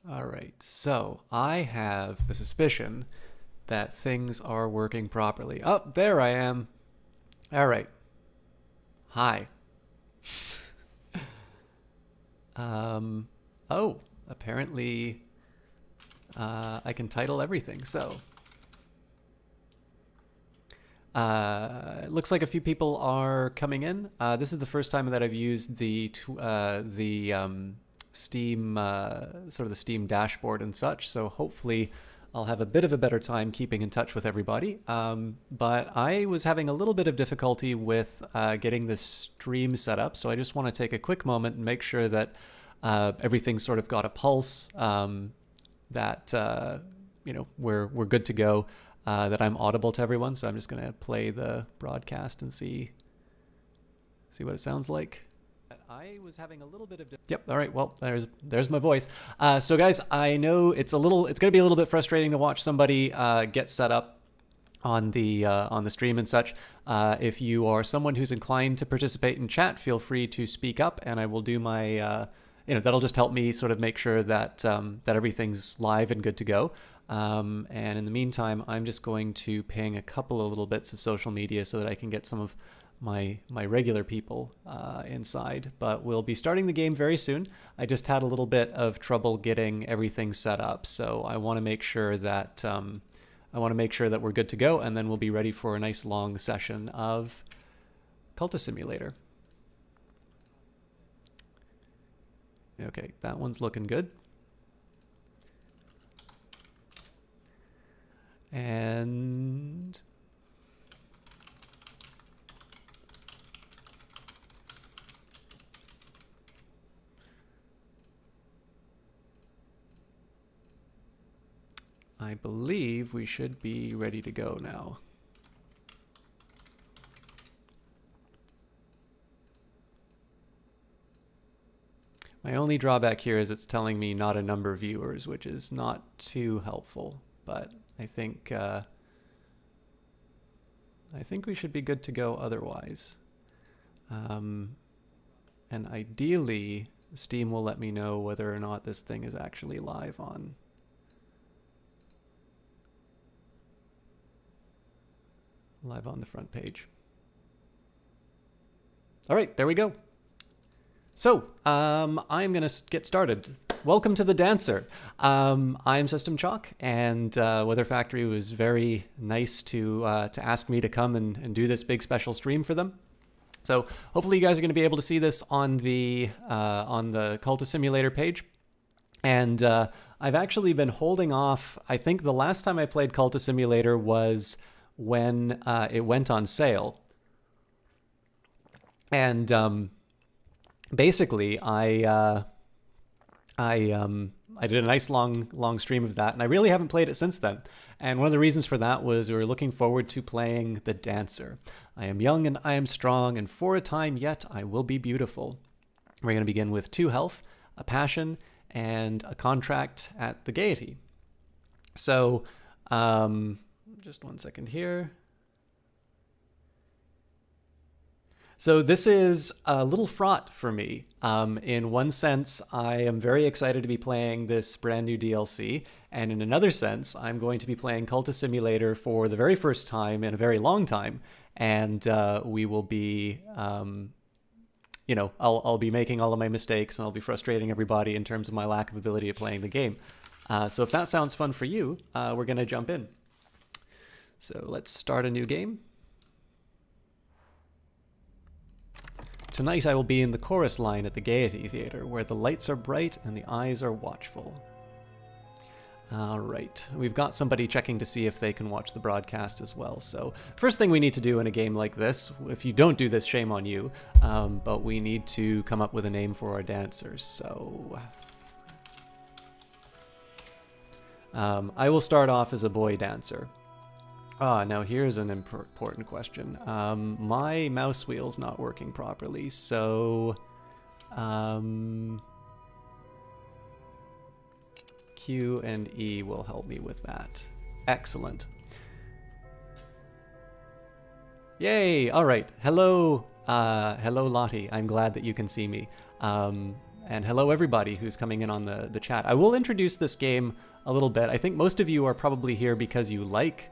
All right, so I have a suspicion that things are working properly. Oh, there I am. All right. Hi. Um, oh, apparently I can title everything. So it looks like a few people are coming in. This is the first time that I've used the Steam sort of the Steam dashboard and such. So hopefully I'll have a bit of a better time keeping in touch with everybody. But I was having a little bit of difficulty with getting the stream set up. So I just want to take a quick moment and make sure that everything's sort of got a pulse. That we're good to go. That I'm audible to everyone. So I'm just gonna play the broadcast and see what it sounds like. I was having a little bit of. Yep. All right. Well, there's my voice. So guys, I know it's gonna be a little bit frustrating to watch somebody get set up on the stream and such. If you are someone who's inclined to participate in chat, feel free to speak up, and I will do my. That'll just help me sort of make sure that that everything's live and good to go. And in the meantime, I'm just going to ping a couple of little bits of social media so that I can get some of my regular people inside. But we'll be starting the game very soon. I just had a little bit of trouble getting everything set up, so I want to make sure that we're good to go, and then we'll be ready for a nice long session of Cultist Simulator. Okay, that one's looking good. And I believe we should be ready to go now. My only drawback here is it's telling me not a number of viewers, which is not too helpful, but I think we should be good to go otherwise. And ideally, Steam will let me know whether or not this thing is actually live on the front page. All right, there we go. So, I'm going to get started. Welcome to the Dancer. I'm System Chalk, and Weather Factory was very nice to ask me to come and do this big special stream for them. So hopefully you guys are going to be able to see this on the Cultist Simulator page. And I've actually been holding off. I think the last time I played Cultist Simulator was when it went on sale. And basically, I did a nice long stream of that, and I really haven't played it since then. And one of the reasons for that was we were looking forward to playing the Dancer. I am young and I am strong, and for a time yet I will be beautiful. We're going to begin with 2 health, a passion, and a contract at the Gaiety. So, just one second here. So this is a little fraught for me. In one sense, I am very excited to be playing this brand new DLC, and in another sense, I'm going to be playing Cultist Simulator for the very first time in a very long time, and we will be, I'll be making all of my mistakes, and I'll be frustrating everybody in terms of my lack of ability at playing the game. So if that sounds fun for you, we're going to jump in. So let's start a new game. Tonight I will be in the chorus line at the Gaiety Theatre, where the lights are bright and the eyes are watchful. Alright, we've got somebody checking to see if they can watch the broadcast as well. So, first thing we need to do in a game like this, if you don't do this, shame on you, but we need to come up with a name for our dancers. So, I will start off as a boy dancer. Now here's an important question. My mouse wheel's not working properly, so Q and E will help me with that. Excellent. Yay! All right. Hello, hello, Lottie. I'm glad that you can see me. And hello everybody who's coming in on the chat. I will introduce this game a little bit. I think most of you are probably here because you like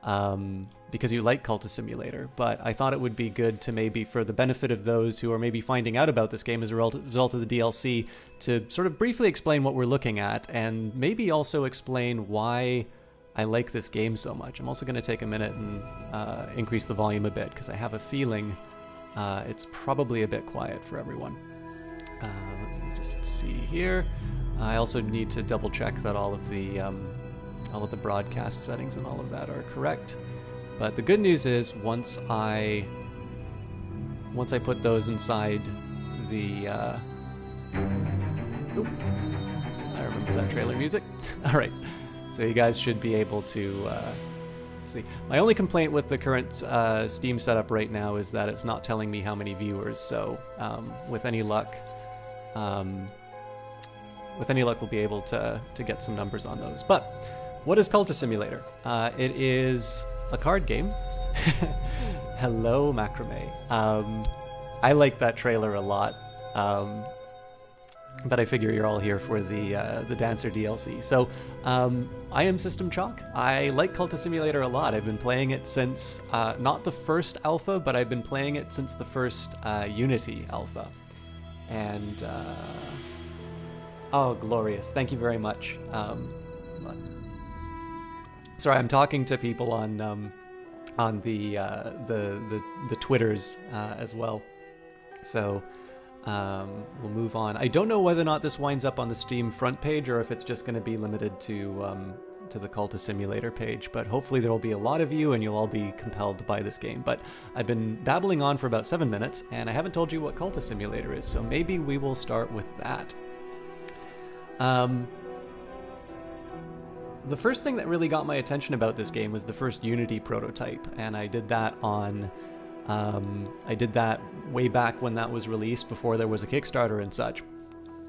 Cultist Simulator, but I thought it would be good to maybe, for the benefit of those who are maybe finding out about this game as a result of the DLC, to sort of briefly explain what we're looking at, and maybe also explain why I like this game so much. I'm also going to take a minute and increase the volume a bit, because I have a feeling it's probably a bit quiet for everyone. Let me just see here. I also need to double check that all of the broadcast settings and all of that are correct. But the good news is once I put those inside the I remember that trailer music. All right, so you guys should be able to see. My only complaint with the current Steam setup right now is that it's not telling me how many viewers. So with any luck, we'll be able to get some numbers on those. But what is Cultist Simulator? It is a card game. Hello, Macrame. I like that trailer a lot, but I figure you're all here for the Dancer DLC. So I am System Chalk. I like Cultist Simulator a lot. I've been playing it since, not the first alpha, but I've been playing it since the first Unity alpha. And, oh, glorious. Thank you very much. Sorry, I'm talking to people on the Twitters as well. So we'll move on. I don't know whether or not this winds up on the Steam front page or if it's just going to be limited to the Cultist Simulator page. But hopefully there will be a lot of you and you'll all be compelled to buy this game. But I've been babbling on for about 7 minutes and I haven't told you what Cultist Simulator is. So maybe we will start with that. The first thing that really got my attention about this game was the first Unity prototype, and I did that way back when that was released, before there was a Kickstarter and such.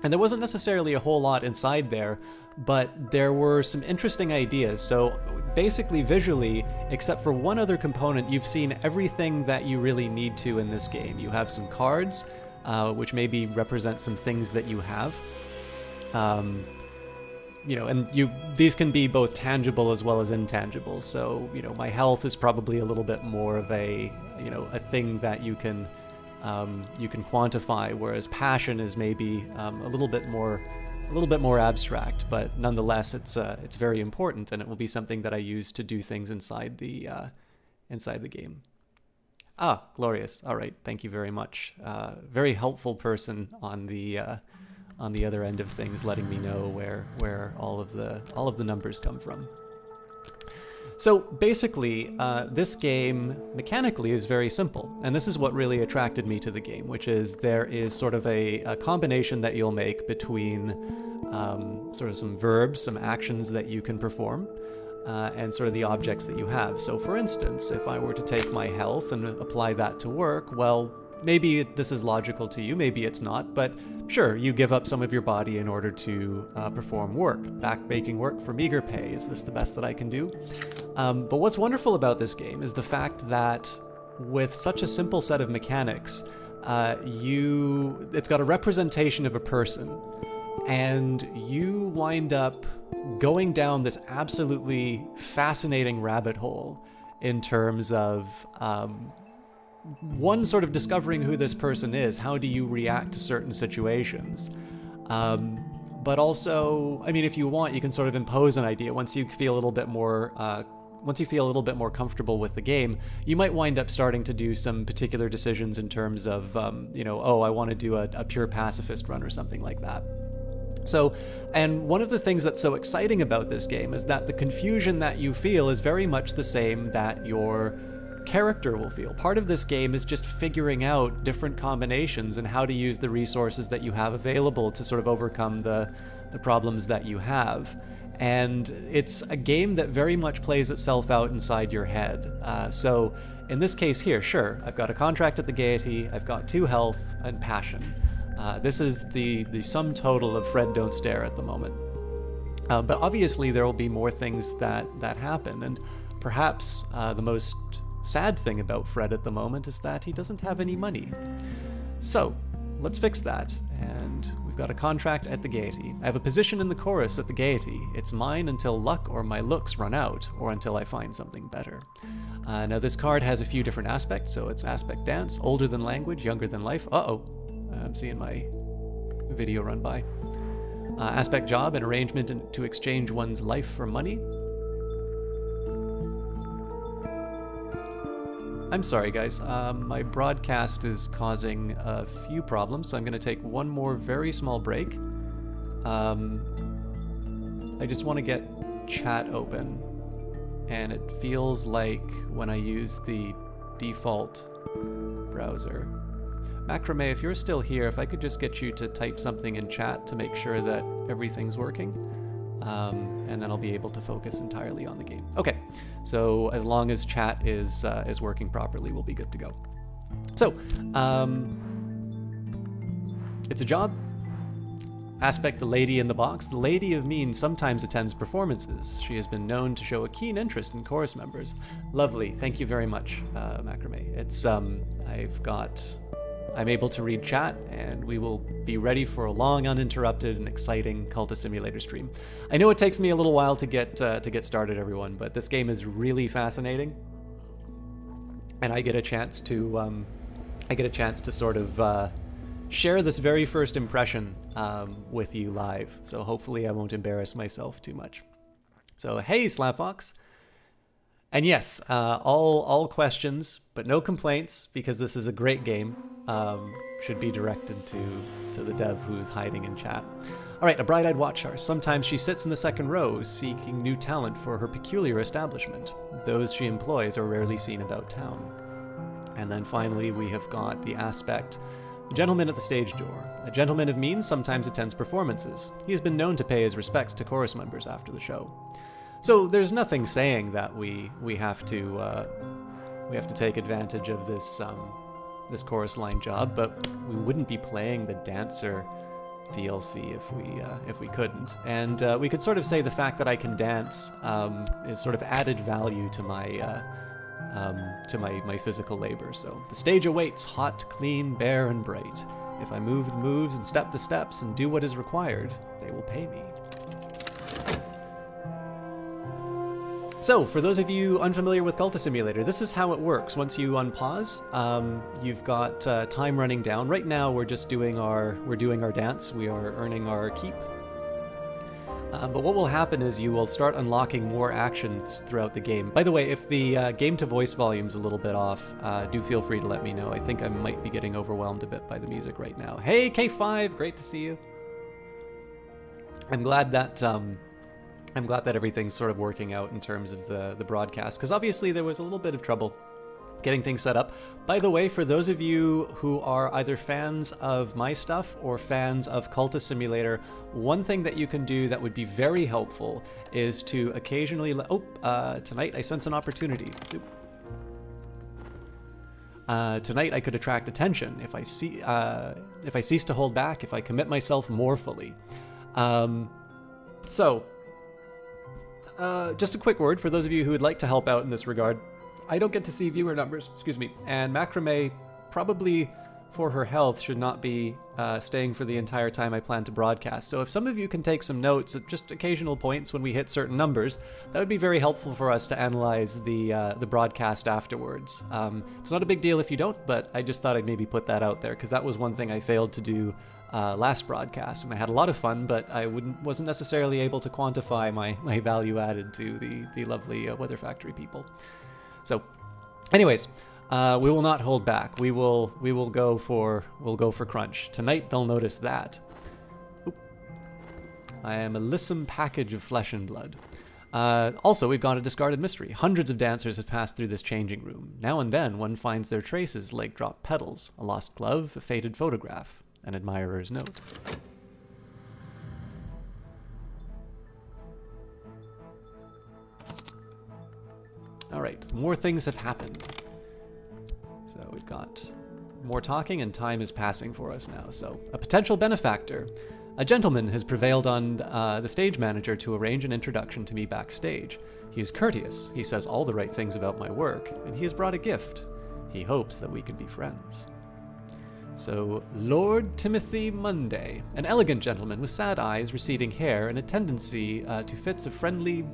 And there wasn't necessarily a whole lot inside there, but there were some interesting ideas. So basically, visually, except for one other component, you've seen everything that you really need to in this game. You have some cards, which maybe represent some things that you have. You know, and these can be both tangible as well as intangible. So, you know, my health is probably a little bit more of a thing that you can quantify, whereas passion is maybe a little bit more abstract. But nonetheless, it's very important, and it will be something that I use to do things inside the game. Ah, glorious. All right, thank you very much. Very helpful person on the other end of things, letting me know where all of the numbers come from. So basically, this game mechanically is very simple, and this is what really attracted me to the game, which is there is sort of a combination that you'll make between sort of some verbs, some actions that you can perform, and sort of the objects that you have. So for instance, if I were to take my health and apply that to work, well, maybe this is logical to you, maybe it's not, but sure, you give up some of your body in order to perform work. Back-making work for meager pay. Is this the best that I can do? But what's wonderful about this game is the fact that with such a simple set of mechanics, it's got a representation of a person, and you wind up going down this absolutely fascinating rabbit hole in terms of one, sort of discovering who this person is. How do you react to certain situations? But also, I mean, if you want, you can sort of impose an idea. Once you feel a little bit more comfortable with the game, you might wind up starting to do some particular decisions in terms of, oh, I want to do a pure pacifist run or something like that. So, and one of the things that's so exciting about this game is that the confusion that you feel is very much the same that your character will feel. Part of this game is just figuring out different combinations and how to use the resources that you have available to sort of overcome the problems that you have. And it's a game that very much plays itself out inside your head. So in this case here, sure, I've got a contract at the Gaiety, I've got 2 health and passion. This is the sum total of Fred Don't Stare at the moment. But obviously there will be more things that happen, and perhaps the most sad thing about Fred at the moment is that he doesn't have any money. So let's fix that. And we've I've got a contract at the Gaiety. I have a position in the chorus at the Gaiety. It's mine until luck or my looks run out, or until I find something better. Now this card has a few different aspects, so it's aspect dance, older than language, younger than life. I'm seeing my video run by. Aspect job, an arrangement to exchange one's life for money. I'm sorry, guys. My broadcast is causing a few problems, so I'm going to take one more very small break. I just want to get chat open, and it feels like when I use the default browser. Macrame, if you're still here, if I could just get you to type something in chat to make sure that everything's working, and then I'll be able to focus entirely on the game. Okay, so as long as chat is working properly, we'll be good to go. So, it's a job. Aspect the lady in the box. The Lady of Mean sometimes attends performances. She has been known to show a keen interest in chorus members. Lovely, thank you very much, Macrame. It's, I'm able to read chat, and we will be ready for a long, uninterrupted, and exciting Cultist Simulator stream. I know it takes me a little while to get started, everyone, but this game is really fascinating, and I get a chance to sort of share this very first impression with you live. So hopefully I won't embarrass myself too much. So hey, Slapfox. And yes, all questions, but no complaints, because this is a great game, should be directed to the dev who's hiding in chat. All right, a bright-eyed watchar. Sometimes she sits in the second row, seeking new talent for her peculiar establishment. Those she employs are rarely seen about town. And then finally, we have got the aspect, gentleman at the stage door. A gentleman of means sometimes attends performances. He has been known to pay his respects to chorus members after the show. So there's nothing saying that we have to take advantage of this this chorus line job, but we wouldn't be playing the dancer DLC if we couldn't. And we could sort of say the fact that I can dance is sort of added value to my physical labor. So the stage awaits, hot, clean, bare, and bright. If I move the moves and step the steps and do what is required, they will pay me. So, for those of you unfamiliar with Cultist Simulator, this is how it works. Once you unpause, you've got time running down. Right now, we're doing our dance. We are earning our keep. But what will happen is you will start unlocking more actions throughout the game. By the way, if the game-to-voice volume's a little bit off, do feel free to let me know. I think I might be getting overwhelmed a bit by the music right now. Hey, K5, great to see you. I'm glad that everything's sort of working out in terms of the broadcast, because obviously there was a little bit of trouble getting things set up. By the way, for those of you who are either fans of my stuff or fans of Cultist Simulator, one thing that you can do that would be very helpful is to occasionally... tonight I sense an opportunity. Tonight I could attract attention if I cease to hold back, if I commit myself more fully. Just a quick word for those of you who would like to help out in this regard. I don't get to see viewer numbers, and Macrame, probably for her health, should not be staying for the entire time I plan to broadcast. So if some of you can take some notes at just occasional points when we hit certain numbers, that would be very helpful for us to analyze the broadcast afterwards. It's not a big deal if you don't, but I just thought I'd maybe put that out there, because that was one thing I failed to do last broadcast, and I had a lot of fun, but I wasn't necessarily able to quantify my value added to the lovely Weather Factory people. So, anyways, we will not hold back. We'll go for crunch tonight. They'll notice that. Oop. I am a lissome package of flesh and blood. Also, we've got a discarded mystery. Hundreds of dancers have passed through this changing room. Now and then, one finds their traces, like dropped petals, a lost glove, a faded photograph, an admirer's note. All right, more things have happened. So we've got more talking, and time is passing for us now. So, a potential benefactor. A gentleman has prevailed on the stage manager to arrange an introduction to me backstage. He is courteous, he says all the right things about my work, and he has brought a gift. He hopes that we can be friends. So, Lord Timothy Monday, an elegant gentleman with sad eyes, receding hair, and a tendency to fits of friendly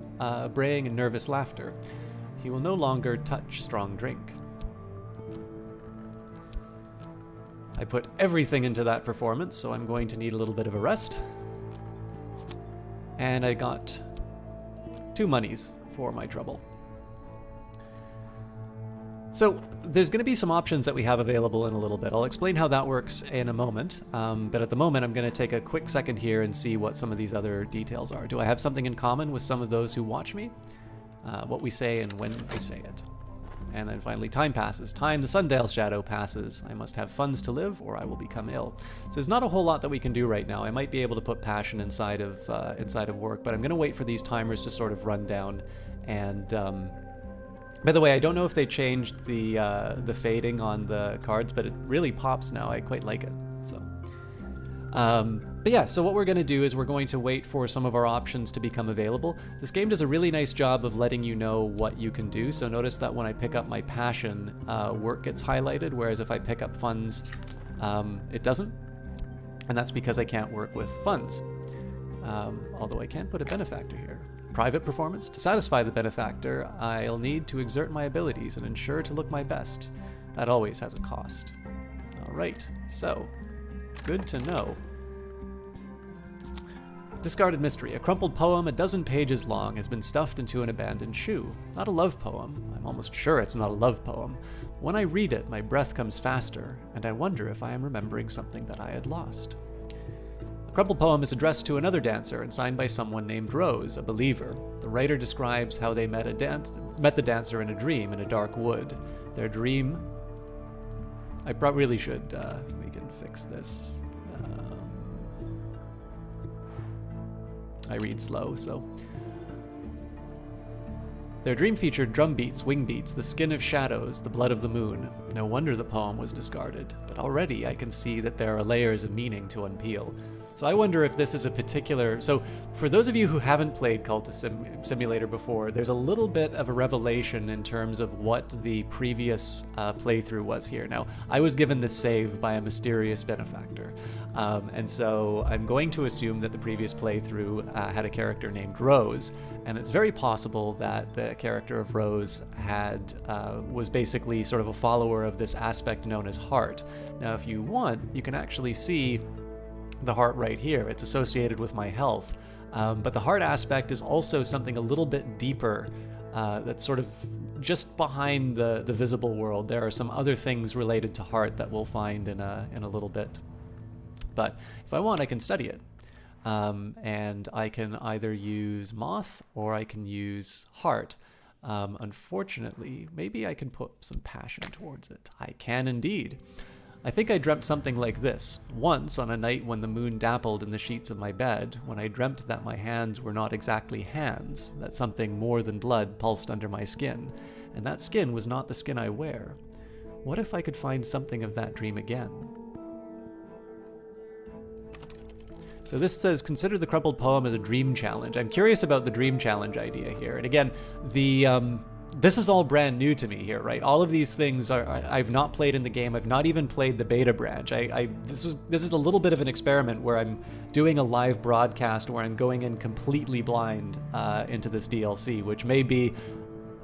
braying and nervous laughter. He will no longer touch strong drink. I put everything into that performance, so I'm going to need a little bit of a rest. And I got 2 monies for my trouble. So there's going to be some options that we have available in a little bit. I'll explain how that works in a moment, but at the moment I'm going to take a quick second here and see what some of these other details are. Do I have something in common with some of those who watch me? What we say and when I say it. And then finally, time passes. Time, the Sundale shadow passes. I must have funds to live or I will become ill. So there's not a whole lot that we can do right now. I might be able to put passion inside of work, but I'm going to wait for these timers to sort of run down. And by the way, I don't know if they changed the fading on the cards, but it really pops now. I quite like it. So, but yeah, so what we're going to do is we're going to wait for some of our options to become available. This game does a really nice job of letting you know what you can do. So notice that when I pick up my passion, work gets highlighted, whereas if I pick up funds, it doesn't. And that's because I can't work with funds. Although I can put a benefactor here. Private performance. To satisfy the benefactor, I'll need to exert my abilities and ensure to look my best. That always has a cost. All right, so good to know. Discarded mystery. A crumpled poem, a dozen pages long, has been stuffed into an abandoned shoe. Not a love poem. I'm almost sure it's not a love poem. When I read it, my breath comes faster, and I wonder if I am remembering something that I had lost. The crumpled poem is addressed to another dancer and signed by someone named Rose, a believer. The writer describes how they met the dancer in a dream in a dark wood. Their dream... I probably really should... we can fix this. I read slow, so... Their dream featured drum beats, wing beats, the skin of shadows, the blood of the moon. No wonder the poem was discarded, but already I can see that there are layers of meaning to unpeel. So I wonder if this is a particular... So for those of you who haven't played Cultist Simulator before, there's a little bit of a revelation in terms of what the previous playthrough was here. Now, I was given this save by a mysterious benefactor. And so I'm going to assume that the previous playthrough had a character named Rose, and it's very possible that the character of Rose was basically sort of a follower of this aspect known as heart. Now, if you want, you can actually see the heart right here. It's associated with my health. But the heart aspect is also something a little bit deeper that's sort of just behind the visible world. There are some other things related to heart that we'll find in a little bit. But if I want, I can study it. And I can either use moth or I can use heart. Unfortunately, maybe I can put some passion towards it. I can indeed. I think I dreamt something like this. Once, on a night when the moon dappled in the sheets of my bed, when I dreamt that my hands were not exactly hands, that something more than blood pulsed under my skin, and that skin was not the skin I wear. What if I could find something of that dream again? So this says, consider the crumpled poem as a dream challenge. I'm curious about the dream challenge idea here. And again, this is all brand new to me here, right? All of these things I've not played in the game. I've not even played the beta branch. This is a little bit of an experiment where I'm doing a live broadcast where I'm going in completely blind into this DLC, which may be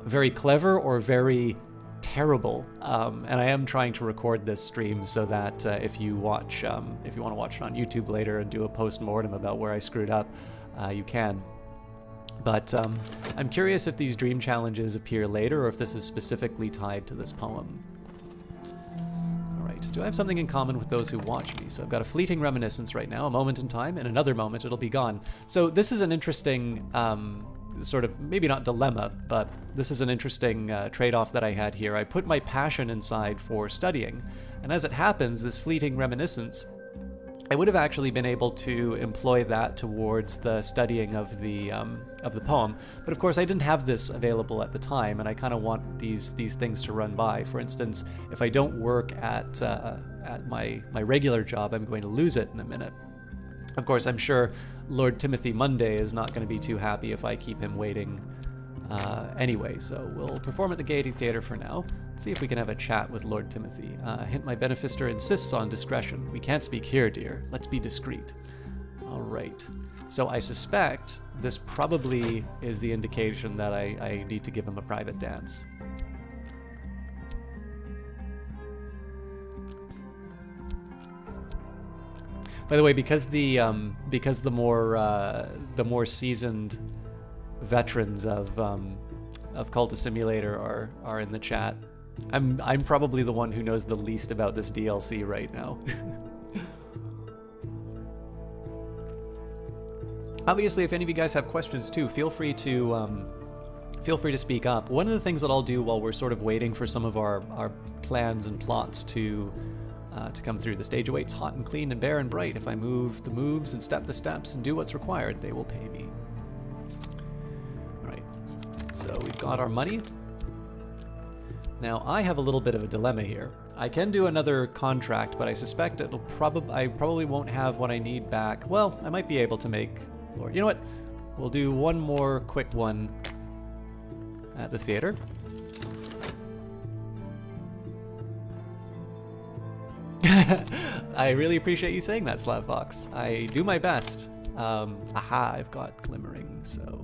very clever or very terrible. And I am trying to record this stream so that if you want to watch it on YouTube later and do a post-mortem about where I screwed up, you can. But I'm curious if these dream challenges appear later or if this is specifically tied to this poem. Alright, do I have something in common with those who watch me? So I've got a fleeting reminiscence right now, a moment in time, and another moment it'll be gone. So this is an interesting sort of, maybe not dilemma, but this is an interesting trade-off that I had here. I put my passion inside for studying, and as it happens, this fleeting reminiscence, I would have actually been able to employ that towards the studying of the poem, but of course I didn't have this available at the time, and I kind of want these things to run by. For instance, if I don't work at my regular job, I'm going to lose it in a minute. Of course, I'm sure Lord Timothy Monday is not going to be too happy if I keep him waiting anyway, so we'll perform at the Gaiety Theatre for now. see if we can have a chat with Lord Timothy. Hint my beneficer insists on discretion. We can't speak here, dear. Let's be discreet. All right. So I suspect this probably is the indication that I need to give him a private dance. By the way, because the more seasoned veterans of Cultist Simulator are in the chat, I'm probably the one who knows the least about this DLC right now. Obviously, if any of you guys have questions too, feel free to speak up. One of the things that I'll do while we're sort of waiting for some of our plans and plots to come through, the stage awaits hot and clean and bare and bright. If I move the moves and step the steps and do what's required, they will pay me. All right, so we've got our money. Now I have a little bit of a dilemma here. I can do another contract, but I suspect I probably won't have what I need back. Well, I might be able to make. Or you know what? We'll do one more quick one at the theater. I really appreciate you saying that, Slav Fox. I do my best. Aha, I've got glimmering, so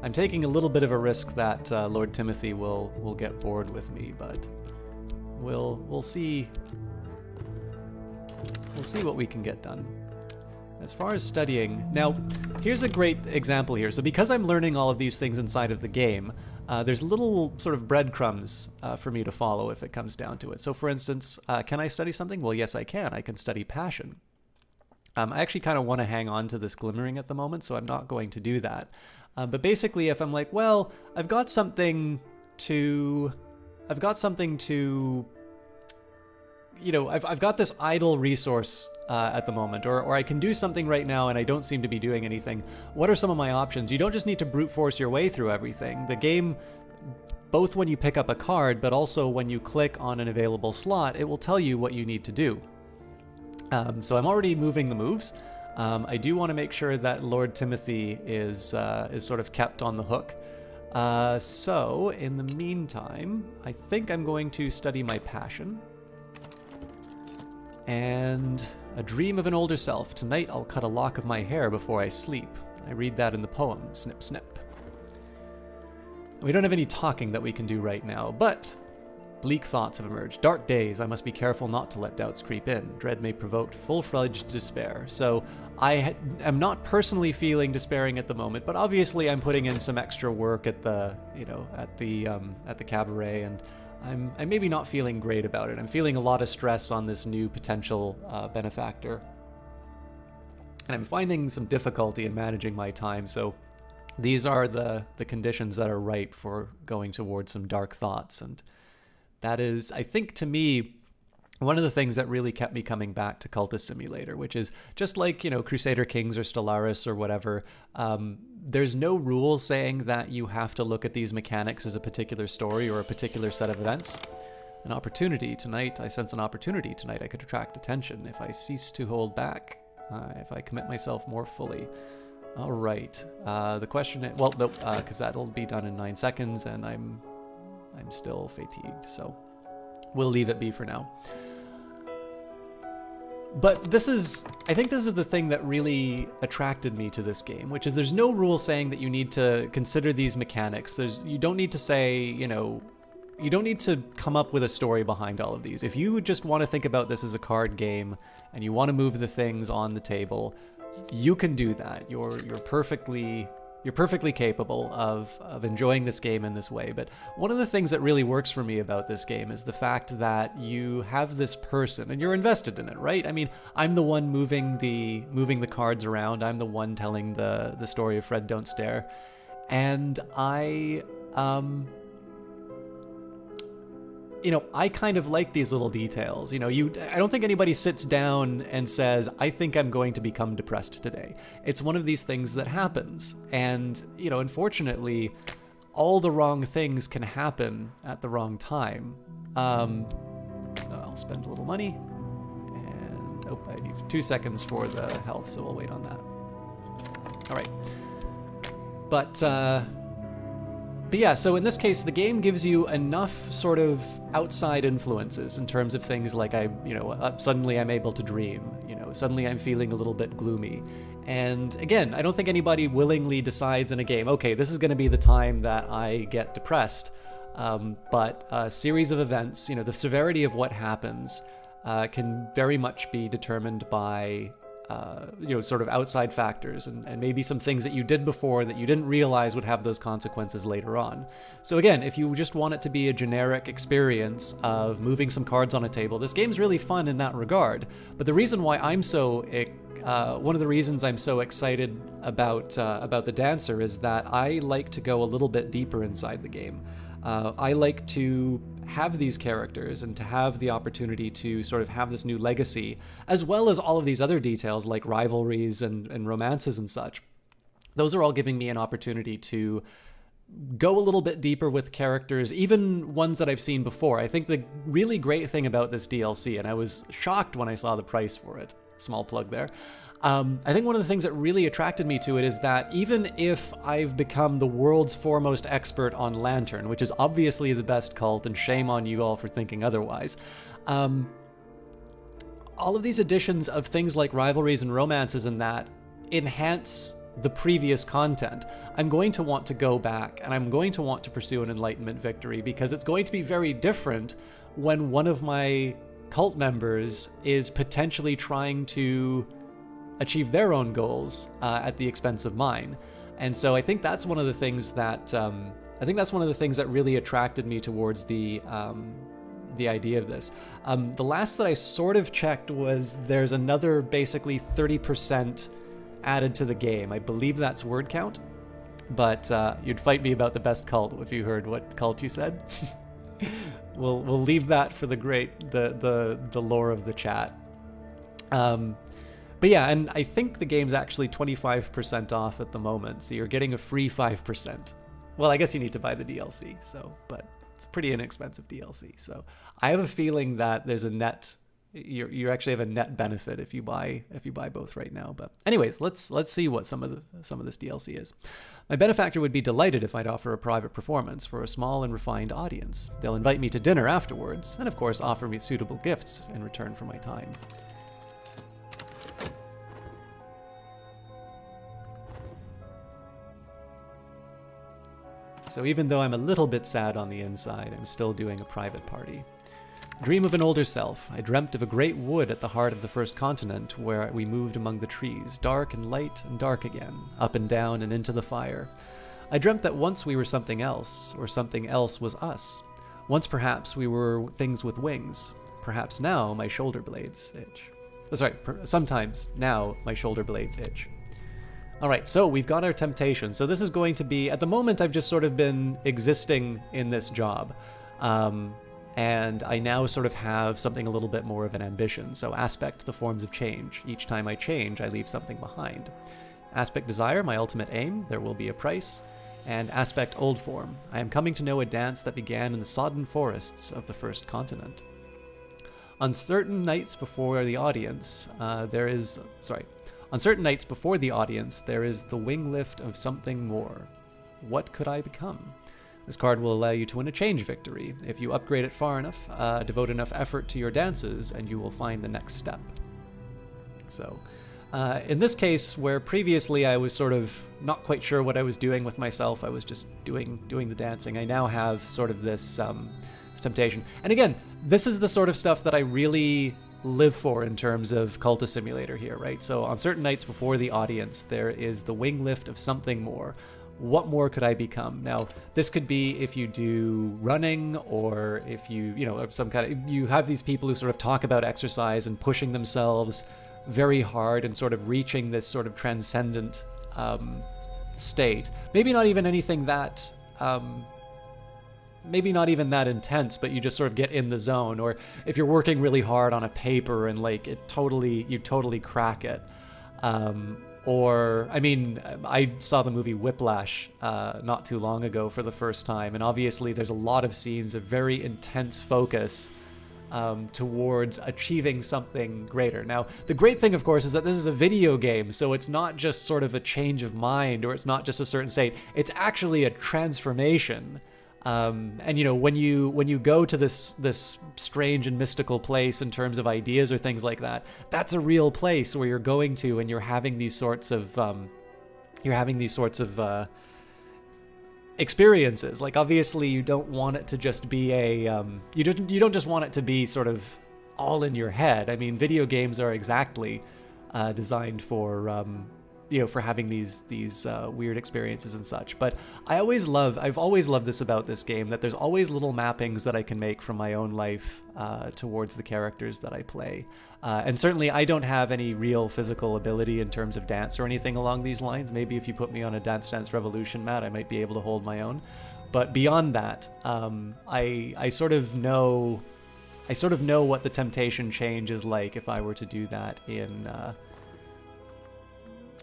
I'm taking a little bit of a risk that Lord Timothy will get bored with me, but we'll see. We'll see what we can get done. As far as studying, now here's a great example here. So because I'm learning all of these things inside of the game, there's little sort of breadcrumbs for me to follow if it comes down to it. So for instance, can I study something? Well, yes, I can. I can study passion. I actually kind of want to hang on to this glimmering at the moment, so I'm not going to do that. But basically, if I'm like, well, I've got something to, you know, I've got this idle resource at the moment, or I can do something right now and I don't seem to be doing anything. What are some of my options? You don't just need to brute force your way through everything. The game, both when you pick up a card, but also when you click on an available slot, it will tell you what you need to do. So I'm already moving the moves. I do want to make sure that Lord Timothy is sort of kept on the hook. So in the meantime, I think I'm going to study my passion. And a dream of an older self. Tonight I'll cut a lock of my hair before I sleep. I read that in the poem, Snip Snip. We don't have any talking that we can do right now, but bleak thoughts have emerged. Dark days, I must be careful not to let doubts creep in. Dread may provoke full-fledged despair. So I am not personally feeling despairing at the moment, but obviously I'm putting in some extra work at the, you know, at the cabaret, and I'm maybe not feeling great about it. I'm feeling a lot of stress on this new potential benefactor. And I'm finding some difficulty in managing my time, so these are the conditions that are ripe for going towards some dark thoughts. And that is, I think, to me, one of the things that really kept me coming back to Cultist Simulator, which is just like, you know, Crusader Kings or Stellaris or whatever, there's no rule saying that you have to look at these mechanics as a particular story or a particular set of events. An opportunity tonight, I sense an opportunity tonight. I could attract attention if I cease to hold back, if I commit myself more fully. All right, the question, well, no, because that'll be done in 9 seconds and I'm still fatigued, so we'll leave it be for now. But I think this is the thing that really attracted me to this game, which is there's no rule saying that you need to consider these mechanics. You don't need to say, you know, you don't need to come up with a story behind all of these. If you just want to think about this as a card game and you want to move the things on the table, you can do that. You're perfectly capable of enjoying this game in this way. But one of the things that really works for me about this game is the fact that you have this person and you're invested in it, right? I mean, I'm the one moving the cards around. I'm the one telling the story of Fred Don't Stare. And you know, I kind of like these little details. You know, I don't think anybody sits down and says, I think I'm going to become depressed today. It's one of these things that happens. And, you know, unfortunately, all the wrong things can happen at the wrong time. So I'll spend a little money. And, oh, I need 2 seconds for the health, so we'll wait on that. All right. But, But yeah, so in this case, the game gives you enough sort of outside influences in terms of things like suddenly I'm able to dream, suddenly I'm feeling a little bit gloomy. And again, I don't think anybody willingly decides in a game, okay, this is going to be the time that I get depressed. But a series of events, the severity of what happens can very much be determined by sort of outside factors and maybe some things that you did before that you didn't realize would have those consequences later on. So again, if you just want it to be a generic experience of moving some cards on a table, this game's really fun in that regard. But the reason why one of the reasons I'm so excited about the Dancer is that I like to go a little bit deeper inside the game. I like to have these characters and to have the opportunity to sort of have this new legacy, as well as all of these other details like rivalries and romances and such. Those are all giving me an opportunity to go a little bit deeper with characters, even ones that I've seen before. I think the really great thing about this DLC, and I was shocked when I saw the price for it, small plug there, I think one of the things that really attracted me to it is that even if I've become the world's foremost expert on Lantern, which is obviously the best cult, and shame on you all for thinking otherwise, all of these additions of things like rivalries and romances and that enhance the previous content. I'm going to want to go back and I'm going to want to pursue an Enlightenment victory because it's going to be very different when one of my cult members is potentially trying to achieve their own goals at the expense of mine. And so I think that's one of the things that really attracted me towards the idea of this. The last that I sort of checked was there's another basically 30% added to the game. I believe that's word count, but you'd fight me about the best cult if you heard what cult you said. We'll leave that for the lore of the chat. But yeah, and I think the game's actually 25% off at the moment, so you're getting a free 5%. Well, I guess you need to buy the DLC, but it's a pretty inexpensive DLC. So I have a feeling that there's a net, you actually have a net benefit if you buy both right now. But anyways, let's see what some of this DLC is. My benefactor would be delighted if I'd offer a private performance for a small and refined audience. They'll invite me to dinner afterwards, and of course offer me suitable gifts in return for my time. So even though I'm a little bit sad on the inside, I'm still doing a private party. Dream of an older self. I dreamt of a great wood at the heart of the first continent where we moved among the trees, dark and light and dark again, up and down and into the fire. I dreamt that once we were something else, or something else was us. Once perhaps we were things with wings. Perhaps now my shoulder blades itch. Sometimes now my shoulder blades itch. Alright, so we've got our temptation. So this is going to be, at the moment I've just sort of been existing in this job. And I now sort of have something a little bit more of an ambition. So aspect, the forms of change. Each time I change, I leave something behind. Aspect desire, my ultimate aim, there will be a price. And aspect old form, I am coming to know a dance that began in the sodden forests of the first continent. On certain nights before the audience, there is the wing lift of something more. What could I become? This card will allow you to win a change victory. If you upgrade it far enough, devote enough effort to your dances, and you will find the next step. So, in this case, where previously I was sort of not quite sure what I was doing with myself, I was just doing the dancing, I now have sort of this temptation. And again, this is the sort of stuff that I really live for in terms of Cultist Simulator here, right? So on certain nights before the audience, there is the wing lift of something more. What more could I become? Now, this could be if you do running, or if you have these people who sort of talk about exercise and pushing themselves very hard and sort of reaching this sort of transcendent state. Maybe not even anything that maybe not even that intense, but you just sort of get in the zone. Or if you're working really hard on a paper and like you totally crack it. Or, I mean, I saw the movie Whiplash not too long ago for the first time, and obviously there's a lot of scenes of very intense focus towards achieving something greater. Now, the great thing, of course, is that this is a video game, so it's not just sort of a change of mind, or it's not just a certain state. It's actually a transformation. And you know, when you go to this strange and mystical place in terms of ideas or things like that, that's a real place where you're going to, and you're having these sorts of experiences. Like, obviously you don't want it to just be a you don't just want it to be sort of all in your head. I mean, video games are exactly designed for you know, for having these weird experiences and such. But I've always loved this about this game, that there's always little mappings that I can make from my own life towards the characters that I play. And certainly I don't have any real physical ability in terms of dance or anything along these lines. Maybe if you put me on a Dance Dance Revolution mat, I might be able to hold my own. But beyond that, I sort of know what the temptation change is like if I were to do that in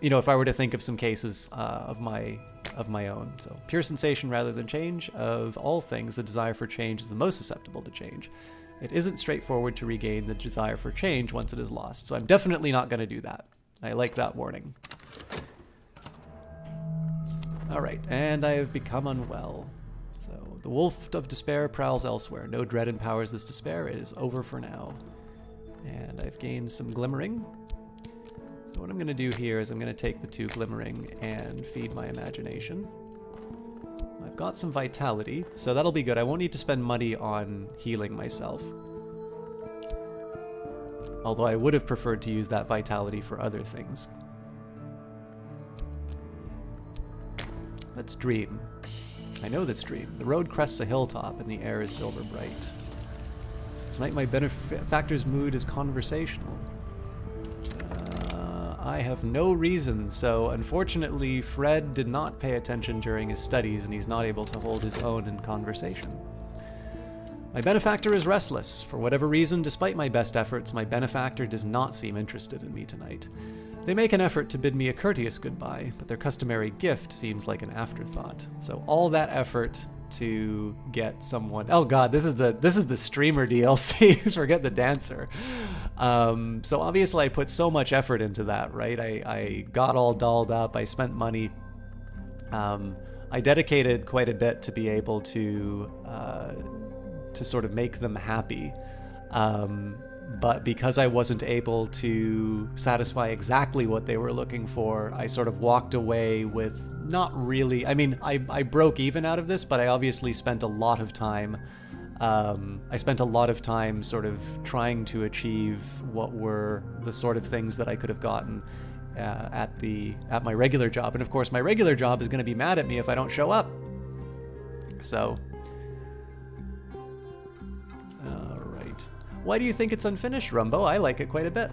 you know, if I were to think of some cases of my own. So, pure sensation rather than change. Of all things, the desire for change is the most susceptible to change. It isn't straightforward to regain the desire for change once it is lost. So I'm definitely not going to do that. I like that warning. All right, and I have become unwell. So the wolf of despair prowls elsewhere. No dread empowers this despair. It is over for now. And I've gained some glimmering. So what I'm going to do here is I'm going to take the 2 glimmering and feed my imagination. I've got some vitality, so that'll be good. I won't need to spend money on healing myself. Although I would have preferred to use that vitality for other things. Let's dream. I know this dream. The road crests a hilltop and the air is silver bright. Tonight my benefactor's mood is conversational. I have no reason, so unfortunately Fred did not pay attention during his studies and he's not able to hold his own in conversation. My benefactor is restless. For whatever reason, despite my best efforts, my benefactor does not seem interested in me tonight. They make an effort to bid me a courteous goodbye, but their customary gift seems like an afterthought. So all that effort to get someone... Oh god, this is the streamer DLC. Forget the dancer. So obviously I put so much effort into that, right? I got all dolled up. I spent money. I dedicated quite a bit to be able to sort of make them happy. But because I wasn't able to satisfy exactly what they were looking for, I sort of walked away with not really... I mean, I broke even out of this, but I obviously spent a lot of time... I spent a lot of time sort of trying to achieve what were the sort of things that I could have gotten at my regular job. And of course, my regular job is going to be mad at me if I don't show up. So... Why do you think it's unfinished, Rumbo? I like it quite a bit.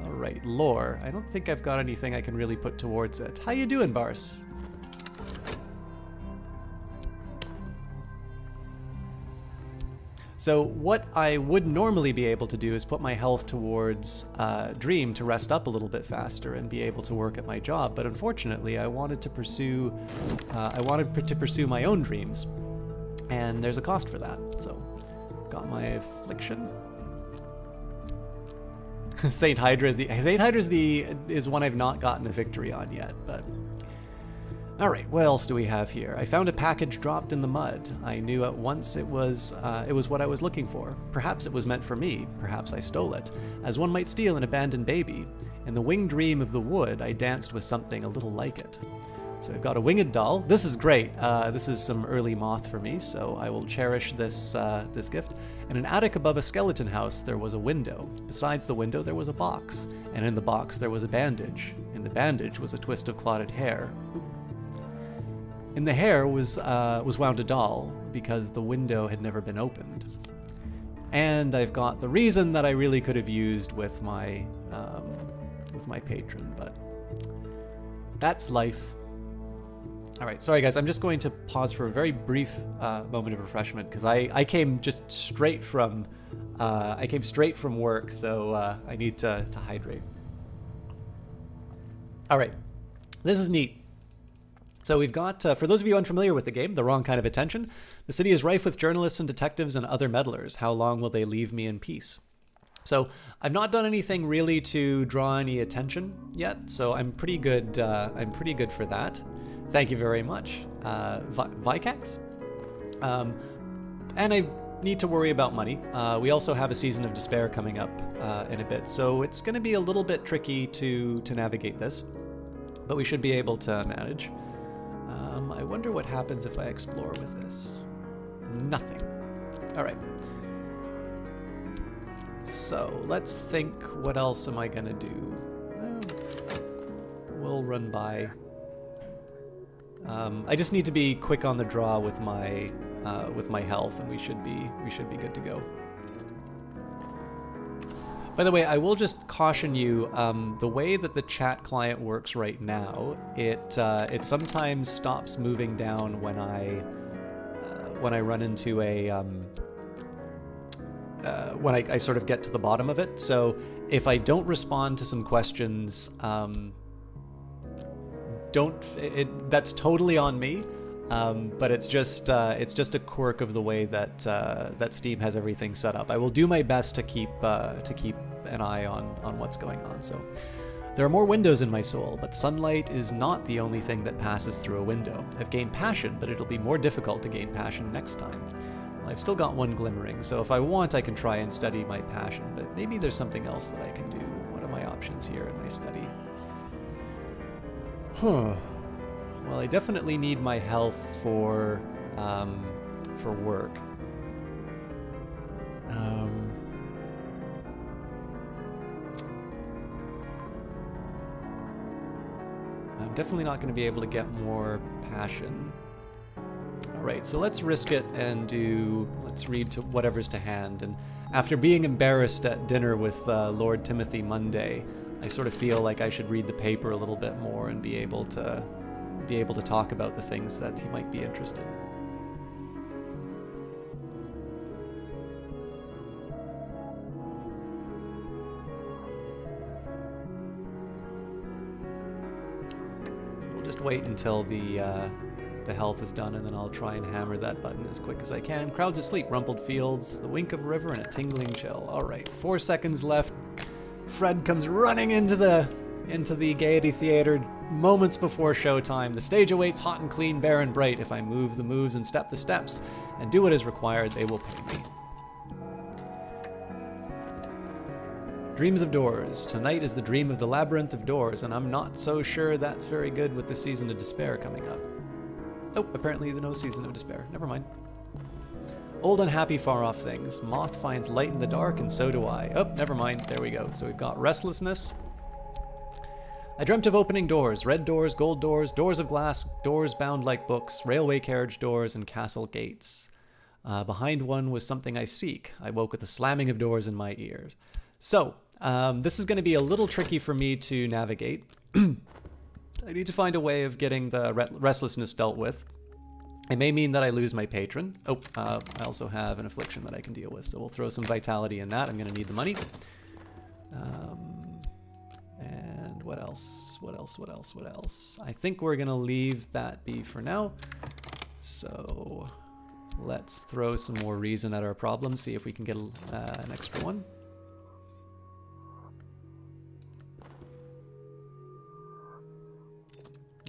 Right, lore. I don't think I've got anything I can really put towards it. How you doing, Bars? So what I would normally be able to do is put my health towards Dream to rest up a little bit faster and be able to work at my job. But unfortunately, I wanted to pursue my own dreams, and there's a cost for that. So. Got my affliction. Saint Hydra is one I've not gotten a victory on yet, but all right, what else do we have here? I found a package dropped in the mud. I knew at once it was what I was looking for. Perhaps it was meant for me. Perhaps I stole it, as one might steal an abandoned baby. In the winged dream of the wood, I danced with something a little like it. So I've got a winged doll. This is great. This is some early moth for me, so I will cherish this gift. In an attic above a skeleton house, there was a window. Besides the window, there was a box, and in the box there was a bandage. In the bandage was a twist of clotted hair. In the hair was wound a doll, because the window had never been opened. And I've got the reason that I really could have used with my patron, but that's life. All right, sorry guys, I'm just going to pause for a very brief moment of refreshment because I came just straight from work, so I need to hydrate. All right, this is neat. So we've got, for those of you unfamiliar with the game, The Wrong Kind of Attention, The city is rife with journalists and detectives and other meddlers. How long will they leave me in peace? So I've not done anything really to draw any attention yet, so I'm pretty good. I'm pretty good for that. Thank you very much, Vikax. And I need to worry about money. We also have a season of despair coming up in a bit, so it's going to be a little bit tricky to navigate this, but we should be able to manage. I wonder what happens if I explore with this. Nothing. All right. So let's think, what else am I going to do? We'll run by. I just need to be quick on the draw with my health, and we should be good to go. By the way, I will just caution you, the way that the chat client works right now, it sometimes stops moving down when I run into a when I sort of get to the bottom of it. So if I don't respond to some questions, that's totally on me. But it's just a quirk of the way that that Steam has everything set up. I will do my best to keep an eye on what's going on. So there are more windows in my soul, but sunlight is not the only thing that passes through a window. I've gained passion, but it'll be more difficult to gain passion next time. Well, I've still got one glimmering, so if I want, I can try and study my passion, but maybe there's something else that I can do. What are my options here in my study? Well, I definitely need my health for work. I'm definitely not going to be able to get more passion. All right, so let's risk it and let's read to whatever's to hand. And after being embarrassed at dinner with Lord Timothy Monday, I sort of feel like I should read the paper a little bit more and be able to talk about the things that he might be interested in. We'll just wait until the health is done, and then I'll try and hammer that button as quick as I can. Crowds asleep, rumpled fields, the wink of a river, and a tingling chill. All right, 4 seconds left. Fred comes running into the Gaiety Theater moments before showtime. The stage awaits hot and clean, bare and bright. If I move the moves and step the steps and do what is required, they will pay me. Dreams of doors. Tonight is the dream of the labyrinth of doors, and I'm not so sure that's very good with the season of despair coming up. Oh, apparently no season of despair. Never mind. Old unhappy far off things. Moth finds light in the dark, and so do I. Oh, never mind. There we go. So we've got restlessness. I dreamt of opening doors, red doors, gold doors, doors of glass, doors bound like books, railway carriage doors, and castle gates. Behind one was something I seek. I woke with the slamming of doors in my ears. So, this is going to be a little tricky for me to navigate. I need to find a way of getting the restlessness dealt with. It may mean that I lose my patron. Oh, I also have an affliction that I can deal with, so we'll throw some vitality in that. I'm going to need the money. And what else? What else? I think we're going to leave that be for now. So let's throw some more reason at our problem, see if we can get an extra one.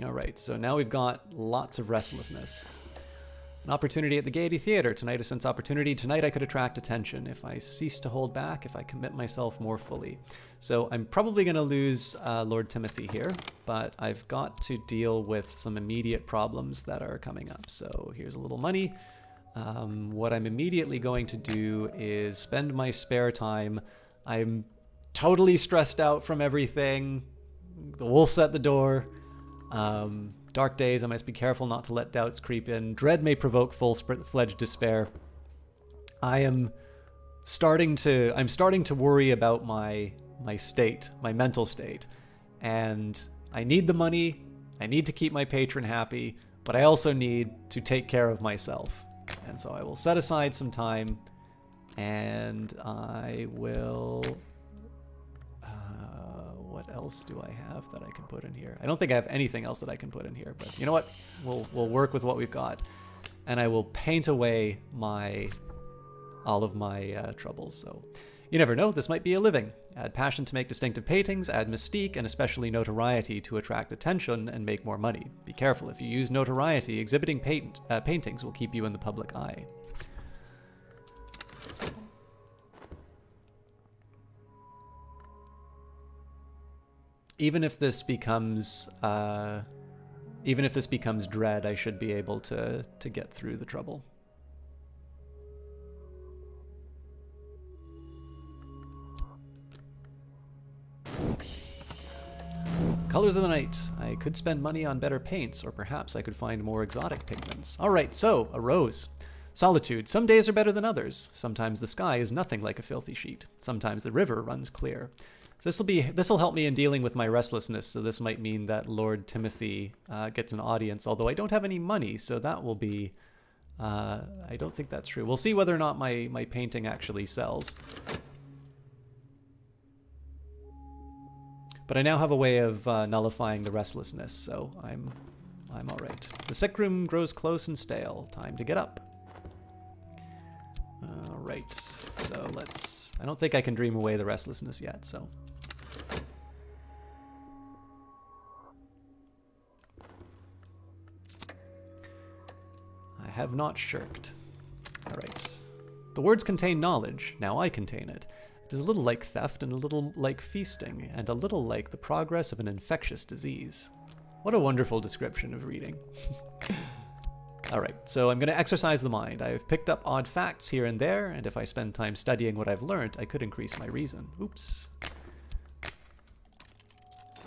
All right, so now we've got lots of restlessness. An opportunity at the Gaiety Theater. Tonight, a sense opportunity. Tonight I could attract attention if I cease to hold back, if I commit myself more fully. So I'm probably going to lose Lord Timothy here, but I've got to deal with some immediate problems that are coming up. So here's a little money. What I'm immediately going to do is spend my spare time. I'm totally stressed out from everything. The wolf's at the door. Dark days, I must be careful not to let doubts creep in. Dread may provoke full-fledged despair. I'm starting to worry about my state, my mental state. And I need the money, I need to keep my patron happy, but I also need to take care of myself. And so I will set aside some time, and I will... what else do I have that I can put in here? I don't think I have anything else that I can put in here, but you know what? We'll work with what we've got. and I will paint away all of my troubles. So you never know, this might be a living. Add passion to make distinctive paintings, add mystique, and especially notoriety to attract attention and make more money. Be careful, if you use notoriety, exhibiting paintings will keep you in the public eye. So. Even if this becomes dread, I should be able to get through the trouble. Colors of the night. I could spend money on better paints, or perhaps I could find more exotic pigments. Alright, so, a rose. Solitude. Some days are better than others. Sometimes the sky is nothing like a filthy sheet. Sometimes the river runs clear. So this will help me in dealing with my restlessness, so this might mean that Lord Timothy gets an audience, although I don't have any money, so that will be... I don't think that's true. We'll see whether or not my painting actually sells. But I now have a way of nullifying the restlessness, so I'm all right. The sick room grows close and stale. Time to get up. All right, so let's... I don't think I can dream away the restlessness yet, so... I have not shirked. All right. The words contain knowledge. Now I contain it. It is a little like theft and a little like feasting, and a little like the progress of an infectious disease. What a wonderful description of reading. Alright, so I'm going to exercise the mind. I've picked up odd facts here and there, and if I spend time studying what I've learned, I could increase my reason. Oops.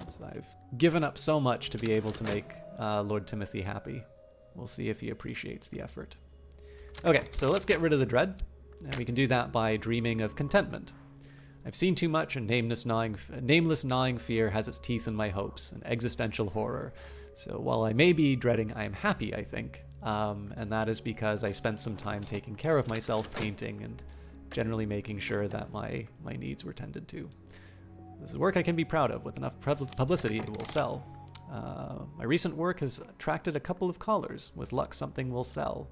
So I've given up so much to be able to make Lord Timothy happy. We'll see if he appreciates the effort. Okay, so let's get rid of the dread, and we can do that by dreaming of contentment. I've seen too much, and nameless gnawing fear has its teeth in my hopes, an existential horror. So while I may be dreading, I am happy, I think. And that is because I spent some time taking care of myself, painting, and generally making sure that my needs were tended to. This is work I can be proud of. With enough publicity, it will sell. My recent work has attracted a couple of callers. With luck, something will sell.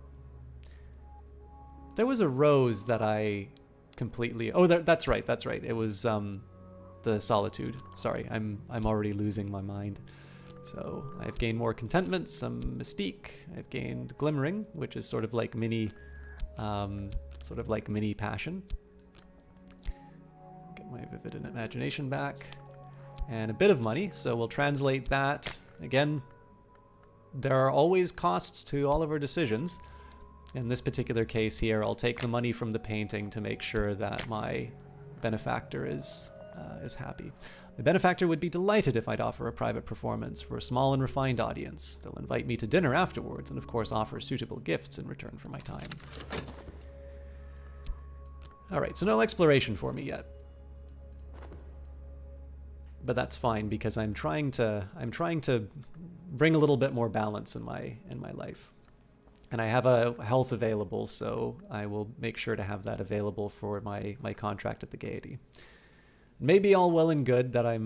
There was a rose that I completely... Oh, that's right. It was the solitude. Sorry, I'm already losing my mind. So I've gained more contentment, some mystique. I've gained glimmering, which is sort of like mini passion. Get my vivid imagination back. And a bit of money, so we'll translate that. Again, there are always costs to all of our decisions. In this particular case here, I'll take the money from the painting to make sure that my benefactor is happy. The benefactor would be delighted if I'd offer a private performance for a small and refined audience. They'll invite me to dinner afterwards and of course offer suitable gifts in return for my time. Alright, so no exploration for me yet. But that's fine because I'm trying to bring a little bit more balance in my life. And I have a health available, so I will make sure to have that available for my contract at the Gaiety. Maybe all well and good that I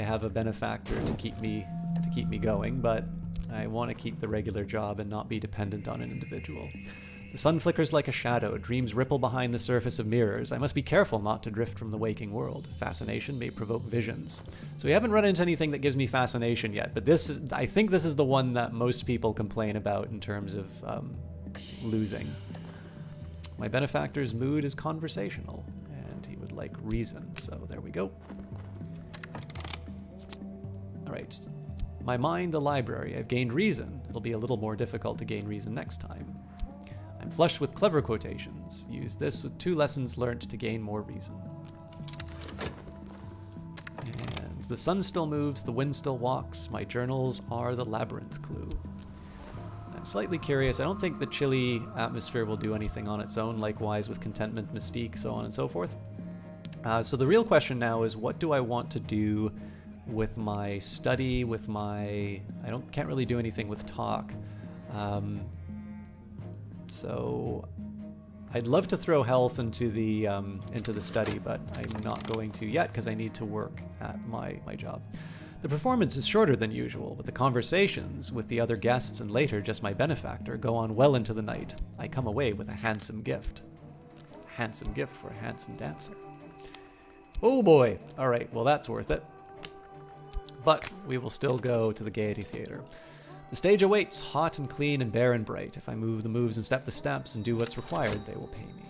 have a benefactor to keep me going, but I want to keep the regular job and not be dependent on an individual. The sun flickers like a shadow, dreams ripple behind the surface of mirrors. I must be careful not to drift from the waking world. Fascination may provoke visions. So we haven't run into anything that gives me fascination yet, but I think this is the one that most people complain about in terms of losing. My benefactor's mood is conversational, and he would like reason, so there we go. Alright, my mind, the library. I've gained reason. It'll be a little more difficult to gain reason next time. I'm flushed with clever quotations. Use this with 2 lessons learnt to gain more reason. And the sun still moves, the wind still walks. My journals are the labyrinth clue. I'm slightly curious. I don't think the chilly atmosphere will do anything on its own. Likewise with contentment, mystique, so on and so forth. So the real question now is, what do I want to do with my study? With my... can't really do anything with talk. So I'd love to throw health into the study, but I'm not going to yet because I need to work at my job. The performance is shorter than usual, but the conversations with the other guests and later just my benefactor go on well into the night. I come away with a handsome gift. A handsome gift for a handsome dancer. Oh boy. All right, well that's worth it. But we will still go to the Gaiety Theater. The stage awaits, hot and clean and bare and bright. If I move the moves and step the steps and do what's required, they will pay me.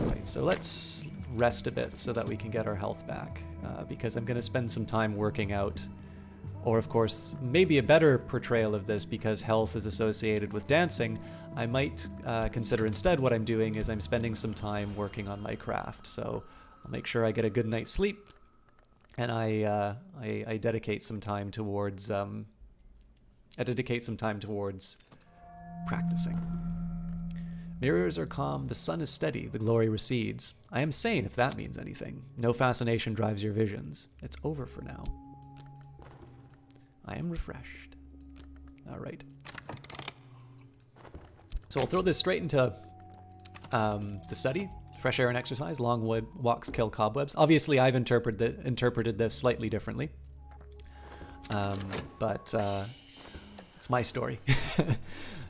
Alright, so let's rest a bit so that we can get our health back, because I'm going to spend some time working out. Or, of course, maybe a better portrayal of this, because health is associated with dancing, I might consider instead what I'm doing is I'm spending some time working on my craft. So I'll make sure I get a good night's sleep, and I dedicate some time towards practicing. Mirrors are calm, the sun is steady, the glory recedes. I am sane, if that means anything. No fascination drives your visions. It's over for now. I am refreshed. All right. So I'll throw this straight into the study. Fresh air and exercise, long walks kill cobwebs. Obviously, I've interpreted this slightly differently. But it's my story.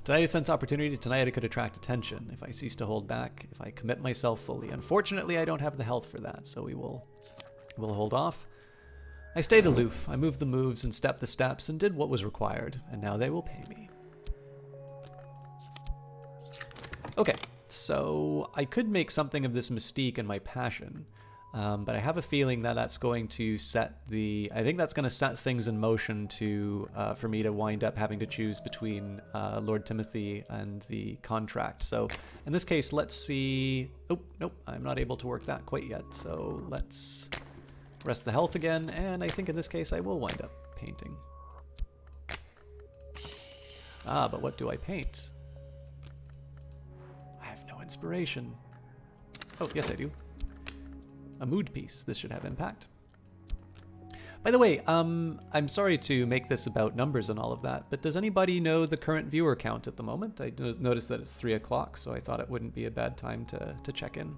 Tonight I sense opportunity. Tonight I could attract attention. If I cease to hold back, if I commit myself fully. Unfortunately, I don't have the health for that, so we'll hold off. I stayed aloof. I moved the moves and stepped the steps and did what was required, and now they will pay me. Okay, so I could make something of this mystique and my passion, but I have a feeling that that's going to set I think that's going to set things in motion to for me to wind up having to choose between Lord Timothy and the contract. So in this case, let's see. Oh, nope, I'm not able to work that quite yet. So let's rest the health again, and I think in this case I will wind up painting. Ah, but what do I paint? I have no inspiration. Oh, yes I do. A mood piece. This should have impact. By the way, I'm sorry to make this about numbers and all of that, but does anybody know the current viewer count at the moment? I noticed that it's 3 o'clock, so I thought it wouldn't be a bad time to check in.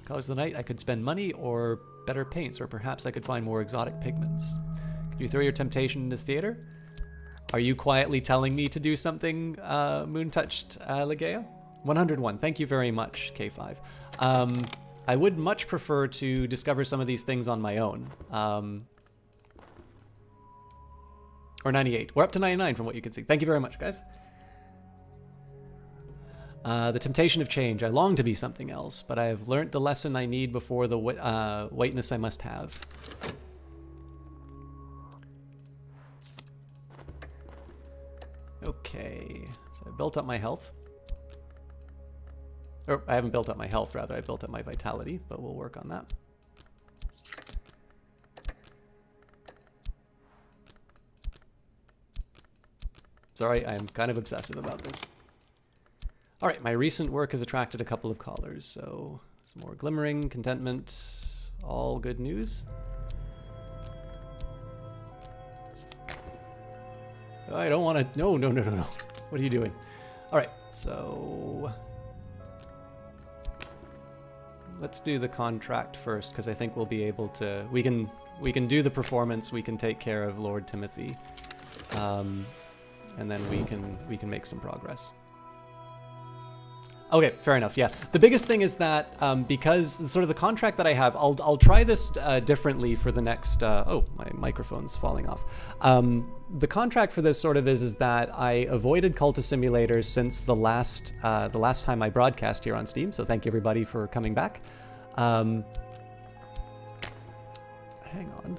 Colors of the night, I could spend money or better paints, or perhaps I could find more exotic pigments. Could you throw your temptation into theater? Are you quietly telling me to do something, Moon-touched Legea? 101, thank you very much, K5. I would much prefer to discover some of these things on my own. Or 98. We're up to 99 from what you can see. Thank you very much, guys. The temptation of change. I long to be something else, but I have learnt the lesson I need before the whiteness I must have. Okay, so I built up my health. Or I haven't built up my health, rather. I built up my vitality, but we'll work on that. Sorry, I'm kind of obsessive about this. All right, my recent work has attracted a couple of callers, so some more glimmering, contentment, all good news. I don't want to... No. What are you doing? All right, so... let's do the contract first, because I think we'll be able to... We can do the performance, we can take care of Lord Timothy, and then we can make some progress. Okay, fair enough. Yeah, the biggest thing is that because sort of the contract that I have, I'll try this differently for the next. Oh, my microphone's falling off. The contract for this sort of is that I avoided Cultist Simulator since the last time I broadcast here on Steam. So thank you everybody for coming back. Hang on.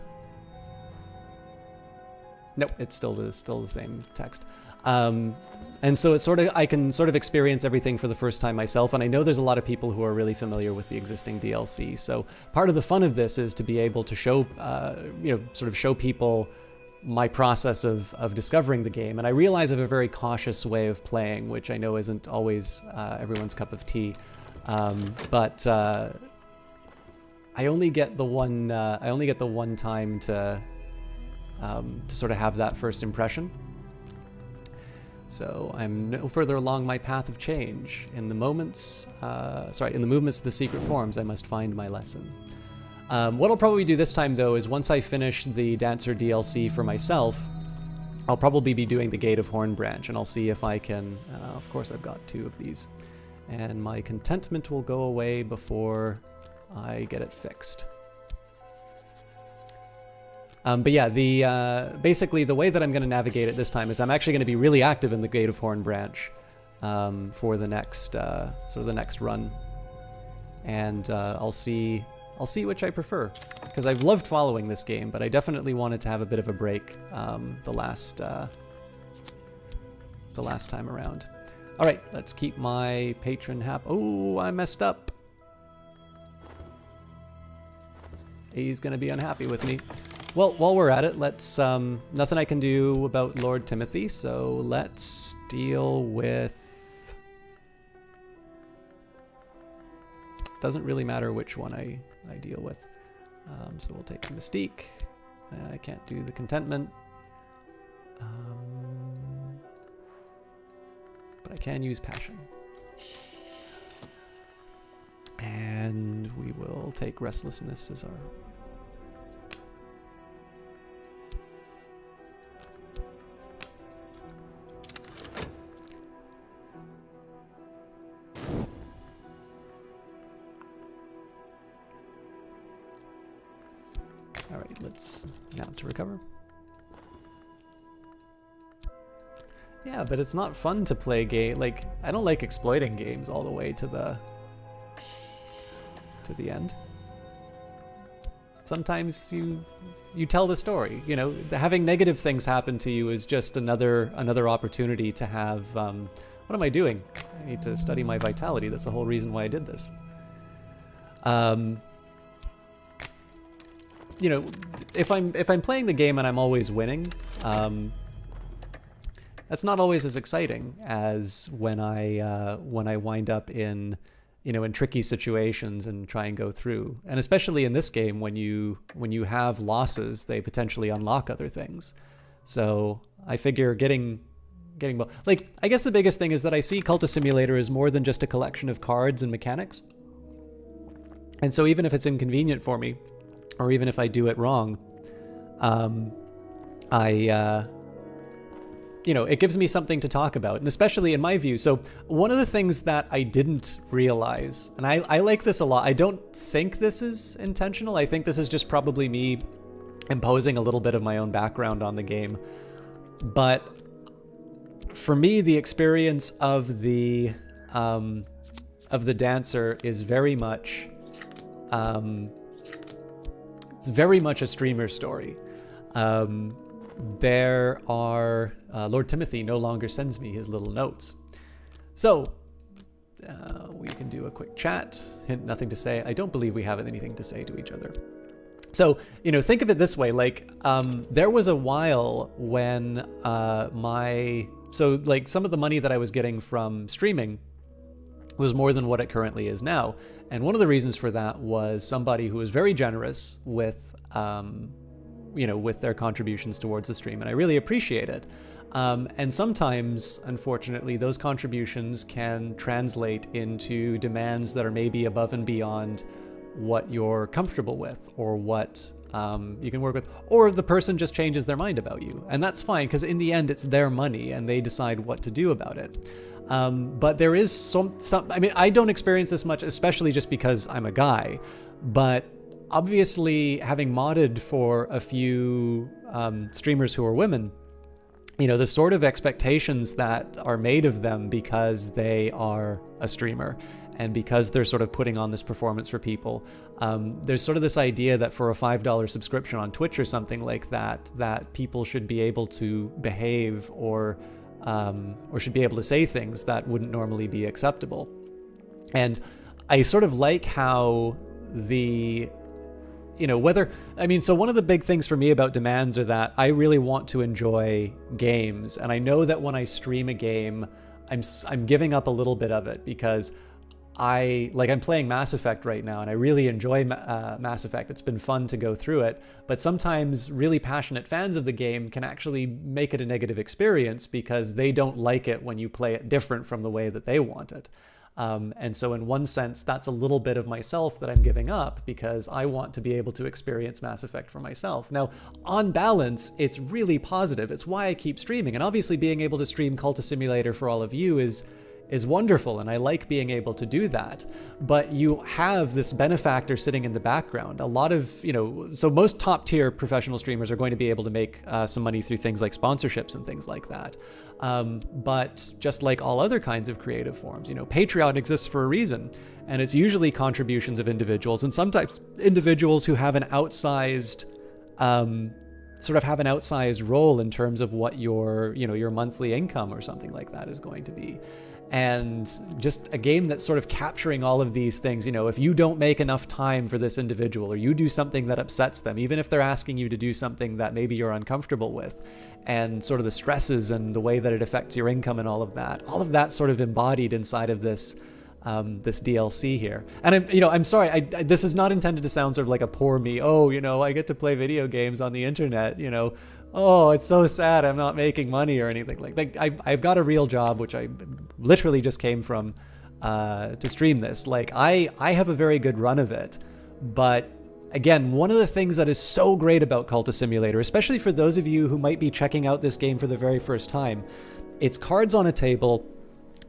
Nope, it's still the same text. And so it's sort of, I can sort of experience everything for the first time myself, and I know there's a lot of people who are really familiar with the existing DLC. So part of the fun of this is to be able to show, sort of show people my process of discovering the game. And I realize I have a very cautious way of playing, which I know isn't always everyone's cup of tea. But I only get the one time to sort of have that first impression. So I'm no further along my path of change. In the movements of the secret forms, I must find my lesson. What I'll probably do this time, though, is once I finish the Dancer DLC for myself, I'll probably be doing the Gate of Horn branch, and I'll see if I can... of course, I've got 2 of these. And my contentment will go away before I get it fixed. But yeah, basically the way that I'm going to navigate it this time is I'm actually going to be really active in the Gate of Horn branch for the next sort of the next run, and I'll see which I prefer, because I've loved following this game, but I definitely wanted to have a bit of a break the last time around. All right, let's keep my patron happy. Oh, I messed up. He's going to be unhappy with me. Well, while we're at it, let's, nothing I can do about Lord Timothy, so let's deal with... Doesn't really matter which one I deal with. So we'll take the Mystique. I can't do the Contentment. But I can use Passion. And we will take Restlessness as our... Alright, let's... now to recover. Yeah, but it's not fun to play game. Like, I don't like exploiting games all the way to the end. Sometimes you tell the story. You know, having negative things happen to you is just another opportunity to have... what am I doing? I need to study my vitality. That's the whole reason why I did this. You know, if I'm playing the game and I'm always winning, that's not always as exciting as when I wind up in, you know, in tricky situations and try and go through. And especially in this game, when you have losses, they potentially unlock other things. So I figure getting like, I guess the biggest thing is that I see Cultist Simulator as more than just a collection of cards and mechanics. And so even if it's inconvenient for me, or even if I do it wrong, you know, it gives me something to talk about, and especially in my view. So one of the things that I didn't realize, and I like this a lot, I don't think this is intentional. I think this is just probably me imposing a little bit of my own background on the game. But for me, the experience of the Dancer is very much... it's very much a streamer story. There are... Lord Timothy no longer sends me his little notes. So, we can do a quick chat. Hint, nothing to say. I don't believe we have anything to say to each other. So, you know, think of it this way. Like, there was a while when so, like, some of the money that I was getting from streaming was more than what it currently is now. And one of the reasons for that was somebody who was very generous with, you know, with their contributions towards the stream, and I really appreciate it. And sometimes, unfortunately, those contributions can translate into demands that are maybe above and beyond what you're comfortable with, or what you can work with, or the person just changes their mind about you. And that's fine, because in the end, it's their money, and they decide what to do about it. But there is some, I mean, I don't experience this much, especially just because I'm a guy, but obviously having modded for a few streamers who are women, you know, the sort of expectations that are made of them because they are a streamer and because they're sort of putting on this performance for people. There's sort of this idea that for a $5 subscription on Twitch or something like that, that people should be able to behave or should be able to say things that wouldn't normally be acceptable. And I sort of like how the, you know, whether, I mean, so one of the big things for me about demands are that I really want to enjoy games. And I know that when I stream a game, I'm giving up a little bit of it, because I'm playing Mass Effect right now, and I really enjoy Mass Effect. It's been fun to go through it, but sometimes really passionate fans of the game can actually make it a negative experience because they don't like it when you play it different from the way that they want it. And so in one sense, that's a little bit of myself that I'm giving up because I want to be able to experience Mass Effect for myself. Now, on balance, it's really positive. It's why I keep streaming. And obviously being able to stream Cultist Simulator for all of you is wonderful, and I like being able to do that. But you have this benefactor sitting in the background. A lot of, so most top tier professional streamers are going to be able to make some money through things like sponsorships and things like that. But just like all other kinds of creative forms, Patreon exists for a reason, and it's usually contributions of individuals, and sometimes individuals who have an outsized role in terms of what your monthly income or something like that is going to be. And just a game that's sort of capturing all of these things. If you don't make enough time for this individual, or you do something that upsets them, even if they're asking you to do something that maybe you're uncomfortable with, and sort of the stresses and the way that it affects your income and all of that sort of embodied inside of this DLC here. And I'm sorry, this is not intended to sound sort of like a poor me. Oh, I get to play video games on the internet, oh, it's so sad I'm not making money or anything like that. I've got a real job, which I literally just came from to stream this. I have a very good run of it. But again, one of the things that is so great about Cultist Simulator, especially for those of you who might be checking out this game for the very first time, it's cards on a table.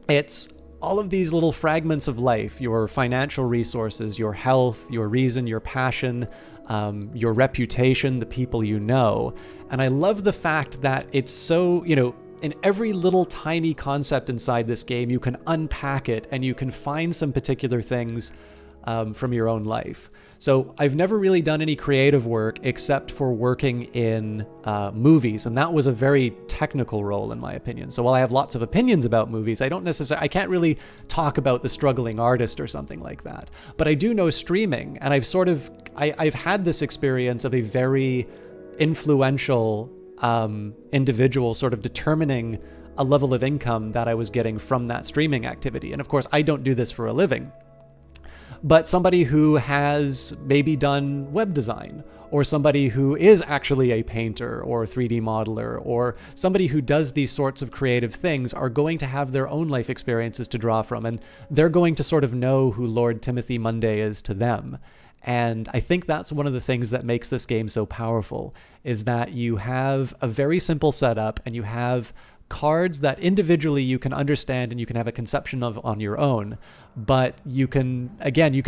It's all of these little fragments of life, your financial resources, your health, your reason, your passion, your reputation, the people you know. And I love the fact that it's so, in every little tiny concept inside this game, you can unpack it and you can find some particular things from your own life. So I've never really done any creative work except for working in movies, and that was a very technical role in my opinion. So while I have lots of opinions about movies, I can't really talk about the struggling artist or something like that. But I do know streaming, and I've had this experience of a very influential individual sort of determining a level of income that I was getting from that streaming activity. And of course, I don't do this for a living. But somebody who has maybe done web design, or somebody who is actually a painter or a 3D modeler, or somebody who does these sorts of creative things are going to have their own life experiences to draw from, and they're going to sort of know who Lord Timothy Monday is to them. And I think that's one of the things that makes this game so powerful, is that you have a very simple setup and you have cards that individually you can understand and you can have a conception of on your own, but you can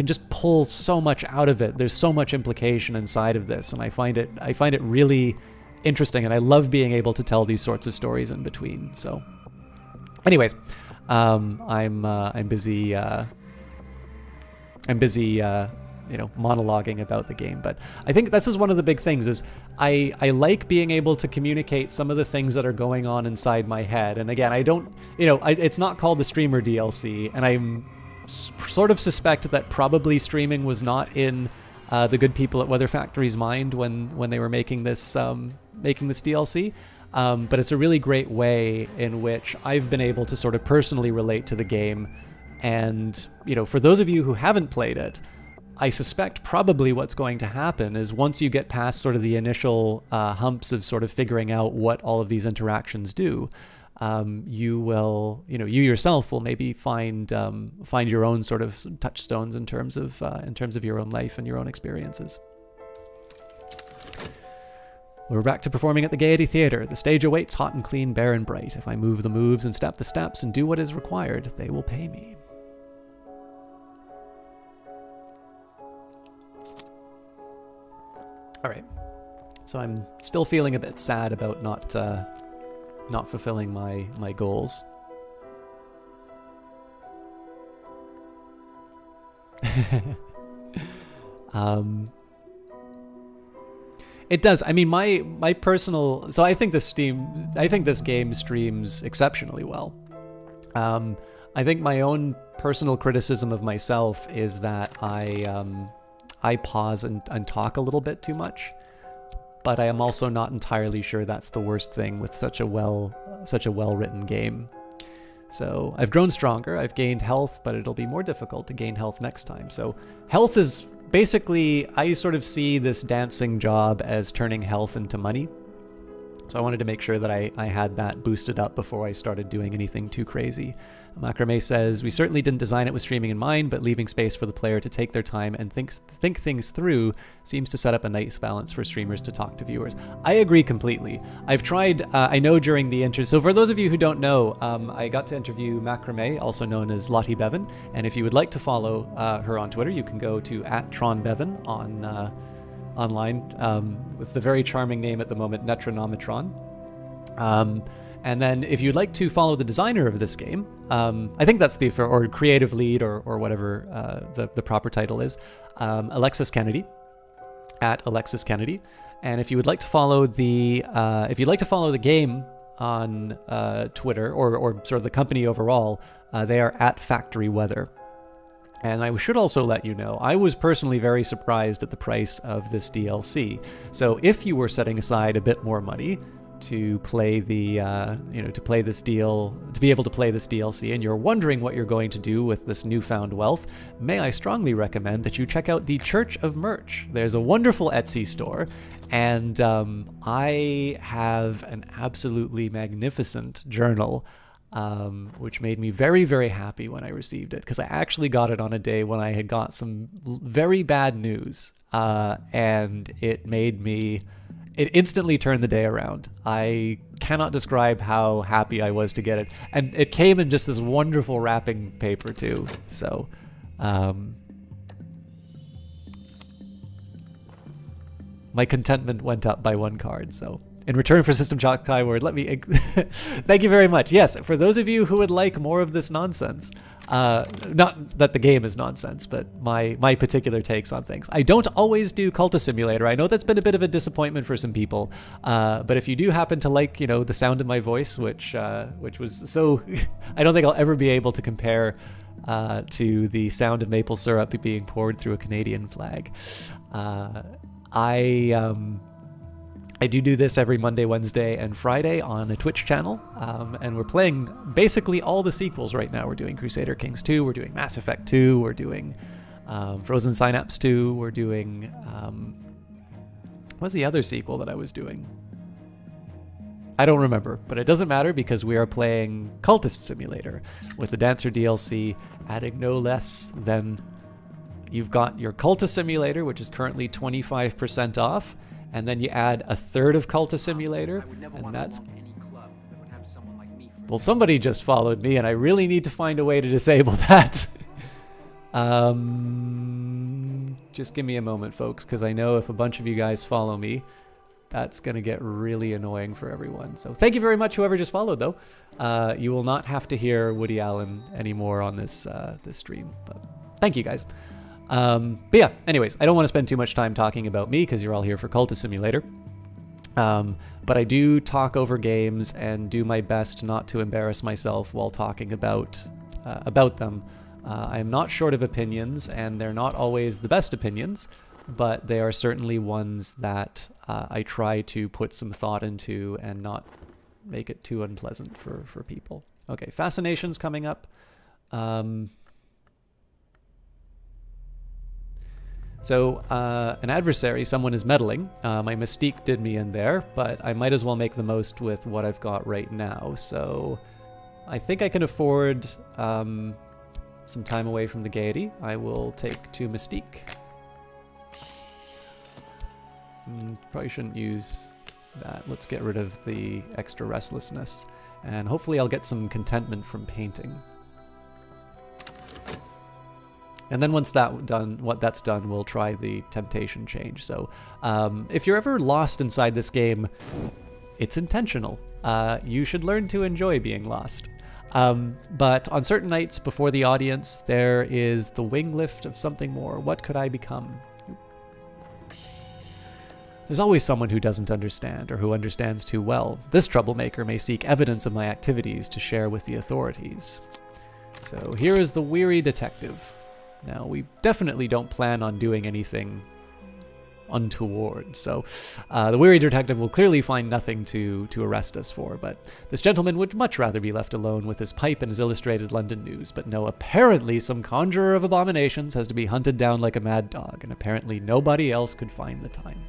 just pull so much out of it. There's so much implication inside of this, and I find it really interesting, and I love being able to tell these sorts of stories in between. So anyways, I'm busy monologuing about the game. But I think this is one of the big things, is I like being able to communicate some of the things that are going on inside my head. And again, it's not called the streamer DLC, and I'm sort of suspect that probably streaming was not in the good people at Weather Factory's mind when they were making this DLC. But it's a really great way in which I've been able to sort of personally relate to the game. And, for those of you who haven't played it, I suspect probably what's going to happen is once you get past sort of the initial humps of sort of figuring out what all of these interactions do, you yourself will maybe find your own sort of touchstones in terms of your own life and your own experiences. We're back to performing at the Gaiety Theatre. The stage awaits, hot and clean, bare and bright. If I move the moves and step the steps and do what is required, they will pay me. All right, so I'm still feeling a bit sad about not fulfilling my goals. It does. I mean, my personal. So I think this game streams exceptionally well. I think my own personal criticism of myself is that I pause and talk a little bit too much, but I am also not entirely sure that's the worst thing with such a well-written game. So I've grown stronger, I've gained health, but it'll be more difficult to gain health next time. So health is basically, I sort of see this dancing job as turning health into money. So I wanted to make sure that I had that boosted up before I started doing anything too crazy. Macrame says, we certainly didn't design it with streaming in mind, but leaving space for the player to take their time and think things through seems to set up a nice balance for streamers to talk to viewers. I agree completely. I've tried, I know during the interview, so for those of you who don't know, I got to interview Macrame, also known as Lottie Bevan, and if you would like to follow her on Twitter, you can go to @TronBevan on online with the very charming name at the moment, Netronometron. And then if you'd like to follow the designer of this game, I think that's the, or creative lead or whatever the proper title is, Alexis Kennedy, @Alexis Kennedy. And if you would like to follow the, game on Twitter or sort of the company overall, they are @FactoryWeather. And I should also let you know, I was personally very surprised at the price of this DLC. So if you were setting aside a bit more money to play the, to be able to play this DLC, and you're wondering what you're going to do with this newfound wealth, may I strongly recommend that you check out the Church of Merch. There's a wonderful Etsy store, and I have an absolutely magnificent journal, which made me very, very happy when I received it, because I actually got it on a day when I had got some very bad news, and it instantly turned the day around. I cannot describe how happy I was to get it, and it came in just this wonderful wrapping paper too, so my contentment went up by 1 card, so in return for System Shock Skyward, let me thank you very much. Yes, for those of you who would like more of this nonsense, not that the game is nonsense, but my particular takes on things. I don't always do Cultist Simulator. I know that's been a bit of a disappointment for some people, but if you do happen to like, the sound of my voice, which was so, I don't think I'll ever be able to compare to the sound of maple syrup being poured through a Canadian flag. I do this every Monday, Wednesday, and Friday on a Twitch channel, and we're playing basically all the sequels right now. We're doing Crusader Kings 2, we're doing Mass Effect 2, we're doing Frozen Synapse 2, we're doing... what's the other sequel that I was doing? I don't remember, but it doesn't matter because we are playing Cultist Simulator with the Dancer DLC, adding no less than... You've got your Cultist Simulator, which is currently 25% off, and then you add a third of Cultist Simulator, and that's... Well, somebody just followed me, and I really need to find a way to disable that. Just give me a moment, folks, because I know if a bunch of you guys follow me, that's going to get really annoying for everyone. So thank you very much, whoever just followed, though. You will not have to hear Woody Allen anymore on this stream, but thank you, guys. But yeah, anyways, I don't want to spend too much time talking about me because you're all here for Cultist Simulator. But I do talk over games and do my best not to embarrass myself while talking about them. I am not short of opinions, and they're not always the best opinions, but they are certainly ones that I try to put some thought into and not make it too unpleasant for people. Okay, Fascination's coming up. So, an adversary, someone is meddling. My Mystique did me in there, but I might as well make the most with what I've got right now. So, I think I can afford some time away from the gaiety. I will take 2 Mystique. Probably shouldn't use that. Let's get rid of the extra restlessness. And hopefully I'll get some contentment from painting. And then once that's done, we'll try the temptation change. So if you're ever lost inside this game, it's intentional. You should learn to enjoy being lost. But on certain nights before the audience, there is the wing lift of something more. What could I become? There's always someone who doesn't understand, or who understands too well. This troublemaker may seek evidence of my activities to share with the authorities. So here is the weary detective. Now, we definitely don't plan on doing anything untoward. So the weary detective will clearly find nothing to arrest us for, but this gentleman would much rather be left alone with his pipe and his illustrated London news. But no, apparently some conjurer of abominations has to be hunted down like a mad dog, and apparently nobody else could find the time.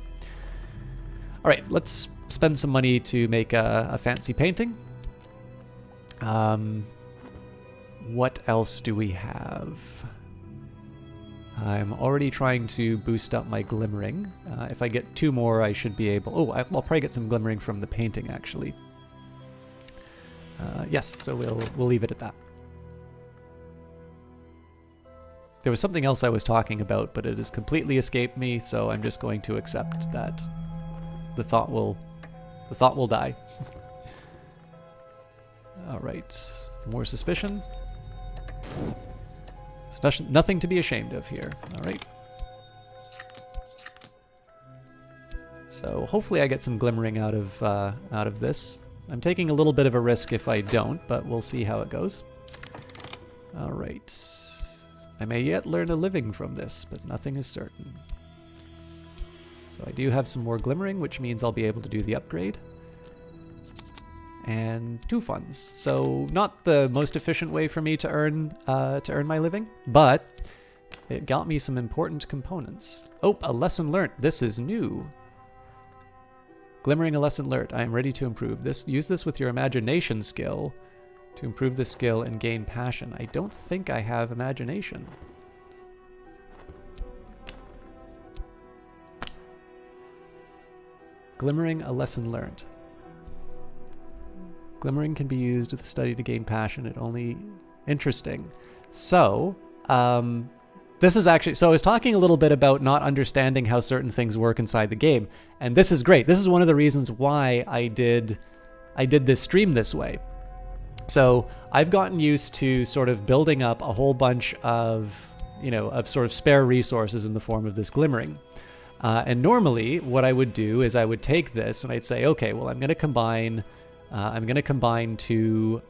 All right, let's spend some money to make a fancy painting. What else do we have? I'm already trying to boost up my glimmering. If I get 2 more, I should be able... Oh, I'll probably get some glimmering from the painting, actually. Yes, so we'll leave it at that. There was something else I was talking about, but it has completely escaped me, so I'm just going to accept that the thought will die. All right, more suspicion. It's nothing to be ashamed of here. All right. So hopefully I get some glimmering out of this. I'm taking a little bit of a risk if I don't, but we'll see how it goes. All right. I may yet learn a living from this, but nothing is certain. So I do have some more glimmering, which means I'll be able to do the upgrade. And 2 funds. So not the most efficient way for me to earn my living, but it got me some important components. Oh, a lesson learnt. This is new. Glimmering a lesson learnt. I am ready to improve this. Use this with your imagination skill to improve the skill and gain passion. I don't think I have imagination. Glimmering a lesson learnt. Glimmering can be used with the study to gain passion. It only... Interesting. So, this is actually... So I was talking a little bit about not understanding how certain things work inside the game. And this is great. This is one of the reasons why I did this stream this way. So I've gotten used to sort of building up a whole bunch of, of sort of spare resources in the form of this glimmering. And normally what I would do is I would take this and I'd say, okay, well, I'm going to combine 2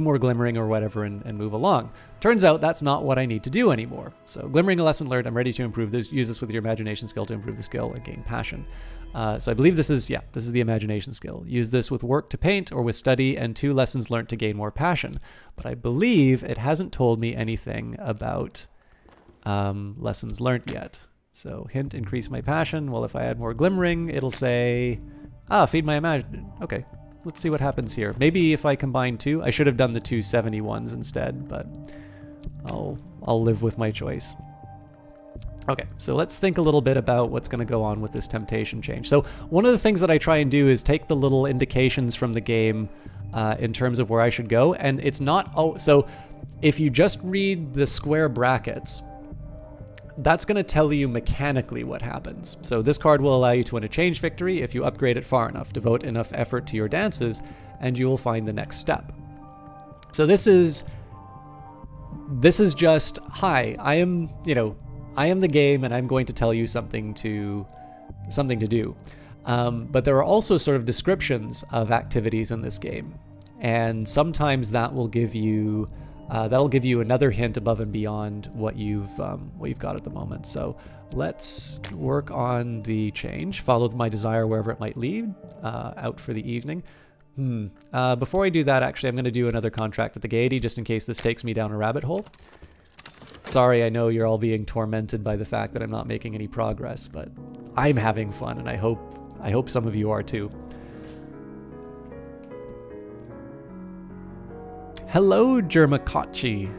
more glimmering or whatever and move along. Turns out that's not what I need to do anymore. So glimmering a lesson learned, I'm ready to improve this. Use this with your imagination skill to improve the skill and gain passion. So I believe this is the imagination skill. Use this with work to paint or with study and 2 lessons learned to gain more passion. But I believe it hasn't told me anything about lessons learned yet. So hint, increase my passion. Well, if I add more glimmering, it'll say... feed my imagination. Okay, let's see what happens here. Maybe if I combine 2, I should have done the 271s instead, but I'll live with my choice. Okay, so let's think a little bit about what's going to go on with this temptation change. So one of the things that I try and do is take the little indications from the game in terms of where I should go, and it's not... Oh, so if you just read the square brackets, that's going to tell you mechanically what happens. So this card will allow you to win a change victory if you upgrade it far enough, devote enough effort to your dances, and you will find the next step. So this is just, hi, I am the game and I'm going to tell you something to do. But there are also sort of descriptions of activities in this game. And sometimes that will give you that'll give you another hint above and beyond what you've got at the moment. So let's work on the change. Follow my desire wherever it might lead. Out for the evening. Before I do that, actually, I'm going to do another contract at the Gaiety just in case this takes me down a rabbit hole. Sorry, I know you're all being tormented by the fact that I'm not making any progress, but I'm having fun, and I hope some of you are too. Hello, Germacocci.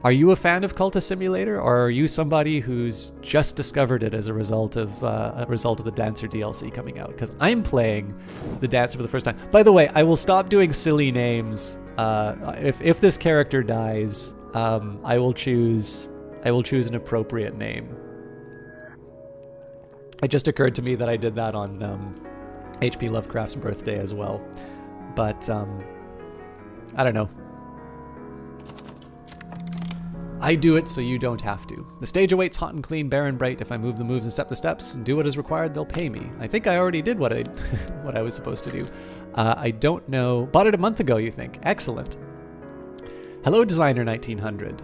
Are you a fan of Cultist Simulator, or are you somebody who's just discovered it as a result of the Dancer DLC coming out? Because I'm playing the Dancer for the first time. By the way, I will stop doing silly names. If this character dies, I will choose an appropriate name. It just occurred to me that I did that on H.P. Lovecraft's birthday as well. But, I don't know. I do it so you don't have to. The stage awaits hot and clean, bare and bright. If I move the moves and step the steps and do what is required, they'll pay me. I think I already did what I was supposed to do. I don't know. Bought it a month ago, you think? Excellent. Hello, Designer 1900.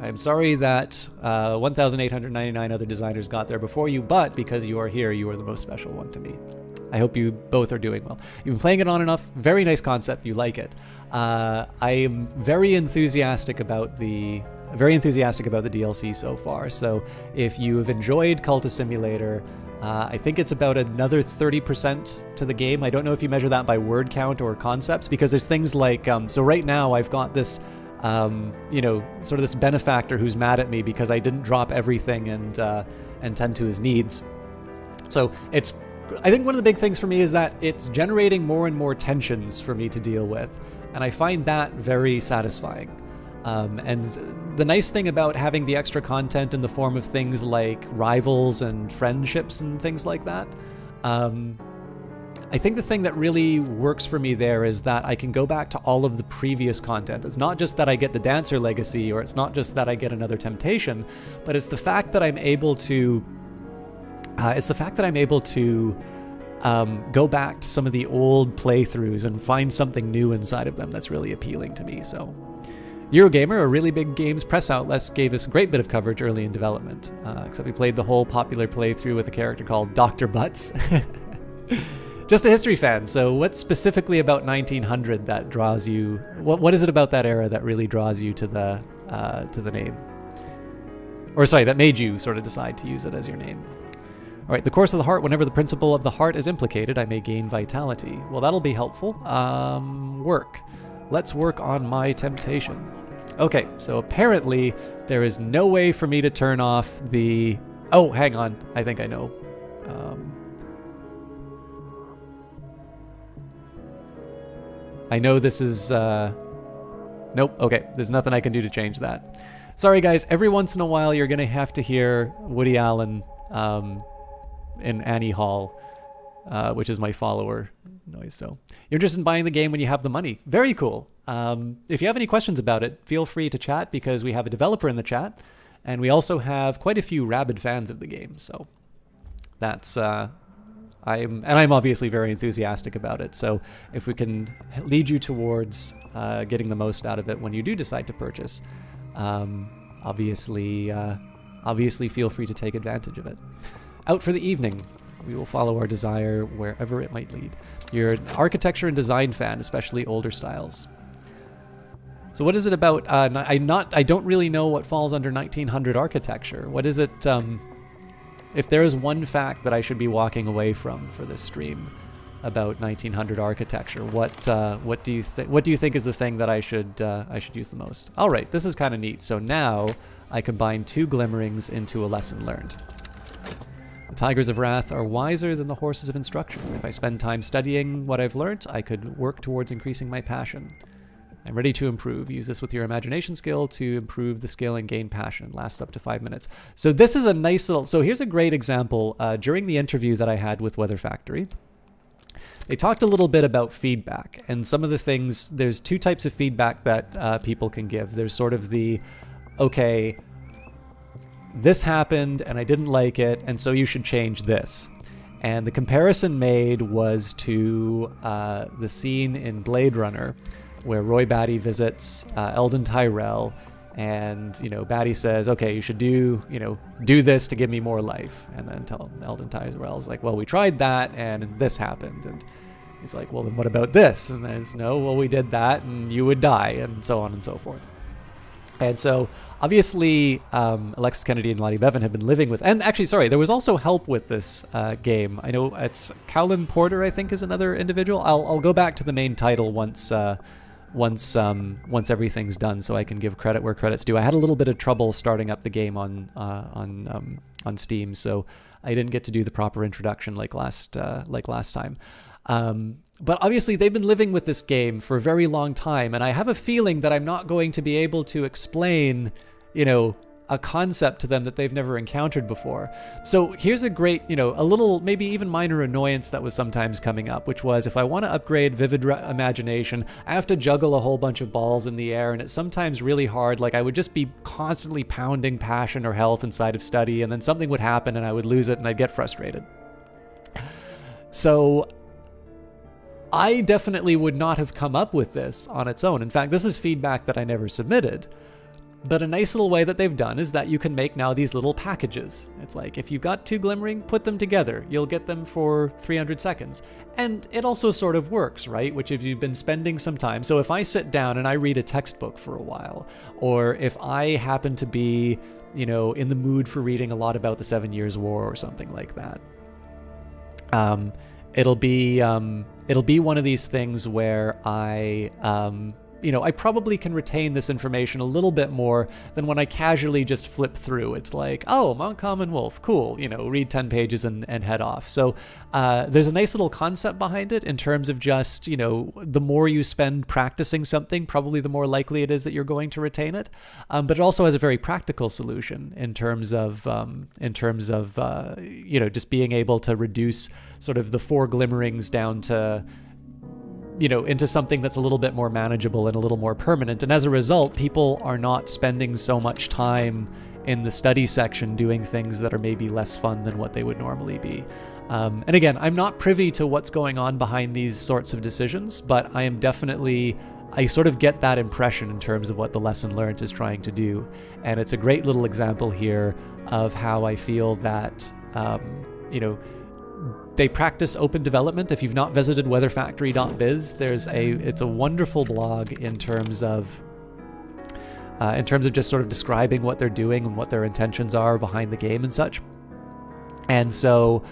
I'm sorry that 1,899 other designers got there before you, but because you are here, you are the most special one to me. I hope you both are doing well. You've been playing it on and off. Very nice concept. You like it. I am very enthusiastic about the DLC so far. So if you have enjoyed Cultist Simulator, I think it's about another 30% to the game. I don't know if you measure that by word count or concepts, because there's things like, so right now I've got this, sort of this benefactor who's mad at me because I didn't drop everything and tend to his needs. So I think one of the big things for me is that it's generating more and more tensions for me to deal with, and I find that very satisfying. And the nice thing about having the extra content in the form of things like rivals and friendships and things like that, I think the thing that really works for me there is that I can go back to all of the previous content. It's not just that I get the Dancer Legacy, or it's not just that I get another Temptation, but it's the fact that I'm able to go back to some of the old playthroughs and find something new inside of them that's really appealing to me. So Eurogamer, a really big games press outlet, gave us a great bit of coverage early in development, except we played the whole popular playthrough with a character called Dr. Butts. Just a history fan, so what specifically about 1900 that draws you? What is it about that era that really draws you to the name? Or sorry, that made you sort of decide to use it as your name? All right, the course of the heart. Whenever the principle of the heart is implicated, I may gain vitality. Well, that'll be helpful. Work. Let's work on my temptation. Okay, so apparently there is no way for me to turn off the... Oh, hang on. I think I know. I know this is... Nope. Okay, there's nothing I can do to change that. Sorry, guys. Every once in a while, you're going to have to hear Woody Allen in Annie Hall, which is my follower noise. So you're interested in buying the game when you have the money. Very cool. If you have any questions about it, feel free to chat, because we have a developer in the chat, and we also have quite a few rabid fans of the game. So that's I'm obviously very enthusiastic about it. So if we can lead you towards getting the most out of it when you do decide to purchase, obviously feel free to take advantage of it. Out for the evening. We will follow our desire wherever it might lead. You're an architecture and design fan, especially older styles. So what is it about? I don't really know what falls under 1900 architecture. What is it? If there is one fact that I should be walking away from for this stream about 1900 architecture, what do you think? What do you think is the thing that I should use the most? All right, this is kind of neat. So now I combine 2 glimmerings into a lesson learned. The Tigers of Wrath are wiser than the horses of instruction. If I spend time studying what I've learned, I could work towards increasing my passion. I'm ready to improve. Use this with your imagination skill to improve the skill and gain passion. Lasts up to 5 minutes. So this is a nice little... So here's a great example. During the interview that I had with Weather Factory, they talked a little bit about feedback. And some of the things... There's 2 types of feedback that people can give. There's sort of the, okay, this happened and I didn't like it, and so you should change this. And the comparison made was to the scene in Blade Runner where Roy Batty visits Eldon Tyrell, and Batty says, okay, you should do this to give me more life. And then Eldon Tyrell's like, well, we tried that and this happened. And he's like, well, then what about this? And there's no, well, we did that and you would die, and so on and so forth. And so obviously Alexis Kennedy and Lottie Bevan have been living with, and actually, sorry, there was also help with this game. I know it's Cowlin Porter, I think, is another individual. I'll go back to the main title once everything's done, so I can give credit where credit's due. I had a little bit of trouble starting up the game on Steam, so I didn't get to do the proper introduction like last time. But obviously they've been living with this game for a very long time, and I have a feeling that I'm not going to be able to explain, a concept to them that they've never encountered before. So here's a great, a little, maybe even minor annoyance that was sometimes coming up, which was if I want to upgrade vivid imagination, I have to juggle a whole bunch of balls in the air, and it's sometimes really hard. Like I would just be constantly pounding passion or health inside of study, and then something would happen and I would lose it and I'd get frustrated. So I definitely would not have come up with this on its own. In fact, this is feedback that I never submitted. But a nice little way that they've done is that you can make now these little packages. It's like, if you've got 2 glimmering, put them together. You'll get them for 300 seconds. And it also sort of works, right? Which if you've been spending some time. So if I sit down and I read a textbook for a while, or if I happen to be, you know, in the mood for reading a lot about the 7 Years' War or something like that, it'll be one of these things where you know, I probably can retain this information a little bit more than when I casually just flip through. It's like, oh, Montcalm Wolf, cool, you know, read 10 pages and head off. So there's a nice little concept behind it in terms of just, you know, the more you spend practicing something, probably the more likely it is that you're going to retain it. But it also has a very practical solution in terms of you know, just being able to reduce sort of the 4 glimmerings down to, you know, into something that's a little bit more manageable and a little more permanent. And as a result, people are not spending so much time in the study section doing things that are maybe less fun than what they would normally be. And again, I'm not privy to what's going on behind these sorts of decisions, but I sort of get that impression in terms of what the lesson learned is trying to do. And it's a great little example here of how I feel that, you know, they practice open development. If you've not visited weatherfactory.biz, it's a wonderful blog in terms of just sort of describing what they're doing and what their intentions are behind the game and such. And so,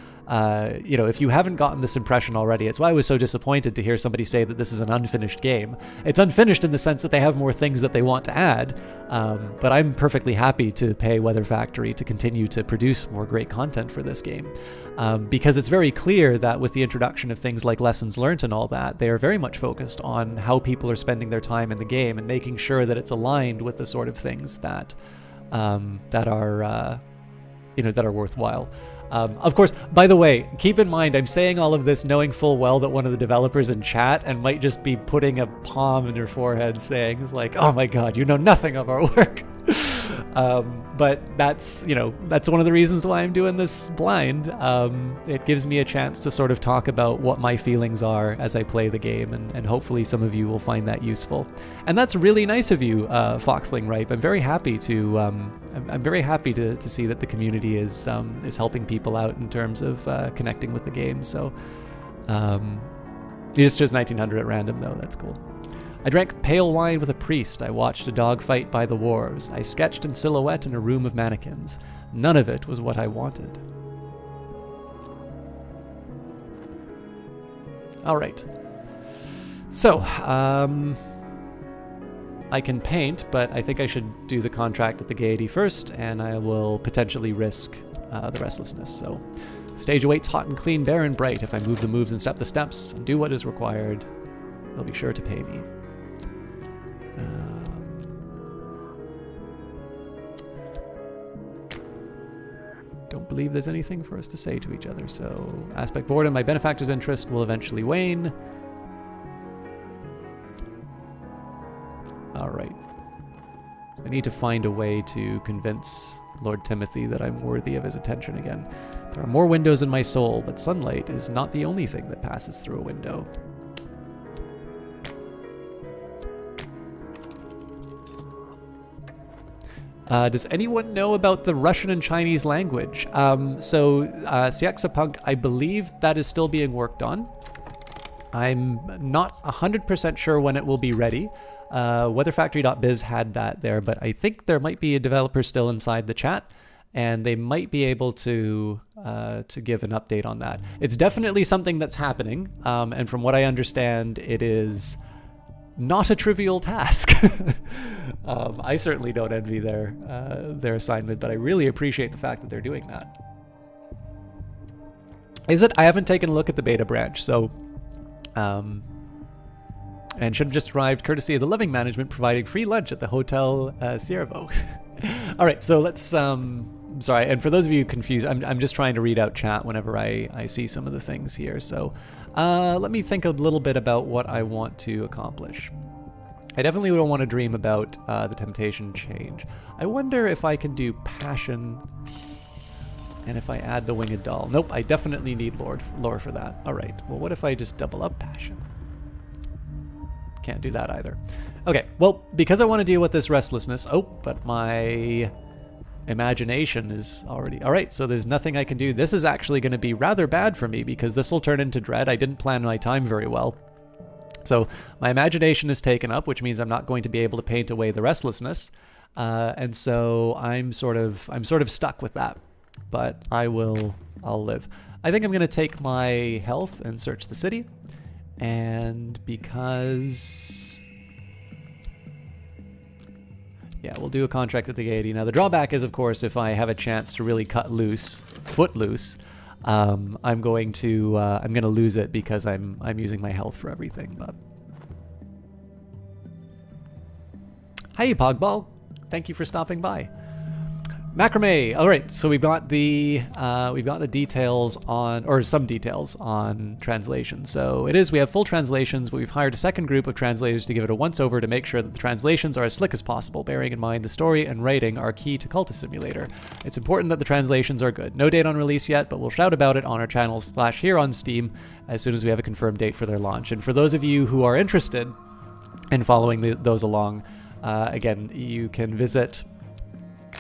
you know, if you haven't gotten this impression already, it's why I was so disappointed to hear somebody say that this is an unfinished game. It's unfinished in the sense that they have more things that they want to add, but I'm perfectly happy to pay Weather Factory to continue to produce more great content for this game, because it's very clear that with the introduction of things like lessons learned and all that, they are very much focused on how people are spending their time in the game and making sure that it's aligned with the sort of things that are you know, that are worthwhile. Of course, by the way, keep in mind, I'm saying all of this knowing full well that one of the developers in chat and might just be putting a palm in your forehead saying, it's like, oh my God, you know nothing of our work. But that's, you know, that's one of the reasons why I'm doing this blind. It gives me a chance to sort of talk about what my feelings are as I play the game, and hopefully some of you will find that useful. And that's really nice of you, Foxling Ripe. I'm very happy to I'm very happy to see that the community is helping people out in terms of connecting with the game. So it's just 1900 at random though. That's cool. I drank pale wine with a priest. I watched a dog fight by the wharves. I sketched in silhouette in a room of mannequins. None of it was what I wanted. All right. So, I can paint, but I think I should do the contract at the Gaiety first, and I will potentially risk the restlessness. So, stage awaits hot and clean, bare and bright. If I move the moves and step the steps and do what is required, they'll be sure to pay me. Don't believe there's anything for us to say to each other. So, aspect boredom, my benefactor's interest will eventually wane. All right. So I need to find a way to convince Lord Timothy that I'm worthy of his attention again. There are more windows in my soul, but sunlight is not the only thing that passes through a window. Does anyone know about the Russian and Chinese language? Siaksapunk, I believe that is still being worked on. I'm not 100% sure when it will be ready. Weatherfactory.biz had that there, but I think there might be a developer still inside the chat, and they might be able to give an update on that. It's definitely something that's happening, and from what I understand, it is not a trivial task. I certainly don't envy their assignment, but I really appreciate the fact that they're doing that. Is it? I haven't taken a look at the beta branch, so and should have just arrived courtesy of the living management providing free lunch at the Hotel Ciervo. All right, so let's sorry, and for those of you confused, I'm just trying to read out chat whenever I see some of the things here. So let me think a little bit about what I want to accomplish. I definitely don't want to dream about the temptation change. I wonder if I can do passion, and if I add the winged doll. Nope, I definitely need lore for that. All right, well, what if I just double up passion? can't do that either. Okay, well, because I want to deal with this restlessness... Oh, but my imagination is already... All right, so there's nothing I can do. This is actually going to be rather bad for me because this will turn into dread. I didn't plan my time very well. So my imagination is taken up, which means I'm not going to be able to paint away the restlessness. And so I'm sort of stuck with that. But I'll live. I think I'm going to take my health and search the city. And because... Yeah, we'll do a contract with the deity. Now, the drawback is, of course, if I have a chance to really cut loose, foot loose, I'm going to lose it because I'm using my health for everything. But hi, Pogball. Thank you for stopping by. Macrame. All right, so we've got the details on, or some details on translation. So we have full translations, but we've hired a second group of translators to give it a once-over to make sure that the translations are as slick as possible, bearing in mind the story and writing are key to Cultist Simulator. It's important that the translations are good. No date on release yet, but we'll shout about it on our channel / here on Steam as soon as we have a confirmed date for their launch. And for those of you who are interested in following those along, again, you can visit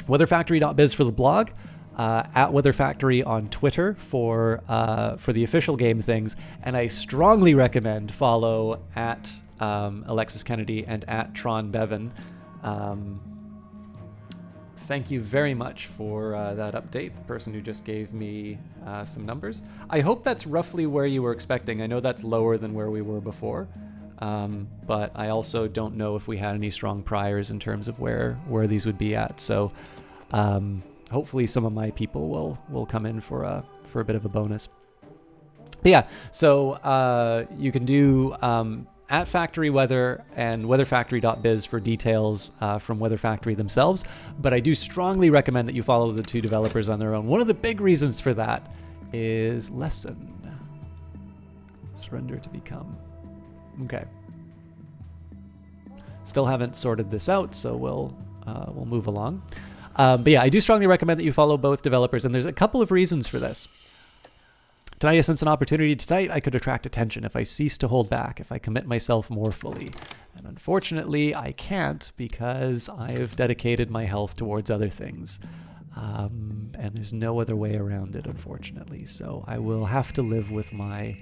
weatherfactory.biz for the blog, at weatherfactory on Twitter for the official game things, and I strongly recommend follow at Alexis Kennedy and at Tron Bevan. Thank you very much for that update, the person who just gave me some numbers. I hope that's roughly where you were expecting. I know that's lower than where we were before. But I also don't know if we had any strong priors in terms of where these would be at. So hopefully some of my people will come in for a bit of a bonus. But yeah, so you can do at Factory Weather and weatherfactory.biz for details from Weather Factory themselves. But I do strongly recommend that you follow the two developers on their own. One of the big reasons for that is lesson. Surrender to become. Okay. Still haven't sorted this out, so we'll move along. But yeah, I do strongly recommend that you follow both developers, and there's a couple of reasons for this. Tonight I sense an opportunity. Tonight I could attract attention if I cease to hold back, if I commit myself more fully. And unfortunately, I can't because I have dedicated my health towards other things. And there's no other way around it, unfortunately. So I will have to live with my...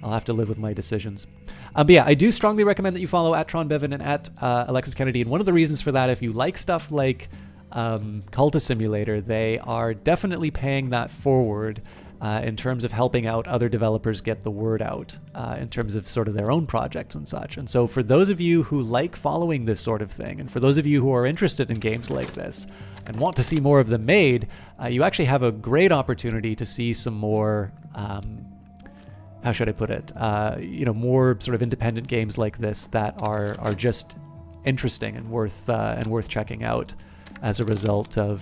I'll have to live with my decisions. But yeah, I do strongly recommend that you follow at Tron Bevan and at Alexis Kennedy. And one of the reasons for that, if you like stuff like Cultist Simulator, they are definitely paying that forward in terms of helping out other developers get the word out in terms of sort of their own projects and such. And so for those of you who like following this sort of thing, and for those of you who are interested in games like this and want to see more of them made, you actually have a great opportunity to see some more... how should I put it? More sort of independent games like this that are just interesting and worth checking out as a result of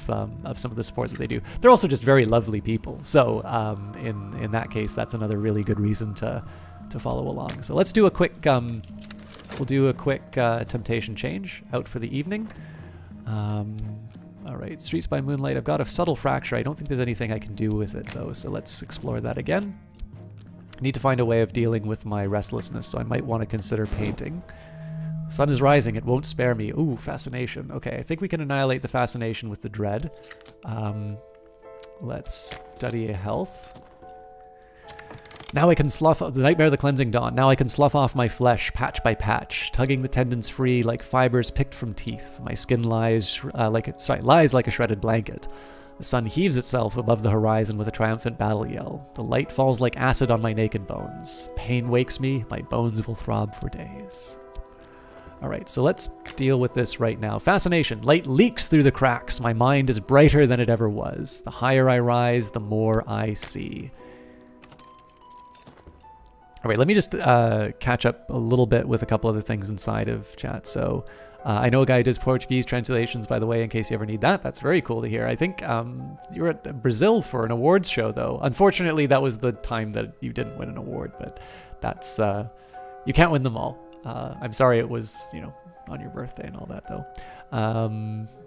some of the support that they do. They're also just very lovely people. So in that case, that's another really good reason to follow along. So let's do a quick temptation change out for the evening. All right, Streets by Moonlight. I've got a subtle fracture. I don't think there's anything I can do with it though. So let's explore that again. I need to find a way of dealing with my restlessness, so I might want to consider painting. The sun is rising, it won't spare me. Ooh, fascination. Okay, I think we can annihilate the fascination with the dread. Let's study a health. Now I can slough off the nightmare of the cleansing dawn. Now I can slough off my flesh, patch by patch, tugging the tendons free like fibers picked from teeth. My skin lies like a shredded blanket. The sun heaves itself above the horizon with a triumphant battle yell. The light falls like acid on my naked bones. Pain wakes me, my bones will throb for days. Alright, so let's deal with this right now. Fascination. Light leaks through the cracks. My mind is brighter than it ever was. The higher I rise, the more I see. Alright, let me just catch up a little bit with a couple other things inside of chat. So... I know a guy who does Portuguese translations, by the way, in case you ever need that. That's very cool to hear. I think you were at Brazil for an awards show, though. Unfortunately, that was the time that you didn't win an award, but that's... you can't win them all. I'm sorry it was, you know, on your birthday and all that, though.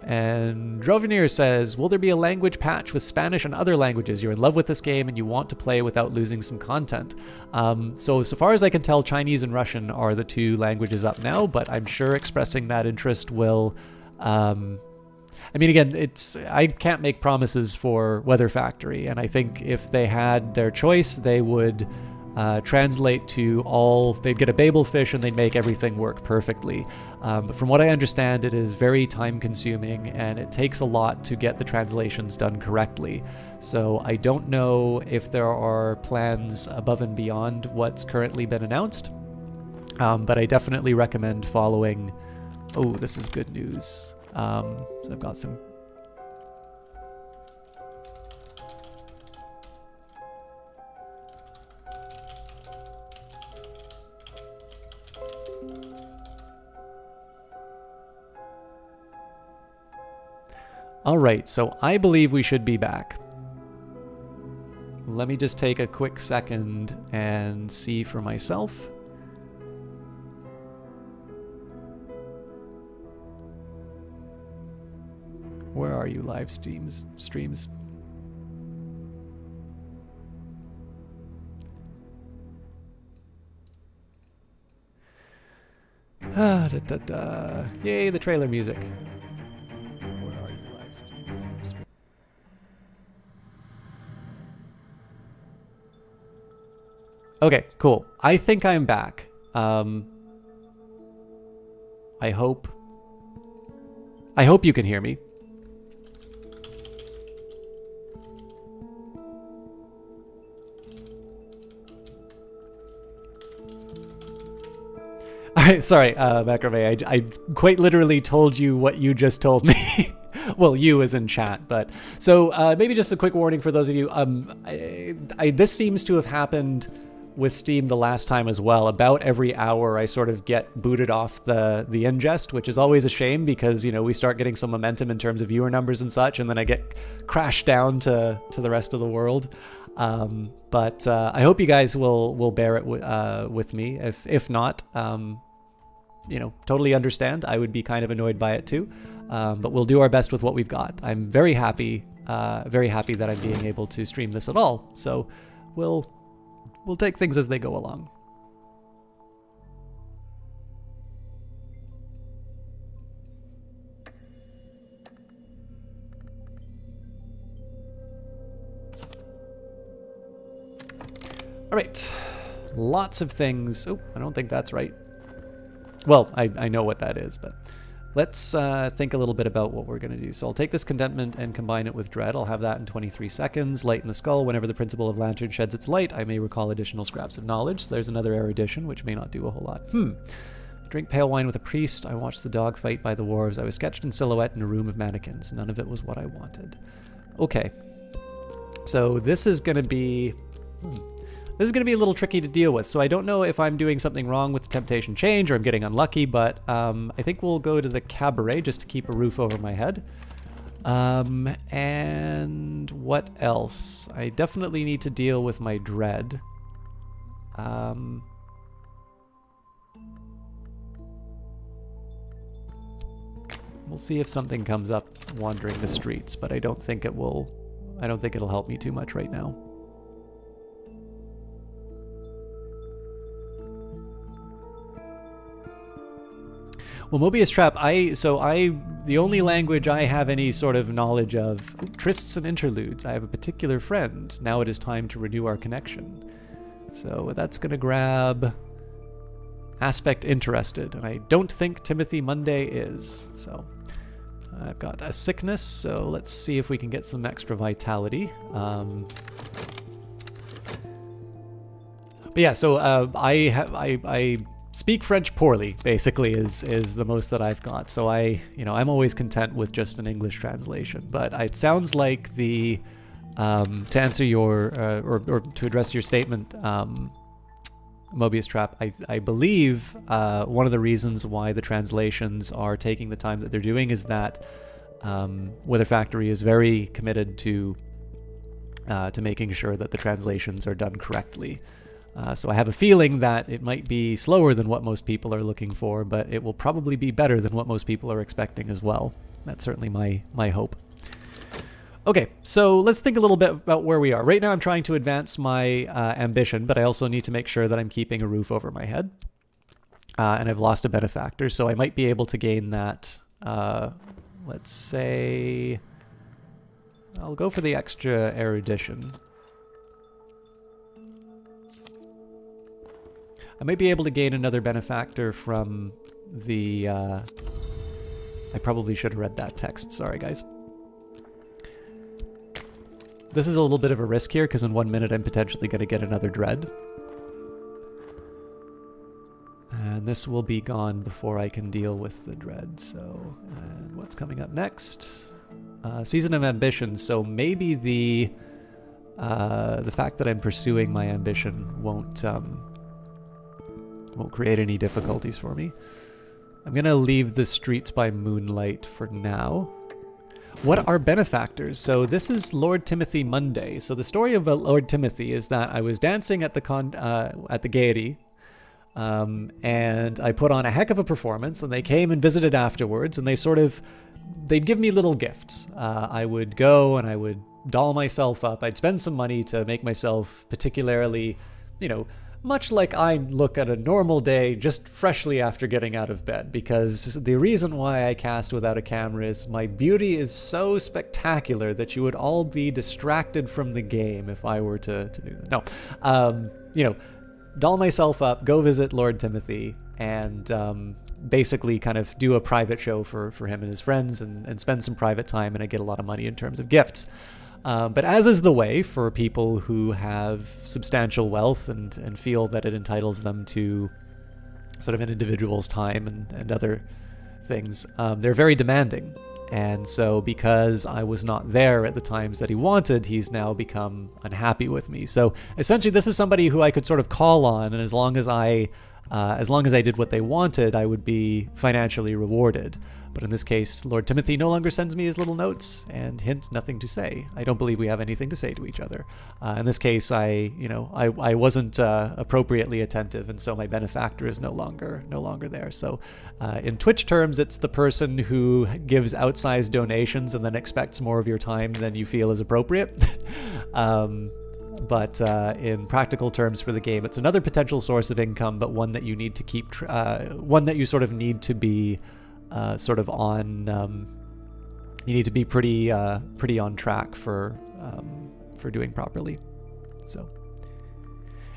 And Drovenir says, will there be a language patch with Spanish and other languages? You're in love with this game and you want to play without losing some content. So far as I can tell, Chinese and Russian are the two languages up now, but I'm sure expressing that interest will... I mean, again, I can't make promises for Weather Factory, and I think if they had their choice, they would translate to all... They'd get a Babel fish and they'd make everything work perfectly. But from what I understand, it is very time-consuming, and it takes a lot to get the translations done correctly. So I don't know if there are plans above and beyond what's currently been announced, but I definitely recommend following... Oh, this is good news. So I've got some... All right, so I believe we should be back. Let me just take a quick second and see for myself. Where are you, live streams? Yay, the trailer music. Where are you, live streams? Okay, cool. I think I'm back. I hope you can hear me. Sorry, Macrame, I quite literally told you what you just told me. Well, you as in chat, but... So, maybe just a quick warning for those of you. This seems to have happened with Steam the last time as well. About every hour, I sort of get booted off the ingest, which is always a shame because, you know, we start getting some momentum in terms of viewer numbers and such, and then I get crashed down to the rest of the world. But I hope you guys will bear it with me. If not... you know, totally understand. I would be kind of annoyed by it too, but we'll do our best with what we've got. I'm very happy that I'm being able to stream this at all. So we'll take things as they go along. All right, lots of things. Oh, I don't think that's right. Well, I know what that is, but let's think a little bit about what we're going to do. So I'll take this contentment and combine it with dread. I'll have that in 23 seconds. Light in the skull. Whenever the principle of lantern sheds its light, I may recall additional scraps of knowledge. So there's another erudition, which may not do a whole lot. Drink pale wine with a priest. I watched the dog fight by the wharves. I was sketched in silhouette in a room of mannequins. None of it was what I wanted. Okay. So this is going to be... This is going to be a little tricky to deal with, so I don't know if I'm doing something wrong with the temptation change or I'm getting unlucky, but I think we'll go to the cabaret just to keep a roof over my head. And what else? I definitely need to deal with my dread. We'll see if something comes up wandering the streets, but I don't think it will. I don't think it'll help me too much right now. Well, Mobius Trap, the only language I have any sort of knowledge of, trysts and interludes. I have a particular friend. Now it is time to renew our connection. So that's going to grab aspect interested, and I don't think Timothy Monday is. So I've got a sickness, so let's see if we can get some extra vitality. But yeah, so I speak French poorly, basically, is the most that I've got. So I'm always content with just an English translation. But it sounds like to answer your or to address your statement, Mobius Trap, I believe one of the reasons why the translations are taking the time that they're doing is that Weather Factory is very committed to making sure that the translations are done correctly. So I have a feeling that it might be slower than what most people are looking for, but it will probably be better than what most people are expecting as well. That's certainly my hope. Okay, so let's think a little bit about where we are. Right now I'm trying to advance my ambition, but I also need to make sure that I'm keeping a roof over my head. And I've lost a benefactor, so I might be able to gain that. Let's say I'll go for the extra erudition. I might be able to gain another benefactor from the... I probably should have read that text. Sorry, guys. This is a little bit of a risk here, because in 1 minute I'm potentially going to get another dread. And this will be gone before I can deal with the dread. So, and what's coming up next? Season of Ambition. So maybe the fact that I'm pursuing my ambition won't create any difficulties for me. I'm going to leave the Streets by Moonlight for now. What are benefactors? So this is Lord Timothy Monday. So the story of Lord Timothy is that I was dancing at the Gaiety, and I put on a heck of a performance, and they came and visited afterwards, and they'd give me little gifts. I would go and I would doll myself up. I'd spend some money to make myself particularly, much like I look at a normal day just freshly after getting out of bed, because the reason why I cast without a camera is my beauty is so spectacular that you would all be distracted from the game if I were to do that. No, doll myself up, go visit Lord Timothy, and basically kind of do a private show for him and his friends, and spend some private time, and I get a lot of money in terms of gifts. But as is the way for people who have substantial wealth and feel that it entitles them to sort of an individual's time and other things, they're very demanding. And so because I was not there at the times that he wanted, he's now become unhappy with me. So essentially this is somebody who I could sort of call on, and as long as I did what they wanted, I would be financially rewarded. But in this case, Lord Timothy no longer sends me his little notes, and hint, nothing to say. I don't believe we have anything to say to each other. In this case, I wasn't appropriately attentive, and so my benefactor is no longer there. So in Twitch terms, it's the person who gives outsized donations and then expects more of your time than you feel is appropriate. But in practical terms for the game, it's another potential source of income, but one that you need to keep, one that you sort of need to be sort of on. You need to be pretty on track for doing properly. So,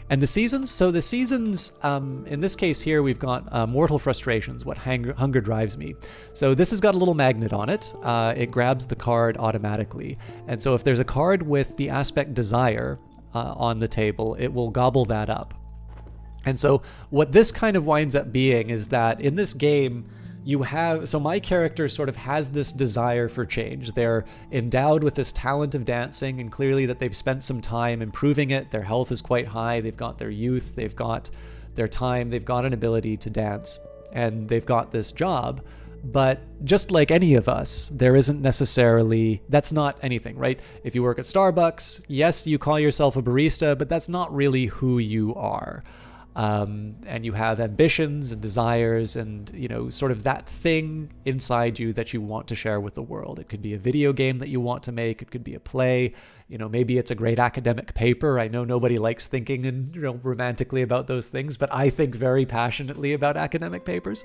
and the seasons. So the seasons, in this case here, we've got Mortal Frustrations. What hunger drives me. So this has got a little magnet on it. It grabs the card automatically, and so if there's a card with the aspect Desire on the table, it will gobble that up. And so what this kind of winds up being is that in this game, so my character sort of has this desire for change. They're endowed with this talent of dancing, and clearly that they've spent some time improving it. Their health is quite high. They've got their youth, they've got their time, they've got an ability to dance, and they've got this job. But just like any of us, there isn't necessarily, that's not anything, right? If you work at Starbucks, yes, you call yourself a barista, but that's not really who you are. And you have ambitions and desires and, sort of that thing inside you that you want to share with the world. It could be a video game that you want to make. It could be a play. Maybe it's a great academic paper. I know nobody likes thinking romantically about those things, but I think very passionately about academic papers.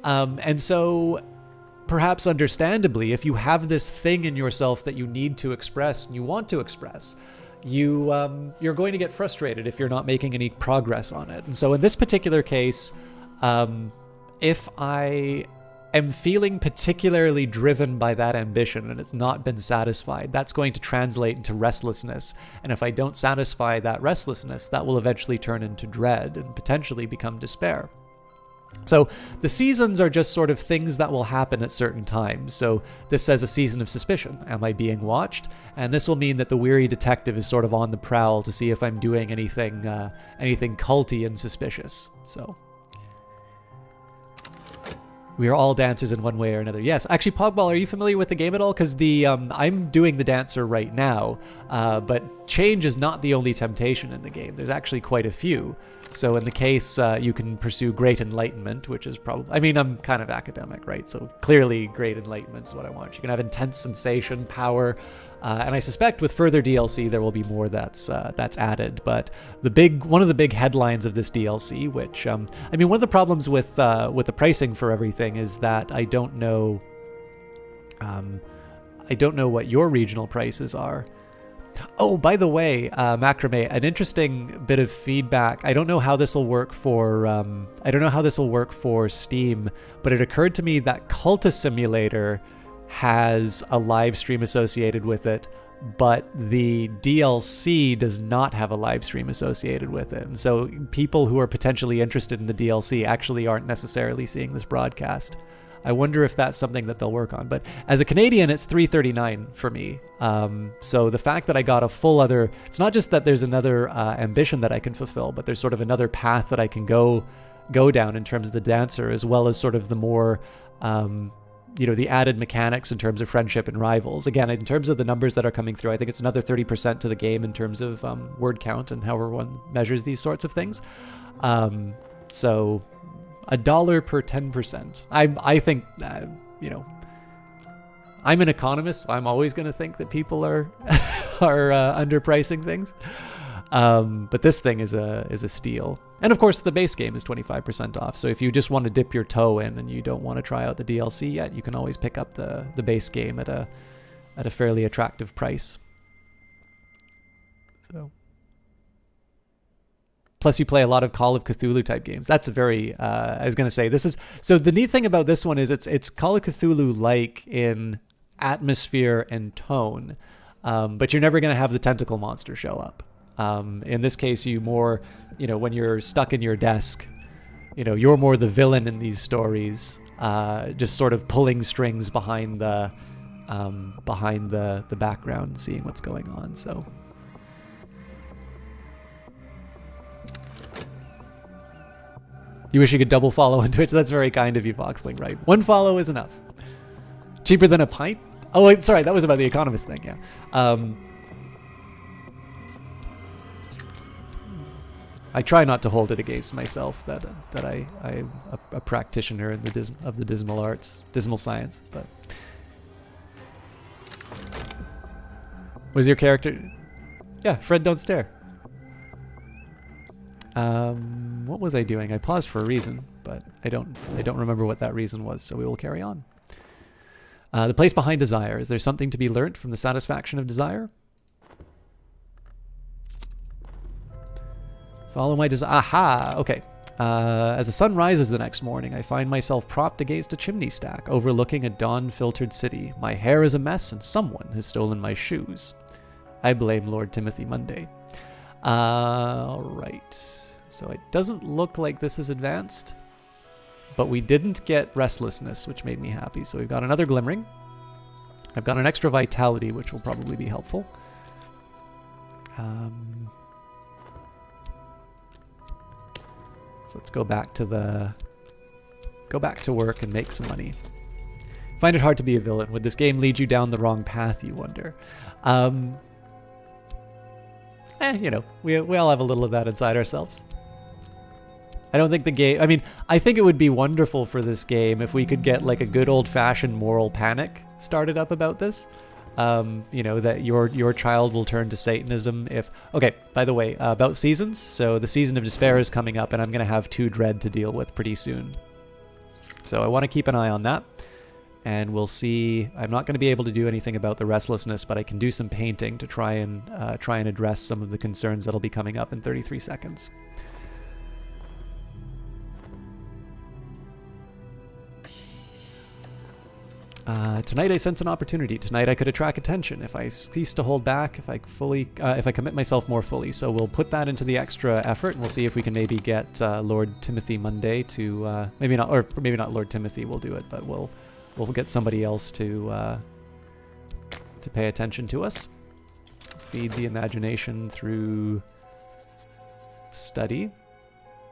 And so perhaps understandably, if you have this thing in yourself that you need to express and you want to express, you're going to get frustrated if you're not making any progress on it. And so in this particular case, if I am feeling particularly driven by that ambition and it's not been satisfied, that's going to translate into restlessness. And if I don't satisfy that restlessness, that will eventually turn into dread and potentially become despair. So the seasons are just sort of things that will happen at certain times. So this says a season of suspicion. Am I being watched? And this will mean that the weary detective is sort of on the prowl to see if I'm doing anything culty and suspicious. So we are all dancers in one way or another. Yes, actually, Pogball, are you familiar with the game at all? Because I'm doing the dancer right now, but change is not the only temptation in the game. There's actually quite a few. So in the case, you can pursue Great Enlightenment, which is probably, I mean, I'm kind of academic, right? So clearly Great Enlightenment is what I want. You can have intense sensation, power, and I suspect with further DLC there will be more that's added. But one of the big headlines of this DLC, which I mean, one of the problems with the pricing for everything is that I don't know what your regional prices are. Oh, by the way, Macrame, an interesting bit of feedback. I don't know how this will work for Steam, but it occurred to me that Cultist Simulator has a live stream associated with it, but the DLC does not have a live stream associated with it. And so people who are potentially interested in the DLC actually aren't necessarily seeing this broadcast. I wonder if that's something that they'll work on. But as a Canadian, it's $3.39 for me. So the fact that I got a full other, it's not just that there's another ambition that I can fulfill, but there's sort of another path that I can go down in terms of the dancer, as well as sort of the more, the added mechanics in terms of friendship and rivals. Again, in terms of the numbers that are coming through, I think it's another 30% to the game in terms of word count and however one measures these sorts of things. So $1 per 10%. I think, I'm an economist, so I'm always going to think that people are underpricing things. But this thing is a steal. And of course, the base game is 25% off. So if you just want to dip your toe in and you don't want to try out the DLC yet, you can always pick up the base game at a fairly attractive price. So. Plus, you play a lot of Call of Cthulhu type games. That's very, I was going to say, so the neat thing about this one is it's Call of Cthulhu-like in atmosphere and tone, but you're never going to have the tentacle monster show up. In this case, you more, when you're stuck in your desk, you're more the villain in these stories, just sort of pulling strings behind the background, seeing what's going on, so... You wish you could double follow on Twitch? That's very kind of you, Foxling, right? One follow is enough. Cheaper than a pint? Oh, wait, sorry, that was about the Economist thing, yeah. I try not to hold it against myself that I'm a practitioner in of the dismal arts, dismal science, but... Was your character... Yeah, Fred, don't stare. What was I doing? I paused for a reason, but I don't remember what that reason was, so we will carry on. The place behind desire. Is there something to be learnt from the satisfaction of desire? Follow my desire. Aha! Okay. As the sun rises the next morning, I find myself propped against a chimney stack, overlooking a dawn-filtered city. My hair is a mess, and someone has stolen my shoes. I blame Lord Timothy Monday. Alright. So it doesn't look like this is advanced, but we didn't get restlessness, which made me happy. So we've got another glimmering. I've got an extra vitality, which will probably be helpful. So let's go back to work and make some money. Find it hard to be a villain. Would this game lead you down the wrong path, you wonder? We all have a little of that inside ourselves. I don't think the game... I mean, I think it would be wonderful for this game if we could get like a good old-fashioned moral panic started up about this. That your child will turn to Satanism if... Okay, by the way, about seasons. So the Season of Despair is coming up, and I'm going to have 2 Dread to deal with pretty soon. So I want to keep an eye on that. And we'll see. I'm not going to be able to do anything about the restlessness, but I can do some painting to try and address some of the concerns that'll be coming up in 33 seconds. Tonight I sense an opportunity. Tonight I could attract attention if I cease to hold back, if I commit myself more fully. So we'll put that into the extra effort, and we'll see if we can maybe get Lord Timothy Monday to maybe not Lord Timothy will do it, but we'll get somebody else to pay attention to us. Feed the imagination through study,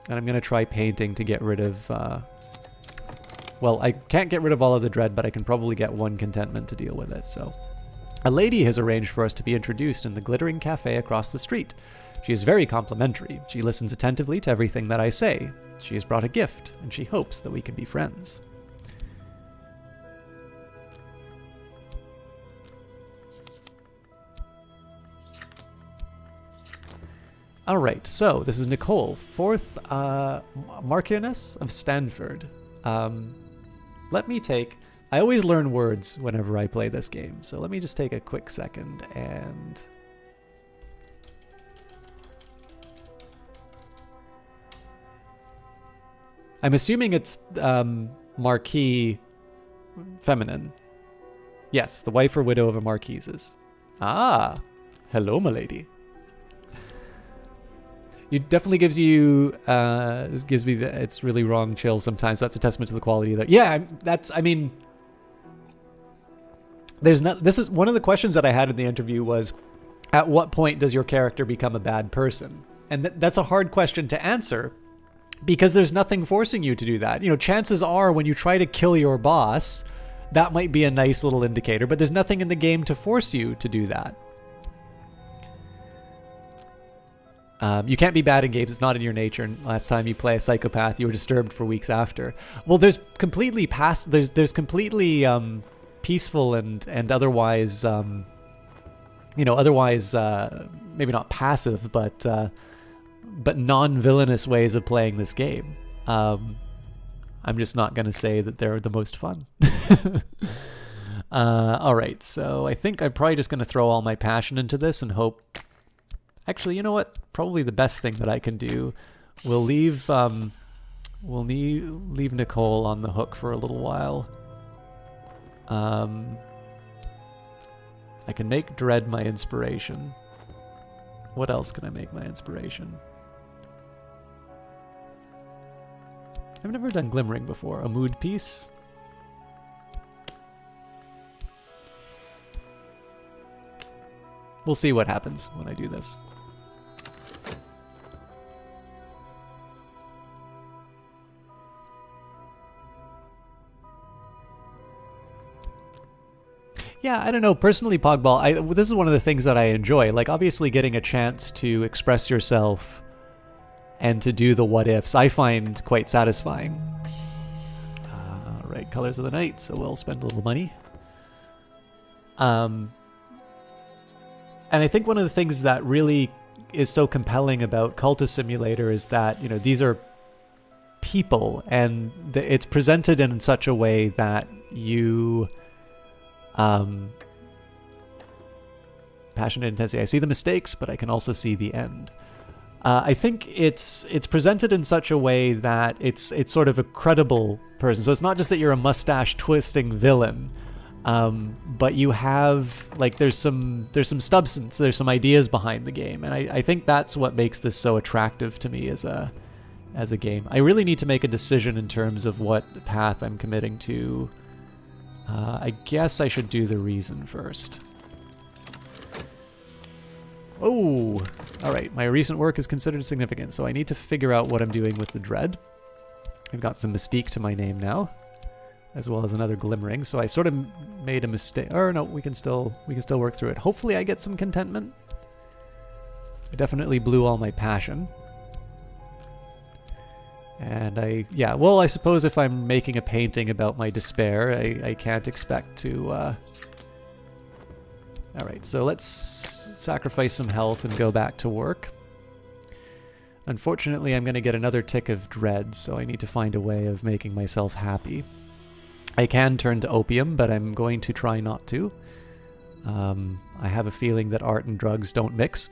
and I'm going to try painting to get rid of. Well, I can't get rid of all of the dread, but I can probably get 1 contentment to deal with it, so A lady has arranged for us to be introduced in the glittering cafe across the street. She is very complimentary. She listens attentively to everything that I say. She has brought a gift, and she hopes that we can be friends. All right, so this is Nicole, 4th Marchioness of Stanford. Let me take... I always learn words whenever I play this game, so let me just take a quick second and... I'm assuming it's Marquis feminine. Yes, the wife or widow of a marquises. Ah, hello, milady. It definitely gives you, this gives me the, it's really wrong chill sometimes. That's a testament to the quality of that. Yeah, I mean, there's not, this is one of the questions that I had in the interview was, at what point does your character become a bad person? And that's a hard question to answer because there's nothing forcing you to do that. You know, chances are when you try to kill your boss, that might be a nice little indicator, but there's nothing in the game to force you to do that. You can't be bad in games. It's not in your nature. And last time you play a psychopath, you were disturbed for weeks after. Well, there's completely there's completely peaceful and otherwise, you know, otherwise maybe not passive, but non-villainous ways of playing this game. I'm just not going to say that they're the most fun. All right, so I think I'm probably just going to throw all my passion into this and hope. Actually, you know what? Probably the best thing that I can do, we'll leave Nicole on the hook for a little while. I can make Dread my inspiration. What else can I make my inspiration? I've never done Glimmering before. A mood piece? We'll see what happens when I do this. Yeah, I don't know. Personally, Pogball, this is one of the things that I enjoy. Like, obviously getting a chance to express yourself and to do the what-ifs, I find quite satisfying. Right, Colors of the Night, so we'll spend a little money. And I think one of the things that really is so compelling about Cultist Simulator is that, you know, these are people, and it's presented in such a way that you... passionate intensity. I see the mistakes, but I can also see the end. I think it's presented in such a way that it's sort of a credible person. So it's not just that you're a mustache twisting villain, but you have like there's some substance, there's some ideas behind the game, and I think that's what makes this so attractive to me as a game. I really need to make a decision in terms of what path I'm committing to. I guess I should do the reason first. Oh, all right. My recent work is considered significant, so I need to figure out what I'm doing with the Dread. I've got some Mystique to my name now, as well as another Glimmering. So I sort of made a mistake. Or no, we can still work through it. Hopefully, I get some contentment. I definitely blew all my passion. And well, I suppose if I'm making a painting about my despair, I can't expect to... Alright, so let's sacrifice some health and go back to work. Unfortunately, I'm going to get another tick of dread, so I need to find a way of making myself happy. I can turn to opium, but I'm going to try not to. I have a feeling that art and drugs don't mix.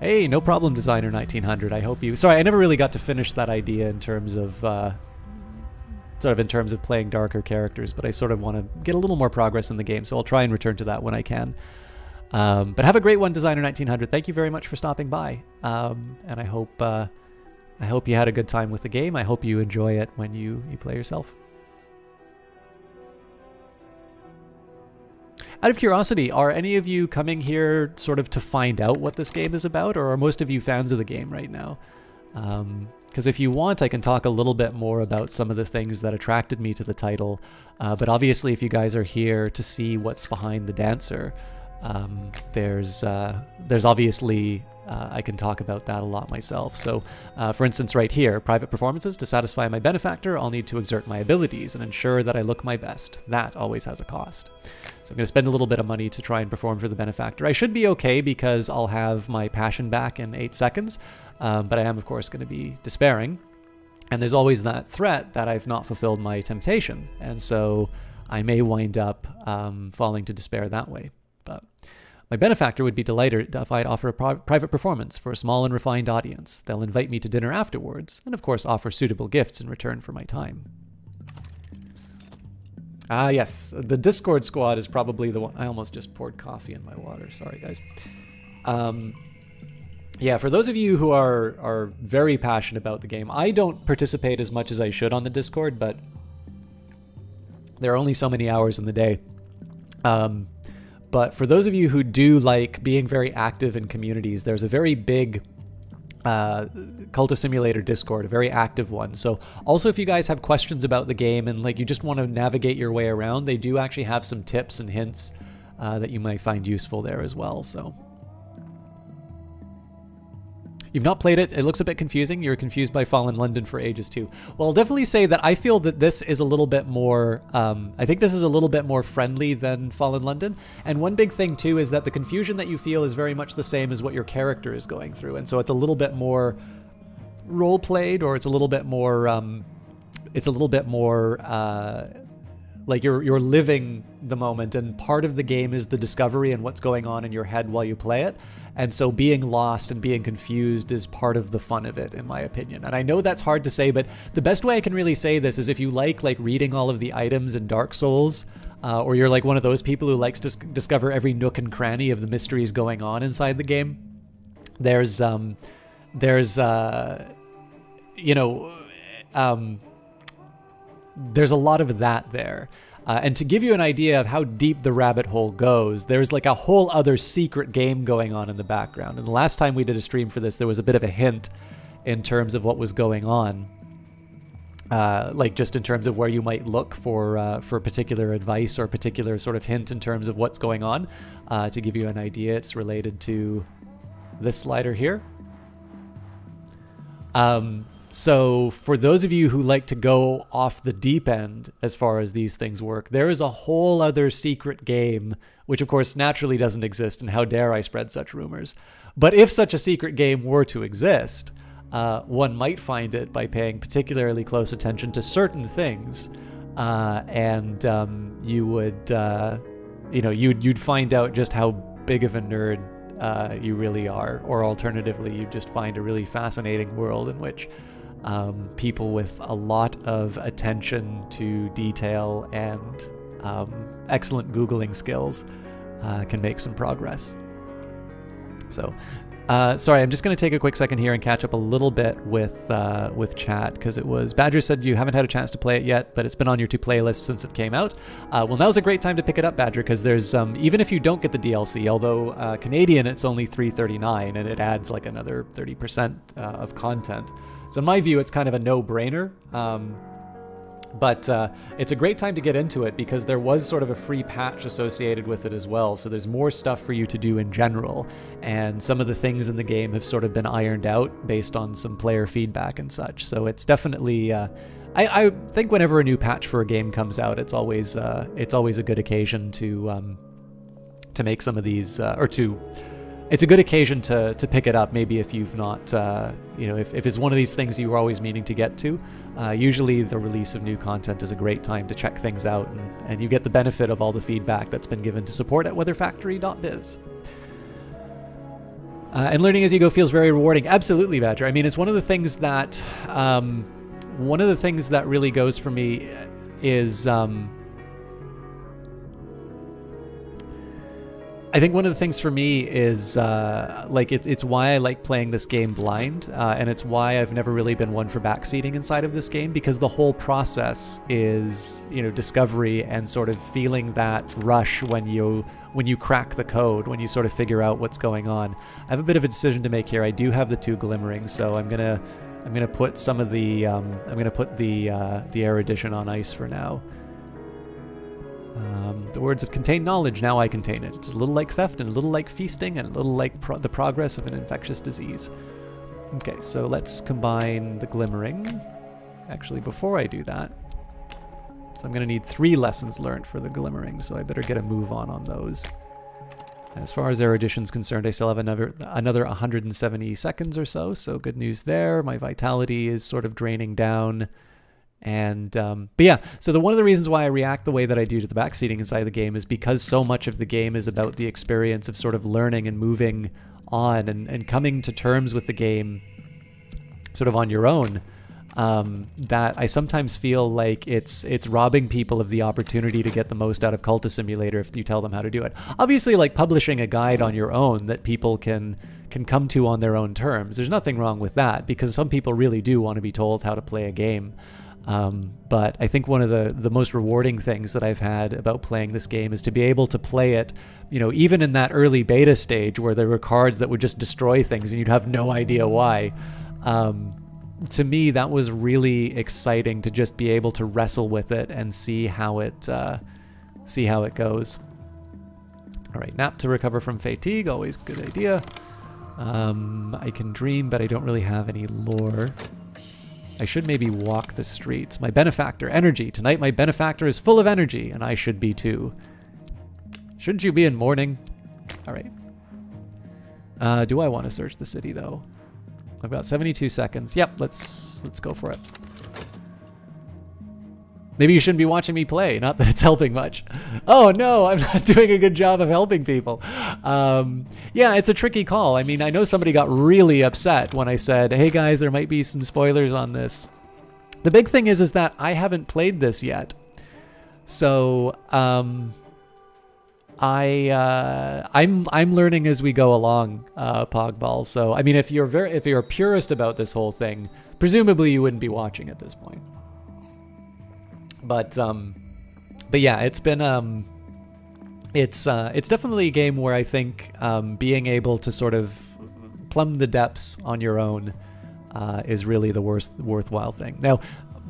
Hey, no problem, Designer 1900. I hope you... Sorry, I never really got to finish that idea in terms of... in terms of playing darker characters, but I sort of want to get a little more progress in the game, so I'll try and return to that when I can. But have a great one, Designer 1900. Thank you very much for stopping by, and I hope you had a good time with the game. I hope you enjoy it when you play yourself. Out of curiosity, are any of you coming here sort of to find out what this game is about, or are most of you fans of the game right now? Because if you want, I can talk a little bit more about some of the things that attracted me to the title. But obviously, if you guys are here to see what's behind the dancer, there's obviously, I can talk about that a lot myself. So, for instance, right here, private performances. To satisfy my benefactor, I'll need to exert my abilities and ensure that I look my best. That always has a cost. So I'm going to spend a little bit of money to try and perform for the benefactor. I should be okay because I'll have my passion back in 8 seconds. But I am, of course, going to be despairing. And there's always that threat that I've not fulfilled my temptation. And so I may wind up falling to despair that way. But my benefactor would be delighted if I'd offer a private performance for a small and refined audience. They'll invite me to dinner afterwards, and of course offer suitable gifts in return for my time. Ah, yes. The Discord squad is probably the one. I almost just poured coffee in my water. Sorry, guys. Yeah, for those of you who are very passionate about the game, I don't participate as much as I should on the Discord, but there are only so many hours in the day. But for those of you who do like being very active in communities, there's a very big Cultist Simulator Discord, a very active one. So also if you guys have questions about the game and like you just want to navigate your way around, they do actually have some tips and hints that you might find useful there as well. So you've not played it. It looks a bit confusing. You're confused by Fallen London for ages too. Well, I'll definitely say that I feel that this is a little bit more, I think this is a little bit more friendly than Fallen London. And one big thing too is that the confusion that you feel is very much the same as what your character is going through. And so it's a little bit more role-played, or it's a little bit more, like you're living the moment, and part of the game is the discovery and what's going on in your head while you play it. And so being lost and being confused is part of the fun of it, in my opinion. And I know that's hard to say, but the best way I can really say this is if you like reading all of the items in Dark Souls, or you're like one of those people who likes to discover every nook and cranny of the mysteries going on inside the game, there's a lot of that there. And to give you an idea of how deep the rabbit hole goes, there's like a whole other secret game going on in the background. And the last time we did a stream for this, there was a bit of a hint in terms of what was going on. Like just in terms of where you might look for particular advice or particular sort of hint in terms of what's going on. To give you an idea, it's related to this slider here. So for those of you who like to go off the deep end as far as these things work, there is a whole other secret game, which of course naturally doesn't exist, and how dare I spread such rumors. But if such a secret game were to exist, one might find it by paying particularly close attention to certain things, and you would, you'd find out just how big of a nerd you really are, or alternatively, you just find a really fascinating world in which people with a lot of attention to detail and excellent Googling skills can make some progress. So, sorry, I'm just going to take a quick second here and catch up a little bit with chat, because it was Badger said you haven't had a chance to play it yet, but it's been on your 2 playlists since it came out. Well, now's a great time to pick it up, Badger, because there's even if you don't get the DLC, although Canadian it's only $3.39 and it adds like another 30% of content. So in my view, it's kind of a no-brainer. But it's a great time to get into it because there was sort of a free patch associated with it as well. So there's more stuff for you to do in general. And some of the things in the game have sort of been ironed out based on some player feedback and such. So it's definitely, I think whenever a new patch for a game comes out, it's always a good occasion to make some of these, it's a good occasion to pick it up, maybe if you've not, if it's one of these things you were always meaning to get to. Usually the release of new content is a great time to check things out, and you get the benefit of all the feedback that's been given to support at weatherfactory.biz. And learning as you go feels very rewarding. Absolutely, Badger. I mean, it's one of the things that really goes for me is, I think one of the things for me is it's why I like playing this game blind, and it's why I've never really been one for backseating inside of this game, because the whole process is, discovery and sort of feeling that rush when you crack the code, when you sort of figure out what's going on. I have a bit of a decision to make here. I do have the 2 glimmerings, so I'm gonna I'm gonna put some of the I'm gonna put the erudition on ice for now. The words of contained knowledge, now I contain it. It's a little like theft and a little like feasting and a little like the progress of an infectious disease. Okay, so let's combine the glimmering. Actually, before I do that, so I'm going to need 3 lessons learned for the glimmering, so I better get a move on those. As far as erudition's concerned, I still have another 170 seconds or so good news there. My vitality is sort of draining down. And but yeah, so one of the reasons why I react the way that I do to the backseating inside the game is because so much of the game is about the experience of sort of learning and moving on and coming to terms with the game sort of on your own. That I sometimes feel like it's robbing people of the opportunity to get the most out of Cultist Simulator if you tell them how to do it. Obviously, like publishing a guide on your own that people can come to on their own terms. There's nothing wrong with that, because some people really do want to be told how to play a game. But I think one of the most rewarding things that I've had about playing this game is to be able to play it, you know, even in that early beta stage where there were cards that would just destroy things and you'd have no idea why. To me, that was really exciting to just be able to wrestle with it and see how it goes. All right, nap to recover from fatigue, always a good idea. I can dream, but I don't really have any lore. I should maybe walk the streets. My benefactor, energy. Tonight my benefactor is full of energy, and I should be too. Shouldn't you be in mourning? All right. Do I want to search the city, though? I've got 72 seconds. Yep, let's go for it. Maybe you shouldn't be watching me play. Not that it's helping much. Oh no, I'm not doing a good job of helping people. Yeah, it's a tricky call. I mean, I know somebody got really upset when I said, hey guys, there might be some spoilers on this. The big thing is that I haven't played this yet. So I'm learning as we go along, Pogball. So I mean, if you're a purist about this whole thing, presumably you wouldn't be watching at this point. But yeah, it's been it's definitely a game where I think being able to sort of plumb the depths on your own is really the worthwhile thing. Now,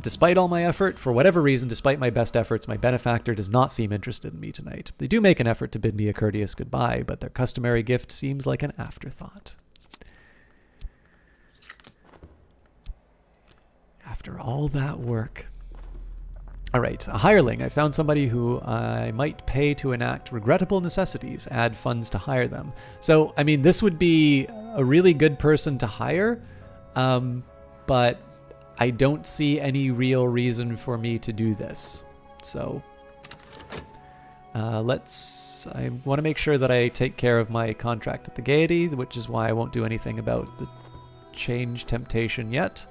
despite all my effort, for whatever reason, despite my best efforts, my benefactor does not seem interested in me tonight. They do make an effort to bid me a courteous goodbye, but their customary gift seems like an afterthought. After all that work. All right, a hireling. I found somebody who I might pay to enact regrettable necessities, add funds to hire them. So, I mean, this would be a really good person to hire, but I don't see any real reason for me to do this. So, I want to make sure that I take care of my contract at the Gaiety, which is why I won't do anything about the change temptation yet.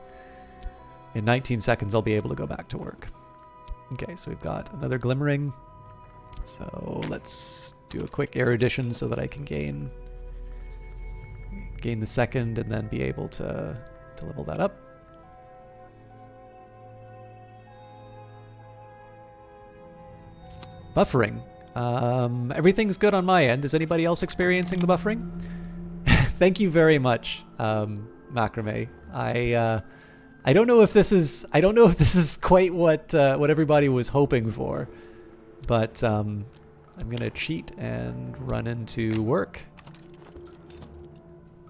In 19 seconds, I'll be able to go back to work. Okay, so we've got another glimmering. So let's do a quick erudition so that I can gain the second and then be able to level that up. Buffering. Everything's good on my end. Is anybody else experiencing the buffering? Thank you very much, Macrame. I don't know if this is quite what everybody was hoping for, but I'm gonna cheat and run into work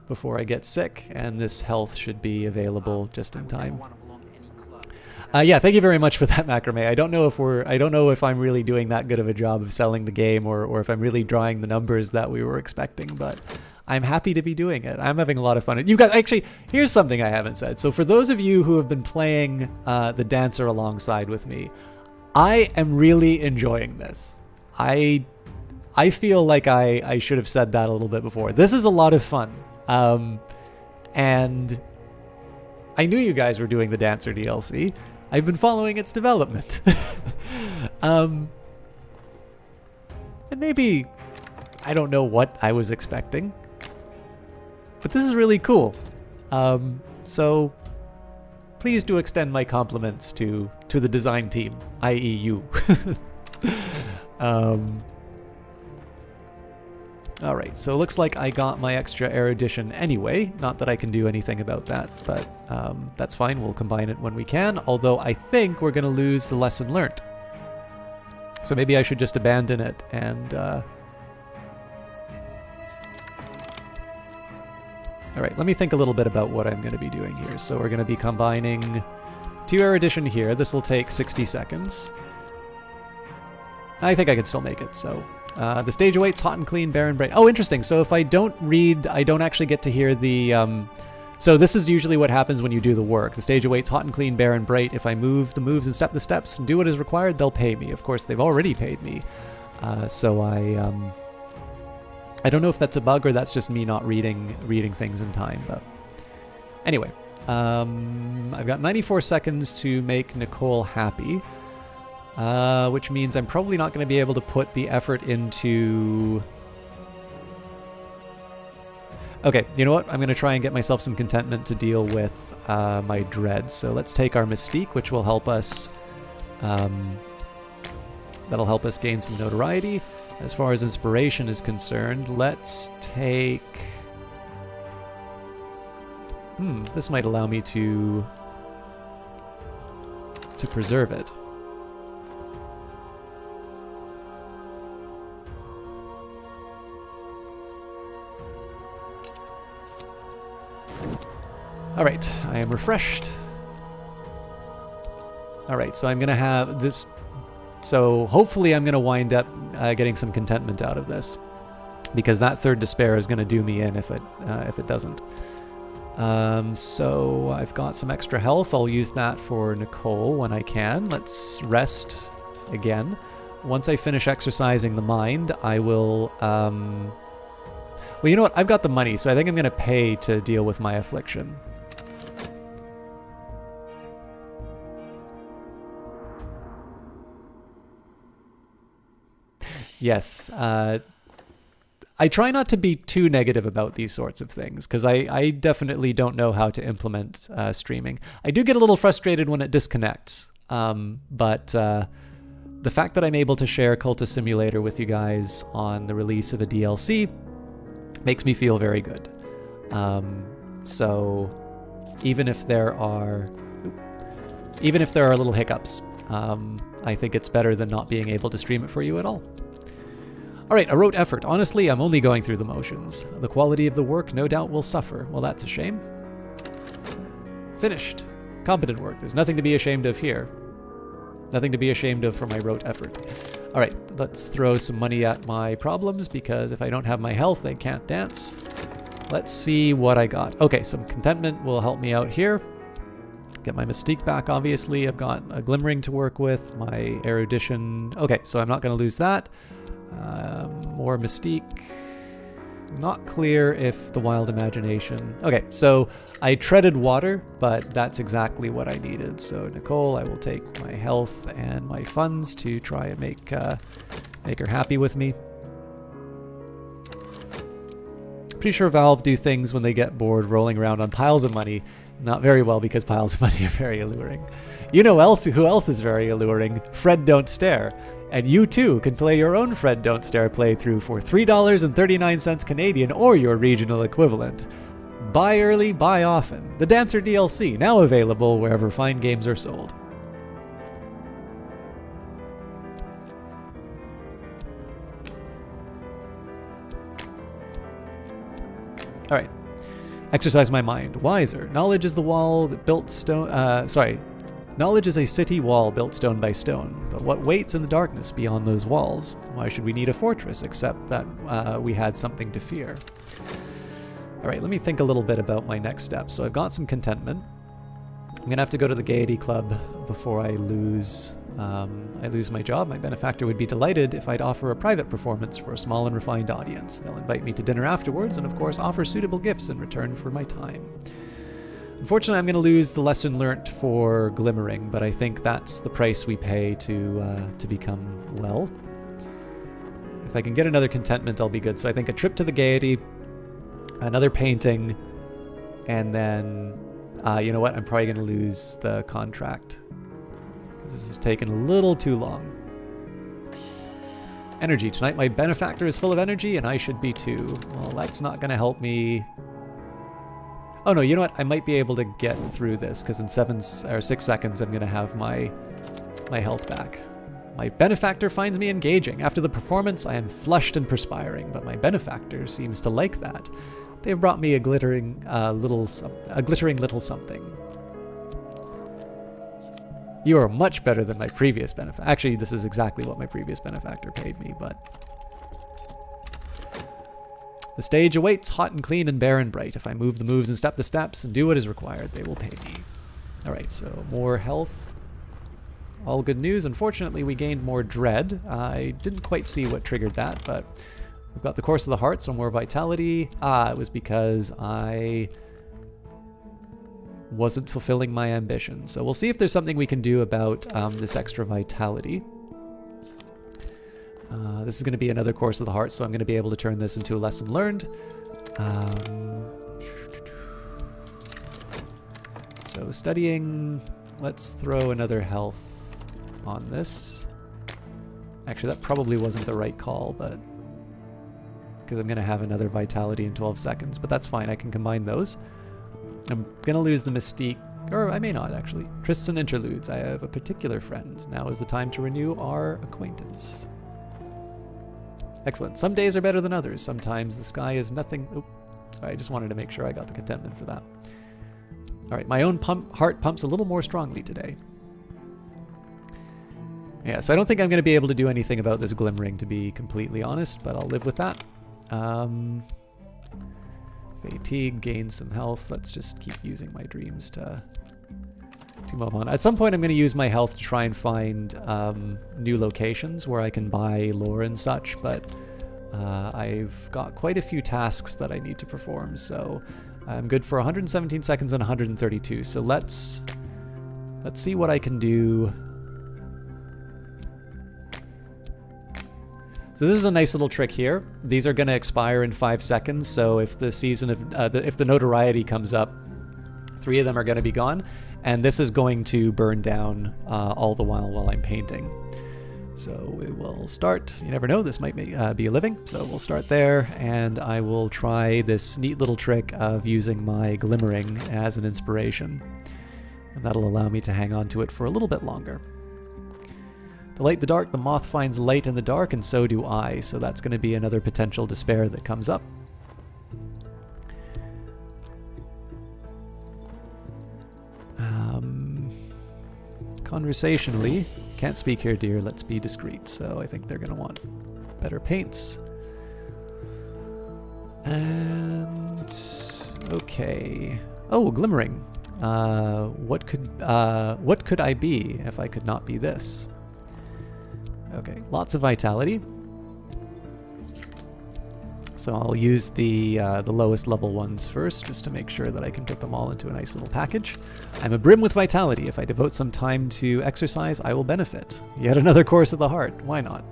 before I get sick, and this health should be available just in time. Yeah, thank you very much for that, Macrame. I don't know if I'm really doing that good of a job of selling the game, or if I'm really drawing the numbers that we were expecting, but I'm happy to be doing it. I'm having a lot of fun. You guys, actually, here's something I haven't said. So for those of you who have been playing the Dancer alongside with me, I am really enjoying this. I feel like I should have said that a little bit before. This is a lot of fun. And I knew you guys were doing the Dancer DLC. I've been following its development. And maybe I don't know what I was expecting, but this is really cool. So please do extend my compliments to the design team, i.e. you. All right, so it looks like I got my extra erudition anyway. Not that I can do anything about that, but that's fine. We'll combine it when we can, although I think we're going to lose the lesson learnt. So maybe I should just abandon it and... All right, let me think a little bit about what I'm going to be doing here. So we're going to be combining 2 erudition here. This will take 60 seconds. I think I can still make it, so... the stage awaits hot and clean, bare and bright. Oh, interesting. So if I don't read, I don't actually get to hear the... So this is usually what happens when you do the work. The stage awaits hot and clean, bare and bright. If I move the moves and step the steps and do what is required, they'll pay me. Of course, they've already paid me. So I don't know if that's a bug or that's just me not reading things in time. But anyway, I've got 94 seconds to make Nicole happy. Which means I'm probably not going to be able to put the effort into... Okay, you know what? I'm going to try and get myself some contentment to deal with my dread. So let's take our Mystique, which will help us... that'll help us gain some notoriety. As far as inspiration is concerned, let's take... this might allow me to preserve it. Alright, I am refreshed. Alright, so I'm going to have this... So hopefully I'm going to wind up getting some contentment out of this. Because that third despair is going to do me in if it doesn't. So I've got some extra health. I'll use that for Nicole when I can. Let's rest again. Once I finish exercising the mind, I will... Well, you know what? I've got the money, so I think I'm going to pay to deal with my affliction. Yes. I try not to be too negative about these sorts of things, because I definitely don't know how to implement streaming. I do get a little frustrated when it disconnects, but the fact that I'm able to share Cultist Simulator with you guys on the release of a DLC makes me feel very good. So even if there are little hiccups, I think it's better than not being able to stream it for you at all. All right, a rote effort. Honestly, I'm only going through the motions. The quality of the work no doubt will suffer. Well, that's a shame. Finished. Competent work. There's nothing to be ashamed of here. Nothing to be ashamed of for my rote effort. All right, let's throw some money at my problems, because if I don't have my health, I can't dance. Let's see what I got. Okay, some contentment will help me out here. Get my Mystique back, obviously. I've got a Glimmering to work with, my Erudition. Okay, so I'm not going to lose that. More Mystique. Not clear if the Wild Imagination... Okay, so I treaded water, but that's exactly what I needed. So Nicole, I will take my health and my funds to try and make her happy with me. Pretty sure Valve do things when they get bored rolling around on piles of money. Not very well, because piles of money are very alluring. You know who else is very alluring? Fred Don't Stare. And you too can play your own Fred Don't Stare playthrough for $3.39 Canadian or your regional equivalent. Buy early, buy often. The Dancer DLC, now available wherever fine games are sold. Alright. Exercise my mind. Wiser. Knowledge is the wall that built stone... Knowledge is a city wall built stone by stone, but what waits in the darkness beyond those walls? Why should we need a fortress except that we had something to fear? All right, let me think a little bit about my next steps. So I've got some contentment. I'm gonna have to go to the Gaiety Club before I lose my job. My benefactor would be delighted if I'd offer a private performance for a small and refined audience. They'll invite me to dinner afterwards and of course offer suitable gifts in return for my time. Unfortunately, I'm going to lose the lesson learnt for Glimmering, but I think that's the price we pay to become well. If I can get another contentment, I'll be good. So I think a trip to the Gaiety, another painting, and then, you know what? I'm probably going to lose the contract, because this has taken a little too long. Energy. Tonight my benefactor is full of energy and I should be too. Well, that's not going to help me. Oh no, you know what? I might be able to get through this because in 6 seconds I'm going to have my health back. My benefactor finds me engaging. After the performance, I am flushed and perspiring, but my benefactor seems to like that. They have brought me a glittering little something. You are much better than my previous benefactor. Actually, this is exactly what my previous benefactor paid me, but... The stage awaits, hot and clean and bare and bright. If I move the moves and step the steps and do what is required, they will pay me. Alright, so more health. All good news. Unfortunately, we gained more dread. I didn't quite see what triggered that, but we've got the Course of the Heart, so more vitality. It was because I wasn't fulfilling my ambition. So we'll see if there's something we can do about this extra vitality. This is going to be another Course of the Heart, so I'm going to be able to turn this into a lesson learned. So studying, let's throw another health on this. Actually, that probably wasn't the right call, but because I'm going to have another vitality in 12 seconds, but that's fine. I can combine those. I'm going to lose the mystique, or I may not actually. Trysts and interludes. I have a particular friend. Now is the time to renew our acquaintance. Excellent. Some days are better than others. Sometimes the sky is nothing. Oh, sorry, I just wanted to make sure I got the contentment for that. All right, my own heart pumps a little more strongly today. Yeah, so I don't think I'm going to be able to do anything about this glimmering, to be completely honest, but I'll live with that. Fatigue, gain some health. Let's just keep using my dreams to move on. At some point, I'm going to use my health to try and find new locations where I can buy lore and such, but I've got quite a few tasks that I need to perform, so I'm good for 117 seconds and 132. So let's see what I can do. So this is a nice little trick here. These are going to expire in 5 seconds, so if the season of if the notoriety comes up, 3 of them are going to be gone, and this is going to burn down all the while I'm painting. So we will start. You never know, this might be a living. So we'll start there, and I will try this neat little trick of using my glimmering as an inspiration, and that'll allow me to hang on to it for a little bit longer. The light, the dark, the moth finds light in the dark, and so do I. So that's going to be another potential despair that comes up. Conversationally, can't speak here, dear. Let's be discreet. So I think they're going to want better paints. And okay. Oh, glimmering. What could I be if I could not be this? Okay, lots of vitality. So I'll use the lowest level ones first, just to make sure that I can put them all into a nice little package. I'm abrim with vitality. If I devote some time to exercise, I will benefit. Yet another Course of the Heart. Why not?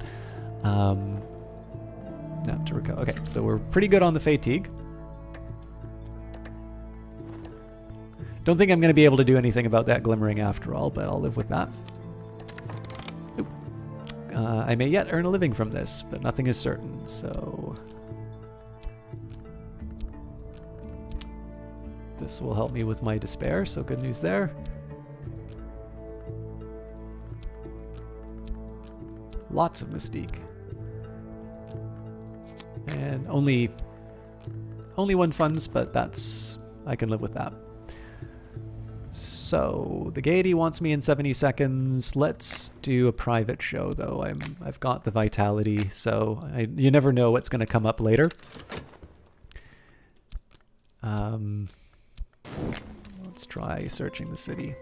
Okay, so we're pretty good on the fatigue. Don't think I'm going to be able to do anything about that glimmering after all, but I'll live with that. I may yet earn a living from this, but nothing is certain, so... This will help me with my despair, so good news there. Lots of mystique. And only 1 funds, but I can live with that. So the Gaiety wants me in 70 seconds. Let's do a private show, though. I've got the vitality, so you never know what's going to come up later. Let's try searching the city.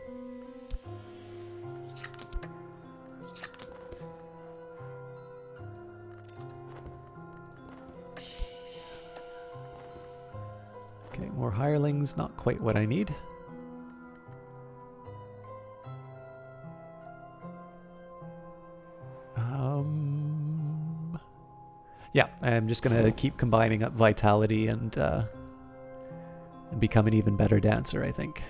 Okay, more hirelings, not quite what I need. Yeah, I'm just gonna keep combining up vitality and become an even better dancer, I think.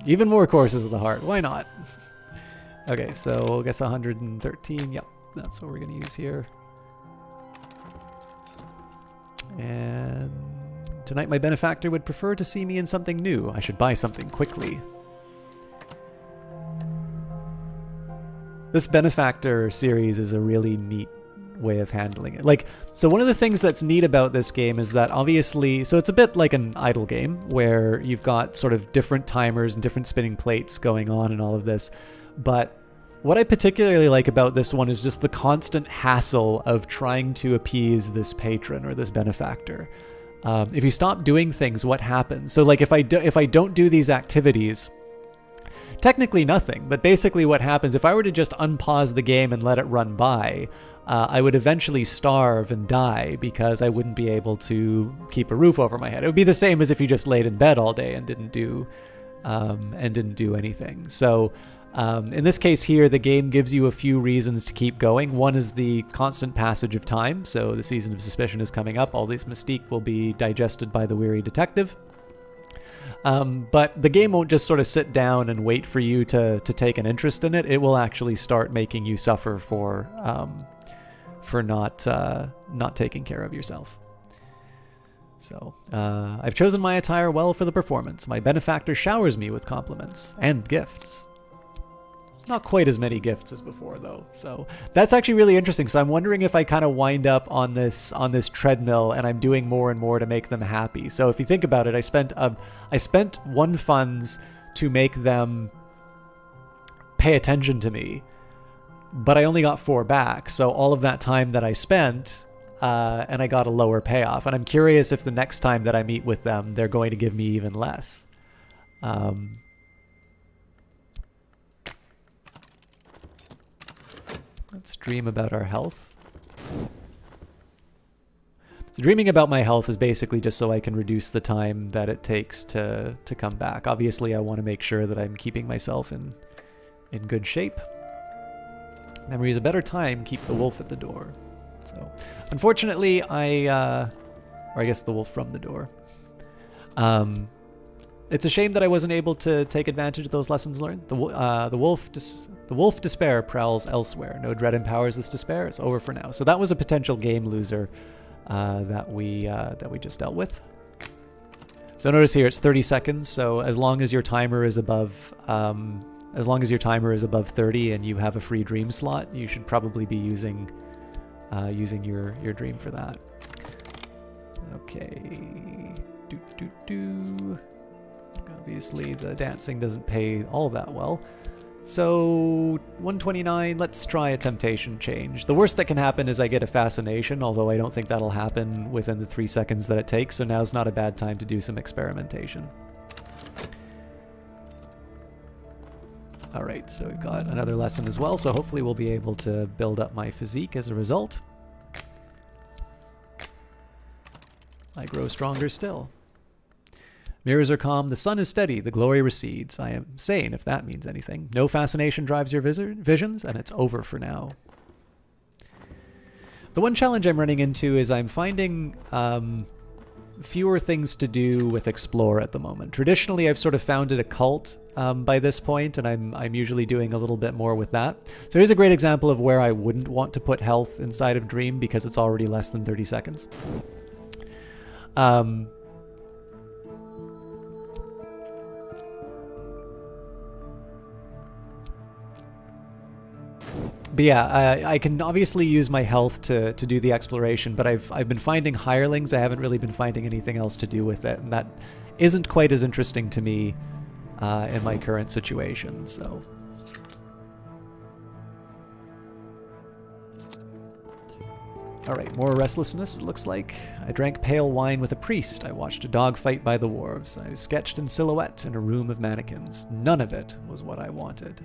Even more courses of the heart. Why not? Okay, so I guess 113. Yep, that's what we're going to use here. And tonight my benefactor would prefer to see me in something new. I should buy something quickly. This benefactor series is a really neat way of handling it. Like, so one of the things that's neat about this game is that obviously, so it's a bit like an idle game where you've got sort of different timers and different spinning plates going on and all of this. But what I particularly like about this one is just the constant hassle of trying to appease this patron or this benefactor. If you stop doing things, what happens? So like if I don't do these activities, technically nothing, but basically what happens, if I were to just unpause the game and let it run by, I would eventually starve and die because I wouldn't be able to keep a roof over my head. It would be the same as if you just laid in bed all day and didn't do anything. So in this case here, the game gives you a few reasons to keep going. One is the constant passage of time. So the season of suspicion is coming up. All this mystique will be digested by the weary detective. But the game won't just sort of sit down and wait for you to take an interest in it. It will actually start making you suffer for not taking care of yourself. So I've chosen my attire well for the performance. My benefactor showers me with compliments and gifts. Not quite as many gifts as before, though. So that's actually really interesting. So I'm wondering if I kind of wind up on this treadmill and I'm doing more and more to make them happy. So if you think about it, I spent 1 funds to make them pay attention to me, but I only got 4 back. So all of that time that I spent, and I got a lower payoff. And I'm curious if the next time that I meet with them, they're going to give me even less. Let's dream about our health. So dreaming about my health is basically just so I can reduce the time that it takes to come back. Obviously, I want to make sure that I'm keeping myself in good shape. Memory is a better time. Keep the wolf at the door. So, unfortunately, or I guess the wolf from the door. It's a shame that I wasn't able to take advantage of those lessons learned. The wolf despair prowls elsewhere. No dread empowers this despair. It's over for now. So that was a potential game loser that we just dealt with. So notice here it's 30 seconds. So as long as your timer is above 30 and you have a free dream slot, you should probably be using your dream for that. Okay. Obviously, the dancing doesn't pay all that well. So, 129, let's try a temptation change. The worst that can happen is I get a fascination, although I don't think that'll happen within the 3 seconds that it takes, so now's not a bad time to do some experimentation. Alright, so we've got another lesson as well, so hopefully we'll be able to build up my physique as a result. I grow stronger still. Mirrors are calm, the sun is steady, the glory recedes. I am sane, if that means anything. No fascination drives your visions, and it's over for now. The one challenge I'm running into is I'm finding fewer things to do with Explore at the moment. Traditionally, I've sort of founded a cult by this point, and I'm usually doing a little bit more with that. So here's a great example of where I wouldn't want to put health inside of Dream because it's already less than 30 seconds. But yeah, I can obviously use my health to do the exploration, but I've been finding hirelings. I haven't really been finding anything else to do with it, and that isn't quite as interesting to me in my current situation, so. Alright, more restlessness, it looks like. I drank pale wine with a priest. I watched a dog fight by the wharves. I was sketched in silhouette in a room of mannequins. None of it was what I wanted.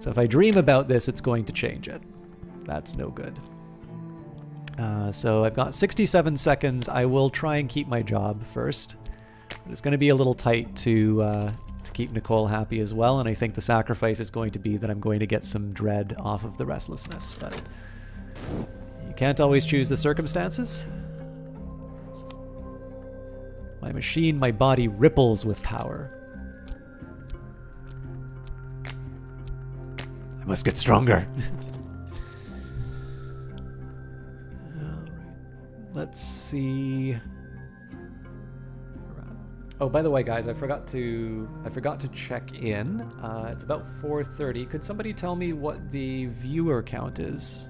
So if I dream about this, it's going to change it. That's no good. So I've got 67 seconds. I will try and keep my job first. But it's going to be a little tight to keep Nicole happy as well, and I think the sacrifice is going to be that I'm going to get some dread off of the restlessness. But you can't always choose the circumstances. My machine, my body ripples with power. Must get stronger. Alright. Let's see. Oh, by the way, guys, I forgot to check in. It's about 4:30. Could somebody tell me what the viewer count is?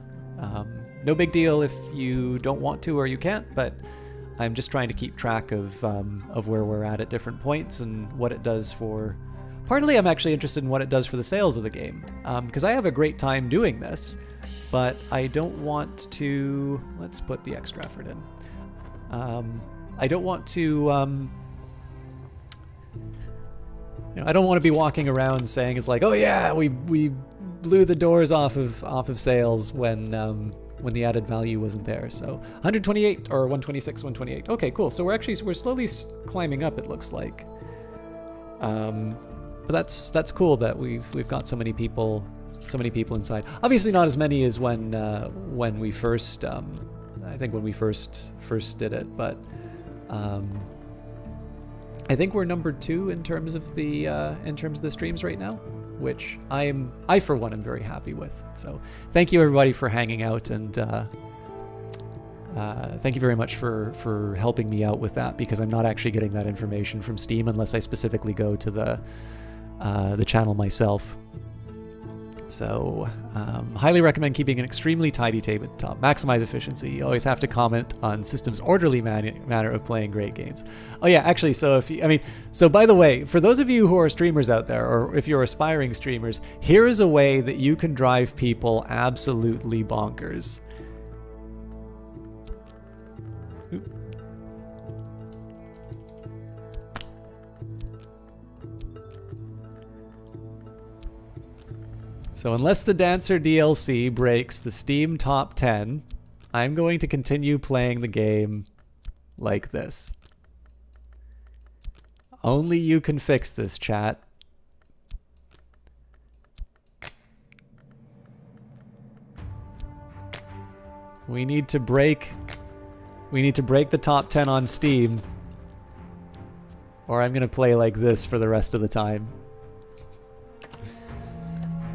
No big deal if you don't want to or you can't, but I'm just trying to keep track of where we're at different points and what it does for... Partly I'm actually interested in what it does for the sales of the game, because I have a great time doing this, but I don't want to... Let's put the extra effort in. I don't want to... I don't want to be walking around saying it's like, oh yeah, we blew the doors off of sales when the added value wasn't there. So 128 or 126, 128. Okay, cool. So we're slowly climbing up. It looks like. But that's cool that we've got so many people inside. Obviously not as many as when we first I think when we first did it, but. I think we're number 2 in terms of the streams right now, which I for one am very happy with. So thank you everybody for hanging out, and thank you very much for helping me out with that, because I'm not actually getting that information from Steam unless I specifically go to the channel myself. So highly recommend keeping an extremely tidy tabletop. Maximize efficiency. You always have to comment on system's orderly manner of playing great games. Oh yeah, actually, so so by the way, for those of you who are streamers out there, or if you're aspiring streamers, here is a way that you can drive people absolutely bonkers. So unless the Dancer DLC breaks the Steam top 10, I'm going to continue playing the game like this. Only you can fix this, chat. We need to break the top 10 on Steam, or I'm going to play like this for the rest of the time.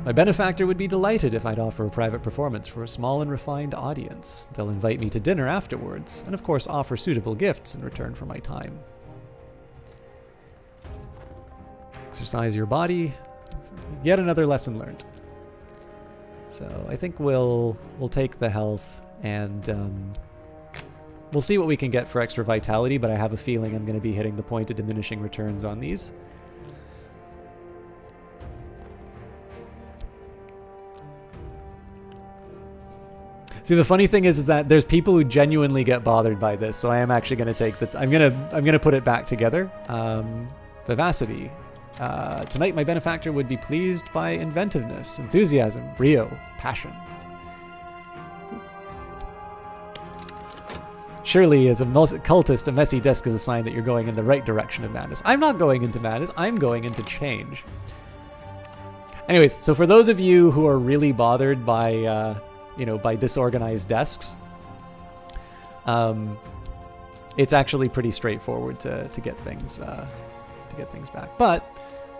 My benefactor would be delighted if I'd offer a private performance for a small and refined audience. They'll invite me to dinner afterwards, and of course offer suitable gifts in return for my time. Exercise your body. Yet another lesson learned. So I think we'll take the health, and we'll see what we can get for extra vitality, but I have a feeling I'm going to be hitting the point of diminishing returns on these. See, the funny thing is that there's people who genuinely get bothered by this, so I am actually going to take the... I'm gonna put it back together. Vivacity. Tonight, my benefactor would be pleased by inventiveness, enthusiasm, brio, passion. Surely, as a cultist, a messy desk is a sign that you're going in the right direction of madness. I'm not going into madness. I'm going into change. Anyways, so for those of you who are really bothered by... by disorganized desks. It's actually pretty straightforward to get things back. But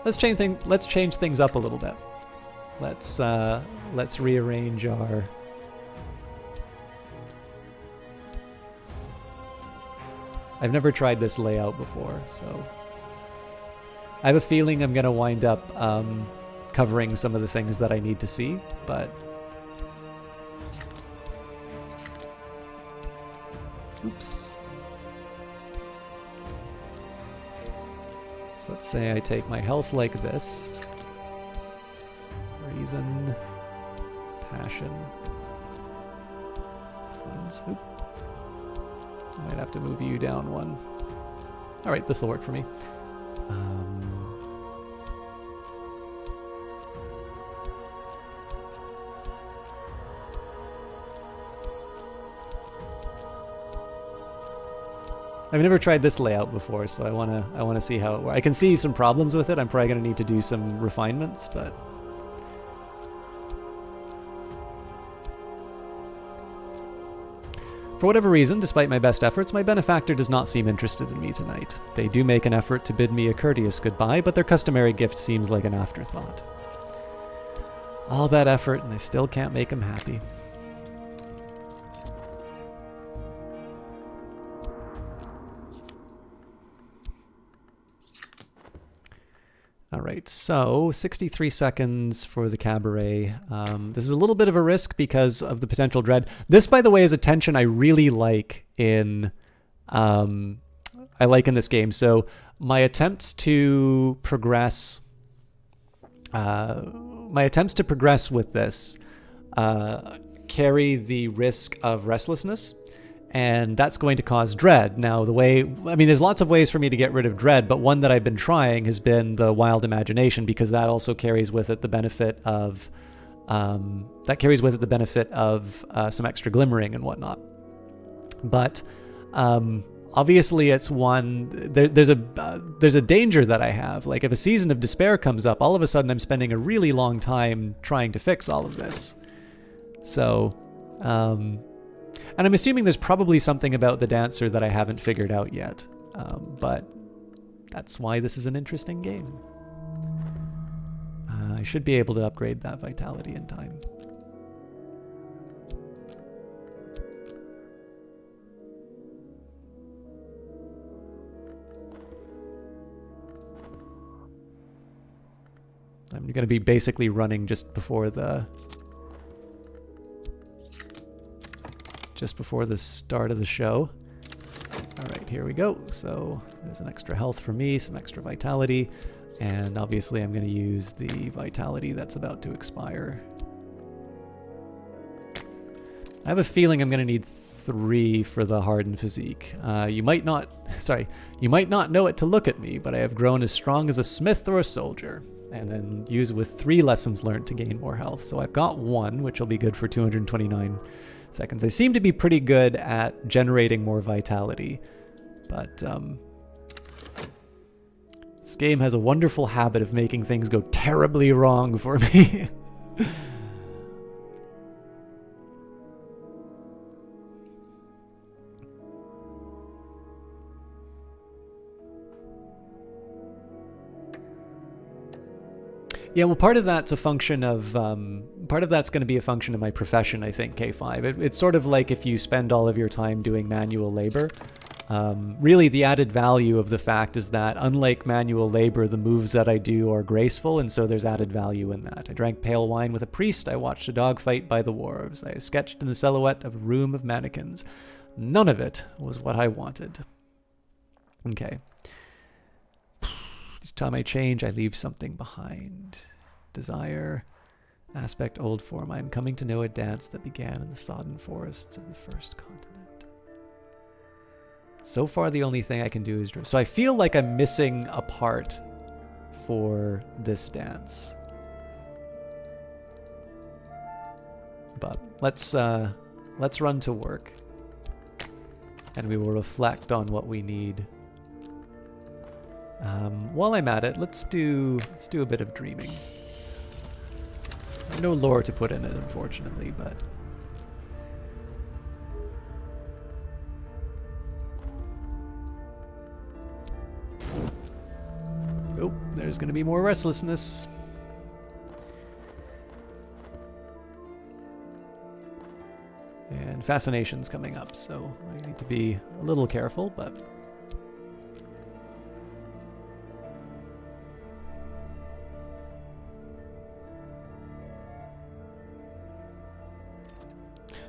let's change things up a little bit. Let's rearrange our... I've never tried this layout before, so I have a feeling I'm gonna wind up covering some of the things that I need to see, but oops. So let's say I take my health like this. Reason, passion, funds. Oop. I might have to move you down one. All right, this will work for me. I've never tried this layout before, so I wanna see how it works. I can see some problems with it. I'm probably gonna need to do some refinements, but for whatever reason, despite my best efforts, my benefactor does not seem interested in me tonight. They do make an effort to bid me a courteous goodbye, but their customary gift seems like an afterthought. All that effort, and I still can't make him happy. All right, so 63 seconds for the cabaret. This is a little bit of a risk because of the potential dread. This, by the way, is a tension I really like in this game. So my attempts to progress with this carry the risk of restlessness, and that's going to cause dread. Now, there's lots of ways for me to get rid of dread, but one that I've been trying has been the wild imagination, because that also carries with it the benefit of some extra glimmering and whatnot. But obviously, it's one. There's a danger that I have. Like, if a season of despair comes up, all of a sudden I'm spending a really long time trying to fix all of this. So, and I'm assuming there's probably something about the dancer that I haven't figured out yet. But that's why this is an interesting game. I should be able to upgrade that vitality in time. I'm going to be basically running just before the start of the show. All right, here we go. So there's an extra health for me, some extra vitality, and obviously I'm going to use the vitality that's about to expire. I have a feeling I'm going to need 3 for the hardened physique. You might not know it to look at me, but I have grown as strong as a smith or a soldier. And then use with 3 lessons learned to gain more health. So I've got 1, which will be good for 229 seconds. I seem to be pretty good at generating more vitality, but this game has a wonderful habit of making things go terribly wrong for me. Yeah, well, part of that's a function of, part of that's going to be a function of my profession, I think, K5. It's sort of like if you spend all of your time doing manual labor. Really, the added value of the fact is that, unlike manual labor, the moves that I do are graceful, and so there's added value in that. I drank pale wine with a priest, I watched a dog fight by the wharves, I sketched in the silhouette of a room of mannequins. None of it was what I wanted. Okay. Each time I change, I leave something behind. Desire, aspect, old form. I am coming to know a dance that began in the sodden forests of the first continent. So far, the only thing I can do is draw. So I feel like I'm missing a part for this dance. But let's run to work, and we will reflect on what we need. While I'm at it, let's do a bit of dreaming. No lore to put in it, unfortunately, but oh, there's going to be more restlessness. And fascination's coming up, so I need to be a little careful, but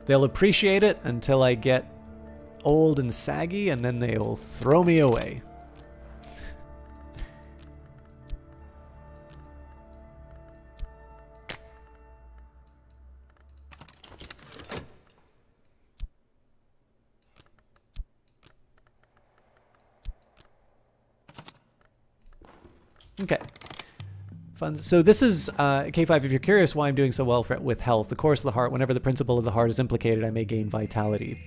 they'll appreciate it until I get old and saggy, and then they'll throw me away. Okay. Fun. So this is K5. If you're curious why I'm doing so well with health, the course of the heart, whenever the principle of the heart is implicated, I may gain vitality.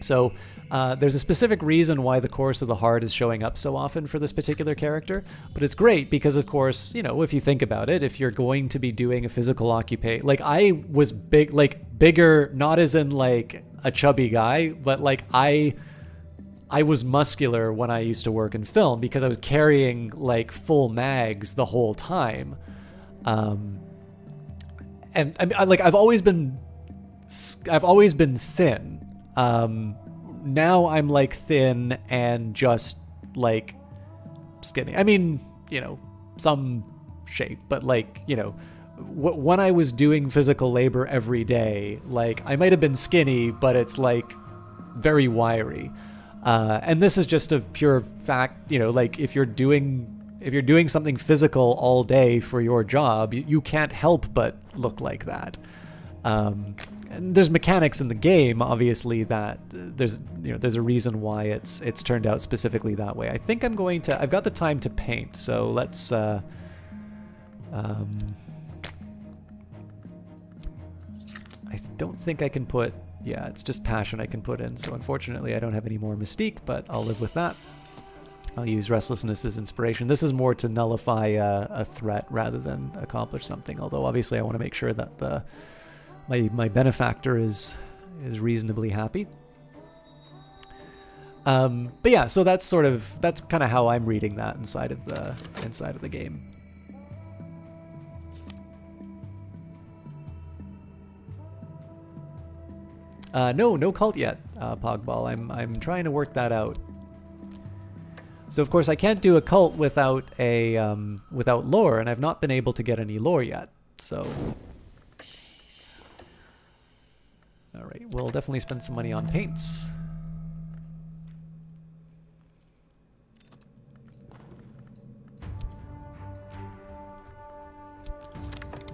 So there's a specific reason why the course of the heart is showing up so often for this particular character, but it's great because, of course, you know, if you think about it, if you're going to be doing a physical occupation, like I was bigger, not as in like a chubby guy, but like I was muscular when I used to work in film because I was carrying like full mags the whole time. and I mean, I've always been thin. Now I'm like thin and just like skinny. I mean, you know, some shape, but like, you know, when I was doing physical labor every day, like I might have been skinny, but it's like very wiry. And this is just a pure fact, you know, like if you're doing something physical all day for your job, you can't help but look like that. And there's mechanics in the game, obviously, that there's a reason why it's turned out specifically that way. I think I've got the time to paint, so let's I don't think I can put, yeah, it's just passion I can put in, so unfortunately I don't have any more mystique, but I'll live with that. I'll use restlessness as inspiration. This is more to nullify a threat rather than accomplish something, although obviously I want to make sure that my benefactor is reasonably happy. But yeah, so that's kind of how I'm reading that inside of the game. No cult yet, Pogball. I'm trying to work that out. So of course I can't do a cult without lore, and I've not been able to get any lore yet. So, all right, we'll definitely spend some money on paints.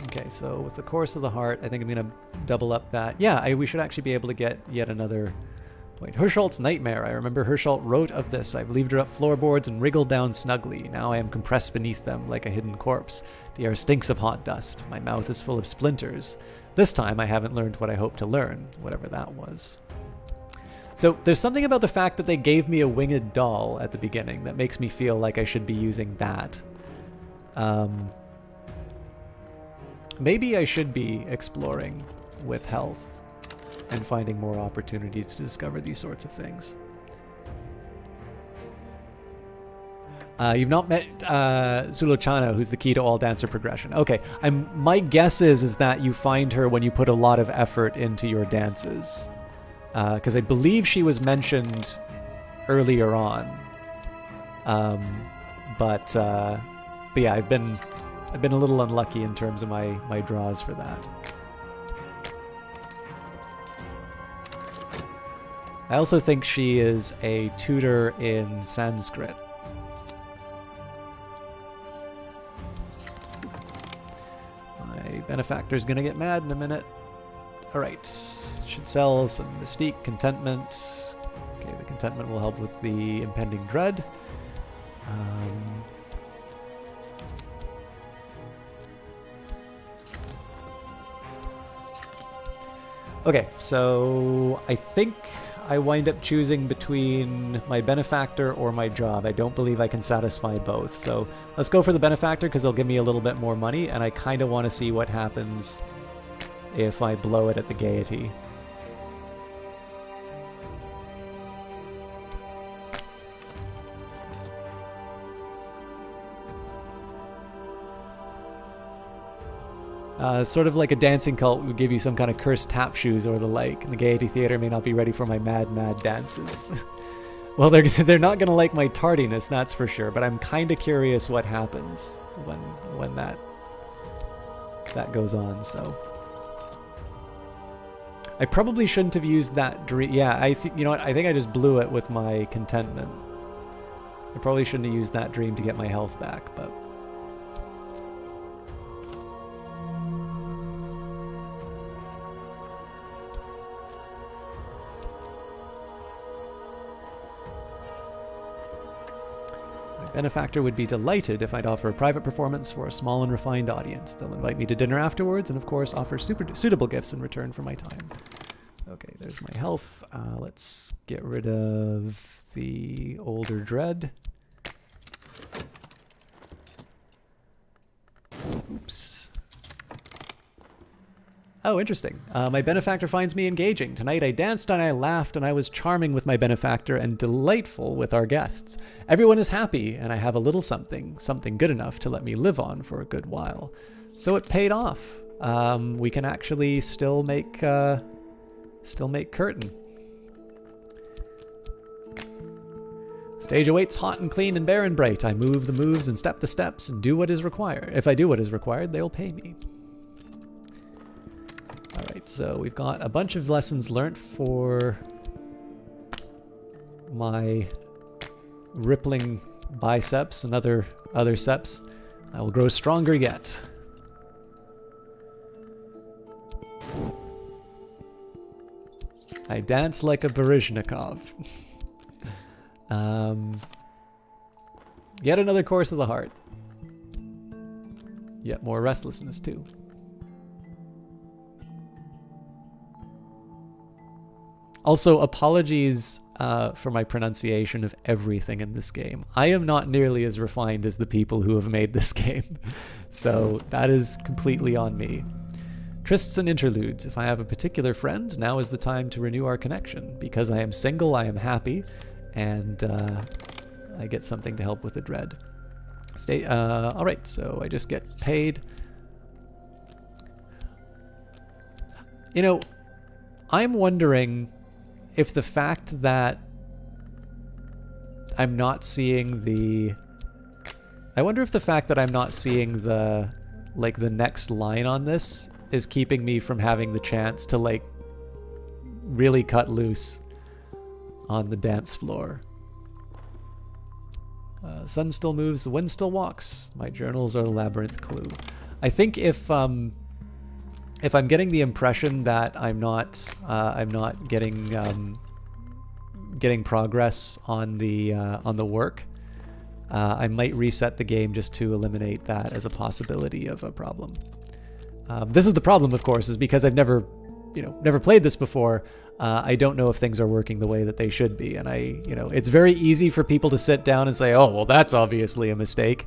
Okay, so with the Course of the Heart, I think I'm gonna double up that. Yeah, we should actually be able to get yet another point. Hirschalt's Nightmare. I remember Hirschalt wrote of this. I believed her up floorboards and wriggled down snugly. Now I am compressed beneath them like a hidden corpse. The air stinks of hot dust. My mouth is full of splinters. This time I haven't learned what I hoped to learn, whatever that was. So there's something about the fact that they gave me a winged doll at the beginning that makes me feel like I should be using that. Maybe I should be exploring with health and finding more opportunities to discover these sorts of things. You've not met Sulochana, who's the key to all dancer progression. Okay, my guess is that you find her when you put a lot of effort into your dances, because I believe she was mentioned earlier on. But yeah, I've been a little unlucky in terms of my draws for that. I also think she is a tutor in Sanskrit. My benefactor's gonna get mad in a minute. Alright, should sell some mystique, contentment. Okay, the contentment will help with the impending dread. Okay, so I think I wind up choosing between my benefactor or my job. I don't believe I can satisfy both. So let's go for the benefactor because they'll give me a little bit more money, and I kind of want to see what happens if I blow it at the gaiety. Sort of like a dancing cult would give you some kind of cursed tap shoes or the like, and the Gaiety Theater may not be ready for my mad dances. Well, they're not going to like my tardiness, that's for sure, but I'm kind of curious what happens when that goes on, so. I probably shouldn't have used that dream. Yeah, you know what, I think I just blew it with my contentment. I probably shouldn't have used that dream to get my health back, but... Benefactor would be delighted if I'd offer a private performance for a small and refined audience. They'll invite me to dinner afterwards and, of course, offer suitable gifts in return for my time. Okay, there's my health. Let's get rid of the older dread. Oops. Oh, interesting. My benefactor finds me engaging. Tonight I danced and I laughed and I was charming with my benefactor and delightful with our guests. Everyone is happy and I have a little something good enough to let me live on for a good while. So it paid off. we can actually still make curtain. Stage awaits hot and clean and bare and bright. I move the moves and step the steps and do what is required. If I do what is required, they'll pay me. All right, so we've got a bunch of lessons learnt for my rippling biceps and other seps. I will grow stronger yet. I dance like a Baryshnikov. Yet another course of the heart. Yet more restlessness too. Also, apologies for my pronunciation of everything in this game. I am not nearly as refined as the people who have made this game, so that is completely on me. Trysts and interludes. If I have a particular friend, now is the time to renew our connection. Because I am single, I am happy, and I get something to help with the dread. All right, so I just get paid. You know, I'm wondering if the fact that I'm not seeing the... I wonder if the fact that I'm not seeing the next line on this is keeping me from having the chance to, like, really cut loose on the dance floor. Sun still moves, the wind still walks. My journals are the labyrinth clue. I think if I'm getting the impression that I'm not getting progress on the work, I might reset the game just to eliminate that as a possibility of a problem. This is the problem, of course, is because I've never played this before. I don't know if things are working the way that they should be, and it's very easy for people to sit down and say, "Oh, well, that's obviously a mistake."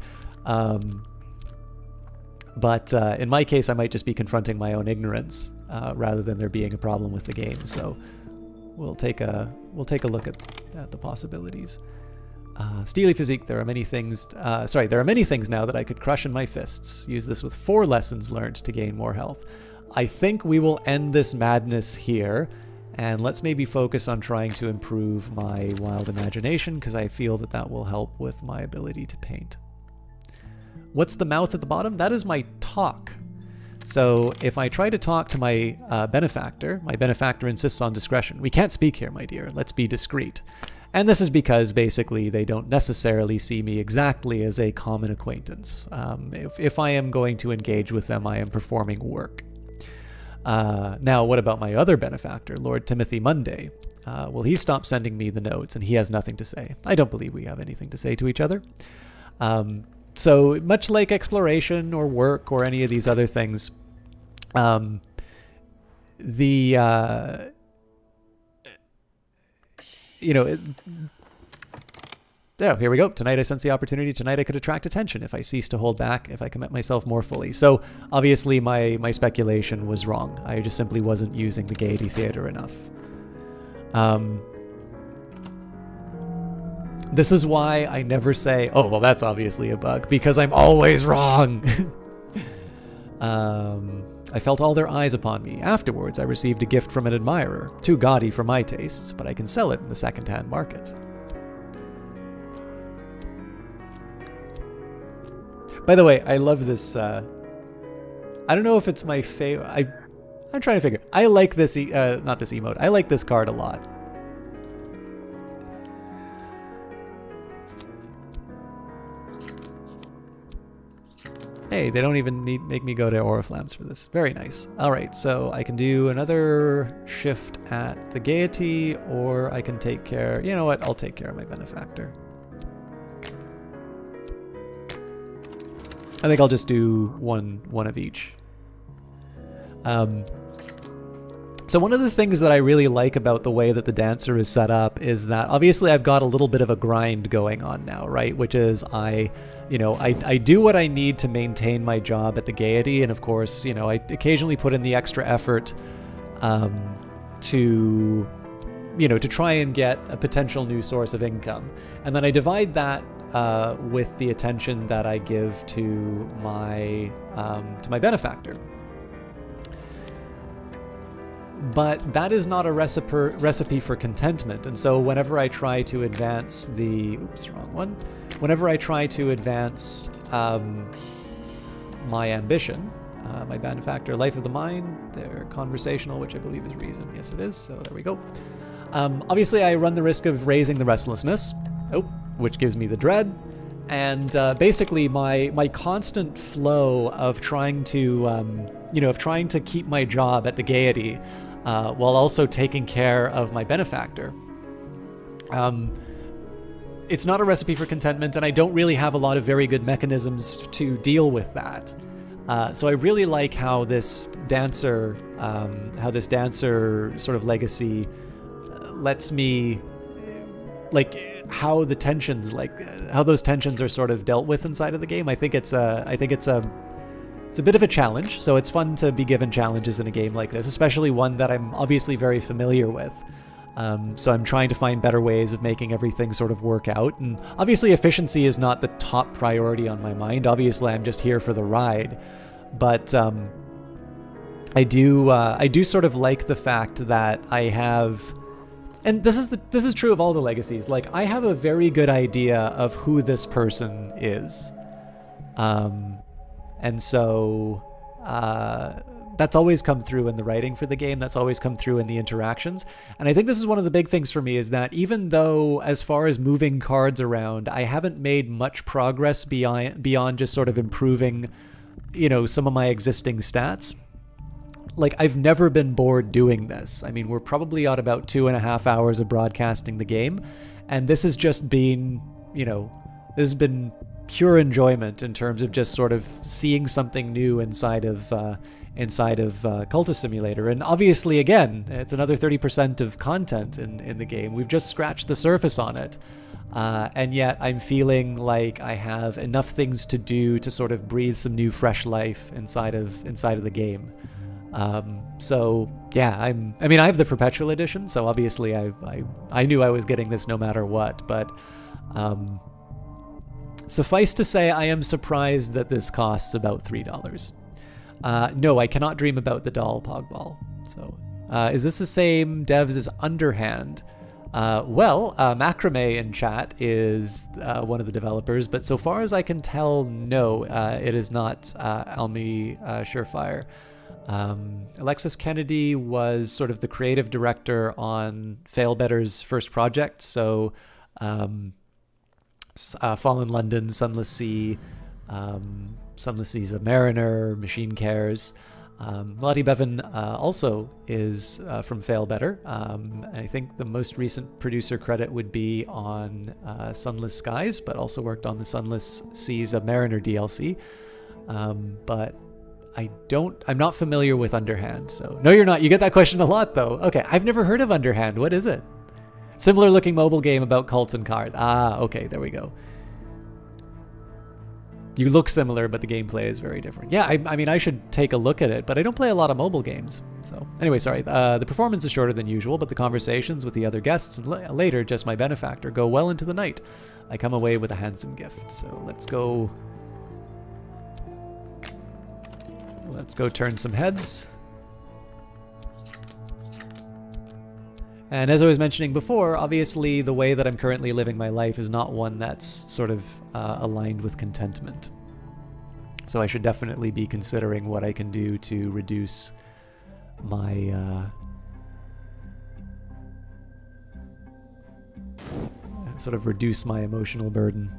But in my case, I might just be confronting my own ignorance rather than there being a problem with the game. So we'll take a look at the possibilities. Steely physique. There are many things. There are many things now that I could crush in my fists. Use this with 4 lessons learned to gain more health. I think we will end this madness here, and let's maybe focus on trying to improve my wild imagination, because I feel that will help with my ability to paint. What's the mouth at the bottom? That is my talk. So if I try to talk to my benefactor insists on discretion. We can't speak here, my dear. Let's be discreet. And this is because basically they don't necessarily see me exactly as a common acquaintance. If I am going to engage with them, I am performing work. Now, what about my other benefactor, Lord Timothy Monday? Well, he stopped sending me the notes, and he has nothing to say. I don't believe we have anything to say to each other. So much like exploration or work or any of these other things, here we go. Tonight I sense the opportunity. Tonight I could attract attention if I cease to hold back, if I commit myself more fully. So obviously my speculation was wrong. I just simply wasn't using the Gaiety Theater enough. This is why I never say, "Oh, well, that's obviously a bug," because I'm always wrong. I felt all their eyes upon me. Afterwards, I received a gift from an admirer, too gaudy for my tastes, but I can sell it in the second-hand market. By the way, I love this. I don't know if it's my favorite. I'm trying to figure. I like this. Not this emote. I like this card a lot. Hey, they don't even make me go to Oriflammes for this. Very nice. All right, so I can do another shift at the Gaiety, or I can take care... You know what? I'll take care of my benefactor. I think I'll just do one of each. So one of the things that I really like about the way that the dancer is set up is that obviously I've got a little bit of a grind going on now, right? Which is I do what I need to maintain my job at the Gaiety, and of course, I occasionally put in the extra effort to try and get a potential new source of income. And then I divide that with the attention that I give to my benefactor. but that is not a recipe for contentment. And so whenever I try to advance the... Oops, wrong one. Whenever I try to advance my ambition, my benefactor, life of the mind, they're conversational, which I believe is reason. Yes, it is. So there we go. Obviously, I run the risk of raising the restlessness, which gives me the dread. And basically, my constant flow of trying to keep my job at the Gaiety while also taking care of my benefactor. It's not a recipe for contentment, and I don't really have a lot of very good mechanisms to deal with that. So I really like how this dancer sort of legacy lets me, like, how those tensions are sort of dealt with inside of the game. I think it's a bit of a challenge. So it's fun to be given challenges in a game like this, especially one that I'm obviously very familiar with. So I'm trying to find better ways of making everything sort of work out. And obviously efficiency is not the top priority on my mind. Obviously I'm just here for the ride. But I do sort of like the fact that I have, and this is true of all the legacies, like I have a very good idea of who this person is. And so that's always come through in the writing for the game. That's always come through in the interactions. And I think this is one of the big things for me, is that even though as far as moving cards around, I haven't made much progress beyond just sort of improving, some of my existing stats. Like, I've never been bored doing this. I mean, we're probably at about 2.5 hours of broadcasting the game. And this has just been, this has been pure enjoyment in terms of just sort of seeing something new inside of Cultist Simulator. And obviously, again, it's another 30% of content in the game. We've just scratched the surface on it. And yet I'm feeling like I have enough things to do to sort of breathe some new fresh life inside of the game. So yeah, I have the Perpetual Edition, so obviously I knew I was getting this no matter what, but suffice to say, I am surprised that this costs about $3. No, I cannot dream about the doll Pogball. So, is this the same devs as Underhand? Macrame in chat is one of the developers, but so far as I can tell, no, it is not Almi Surefire. Alexis Kennedy was sort of the creative director on Failbetter's first project, so Fallen London, Sunless Sea, Sunless Sea's a Mariner, Machine Cares. Lottie Bevan also is from Failbetter. I think the most recent producer credit would be on Sunless Skies, but also worked on the Sunless Seas of Mariner DLC. But I'm not familiar with Underhand. So no, you're not. You get that question a lot though. Okay, I've never heard of Underhand. What is it? Similar looking mobile game about cults and cards. Okay, there we go. You look similar, but the gameplay is very different. Yeah, I mean, I should take a look at it, but I don't play a lot of mobile games. So anyway, sorry. The performance is shorter than usual, but the conversations with the other guests and later just my benefactor go well into the night. I come away with a handsome gift. So let's go turn some heads. And as I was mentioning before, obviously the way that I'm currently living my life is not one that's sort of aligned with contentment. So I should definitely be considering what I can do to reduce my reduce my emotional burden.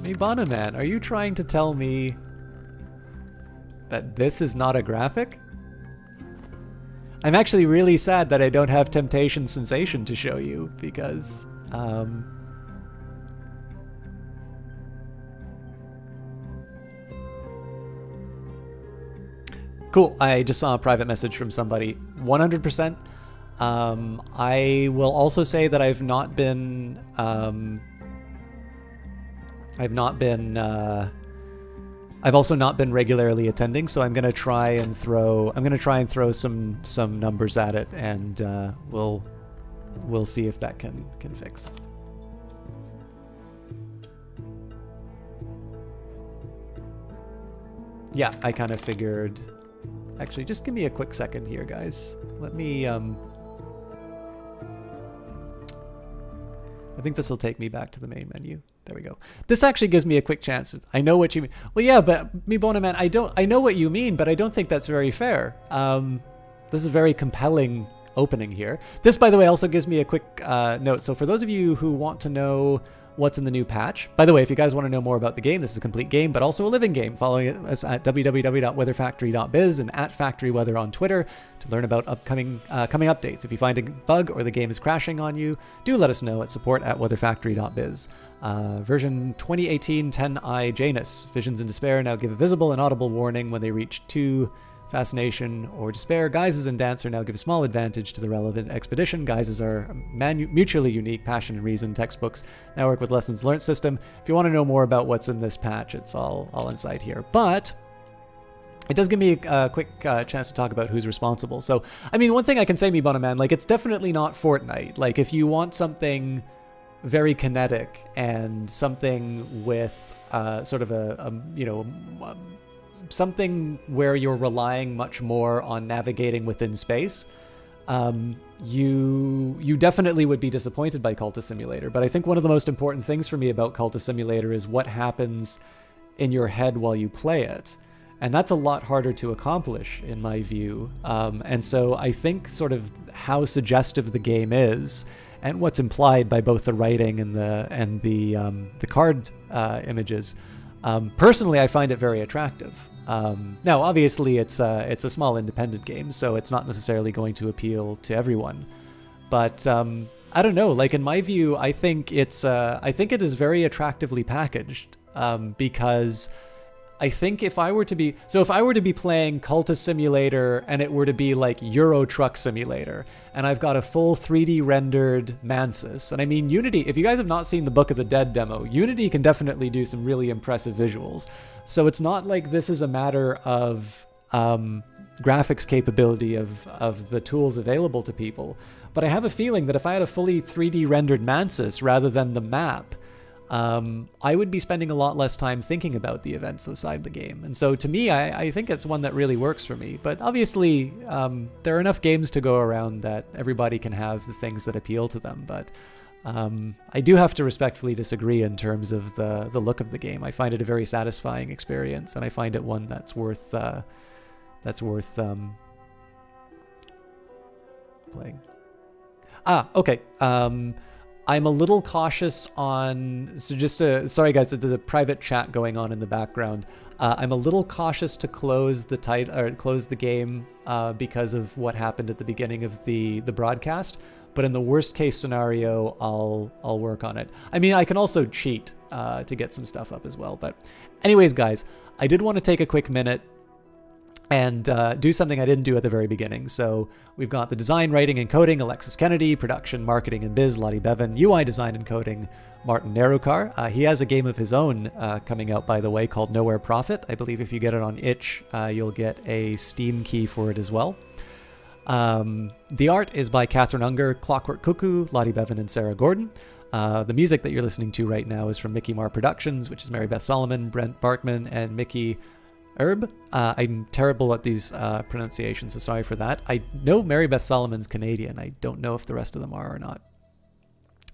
Mibana Man, are you trying to tell me that this is not a graphic? I'm actually really sad that I don't have Temptation Sensation to show you, because cool, I just saw a private message from somebody. 100%. I will also say that I've also not been regularly attending, so I'm gonna try and throw some numbers at it, and we'll we'll see if that can fix. Yeah, I kind of figured. Actually, just give me a quick second here, guys. Let me, I think this will take me back to the main menu. There we go. This actually gives me a quick chance. I know what you mean. Well, yeah, but me, Bonaman, I know what you mean, but I don't think that's very fair. This is a very compelling opening here. This, by the way, also gives me a quick note. So for those of you who want to know what's in the new patch, by the way, if you guys want to know more about the game, this is a complete game, but also a living game. Following us at www.weatherfactory.biz and at FactoryWeather on Twitter to learn about upcoming coming updates. If you find a bug or the game is crashing on you, do let us know at support@weatherfactory.biz. Version 2018 10i Janus. Visions and Despair now give a visible and audible warning when they reach 2 Fascination or Despair. Guises and Dancer now give a small advantage to the relevant expedition. Guises are mutually unique. Passion and Reason textbooks now work with Lessons Learned system. If you want to know more about what's in this patch, it's all inside here. But it does give me a quick chance to talk about who's responsible. So, I mean, one thing I can say, me Bonaman, like, it's definitely not Fortnite. Like, if you want something very kinetic and something with sort of something where you're relying much more on navigating within space, you definitely would be disappointed by Cultist Simulator. But I think one of the most important things for me about Cultist Simulator is what happens in your head while you play it. And that's a lot harder to accomplish, in my view. And so I think sort of how suggestive the game is, and what's implied by both the writing and the card images, personally, I find it very attractive. Now, obviously, it's a small independent game, so it's not necessarily going to appeal to everyone. But I don't know. Like, in my view, I think it is very attractively packaged, because I think if I were to be playing Cultist Simulator and it were to be like Euro Truck Simulator, and I've got a full 3D rendered Mansus, and I mean, Unity, if you guys have not seen the Book of the Dead demo, Unity can definitely do some really impressive visuals. So it's not like this is a matter of graphics capability of the tools available to people, but I have a feeling that if I had a fully 3D rendered Mansus rather than the map, I would be spending a lot less time thinking about the events inside the game. And so to me, I think it's one that really works for me. But obviously, there are enough games to go around that everybody can have the things that appeal to them. But I do have to respectfully disagree in terms of the look of the game. I find it a very satisfying experience, and I find it one that's worth playing. Okay. I'm a little cautious on, so sorry guys, there's a private chat going on in the background. I'm a little cautious to close the game because of what happened at the beginning of the broadcast. But in the worst case scenario, I'll work on it. I mean, I can also cheat to get some stuff up as well. But anyways, guys, I did want to take a quick minute and do something I didn't do at the very beginning. So we've got the design, writing, and coding, Alexis Kennedy, production, marketing, and biz, Lottie Bevan, UI design and coding, Martin Narukar. He has a game of his own coming out, by the way, called Nowhere Profit. I believe if you get it on itch, you'll get a Steam key for it as well. The art is by Catherine Unger, Clockwork Cuckoo, Lottie Bevan, and Sarah Gordon. The music that you're listening to right now is from Mickey Mar Productions, which is Mary Beth Solomon, Brent Barkman, and Mickey Herb. I'm terrible at these pronunciations, so sorry for that. I know Mary Beth Solomon's Canadian. I don't know if the rest of them are or not.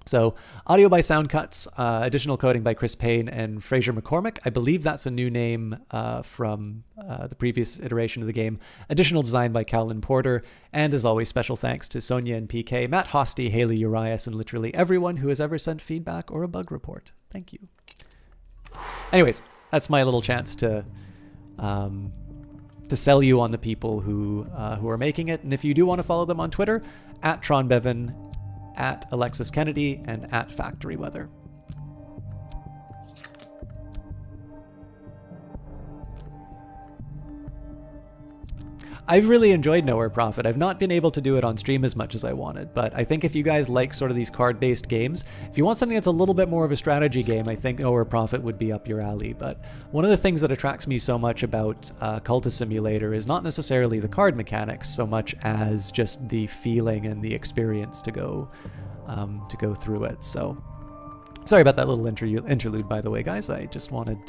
So, audio by Sound Cuts, additional coding by Chris Payne and Fraser McCormick. I believe that's a new name from the previous iteration of the game. Additional design by Calvin Porter. And as always, special thanks to Sonia and PK, Matt Hosty, Haley Urias, and literally everyone who has ever sent feedback or a bug report. Thank you. Anyways, that's my little chance to sell you on the people who are making it. And if you do want to follow them on Twitter, at TronBevan, at Alexis Kennedy, and at FactoryWeather. I've really enjoyed Nowhere Profit. I've not been able to do it on stream as much as I wanted, but I think if you guys like sort of these card-based games, if you want something that's a little bit more of a strategy game, I think Nowhere Profit would be up your alley. But one of the things that attracts me so much about Cultist Simulator is not necessarily the card mechanics so much as just the feeling and the experience to go through it. So sorry about that little interlude, by the way, guys. I just wanted...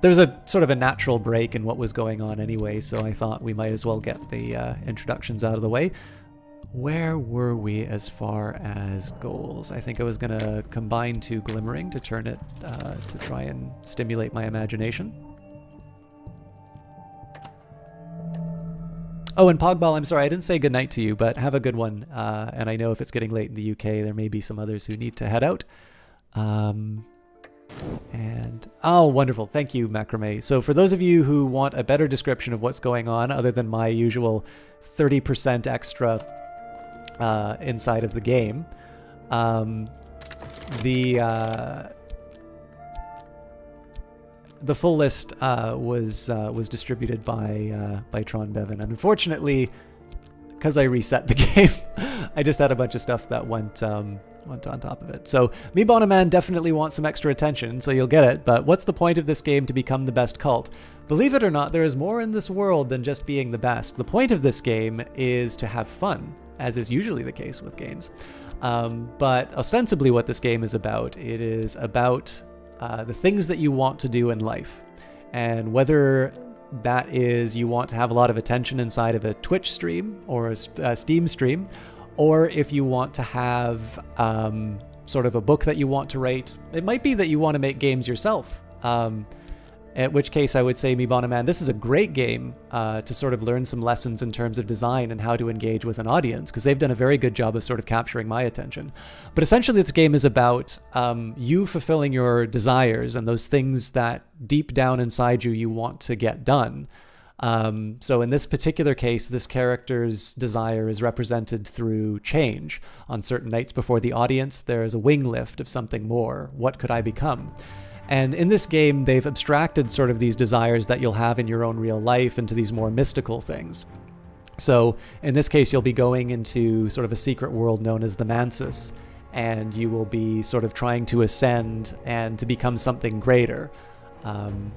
There's a sort of a natural break in what was going on anyway, so I thought we might as well get the introductions out of the way. Where were we as far as goals? I think I was going to combine 2 Glimmering to turn it, to try and stimulate my imagination. Oh, and Pogball, I'm sorry, I didn't say goodnight to you, but have a good one. And I know if it's getting late in the UK, there may be some others who need to head out. And oh, wonderful. Thank you, Macrame. So for those of you who want a better description of what's going on, other than my usual 30% extra inside of the game, the full list was distributed by Tron Bevan, and unfortunately, because I reset the game, I just had a bunch of stuff that went on top of it. So me Bonaman definitely wants some extra attention, so you'll get it, but what's the point of this game to become the best cult? Believe it or not, there is more in this world than just being the best. The point of this game is to have fun, as is usually the case with games. But ostensibly what this game is about, it is about the things that you want to do in life. And whether that is you want to have a lot of attention inside of a Twitch stream or a Steam stream, or if you want to have sort of a book that you want to write. It might be that you want to make games yourself, at which case I would say, Me Bonaman, this is a great game to sort of learn some lessons in terms of design and how to engage with an audience, because they've done a very good job of sort of capturing my attention. But essentially this game is about you fulfilling your desires and those things that deep down inside you want to get done. So in this particular case, this character's desire is represented through change. On certain nights before the audience, there is a wing lift of something more. What could I become? And in this game, they've abstracted sort of these desires that you'll have in your own real life into these more mystical things. So in this case, you'll be going into sort of a secret world known as the Mansis, and you will be sort of trying to ascend and to become something greater.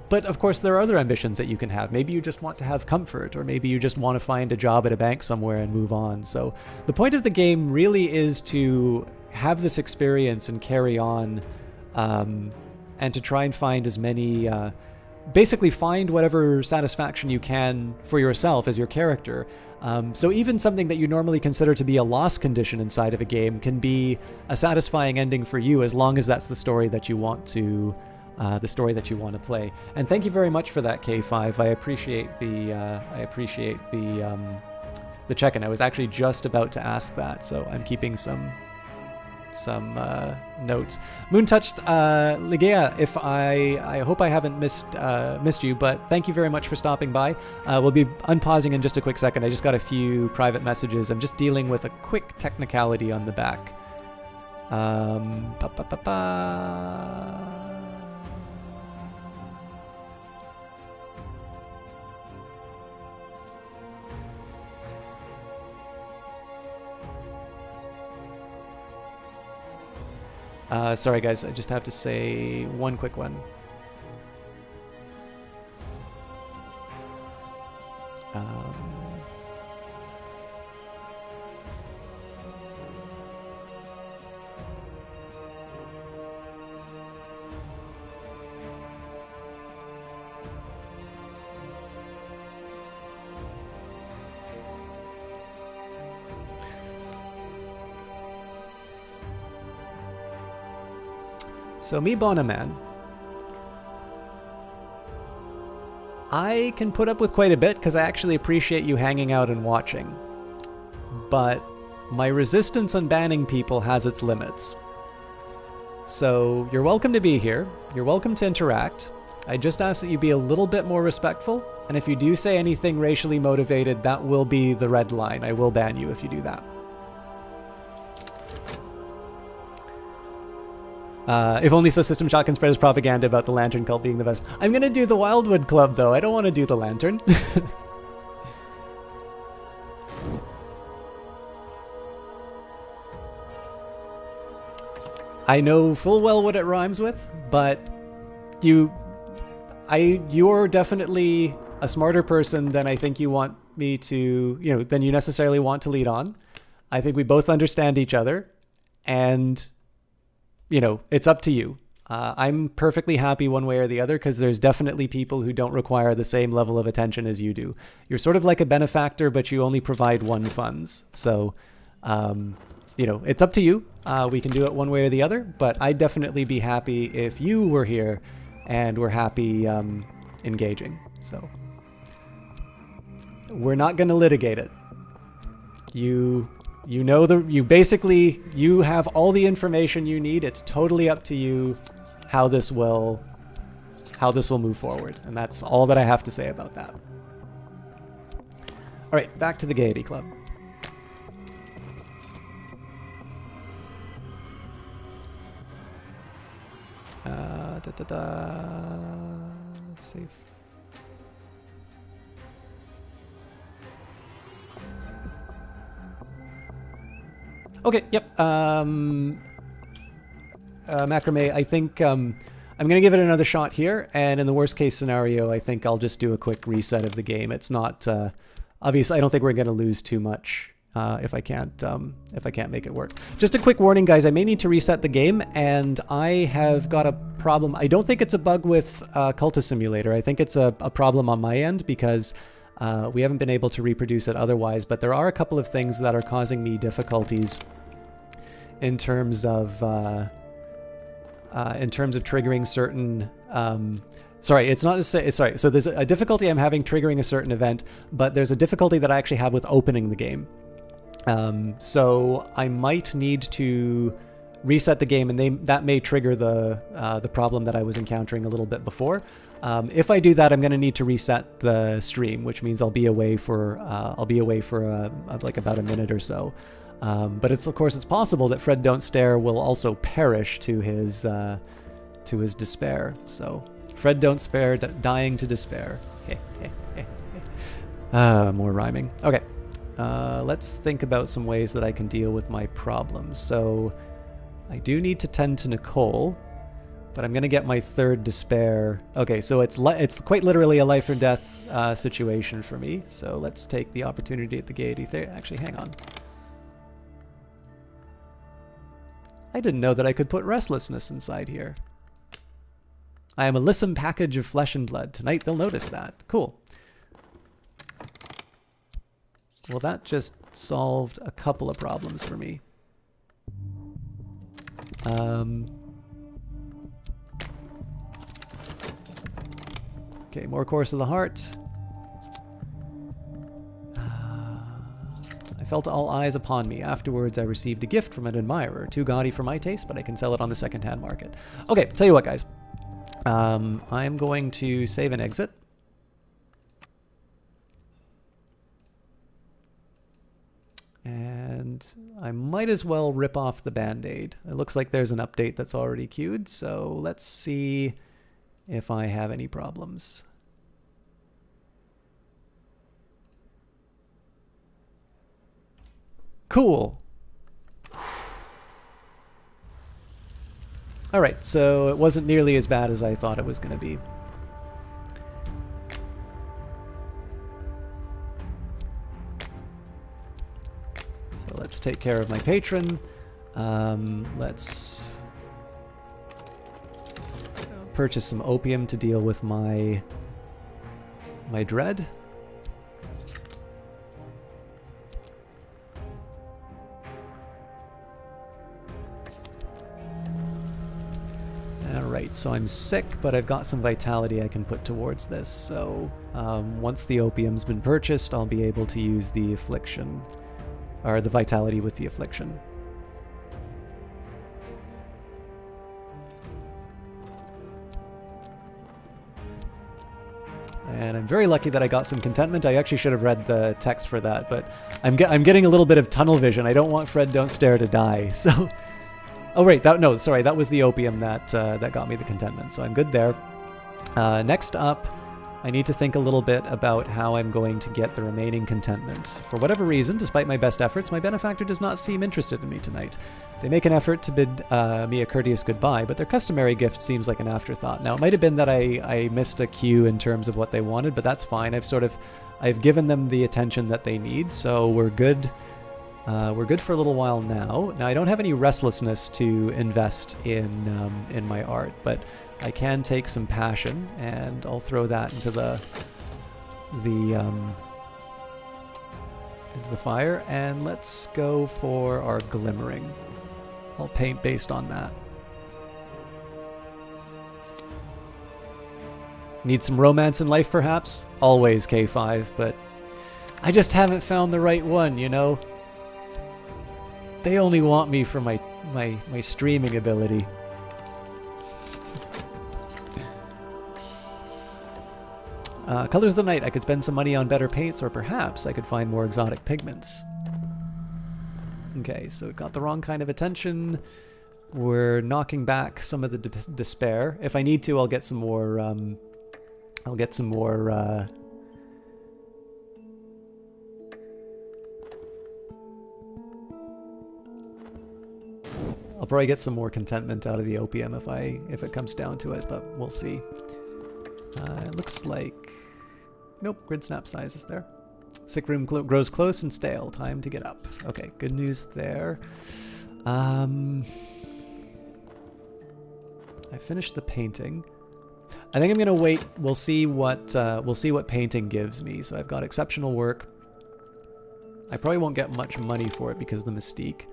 But of course, there are other ambitions that you can have. Maybe you just want to have comfort, or maybe you just want to find a job at a bank somewhere and move on. So the point of the game really is to have this experience and carry on, and to try and find as many, basically find whatever satisfaction you can for yourself as your character. So even something that you normally consider to be a loss condition inside of a game can be a satisfying ending for you, as long as that's the story that you want to play. And thank you very much for that, K5. I appreciate the check-in. I was actually just about to ask that, so I'm keeping some notes. Moontouched Ligea, if I hope I haven't missed you, but thank you very much for stopping by. We'll be unpausing in just a quick second. I just got a few private messages. I'm just dealing with a quick technicality on the back. Sorry guys, I just have to say one quick one. So me Bonaman, I can put up with quite a bit because I actually appreciate you hanging out and watching. But my resistance on banning people has its limits. So you're welcome to be here. You're welcome to interact. I just ask that you be a little bit more respectful. And if you do say anything racially motivated, that will be the red line. I will ban you if you do that. If only so System Shock can spread his propaganda about the Lantern Cult being the best. I'm gonna do the Wildwood Club, though. I don't want to do the Lantern. I know full well what it rhymes with, but you're definitely a smarter person than I think you want me to, than you necessarily want to lead on. I think we both understand each other, and, it's up to you. I'm perfectly happy one way or the other because there's definitely people who don't require the same level of attention as you do. You're sort of like a benefactor, but you only provide one funds. So, it's up to you. We can do it one way or the other, but I'd definitely be happy if you were here and were happy engaging. So we're not going to litigate it. You have all the information you need. It's totally up to you how this will move forward. And that's all that I have to say about that. All right, back to the Gaiety Club. Safe. Okay, yep. Macrame, I think I'm going to give it another shot here, and in the worst case scenario, I think I'll just do a quick reset of the game. It's not obvious. I don't think we're going to lose too much if I can't make it work. Just a quick warning, guys. I may need to reset the game, and I have got a problem. I don't think it's a bug with Cultist Simulator. I think it's a problem on my end because we haven't been able to reproduce it otherwise. But there are a couple of things that are causing me difficulties in terms of triggering certain. Sorry, it's not to say. Sorry, so there's a difficulty I'm having triggering a certain event, but there's a difficulty that I actually have with opening the game. So I might need to reset the game, and that may trigger the problem that I was encountering a little bit before. If I do that, I'm going to need to reset the stream, which means I'll be away for like about a minute or so. But of course it's possible that Fred Don't Stare will also perish to his despair. So Fred Don't Spare, dying to despair. More rhyming. Okay. Let's think about some ways that I can deal with my problems. So I do need to tend to Nicole, but I'm going to get my third despair. Okay, so it's quite literally a life or death situation for me. So let's take the opportunity at the Gaiety Theater. Actually, hang on. I didn't know that I could put restlessness inside here. I am a lissome package of flesh and blood. Tonight they'll notice that. Cool. Well, that just solved a couple of problems for me. Okay, more Course of the Heart. I felt all eyes upon me. Afterwards, I received a gift from an admirer. Too gaudy for my taste, but I can sell it on the second-hand market. Okay, tell you what, guys. I'm going to save and exit. And I might as well rip off the Band-Aid. It looks like there's an update that's already queued, so let's see if I have any problems. Cool. All right, so it wasn't nearly as bad as I thought it was going to be. So let's take care of my patron. Let's purchase some opium to deal with my dread. Alright, so I'm sick, but I've got some vitality I can put towards this, so once the opium's been purchased, I'll be able to use the affliction, or the vitality with the affliction. And I'm very lucky that I got some contentment. I actually should have read the text for that, but I'm getting a little bit of tunnel vision. I don't want Fred Don't Stare to die, so... Oh, right. That was the opium that got me the contentment, so I'm good there. Next up, I need to think a little bit about how I'm going to get the remaining contentment. For whatever reason, despite my best efforts, my benefactor does not seem interested in me tonight. They make an effort to bid me a courteous goodbye, but their customary gift seems like an afterthought. Now, it might have been that I missed a cue in terms of what they wanted, but that's fine. I've given them the attention that they need, so we're good. We're good for a little while now. Now, I don't have any restlessness to invest in my art, but I can take some passion, and I'll throw that into the fire. And let's go for our glimmering. I'll paint based on that. Need some romance in life, perhaps? Always, K5, but I just haven't found the right one, you know? They only want me for my streaming ability. Colors of the night. I could spend some money on better paints, or perhaps I could find more exotic pigments. Okay, so we've got the wrong kind of attention. We're knocking back some of the despair. If I need to, I'll get some more. I'll get some more. I'll probably get some more contentment out of the opium if it comes down to it, but we'll see. It looks like... Nope, grid snap size is there. Sick room grows close and stale. Time to get up. Okay, good news there. I finished the painting. I think I'm gonna wait. We'll see what painting gives me. So I've got exceptional work. I probably won't get much money for it because of the mystique.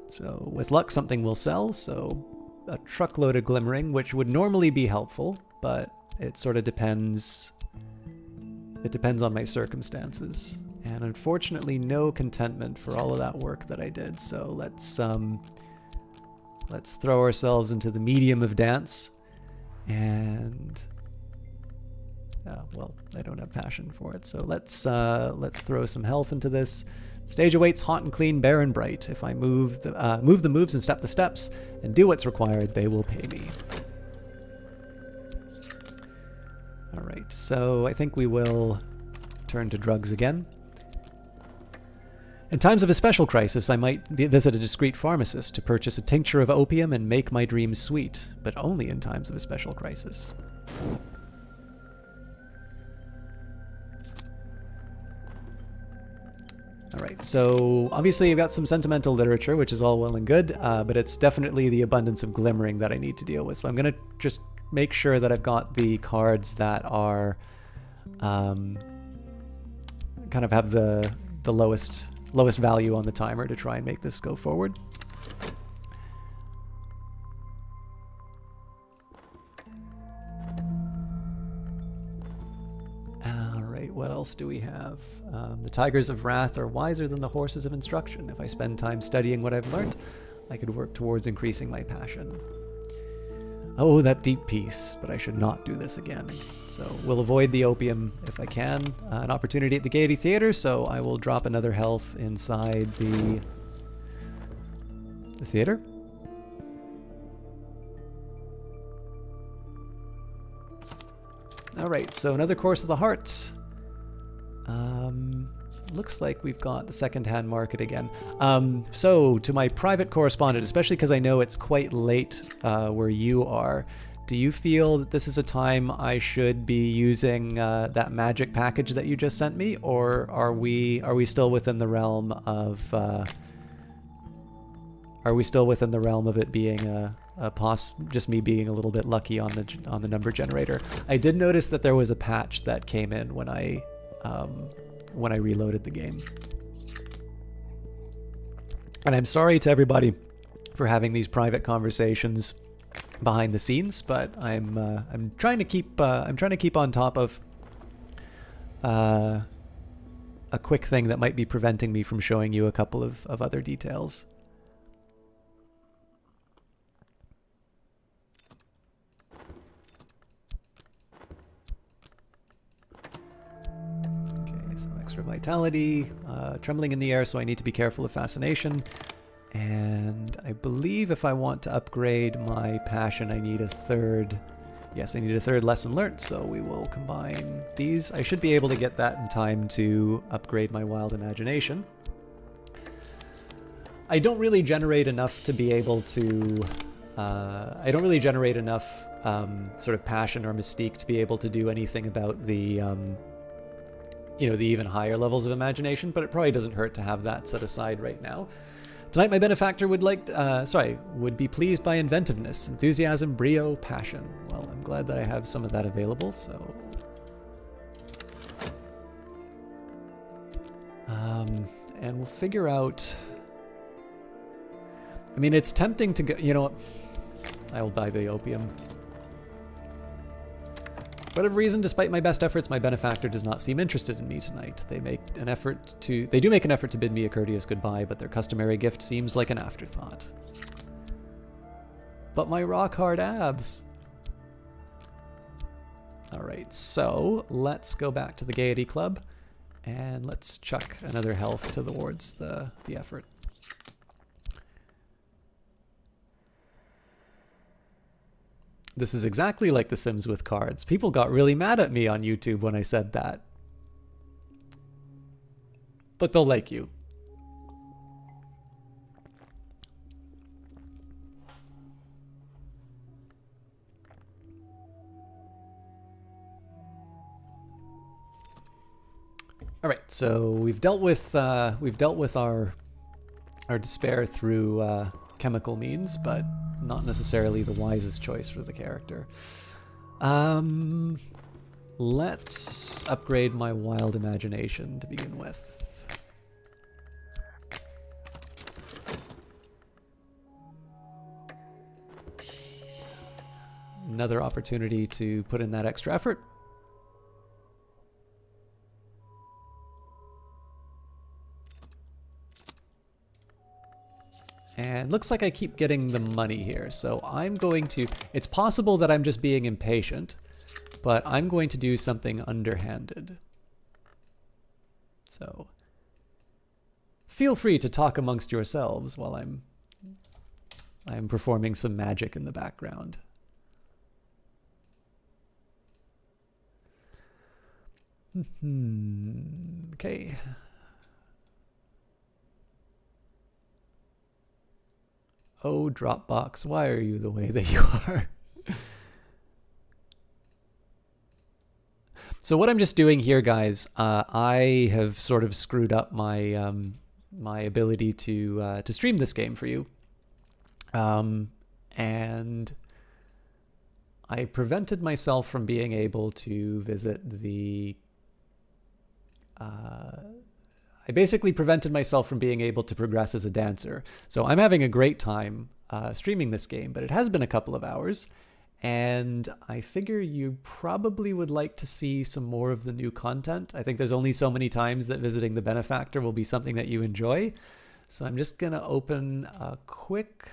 So with luck, something will sell. So a truckload of glimmering, which would normally be helpful, but it sort of depends. It depends on my circumstances. And unfortunately, no contentment for all of that work that I did. So let's throw ourselves into the medium of dance. And well, I don't have passion for it. So let's throw some health into this. Stage awaits hot and clean, bare and bright. If I move the moves and step the steps and do what's required, they will pay me. All right, so I think we will turn to drugs again. In times of a special crisis, I might visit a discreet pharmacist to purchase a tincture of opium and make my dreams sweet, but only in times of a special crisis. All right, so obviously I've got some sentimental literature, which is all well and good, but it's definitely the abundance of glimmering that I need to deal with. So I'm going to just make sure that I've got the cards that are kind of have the lowest value on the timer to try and make this go forward. All right, what else do we have? The Tigers of Wrath are wiser than the horses of instruction. If I spend time studying what I've learned, I could work towards increasing my passion. Oh, that deep peace, but I should not do this again. So we'll avoid the opium if I can. An opportunity at the Gaiety Theater, so I will drop another health inside the theater. All right, so another Course of the Heart. Looks like we've got the second-hand market again. So to my private correspondent, especially because I know it's quite late where you are, do you feel that this is a time I should be using that magic package that you just sent me, or are we still within the realm of it being just me being a little bit lucky on the number generator? I did notice that there was a patch that came in when I reloaded the game. And I'm sorry to everybody for having these private conversations behind the scenes, but I'm trying to keep on top of a quick thing that might be preventing me from showing you a couple of other details. Vitality, trembling in the air, so I need to be careful of fascination. And I believe if I want to upgrade my passion, I need a third Yes, I need a third lesson learnt, so we will combine these. I should be able to get that in time to upgrade my wild imagination. I don't really generate enough to be able to... I don't really generate enough sort of passion or mystique to be able to do anything about the, you know, the even higher levels of imagination, but it probably doesn't hurt to have that set aside right now. Tonight my benefactor would be pleased by inventiveness, enthusiasm, brio, passion. Well, I'm glad that I have some of that available, so... and we'll figure out... I mean, it's tempting to go... You know what? I will buy the opium. For whatever reason, despite my best efforts, my benefactor does not seem interested in me tonight. They do make an effort to bid me a courteous goodbye, but their customary gift seems like an afterthought. But my rock-hard abs! Alright, so let's go back to the Gaiety Club, and let's chuck another health towards the effort. This is exactly like The Sims with cards. People got really mad at me on YouTube when I said that. But they'll like you. All right, so we've dealt with our despair through chemical means, but not necessarily the wisest choice for the character. Let's upgrade my wild imagination to begin with. Another opportunity to put in that extra effort. And looks like I keep getting the money here, so I'm going to... It's possible that I'm just being impatient, but I'm going to do something underhanded. So, feel free to talk amongst yourselves while I'm performing some magic in the background. Okay. Oh, Dropbox, why are you the way that you are? So what I'm just doing here, guys, I have sort of screwed up my my ability to stream this game for you, and I prevented myself from being able to visit the. I basically prevented myself from being able to progress as a dancer. So I'm having a great time streaming this game, but it has been a couple of hours, and I figure you probably would like to see some more of the new content. I think there's only so many times that visiting the benefactor will be something that you enjoy. So I'm just going to open a quick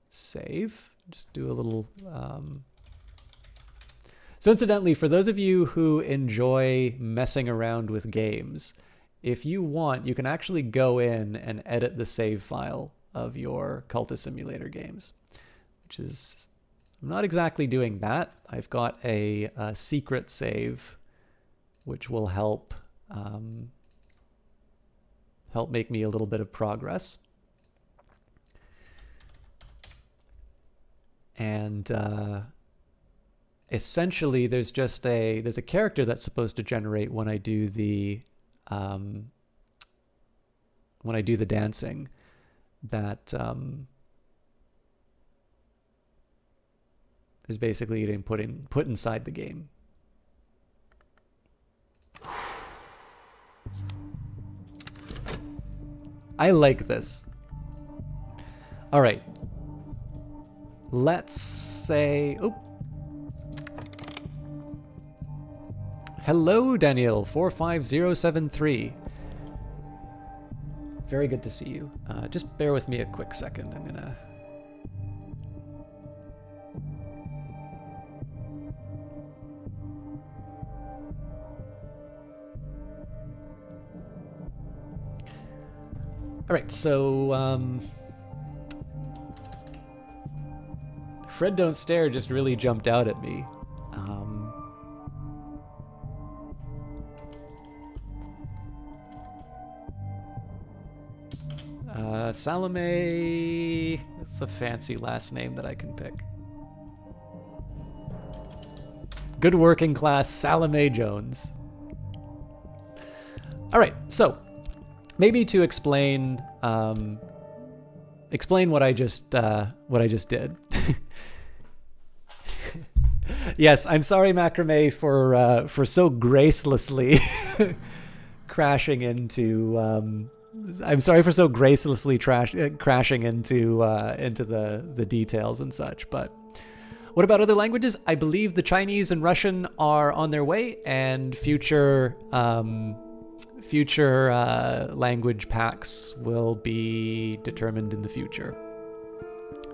save. Just do a little... So incidentally, for those of you who enjoy messing around with games, if you want, you can actually go in and edit the save file of your Cultist Simulator games, which is, I'm not exactly doing that. I've got a secret save, which will help make me a little bit of progress. And essentially, there's a character that's supposed to generate when I do the dancing that is basically getting put inside the game. I like this. All right. Let's say, oh. Hello, Daniel 45073. Very good to see you. Just bear with me a quick second. I'm gonna... All right, so Fred Don't Stare just really jumped out at me. Salome... That's a fancy last name that I can pick. Good working class Salome Jones. All right, so maybe to explain what I just did. Yes, I'm sorry, Macrame, for so gracelessly crashing into. I'm sorry for so gracelessly crashing into the details and such. But what about other languages? I believe the Chinese and Russian are on their way, and future language packs will be determined in the future.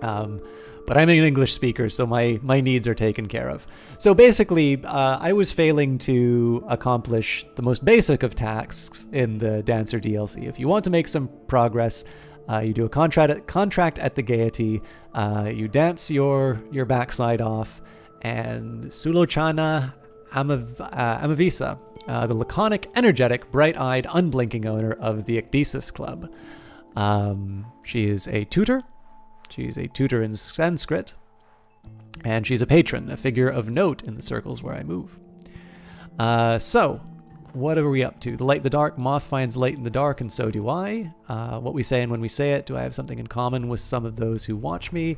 But I'm an English speaker, so my needs are taken care of. So basically, I was failing to accomplish the most basic of tasks in the Dancer DLC. If you want to make some progress, you do a contract at the Gaiety, you dance your backside off, and Sulochana Amavisa, the laconic, energetic, bright-eyed, unblinking owner of the Ecdysis Club. She is a tutor. She's a tutor in Sanskrit, and she's a patron, a figure of note in the circles where I move. So, what are we up to? The light, the dark, moth finds light in the dark, and so do I. What we say and when we say it, do I have something in common with some of those who watch me?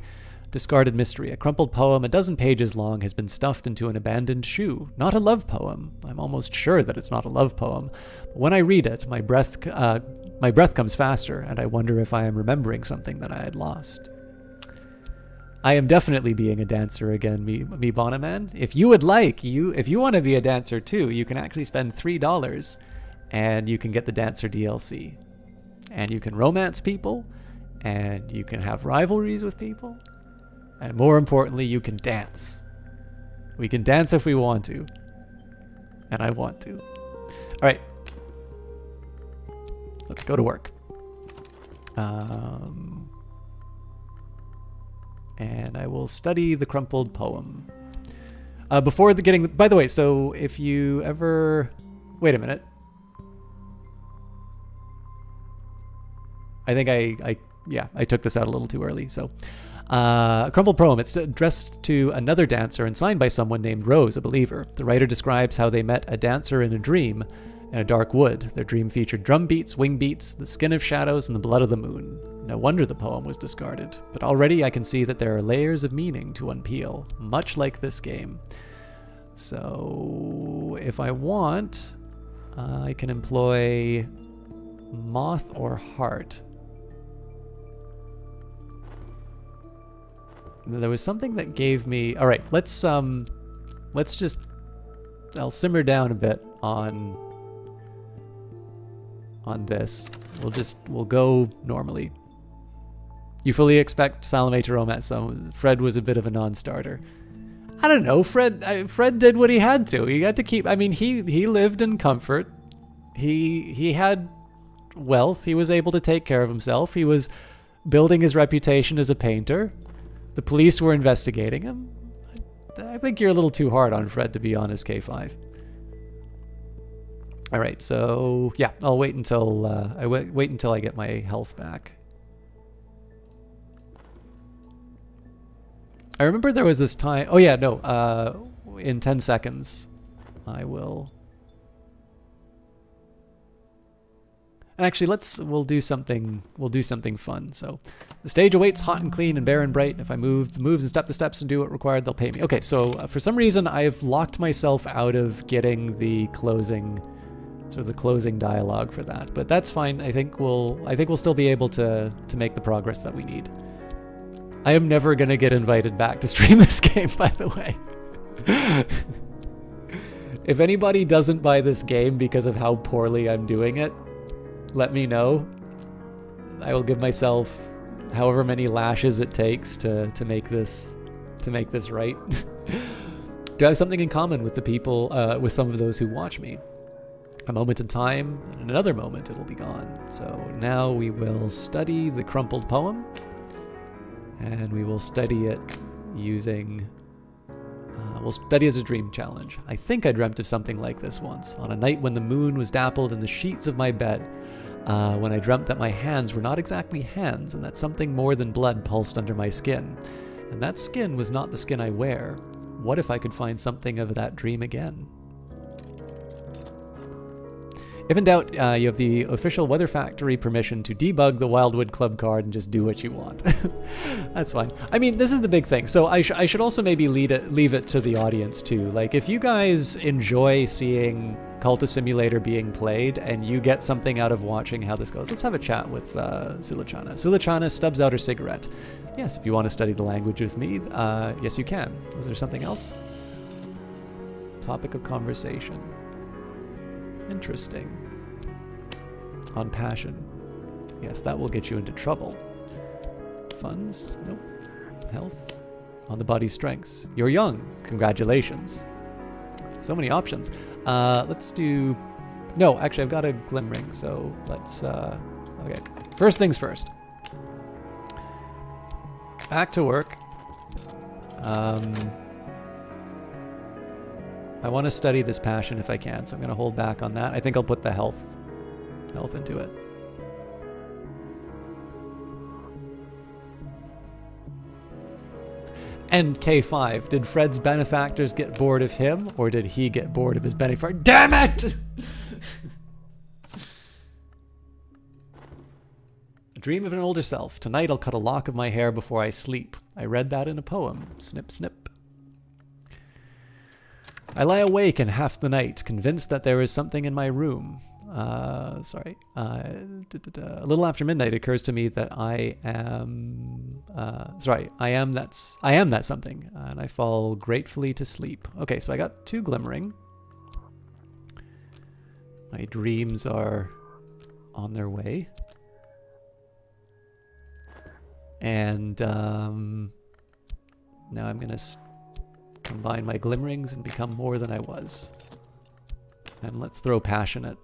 Discarded mystery. A crumpled poem, a dozen pages long, has been stuffed into an abandoned shoe. Not a love poem. I'm almost sure that it's not a love poem. But when I read it, my breath comes faster, and I wonder if I am remembering something that I had lost. I am definitely being a dancer again, me Bonaman. If you would like, if you want to be a dancer too, you can actually spend $3 and you can get the Dancer DLC. And you can romance people, and you can have rivalries with people, and more importantly, you can dance. We can dance if we want to. And I want to. All right. Let's go to work. And I will study the crumpled poem. By the way, so if you ever... Wait a minute. I think I took this out a little too early. So, a crumpled poem. It's addressed to another dancer and signed by someone named Rose, a believer. The writer describes how they met a dancer in a dream in a dark wood. Their dream featured drum beats, wing beats, the skin of shadows, and the blood of the moon. No wonder the poem was discarded. But already I can see that there are layers of meaning to unpeel, much like this game. So, if I want, I can employ moth or heart. There was something that gave me... All right, let's just... I'll simmer down a bit on this. We'll go normally. You fully expect Salome to romance someone. Fred was a bit of a non-starter. I don't know. Fred did what he had to. He had to keep... I mean, he lived in comfort. He had wealth. He was able to take care of himself. He was building his reputation as a painter. The police were investigating him. I think you're a little too hard on Fred, to be honest, K5. All right, so yeah, I'll wait until wait until I get my health back. I remember there was this time. Oh yeah, no. In 10 seconds, I will. Actually, we'll do something fun. So, the stage awaits hot and clean and bare and bright. If I move the moves and step the steps and do what required, they'll pay me. Okay, so for some reason, I've locked myself out of getting the closing dialogue for that. But that's fine. I think we'll still be able to make the progress that we need. I am never gonna get invited back to stream this game, by the way. If anybody doesn't buy this game because of how poorly I'm doing it, let me know. I will give myself however many lashes it takes to make this right. Do I have something in common with the people, with some of those who watch me? A moment in time, and in another moment it'll be gone. So now we will study the crumpled poem, and we will study it using... we'll study as a dream challenge. I think I dreamt of something like this once, on a night when the moon was dappled in the sheets of my bed, when I dreamt that my hands were not exactly hands, and that something more than blood pulsed under my skin. And that skin was not the skin I wear. What if I could find something of that dream again? If in doubt, you have the official Weather Factory permission to debug the Wildwood Club card and just do what you want. That's fine. I mean, this is the big thing. So I should also maybe leave it to the audience too. Like, if you guys enjoy seeing Cultist Simulator being played and you get something out of watching how this goes, let's have a chat with Sulachana. Sulachana stubs out her cigarette. Yes, if you want to study the language with me, yes you can. Was there something else? Topic of conversation. Interesting. On passion. Yes, that will get you into trouble. Funds? Nope. Health? On the body's strengths. You're young. Congratulations. So many options. Let's do... No, actually, I've got a glimmering, so let's... Okay. First things first. Back to work. I want to study this passion if I can, so I'm going to hold back on that. I think I'll put the health into it. And K5, did Fred's benefactors get bored of him, or did he get bored of his benefactor? Damn it! A dream of an older self. Tonight I'll cut a lock of my hair before I sleep. I read that in a poem. Snip, snip. I lie awake in half the night, convinced that there is something in my room. A little after midnight, it occurs to me that I am that something, and I fall gratefully to sleep. Okay, so I got 2 glimmering. My dreams are on their way. And now I'm going to combine my glimmerings and become more than I was. And let's throw passion at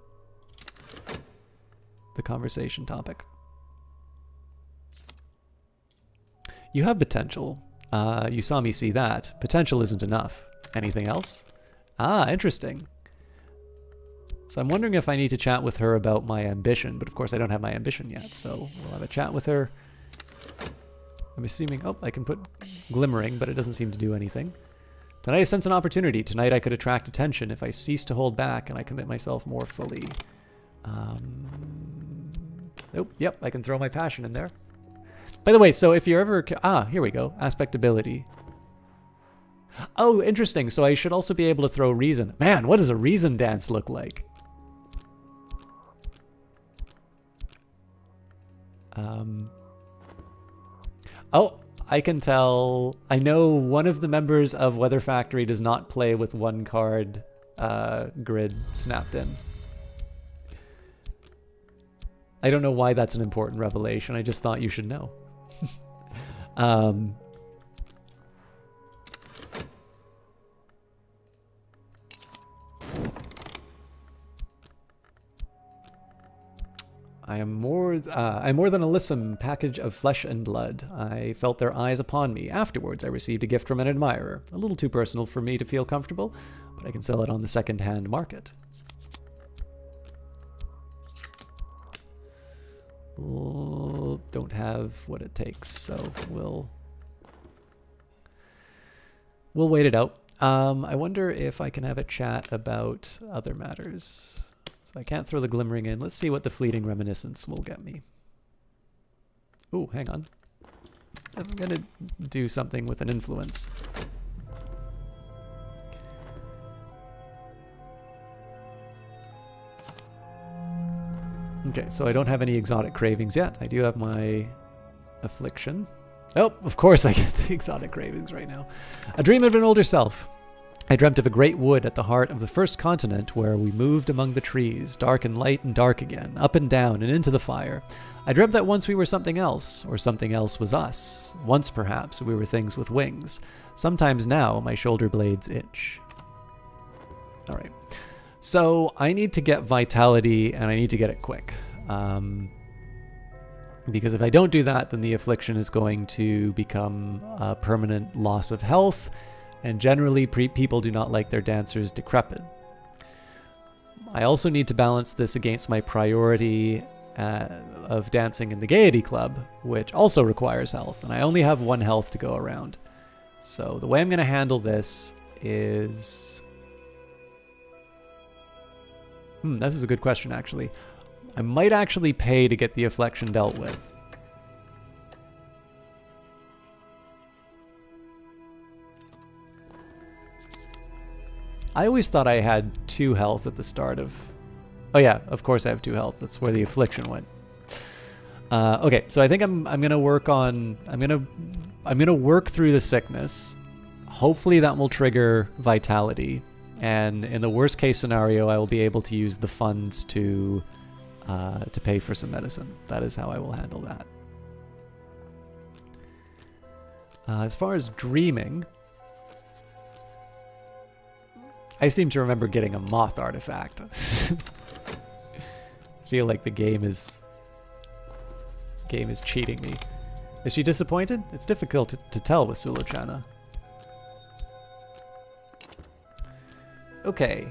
the conversation topic. You have potential. You saw me see that. Potential isn't enough. Anything else? Ah, interesting. So I'm wondering if I need to chat with her about my ambition, but of course I don't have my ambition yet, so we'll have a chat with her. I'm assuming, oh, I can put glimmering, but it doesn't seem to do anything. Tonight I sense an opportunity. Tonight I could attract attention if I cease to hold back and I commit myself more fully. Nope, yep, I can throw my passion in there. By the way, so if you're ever... here we go. Aspect ability. Oh, interesting. So I should also be able to throw reason. Man, what does a reason dance look like? Oh, I can tell. I know one of the members of Weather Factory does not play with 1 card grid snapped in. I don't know why that's an important revelation. I just thought you should know. I'm more than a lissom package of flesh and blood. I felt their eyes upon me. Afterwards, I received a gift from an admirer. A little too personal for me to feel comfortable, but I can sell it on the second-hand market. Don't have what it takes, so we'll wait it out. I wonder if I can have a chat about other matters. So I can't throw the glimmering in. Let's see what the fleeting reminiscence will get me. Ooh, hang on. I'm going to do something with an influence. Okay, so I don't have any exotic cravings yet. I do have my affliction. Oh, of course I get the exotic cravings right now. A dream of an older self. I dreamt of a great wood at the heart of the first continent where we moved among the trees, dark and light and dark again, up and down and into the fire. I dreamt that once we were something else, or something else was us. Once, perhaps, we were things with wings. Sometimes now, my shoulder blades itch. All right. So I need to get vitality, and I need to get it quick. Because if I don't do that, then the affliction is going to become a permanent loss of health, and generally people do not like their dancers decrepit. I also need to balance this against my priority of dancing in the Gaiety Club, which also requires health, and I only have 1 health to go around. So the way I'm going to handle this is... this is a good question, actually. I might actually pay to get the affliction dealt with. I always thought I had 2 health at the start of... Oh yeah, of course I have 2 health. That's where the affliction went. Okay, so I think I'm gonna work on... I'm gonna work through the sickness. Hopefully that will trigger vitality. And in the worst case scenario, I will be able to use the funds to pay for some medicine. That is how I will handle that. As far as dreaming, I seem to remember getting a moth artifact. Feel like the game is cheating me. Is she disappointed? It's difficult to tell with Sulochana. Okay.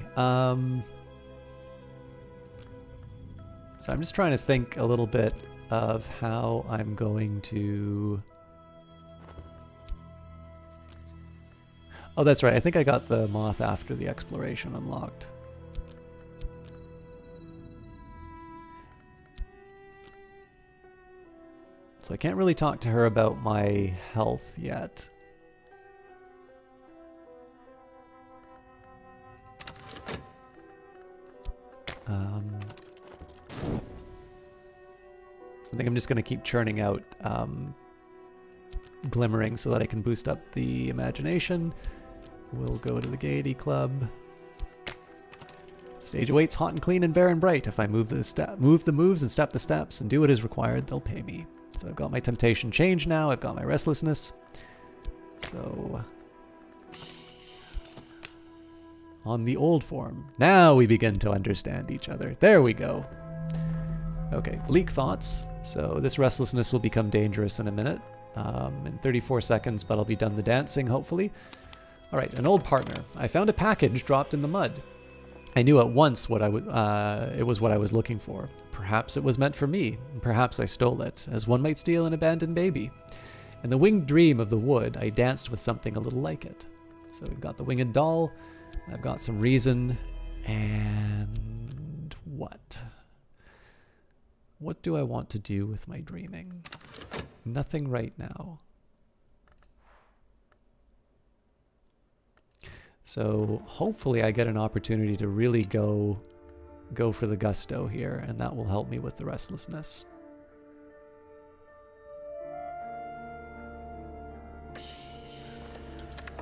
So I'm just trying to think a little bit of how I'm going to... Oh, that's right. I think I got the moth after the exploration unlocked. So I can't really talk to her about my health yet. I think I'm just going to keep churning out glimmering so that I can boost up the imagination. We'll go to the Gaiety Club. Stage awaits hot and clean and bare and bright. If I move the moves and step the steps and do what is required, they'll pay me. So I've got my temptation change now. I've got my restlessness. So on the old form. Now we begin to understand each other. There we go. Okay, bleak thoughts. So this restlessness will become dangerous in a minute. In 34 seconds, but I'll be done the dancing, hopefully. All right, an old partner. I found a package dropped in the mud. I knew at once what it was what I was looking for. Perhaps it was meant for me. Perhaps I stole it, as one might steal an abandoned baby. In the winged dream of the wood, I danced with something a little like it. So we've got the winged doll. I've got some reason. And what? What do I want to do with my dreaming? Nothing right now. So hopefully I get an opportunity to really go for the gusto here, and that will help me with the restlessness.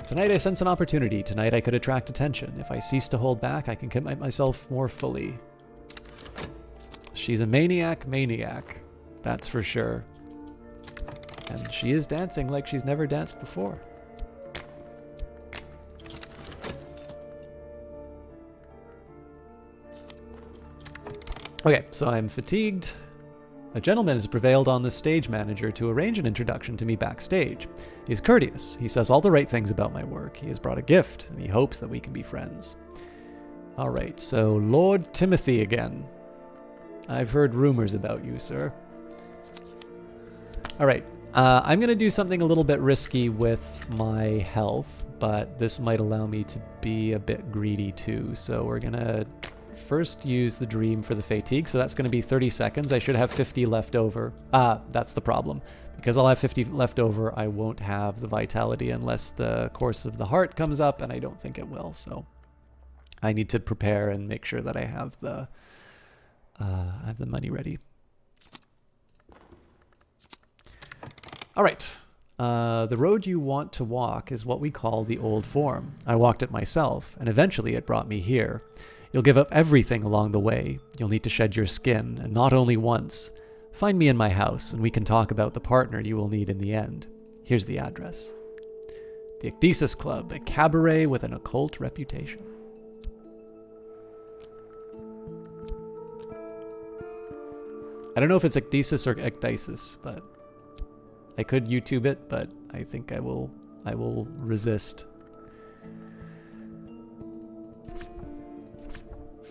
Tonight I sense an opportunity. Tonight I could attract attention. If I cease to hold back, I can commit myself more fully. She's a maniac, that's for sure. And she is dancing like she's never danced before. Okay, so I'm fatigued. A gentleman has prevailed on the stage manager to arrange an introduction to me backstage. He's courteous. He says all the right things about my work. He has brought a gift, and he hopes that we can be friends. All right, so Lord Timothy again. I've heard rumors about you, sir. All right, I'm going to do something a little bit risky with my health, but this might allow me to be a bit greedy too. So we're going to first use the dream for the fatigue. So that's going to be 30 seconds. I should have 50 left over. That's the problem. Because I'll have 50 left over, I won't have the vitality unless the course of the heart comes up, and I don't think it will. So I need to prepare and make sure that I have the money ready. All right. The road you want to walk is what we call the old form. I walked it myself, and eventually it brought me here. You'll give up everything along the way. You'll need to shed your skin, and not only once. Find me in my house, and we can talk about the partner you will need in the end. Here's the address. The Ecdysis Club, a cabaret with an occult reputation. I don't know if it's ecdysis or ecdysis, but I could YouTube it, but I think I will resist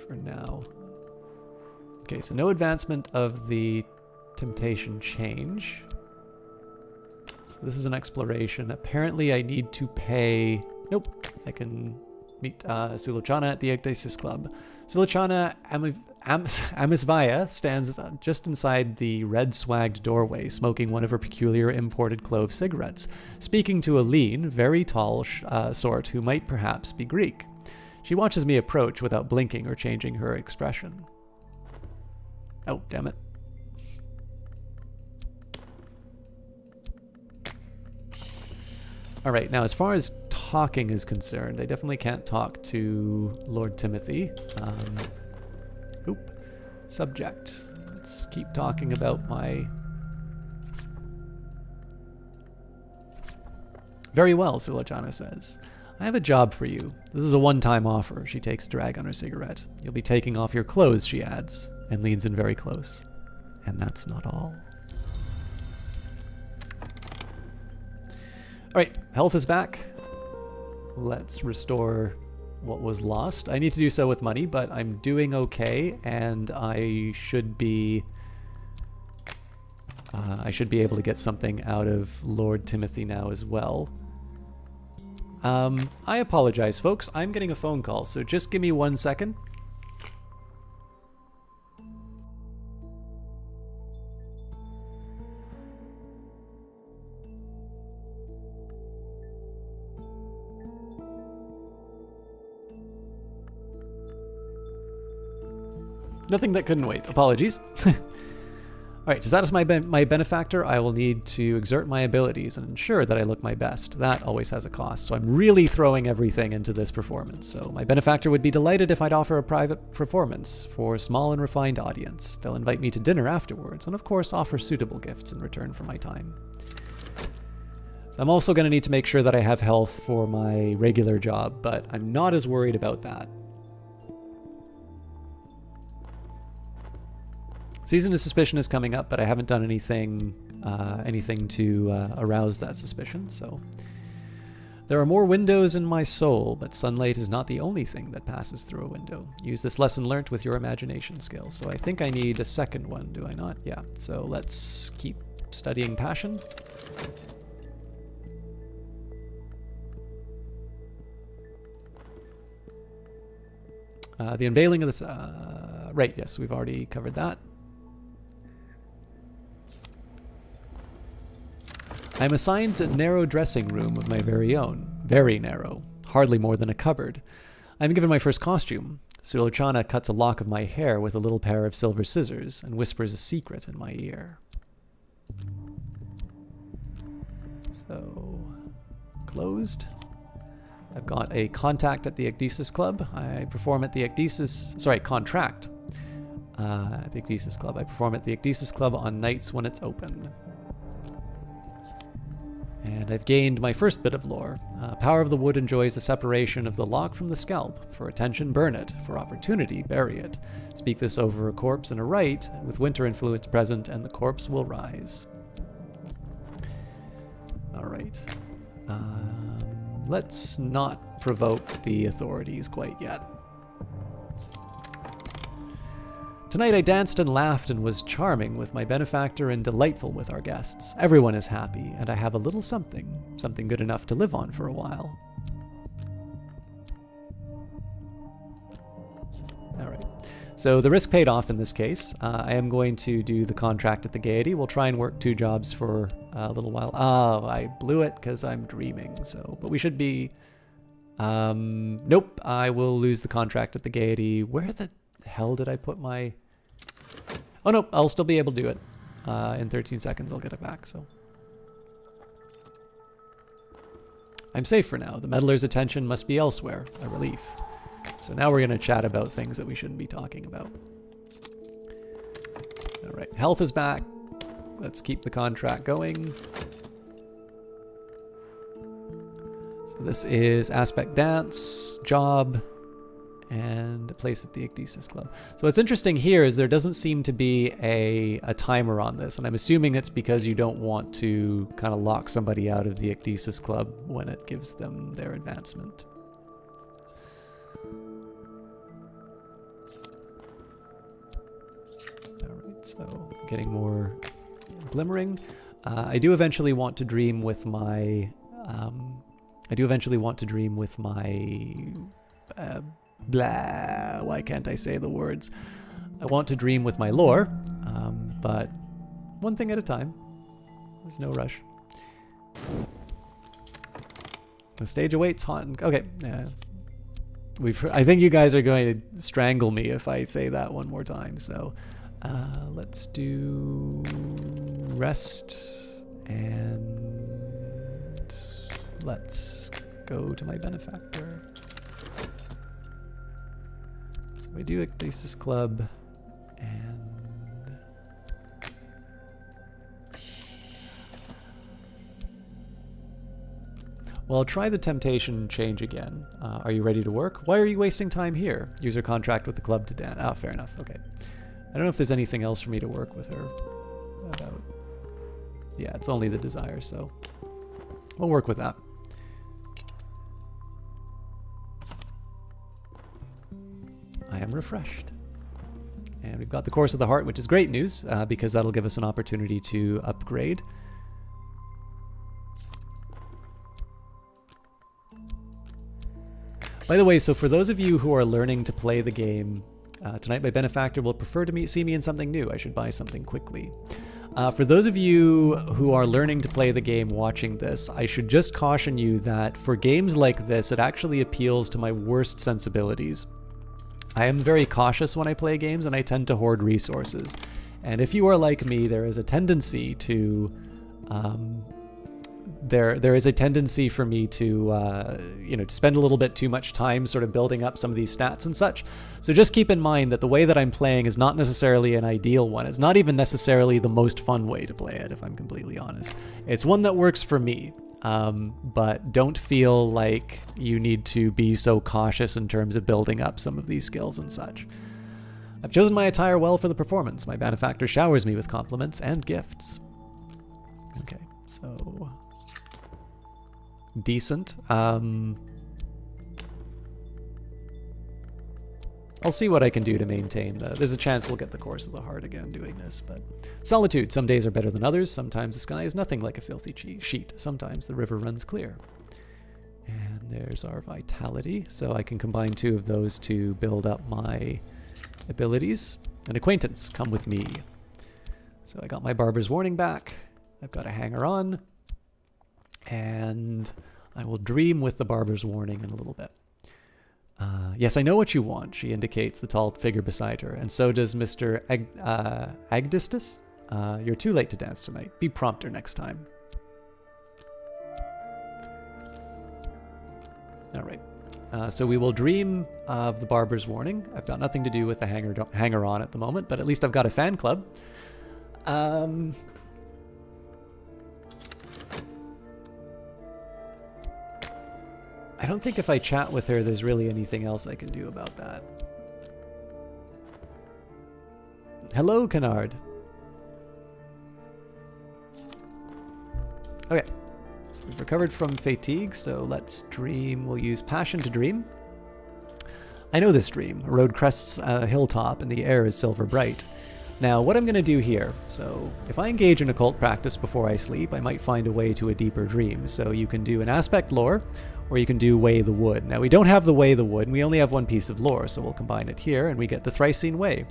for now. Okay, so no advancement of the temptation change. So this is an exploration. Apparently I need to pay... Nope, I can meet Sulochana at the Ecdysis Club. Sulochana Amisvaya stands just inside the red swagged doorway, smoking one of her peculiar imported clove cigarettes, speaking to a lean, very tall sort who might perhaps be Greek. She watches me approach without blinking or changing her expression. Oh, damn it. All right, now as far as talking is concerned, I definitely can't talk to Lord Timothy. Subject. Let's keep talking about my... Very well, Sulochana says. I have a job for you. This is a one-time offer. She takes a drag on her cigarette. You'll be taking off your clothes, she adds, and leans in very close. And that's not all. Alright, health is back. Let's restore what was lost. I need to do so with money, but I'm doing okay, and I should be able to get something out of Lord Timothy now as well. I apologize, folks. I'm getting a phone call, so just give me 1 second. Nothing that couldn't wait. Apologies. Alright, to satisfy my benefactor, I will need to exert my abilities and ensure that I look my best. That always has a cost, so I'm really throwing everything into this performance. So my benefactor would be delighted if I'd offer a private performance for a small and refined audience. They'll invite me to dinner afterwards, and of course offer suitable gifts in return for my time. So I'm also going to need to make sure that I have health for my regular job, but I'm not as worried about that. Season of Suspicion is coming up, but I haven't done anything to arouse that suspicion, so... There are more windows in my soul, but sunlight is not the only thing that passes through a window. Use this lesson learnt with your imagination skills. So I think I need a second one, do I not? Yeah, so let's keep studying passion. The unveiling of this... right, yes, we've already covered that. I'm assigned a narrow dressing room of my very own. Very narrow. Hardly more than a cupboard. I'm given my first costume. Sulochana cuts a lock of my hair with a little pair of silver scissors and whispers a secret in my ear. So... closed. I've got a contact at the Ecdysis Club. I perform at the Ecdysis... Sorry, contract. At the Ecdysis Club. I perform at the Ecdysis Club on nights when it's open. And I've gained my first bit of lore. Power of the Wood enjoys the separation of the lock from the scalp. For attention, burn it. For opportunity, bury it. Speak this over a corpse in a rite, with winter influence present, and the corpse will rise. Alright. Let's not provoke the authorities quite yet. Tonight I danced and laughed and was charming with my benefactor and delightful with our guests. Everyone is happy, and I have a little something good enough to live on for a while. Alright, so the risk paid off in this case. I am going to do the contract at the Gaiety. We'll try and work 2 jobs for a little while. Oh, I blew it because I'm dreaming, so, but we should be... nope, I will lose the contract at the Gaiety. Where the hell did I put my... Oh no, I'll still be able to do it. In 13 seconds I'll get it back, so. I'm safe for now. The meddler's attention must be elsewhere. A relief. So now we're going to chat about things that we shouldn't be talking about. Alright, health is back. Let's keep the contract going. So this is aspect dance, job, and place at the Ecdysis Club. So what's interesting here is there doesn't seem to be a timer on this, and I'm assuming it's because you don't want to kind of lock somebody out of the Ecdysis Club when it gives them their advancement. Alright, so getting more glimmering. I do eventually want to dream with my blah, why can't I say the words? I want to dream with my lore, but one thing at a time. There's no rush. The stage awaits haunt. Okay, I think you guys are going to strangle me if I say that one more time, so let's do rest, and let's go to my benefactor. We do Ecdysis Club, and well, try the temptation change again. Are you ready to work? Why are you wasting time here? Use her contract with the club to Dan. Ah, fair enough. Okay. I don't know if there's anything else for me to work with her about. Yeah, it's only the desire, so we'll work with that. I am refreshed. And we've got the Course of the Heart, which is great news, because that'll give us an opportunity to upgrade. By the way, so for those of you who are learning to play the game, tonight my benefactor will prefer to see me in something new. I should buy something quickly. For those of you who are learning to play the game watching this, I should just caution you that for games like this, it actually appeals to my worst sensibilities. I am very cautious when I play games, and I tend to hoard resources. And if you are like me, there is a tendency to there is a tendency for me to to spend a little bit too much time sort of building up some of these stats and such. So just keep in mind that the way that I'm playing is not necessarily an ideal one. It's not even necessarily the most fun way to play it, if I'm completely honest. It's one that works for me. But don't feel like you need to be so cautious in terms of building up some of these skills and such. I've chosen my attire well for the performance. My benefactor showers me with compliments and gifts. Okay, so decent. I'll see what I can do to maintain there's a chance we'll get the Course of the Heart again doing this, but solitude. Some days are better than others. Sometimes the sky is nothing like a filthy sheet. Sometimes the river runs clear. And there's our vitality. So I can combine two of those to build up my abilities. An acquaintance, come with me. So I got my Barber's Warning back. I've got a hanger on. And I will dream with the Barber's Warning in a little bit. Yes, I know what you want, she indicates the tall figure beside her, and so does Mr. Agdistus. You're too late to dance tonight. Be prompter next time. Alright, so we will dream of the Barber's Warning. I've got nothing to do with the hanger-on at the moment, but at least I've got a fan club. I don't think if I chat with her, there's really anything else I can do about that. Hello, Canard. Okay, so we've recovered from fatigue, so let's dream. We'll use passion to dream. I know this dream. A road crests a hilltop and the air is silver bright. Now, what I'm going to do here, so if I engage in occult practice before I sleep, I might find a way to a deeper dream. So you can do an aspect lore, or you can do Weigh the Wood. Now, we don't have the Weigh the Wood, and we only have one piece of lore, so we'll combine it here, and we get the thrice seen Weigh.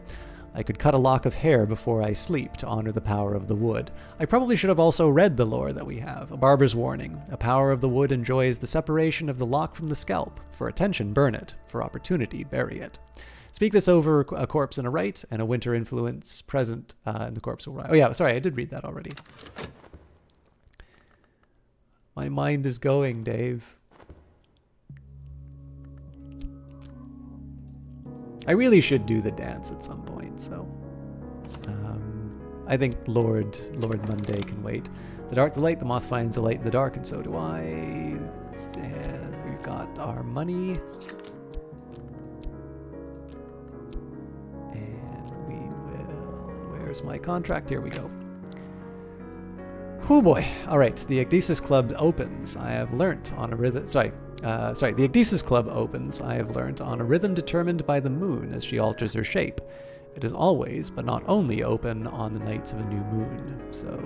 I could cut a lock of hair before I sleep to honor the power of the wood. I probably should have also read the lore that we have. A Barber's Warning. A power of the wood enjoys the separation of the lock from the scalp. For attention, burn it. For opportunity, bury it. Speak this over a corpse in a rite, and a winter influence present in the corpse will rise. Oh yeah, sorry, I did read that already. My mind is going, Dave. I really should do the dance at some point, so I think Lord Monday can wait. The dark, the light, the moth finds the light in the dark, and so do I. And we've got our money. Where's my contract? Here we go. Oh boy. All right. The Ecdysis Club opens. I have learnt on a rhythm. The Ecdysis Club opens. I have learnt on a rhythm determined by the moon as she alters her shape. It is always, but not only, open on the nights of a new moon. So,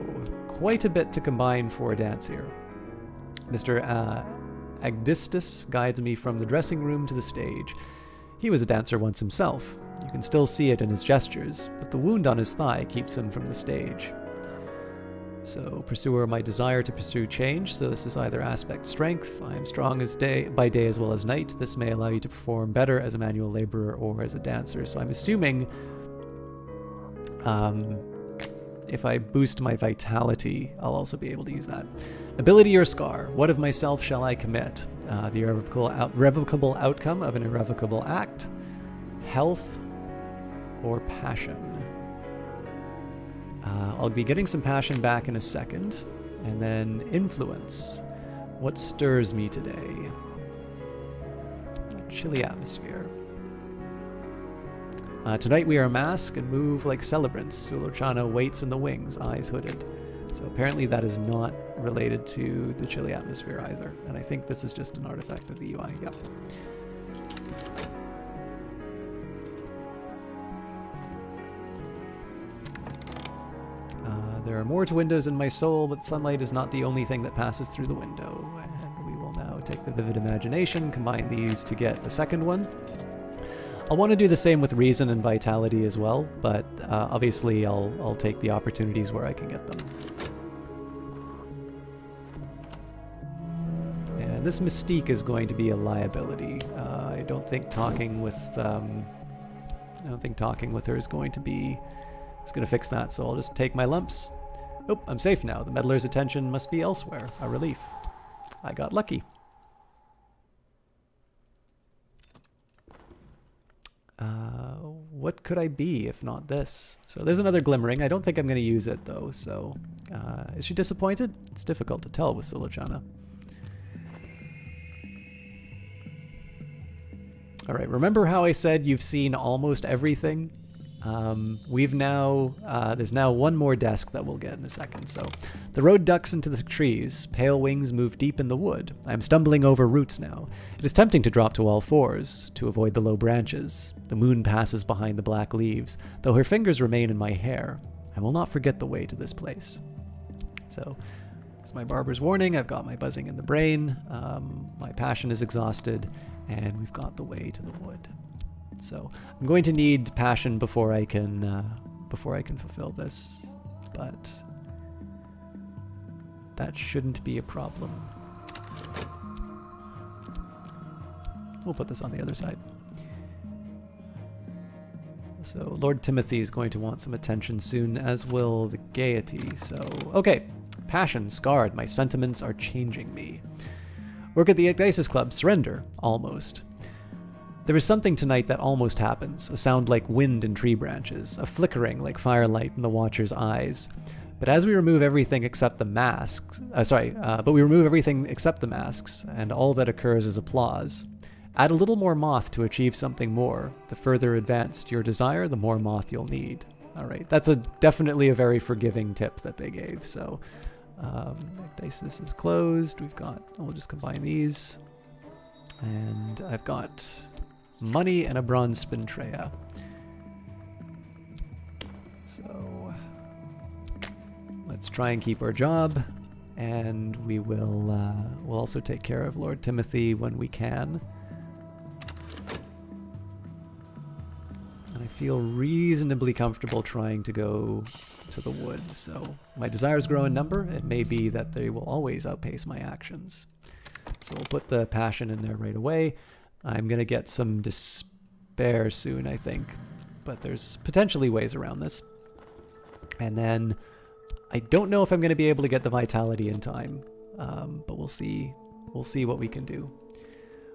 quite a bit to combine for a dance here. Mr. Agdistus guides me from the dressing room to the stage. He was a dancer once himself. You can still see it in his gestures, but the wound on his thigh keeps him from the stage. So, pursuer, my desire to pursue change. So this is either aspect strength. I am strong by day as well as night. This may allow you to perform better as a manual laborer or as a dancer. So I'm assuming if I boost my vitality, I'll also be able to use that. Ability or scar. What of myself shall I commit? The irrevocable outcome of an irrevocable act. Health or passion. I'll be getting some passion back in a second. And then influence. What stirs me today? A chilly atmosphere. Tonight we are masked and move like celebrants. Sulochana waits in the wings, eyes hooded. So apparently that is not related to the chilly atmosphere either. And I think this is just an artifact of the UI. Yep. There are more to windows in my soul, but sunlight is not the only thing that passes through the window. And we will now take the vivid imagination, combine these to get the second one. I'll want to do the same with reason and vitality as well, but obviously I'll take the opportunities where I can get them. And this mystique is going to be a liability. I don't think talking with her is going to be. It's going to fix that, so I'll just take my lumps. Oh, I'm safe now. The meddler's attention must be elsewhere. A relief. I got lucky. What could I be if not this? So there's another glimmering. I don't think I'm going to use it, though, so... is she disappointed? It's difficult to tell with Sulochana. Alright, remember how I said you've seen almost everything? There's now one more desk that we'll get in a second, so. The road ducks into the trees. Pale wings move deep in the wood. I am stumbling over roots now. It is tempting to drop to all fours, to avoid the low branches. The moon passes behind the black leaves, though her fingers remain in my hair. I will not forget the way to this place. So, it's my barber's warning. I've got my buzzing in the brain. My passion is exhausted, and we've got the way to the wood. So I'm going to need passion before I can fulfill this, but that shouldn't be a problem. We'll put this on the other side. So Lord Timothy is going to want some attention soon, as will the gaiety. So, okay. Passion, scarred. My sentiments are changing me. Work at the Ecdysis Club. Surrender. Almost. There is something tonight that almost happens, a sound like wind in tree branches, a flickering like firelight in the watcher's eyes. But as we remove everything except the masks, we remove everything except the masks, and all that occurs is applause. Add a little more moth to achieve something more. The further advanced your desire, the more moth you'll need. Alright, that's definitely a very forgiving tip that they gave, so... Ecdysis is closed, we'll just combine these. And I've got... money and a bronze spintrea. So let's try and keep our job, and we'll also take care of Lord Timothy when we can. And I feel reasonably comfortable trying to go to the wood. So my desires grow in number. It may be that they will always outpace my actions. So we'll put the passion in there right away. I'm going to get some despair soon, I think. But there's potentially ways around this. And then I don't know if I'm going to be able to get the vitality in time. But we'll see. We'll see what we can do.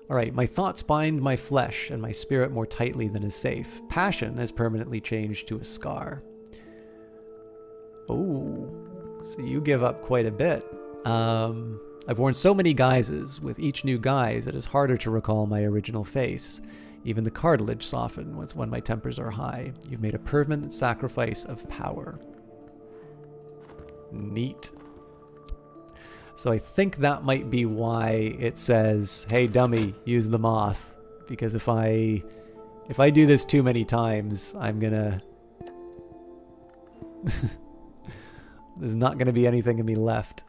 Alright, my thoughts bind my flesh and my spirit more tightly than is safe. Passion has permanently changed to a scar. Oh, so you give up quite a bit. I've worn so many guises. With each new guise, it is harder to recall my original face. Even the cartilage soften when my tempers are high. You've made a permanent sacrifice of power. Neat. So I think that might be why it says, hey dummy, use the moth. Because if I do this too many times, I'm gonna... There's not gonna be anything of me left.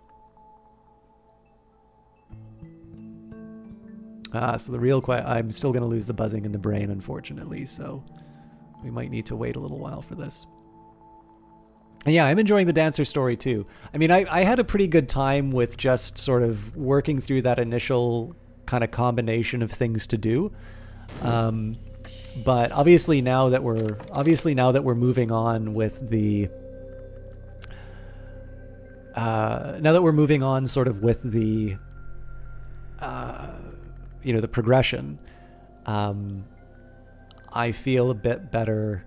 So the real I'm still gonna lose the buzzing in the brain, unfortunately, so we might need to wait a little while for this. And yeah, I'm enjoying the dancer story too. I mean, I had a pretty good time with just sort of working through that initial kind of combination of things to do. But obviously now that we're moving on with the sort of with the the progression, I feel a bit better.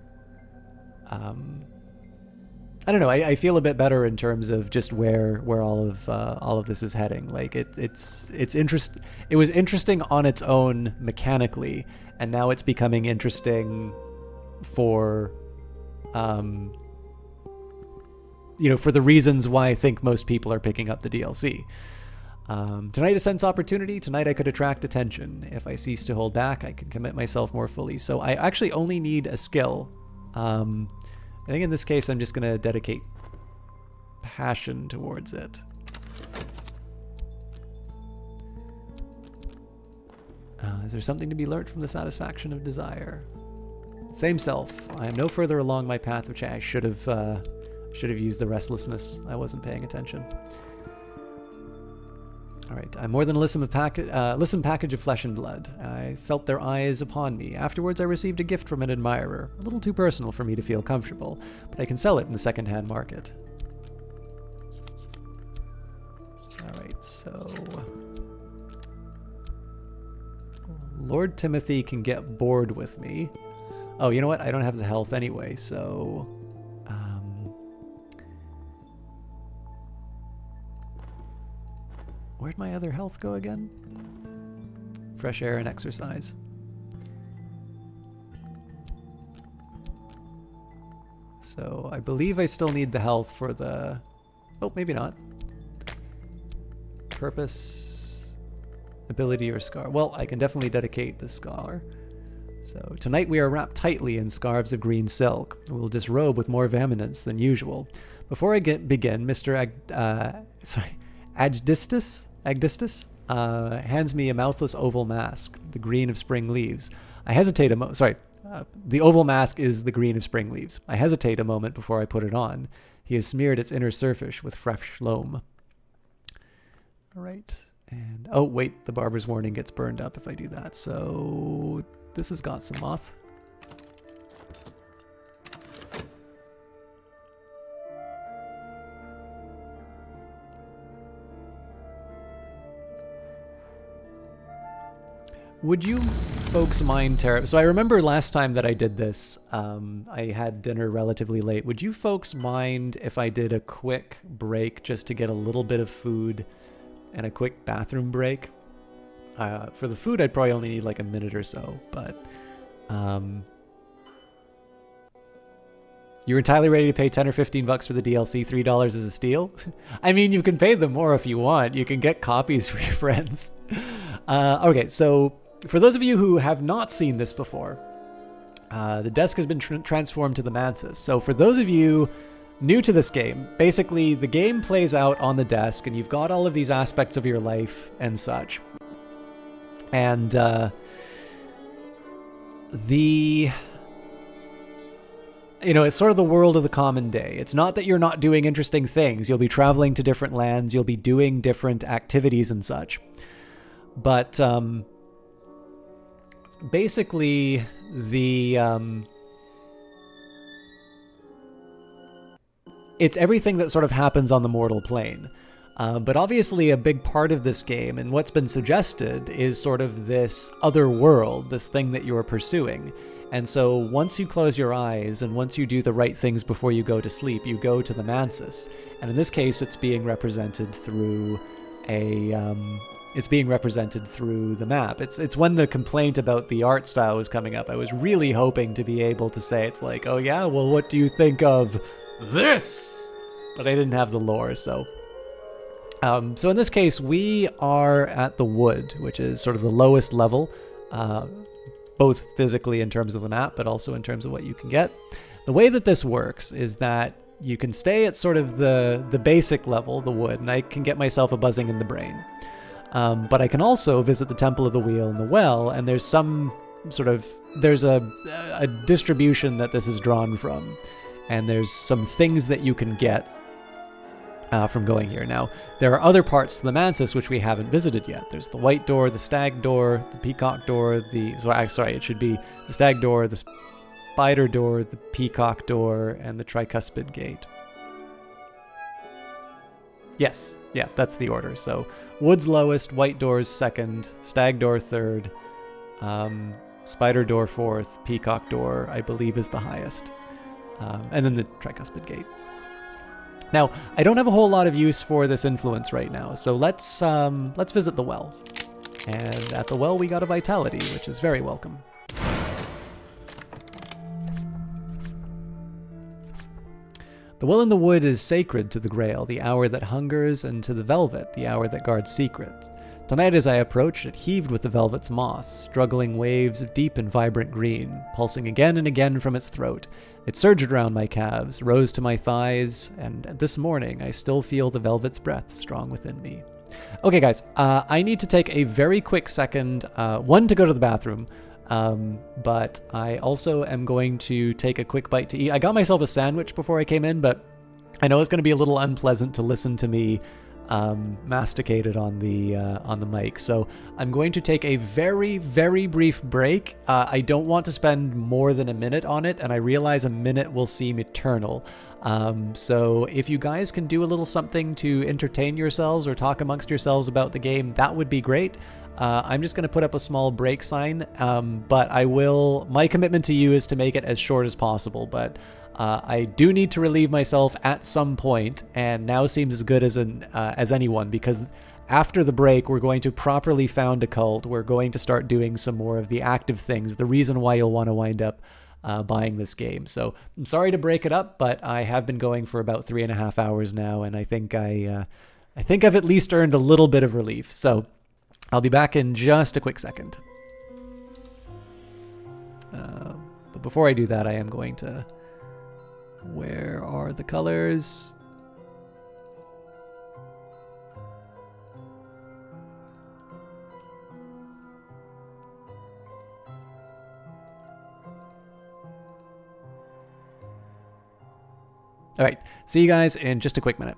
I don't know. I feel a bit better in terms of just where all of this is heading. Like it's interest. It was interesting on its own mechanically, and now it's becoming interesting for, for the reasons why I think most people are picking up the DLC. Tonight a sense opportunity. Tonight I could attract attention. If I cease to hold back, I can commit myself more fully. So I actually only need a skill. I think in this case, I'm just going to dedicate passion towards it. Is there something to be learnt from the satisfaction of desire? Same self. I am no further along my path, which I should have used the restlessness. I wasn't paying attention. All right, I'm more than a listen package of flesh and blood. I felt their eyes upon me. Afterwards, I received a gift from an admirer. A little too personal for me to feel comfortable, but I can sell it in the second-hand market. All right, so... Lord Timothy can get bored with me. Oh, you know what? I don't have the health anyway, so... Where'd my other health go again? Fresh air and exercise. So I believe I still need the health for the... Oh, maybe not. Purpose, ability, or scar. Well, I can definitely dedicate the scar. So tonight we are wrapped tightly in scarves of green silk. We'll disrobe with more vehemence than usual. Before I begin, Mr. Agdistus hands me a mouthless oval mask, the green of spring leaves. I hesitate a moment. The oval mask is the green of spring leaves. I hesitate a moment before I put it on. He has smeared its inner surface with fresh loam. All right. And, oh, wait, the barber's warning gets burned up if I do that. So this has got some moth. Would you folks mind so I remember last time that I did this, I had dinner relatively late. Would you folks mind if I did a quick break just to get a little bit of food and a quick bathroom break? For the food, I'd probably only need like a minute or so, but you're entirely ready to pay 10 or 15 bucks for the DLC. $3 is a steal. I mean, you can pay them more if you want. You can get copies for your friends. Okay, so for those of you who have not seen this before, the desk has been transformed to the Mantis. So for those of you new to this game, basically the game plays out on the desk and you've got all of these aspects of your life and such. And it's sort of the world of the common day. It's not that you're not doing interesting things. You'll be traveling to different lands. You'll be doing different activities and such. But basically, it's everything that sort of happens on the mortal plane. But obviously a big part of this game, and what's been suggested, is sort of this other world, this thing that you're pursuing. And so once you close your eyes, and once you do the right things before you go to sleep, you go to the Mantis. And in this case, it's being represented through a it's being represented through the map. It's when the complaint about the art style was coming up, I was really hoping to be able to say it's like, oh yeah, well, what do you think of this? But I didn't have the lore, so. So in this case, we are at the wood, which is sort of the lowest level, both physically in terms of the map, but also in terms of what you can get. The way that this works is that you can stay at sort of the basic level, the wood, and I can get myself a buzzing in the brain. But I can also visit the Temple of the Wheel and the Well, and there's some sort of, there's a distribution that this is drawn from, and there's some things that you can get from going here. Now, there are other parts to the Mantis which we haven't visited yet. There's the White Door, the Stag Door, the Peacock Door, it should be the Stag Door, the Spider Door, the Peacock Door, and the Tricuspid Gate. Yes, yeah, that's the order. So, Wood's lowest, White Door's second, Stag Door third, Spider Door fourth, Peacock Door, I believe, is the highest. And then the Tricuspid Gate. Now, I don't have a whole lot of use for this influence right now, so let's visit the well. And at the well we got a vitality, which is very welcome. The well in the wood is sacred to the Grail, the hour that hungers, and to the velvet, the hour that guards secrets. Tonight as I approached, it heaved with the velvet's moss, struggling waves of deep and vibrant green, pulsing again and again from its throat. It surged around my calves, rose to my thighs, and this morning I still feel the velvet's breath strong within me. Okay guys, I need to take a very quick second, one, to go to the bathroom, but I also am going to take a quick bite to eat. I got myself a sandwich before I came in, but I know it's going to be a little unpleasant to listen to me masticated on the mic, so I'm going to take a very, very brief break. I don't want to spend more than a minute on it, and I realize a minute will seem eternal. So if you guys can do a little something to entertain yourselves or talk amongst yourselves about the game, that would be great. I'm just going to put up a small break sign, but my commitment to you is to make it as short as possible, but I do need to relieve myself at some point, and now seems as good as anyone, because after the break, we're going to properly found a cult. We're going to start doing some more of the active things, the reason why you'll want to wind up buying this game. So I'm sorry to break it up, but I have been going for about 3.5 hours now, and I think I've at least earned a little bit of relief. So I'll be back in just a quick second. But before I do that, I am going to... Where are the colors? All right, see you guys in just a quick minute.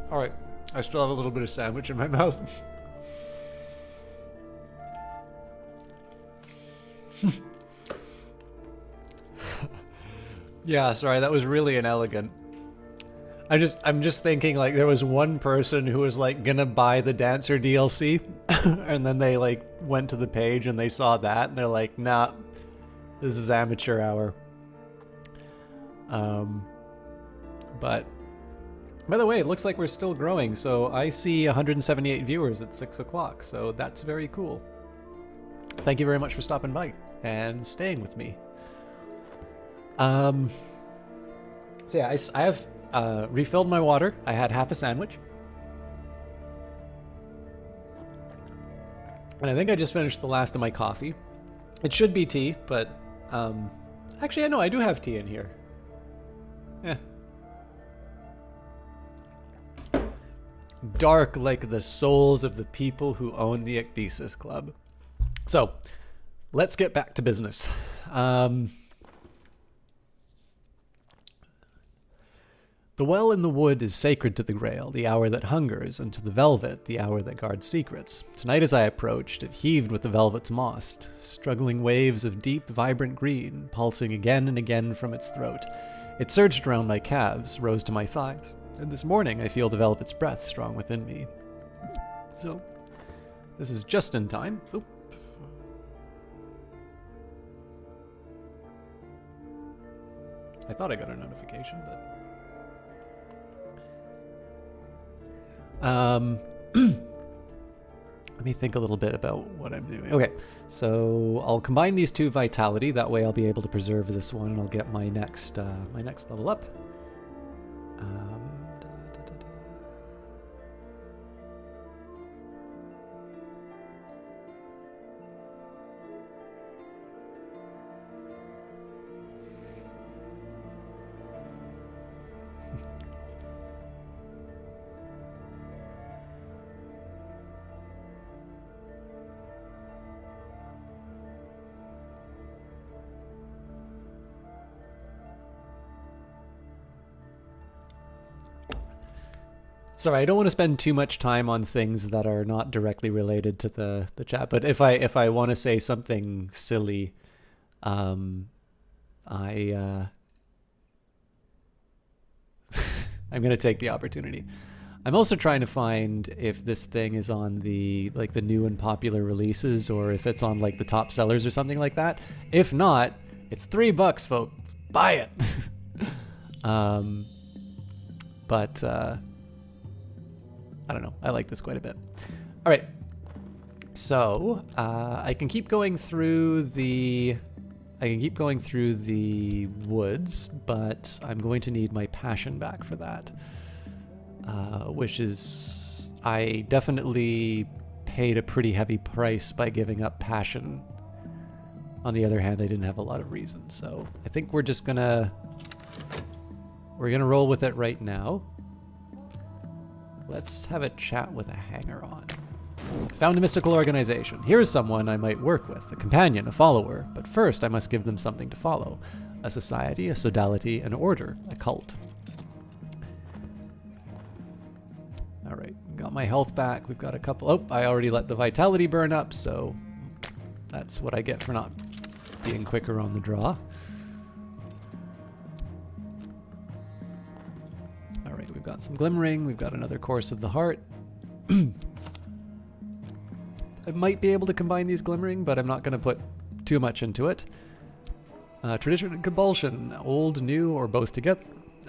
All right, I still have a little bit of sandwich in my mouth. Yeah, sorry, that was really inelegant. I'm just thinking like there was one person who was like gonna buy the Dancer DLC and then they like went to the page and they saw that and they're like, nah, this is amateur hour. But by the way, it looks like we're still growing, so I see 178 viewers at 6 o'clock, so that's very cool. Thank you very much for stopping by and staying with me. So yeah, I have refilled my water. I had half a sandwich. And I think I just finished the last of my coffee. It should be tea, but actually, I know I do have tea in here. Yeah. Dark like the souls of the people who own the Ecdysis Club. So, let's get back to business. The well in the wood is sacred to the Grail, the hour that hungers, and to the velvet, the hour that guards secrets. Tonight as I approached, it heaved with the velvet's moss, struggling waves of deep, vibrant green, pulsing again and again from its throat. It surged around my calves, rose to my thighs, and this morning I feel the velvet's breath strong within me. So, this is just in time. Oop. I thought I got a notification, but... let me think a little bit about what I'm doing. Okay, so I'll combine these two vitality. That way I'll be able to preserve this one and I'll get my next level up. Sorry, I don't want to spend too much time on things that are not directly related to the chat, but if I want to say something silly, I'm going to take the opportunity. I'm also trying to find if this thing is on the the new and popular releases or if it's on like the top sellers or something like that. If not, it's $3, folks. Buy it. But I don't know. I like this quite a bit. All right. So I can keep going through the woods, but I'm going to need my passion back for that, which is I definitely paid a pretty heavy price by giving up passion. On the other hand, I didn't have a lot of reasons, so I think we're gonna roll with it right now. Let's have a chat with a hanger-on. Found a mystical organization. Here is someone I might work with, a companion, a follower, but first I must give them something to follow. A society, a sodality, an order, a cult. Alright, got my health back. We've got a couple... Oh, I already let the vitality burn up, so that's what I get for not being quicker on the draw. Alright, we've got some glimmering, we've got another course of the heart. I might be able to combine these glimmering, but I'm not going to put too much into it. Tradition and compulsion, old, new, or both together.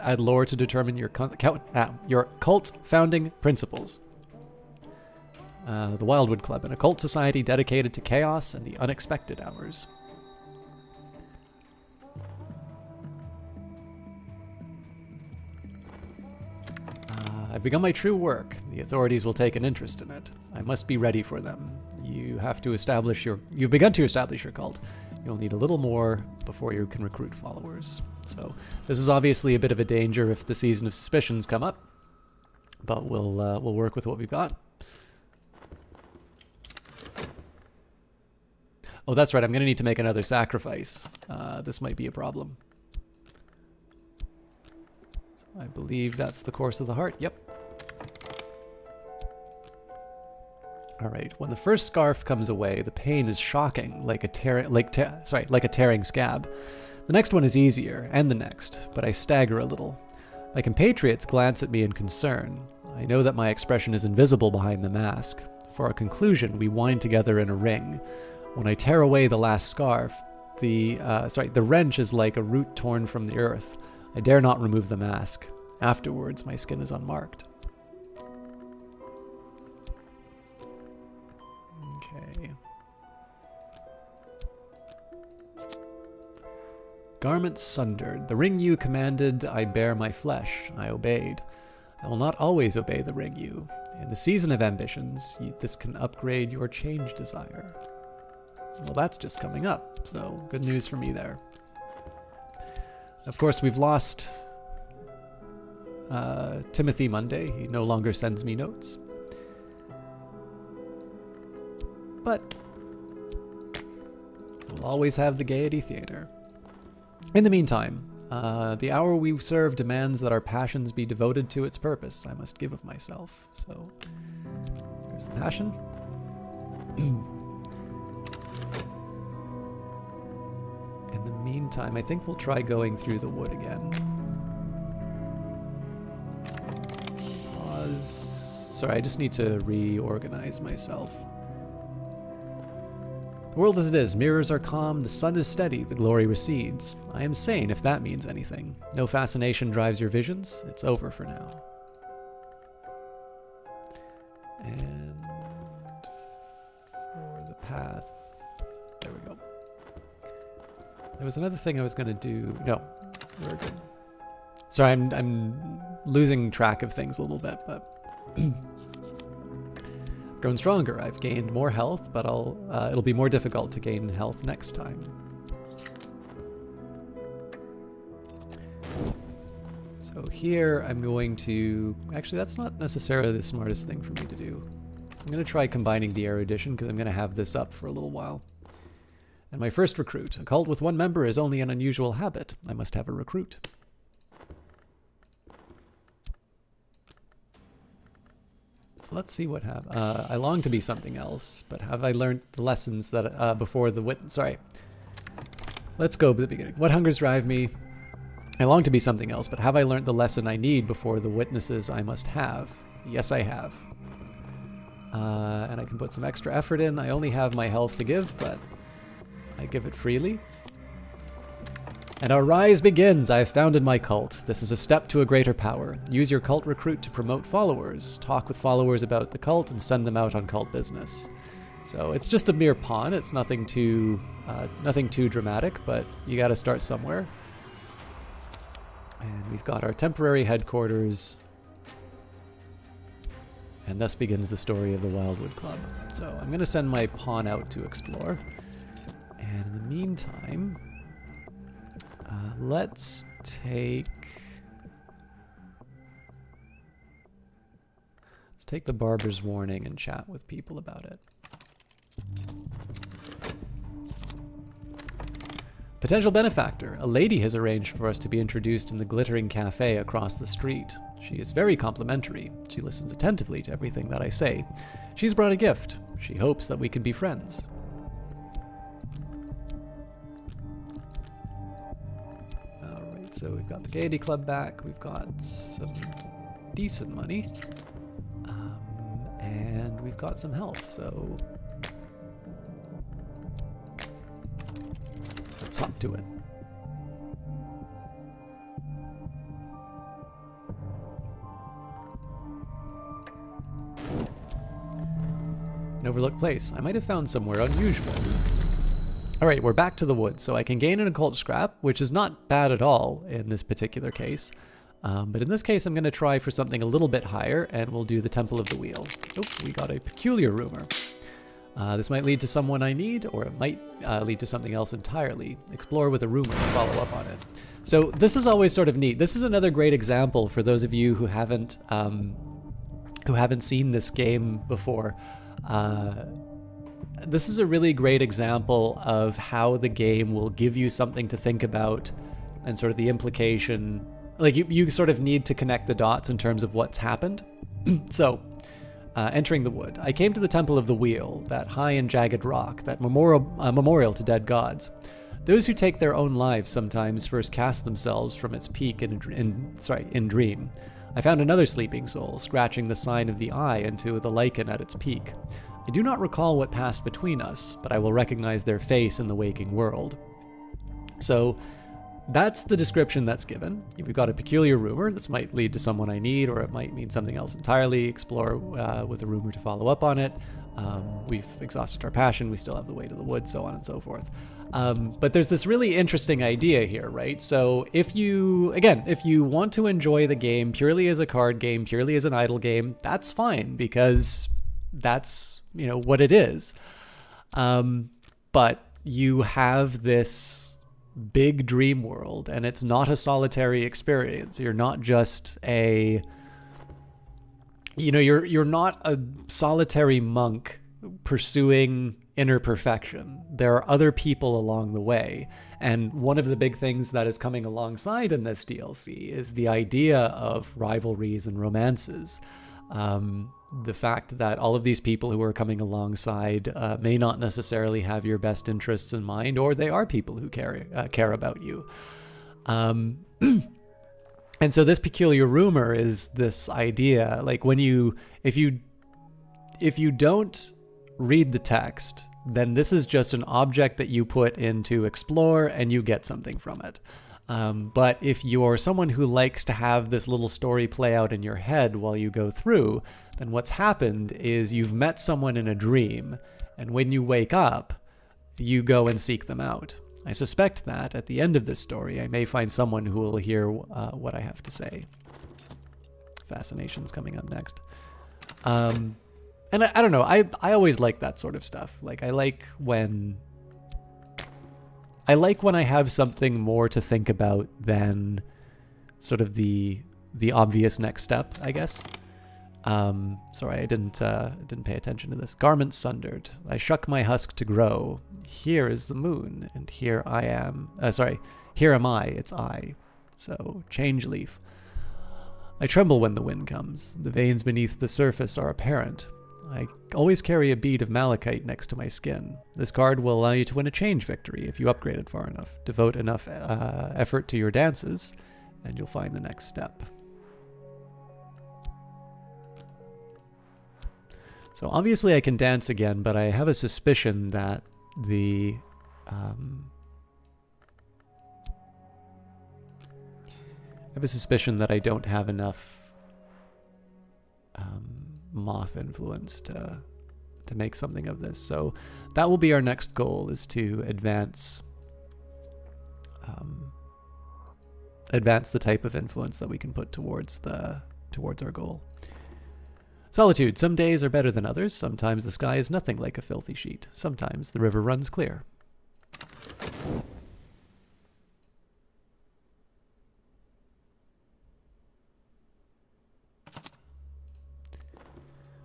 Add lore to determine your cult founding principles. The Wildwood Club, an occult society dedicated to chaos and the unexpected hours. I've begun my true work. The authorities will take an interest in it. I must be ready for them. You've begun to establish your cult. You'll need a little more before you can recruit followers. So this is obviously a bit of a danger if the season of suspicions come up, but we'll work with what we've got. Oh, that's right. I'm going to need to make another sacrifice. This might be a problem. I believe that's the course of the heart. Yep. All right. When the first scarf comes away, the pain is shocking, like a tearing scab. The next one is easier, and the next, but I stagger a little. My compatriots glance at me in concern. I know that my expression is invisible behind the mask. For our conclusion, we wind together in a ring. When I tear away the last scarf, the wrench is like a root torn from the earth. I dare not remove the mask. Afterwards, my skin is unmarked. Okay. Garments sundered. The ring you commanded, I bear my flesh. I obeyed. I will not always obey the ring you. In the season of ambitions, this can upgrade your change desire. Well, that's just coming up, so good news for me there. Of course, we've lost Timothy Monday. He no longer sends me notes. But we'll always have the Gaiety Theater. In the meantime, the hour we serve demands that our passions be devoted to its purpose. I must give of myself. So, there's the passion. In the meantime, I think we'll try going through the wood again. Pause. Sorry, I just need to reorganize myself. The world as it is, mirrors are calm, the sun is steady, the glory recedes. I am sane, if that means anything. No fascination drives your visions. It's over for now. And for the path, there we go. There was another thing I was going to do. No, we're good. Sorry, I'm losing track of things a little bit, but I've grown stronger. I've gained more health, but it'll be more difficult to gain health next time. So here I'm going to... Actually, that's not necessarily the smartest thing for me to do. I'm going to try combining the erudition because I'm going to have this up for a little while. And my first recruit. A cult with one member is only an unusual habit. I must have a recruit. So let's see what happens. I long to be something else, but have I learned the lessons that before the Sorry. Let's go to the beginning. What hungers drive me? I long to be something else, but have I learned the lesson I need before the witnesses I must have? Yes, I have. And I can put some extra effort in. I only have my health to give, but I give it freely. And our rise begins. I have founded my cult. This is a step to a greater power. Use your cult recruit to promote followers. Talk with followers about the cult and send them out on cult business. So it's just a mere pawn. It's nothing too dramatic, but you got to start somewhere. And we've got our temporary headquarters. And thus begins the story of the Wildwood Club. So I'm going to send my pawn out to explore. And in the meantime, let's take the barber's warning and chat with people about it. Potential benefactor. A lady has arranged for us to be introduced in the glittering cafe across the street. She is very complimentary. She listens attentively to everything that I say. She's brought a gift. She hopes that we can be friends. Alright, so we've got the Gaiety Club back. We've got some decent money. And we've got some health, so let's hop to it. An overlooked place. I might have found somewhere unusual. Alright, we're back to the woods, so I can gain an occult scrap, which is not bad at all in this particular case. But in this case, I'm going to try for something a little bit higher, and we'll do the Temple of the Wheel. Oh, we got a peculiar rumor. This might lead to someone I need, or it might lead to something else entirely. Explore with a rumor and follow up on it. So this is always sort of neat. This is another great example for those of you who haven't seen this game before. This is a really great example of how the game will give you something to think about and sort of the implication. Like, you sort of need to connect the dots in terms of what's happened. So, Entering the wood, I came to the Temple of the Wheel, that high and jagged rock, that memorial to dead gods. Those who take their own lives sometimes first cast themselves from its peak in dream. I found another sleeping soul, scratching the sign of the eye into the lichen at its peak. I do not recall what passed between us, but I will recognize their face in the waking world. So that's the description that's given. We've got a peculiar rumor. This might lead to someone I need, or it might mean something else entirely. Explore with a rumor to follow up on it. We've exhausted our passion. We still have the way to the wood, so on and so forth. But there's this really interesting idea here, right? So if you want to enjoy the game purely as a card game, purely as an idle game, that's fine, because that's, what it is. But you have this big dream world, and it's not a solitary experience. You're not just you're not a solitary monk pursuing inner perfection. There are other people along the way. And one of the big things that is coming alongside in this DLC is the idea of rivalries and romances. The fact that all of these people who are coming alongside may not necessarily have your best interests in mind, or they are people who care about you. And so this peculiar rumor is this idea, like if you don't read the text, then this is just an object that you put into explore and you get something from it. But if you're someone who likes to have this little story play out in your head while you go through, then what's happened is you've met someone in a dream, and when you wake up, you go and seek them out. I suspect that at the end of this story, I may find someone who will hear what I have to say. Fascination's coming up next. And I don't know, I always like that sort of stuff. Like, I like when I have something more to think about than sort of the obvious next step, I guess. Sorry, I didn't pay attention to this. Garments sundered. I shuck my husk to grow. Here is the moon, and here I am. Here am I, it's I. So, change leaf. I tremble when the wind comes. The veins beneath the surface are apparent. I always carry a bead of malachite next to my skin. This card will allow you to win a change victory if you upgrade it far enough. Devote enough effort to your dances, and you'll find the next step. So obviously I can dance again, but I have a suspicion that I don't have enough moth influence to make something of this. So that will be our next goal, is to advance the type of influence that we can put towards our goal. Solitude. Some days are better than others. Sometimes the sky is nothing like a filthy sheet. Sometimes the river runs clear.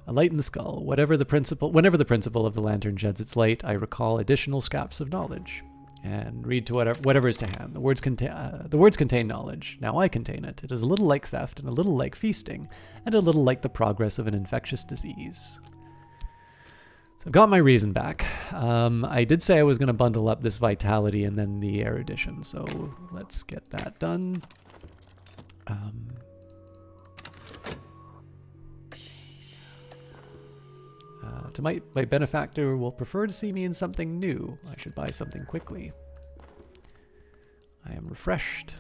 A light in the skull. Whenever the principle of the lantern sheds its light, I recall additional scraps of knowledge, and read to whatever is to hand. The words contain knowledge. Now I contain it. It is a little like theft, and a little like feasting, and a little like the progress of an infectious disease. So I've got my reason back. I did say I was going to bundle up this vitality and then the erudition, so let's get that done. To my benefactor will prefer to see me in something new. I should buy something quickly. I am refreshed.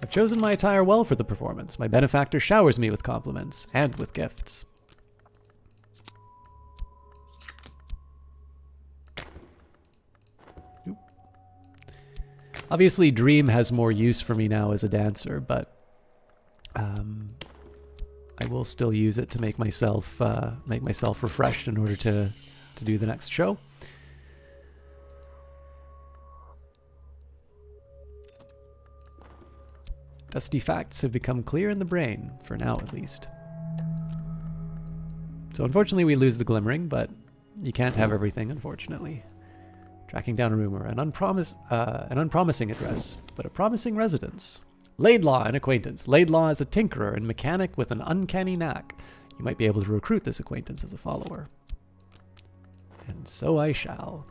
I've chosen my attire well for the performance. My benefactor showers me with compliments and with gifts. Oop. Obviously, Dream has more use for me now as a dancer, but I will still use it to make myself refreshed in order to do the next show. Dusty facts have become clear in the brain, for now at least. So unfortunately we lose the glimmering, but you can't have everything, unfortunately. Tracking down a rumor, an unpromising address, but a promising residence. Laidlaw, an acquaintance. Laidlaw is a tinkerer and mechanic with an uncanny knack. You might be able to recruit this acquaintance as a follower. And so I shall.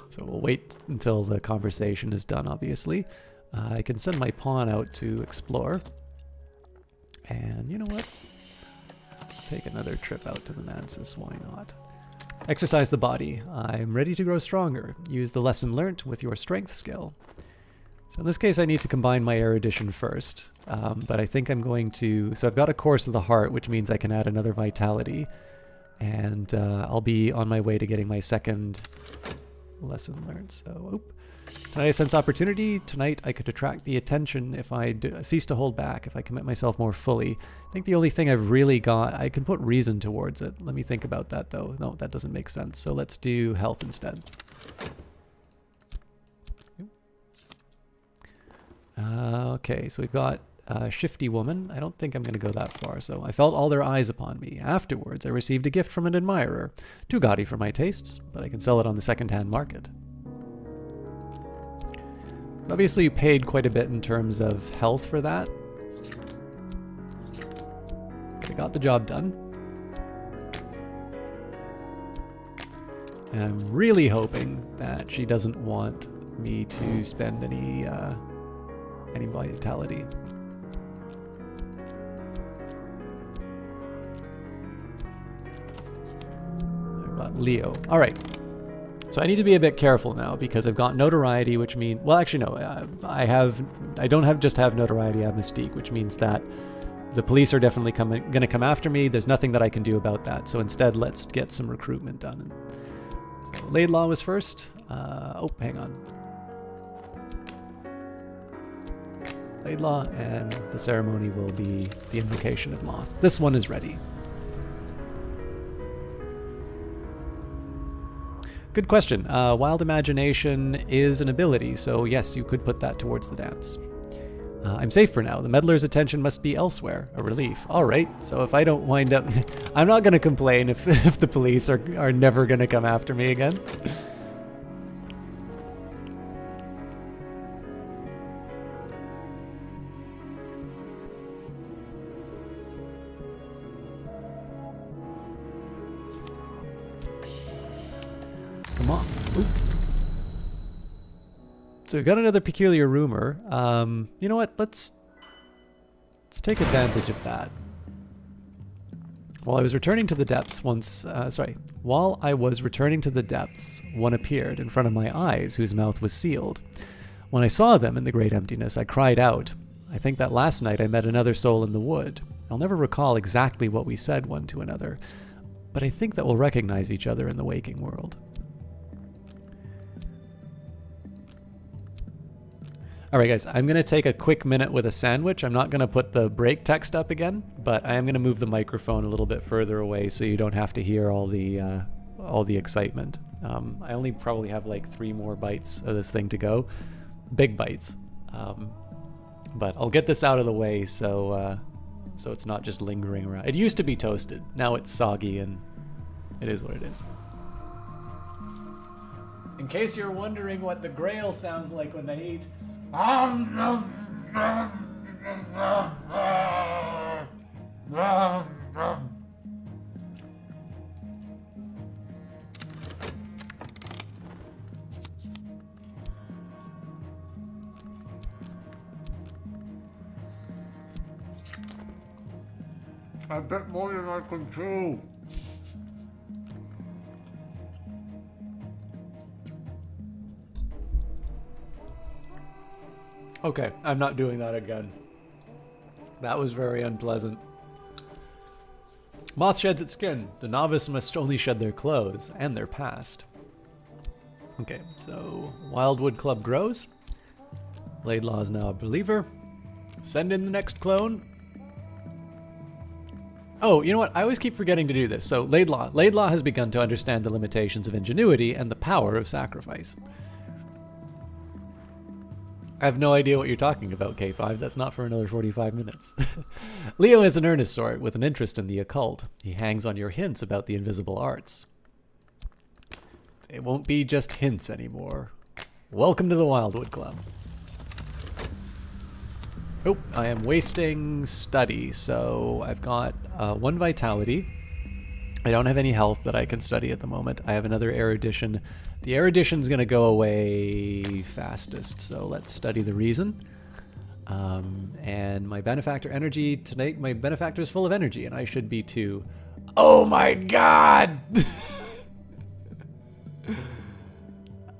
So we'll wait until the conversation is done, obviously. I can send my pawn out to explore. And you know what? Let's take another trip out to the Mansis. Why not? Exercise the body. I'm ready to grow stronger. Use the lesson learnt with your strength skill. So in this case, I need to combine my erudition first. But I think I'm going to... So I've got a course of the heart, which means I can add another vitality. And I'll be on my way to getting my second lesson learned. So, tonight I sense opportunity. Tonight I could attract the attention if I cease to hold back, if I commit myself more fully. I think the only thing I've really got, I can put reason towards it. Let me think about that though. No, that doesn't make sense. So let's do health instead. Okay, so we've got Shifty Woman. I don't think I'm going to go that far. So I felt all their eyes upon me. Afterwards, I received a gift from an admirer. Too gaudy for my tastes, but I can sell it on the second-hand market. So obviously, you paid quite a bit in terms of health for that. I got the job done. And I'm really hoping that she doesn't want me to spend any vitality. I've got Leo. All right. So I need to be a bit careful now because I've got notoriety, which means, well, actually no, I don't just have notoriety, I have mystique, which means that the police are definitely going to come after me. There's nothing that I can do about that. So instead, let's get some recruitment done. So Laidlaw was first. Oh, hang on. Laidlaw, and the ceremony will be the invocation of Moth. This one is ready. Good question. Wild imagination is an ability, so yes, you could put that towards the dance. I'm safe for now. The meddler's attention must be elsewhere. A relief. All right, so if I don't wind up... I'm not going to complain if the police are never going to come after me again. Come on. Ooh. So we've got another peculiar rumor. You know what? Let's take advantage of that. While I was returning to the depths, one appeared in front of my eyes, whose mouth was sealed. When I saw them in the great emptiness, I cried out. I think that last night I met another soul in the wood. I'll never recall exactly what we said one to another, but I think that we'll recognize each other in the waking world. All right, guys, I'm going to take a quick minute with a sandwich. I'm not going to put the break text up again, but I am going to move the microphone a little bit further away so you don't have to hear all the excitement. I only probably have like 3 more bites of this thing to go. Big bites. But I'll get this out of the way so it's not just lingering around. It used to be toasted. Now it's soggy, and it is what it is. In case you're wondering what the Grail sounds like when they eat... I bet more than I can chew. Okay, I'm not doing that again. That was very unpleasant. Moth sheds its skin. The novice must only shed their clothes and their past. Okay, so Wildwood Club grows. Laidlaw is now a believer. Send in the next clone. Oh, you know what? I always keep forgetting to do this. So Laidlaw has begun to understand the limitations of ingenuity and the power of sacrifice. I have no idea what you're talking about, K5. That's not for another 45 minutes. Leo is an earnest sort with an interest in the occult. He hangs on your hints about the invisible arts. It won't be just hints anymore. Welcome to the Wildwood Club. Oh, I am wasting study, so I've got 1 vitality. I don't have any health that I can study at the moment. I have another erudition. The erudition's going to go away fastest, so let's study the reason. And my benefactor energy tonight, my benefactor is full of energy, and I should be too. Oh my god!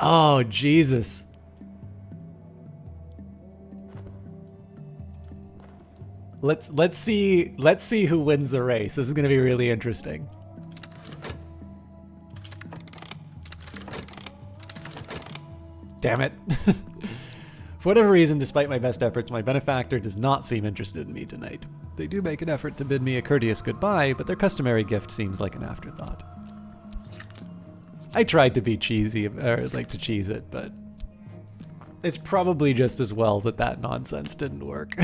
Oh, Jesus. Let's see who wins the race. This is going to be really interesting. Damn it. For whatever reason, despite my best efforts, my benefactor does not seem interested in me tonight. They do make an effort to bid me a courteous goodbye, but their customary gift seems like an afterthought. I tried to be cheesy, or like to cheese it, but it's probably just as well that that nonsense didn't work.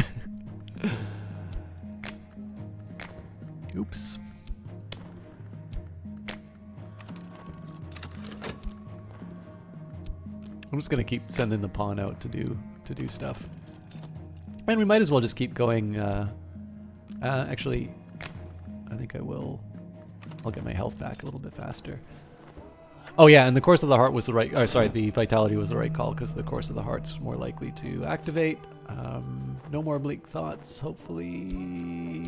Oops. I'm just gonna keep sending the pawn out to do stuff, and we might as well just keep going. Actually, I think I will. I'll get my health back a little bit faster. Oh yeah, and the Course of the Heart was the right. Oh, sorry, the Vitality was the right call because the Course of the Heart's more likely to activate. No more bleak thoughts. Hopefully,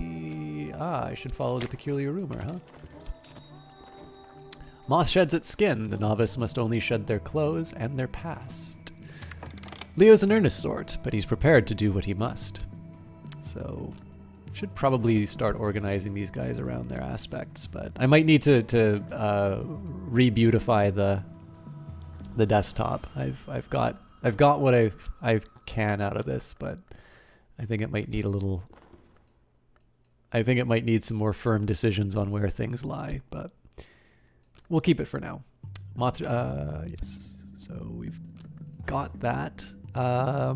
I should follow the peculiar rumor, huh? Moth sheds its skin. The novice must only shed their clothes and their past. Leo's an earnest sort, but he's prepared to do what he must. So, should probably start organizing these guys around their aspects, but I might need to re-beautify the desktop. I've got what I can out of this, but I think it might need a little. I think it might need some more firm decisions on where things lie, but we'll keep it for now. Moth, yes. So we've got that. I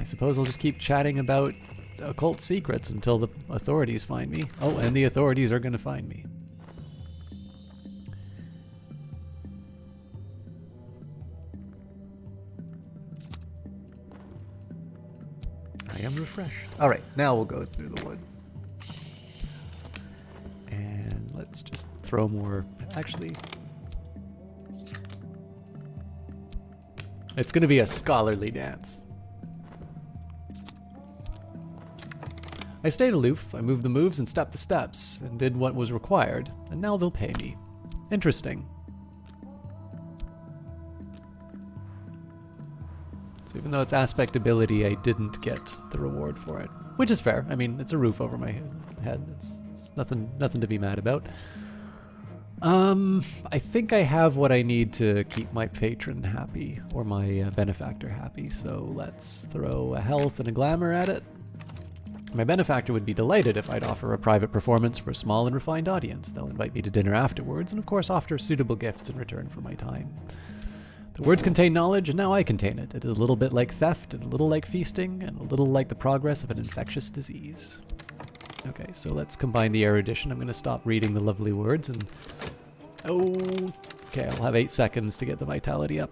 suppose I'll just keep chatting about occult secrets until the authorities find me. Oh, and the authorities are going to find me. I am refreshed. All right, now we'll go through the wood. And let's just throw more. Actually, it's going to be a scholarly dance. I stayed aloof, I moved the moves and stepped the steps, and did what was required, and now they'll pay me. Interesting. So even though it's aspect ability, I didn't get the reward for it. Which is fair. I mean, it's a roof over my head. It's nothing to be mad about. I think I have what I need to keep my patron happy, or my benefactor happy, so let's throw a health and a glamour at it. My benefactor would be delighted if I'd offer a private performance for a small and refined audience. They'll invite me to dinner afterwards, and of course offer suitable gifts in return for my time. The words contain knowledge, and now I contain it. It is a little bit like theft, and a little like feasting, and a little like the progress of an infectious disease. Okay, so let's combine the erudition. I'm going to stop reading the lovely words, and... Oh, okay, I'll have 8 seconds to get the vitality up.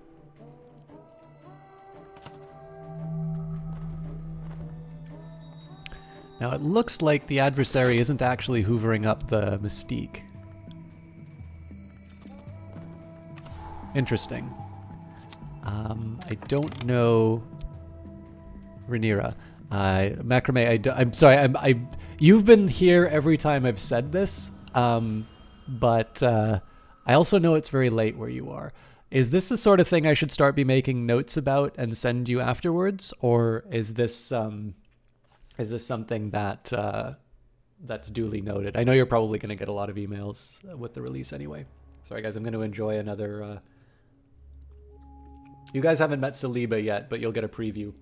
Now it looks like the adversary isn't actually hoovering up the mystique. Interesting. I don't know Rhaenyra. Macrame, I'm sorry, you've been here every time I've said this, but I also know it's very late where you are. Is this the sort of thing I should start be making notes about and send you afterwards, or is this something that that's duly noted? I know you're probably going to get a lot of emails with the release anyway. Sorry guys, I'm going to enjoy another... You guys haven't met Saliba yet, but you'll get a preview.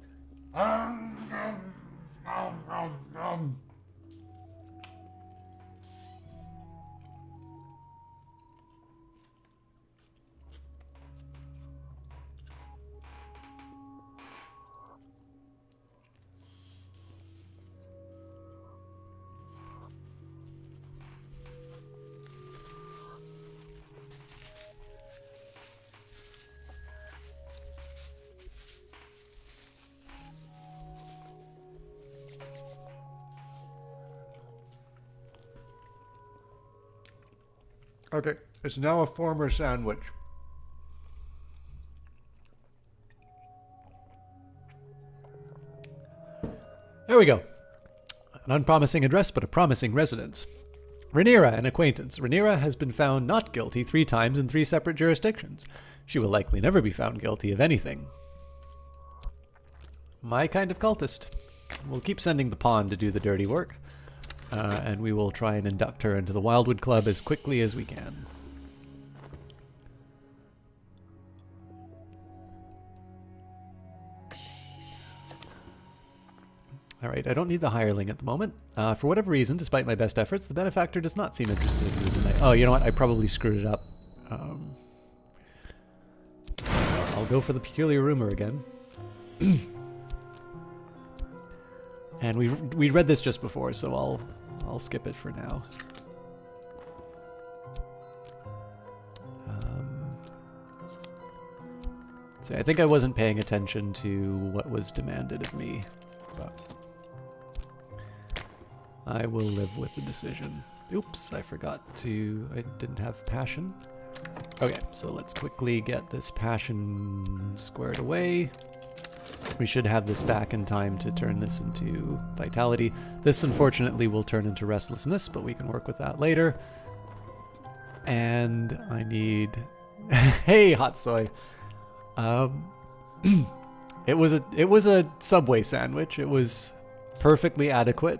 Okay, it's now a former sandwich. There we go. An unpromising address, but a promising residence. Rhaenyra, an acquaintance. Rhaenyra has been found not guilty 3 times in 3 separate jurisdictions. She will likely never be found guilty of anything. My kind of cultist. We'll keep sending the pawn to do the dirty work, and we will try and induct her into the Wildwood Club as quickly as we can. Alright, I don't need the hireling at the moment. For whatever reason, despite my best efforts, the benefactor does not seem interested in me tonight. Oh, you know what? I probably screwed it up. I'll go for the peculiar rumor again. And we read this just before, so I'll skip it for now. So I think I wasn't paying attention to what was demanded of me, but I will live with the decision. Oops, I didn't have passion. Okay, so let's quickly get this passion squared away. We should have this back in time to turn this into vitality. This, unfortunately, will turn into restlessness, but we can work with that later. And I need... Hey, hot soy! It was a Subway sandwich. It was perfectly adequate.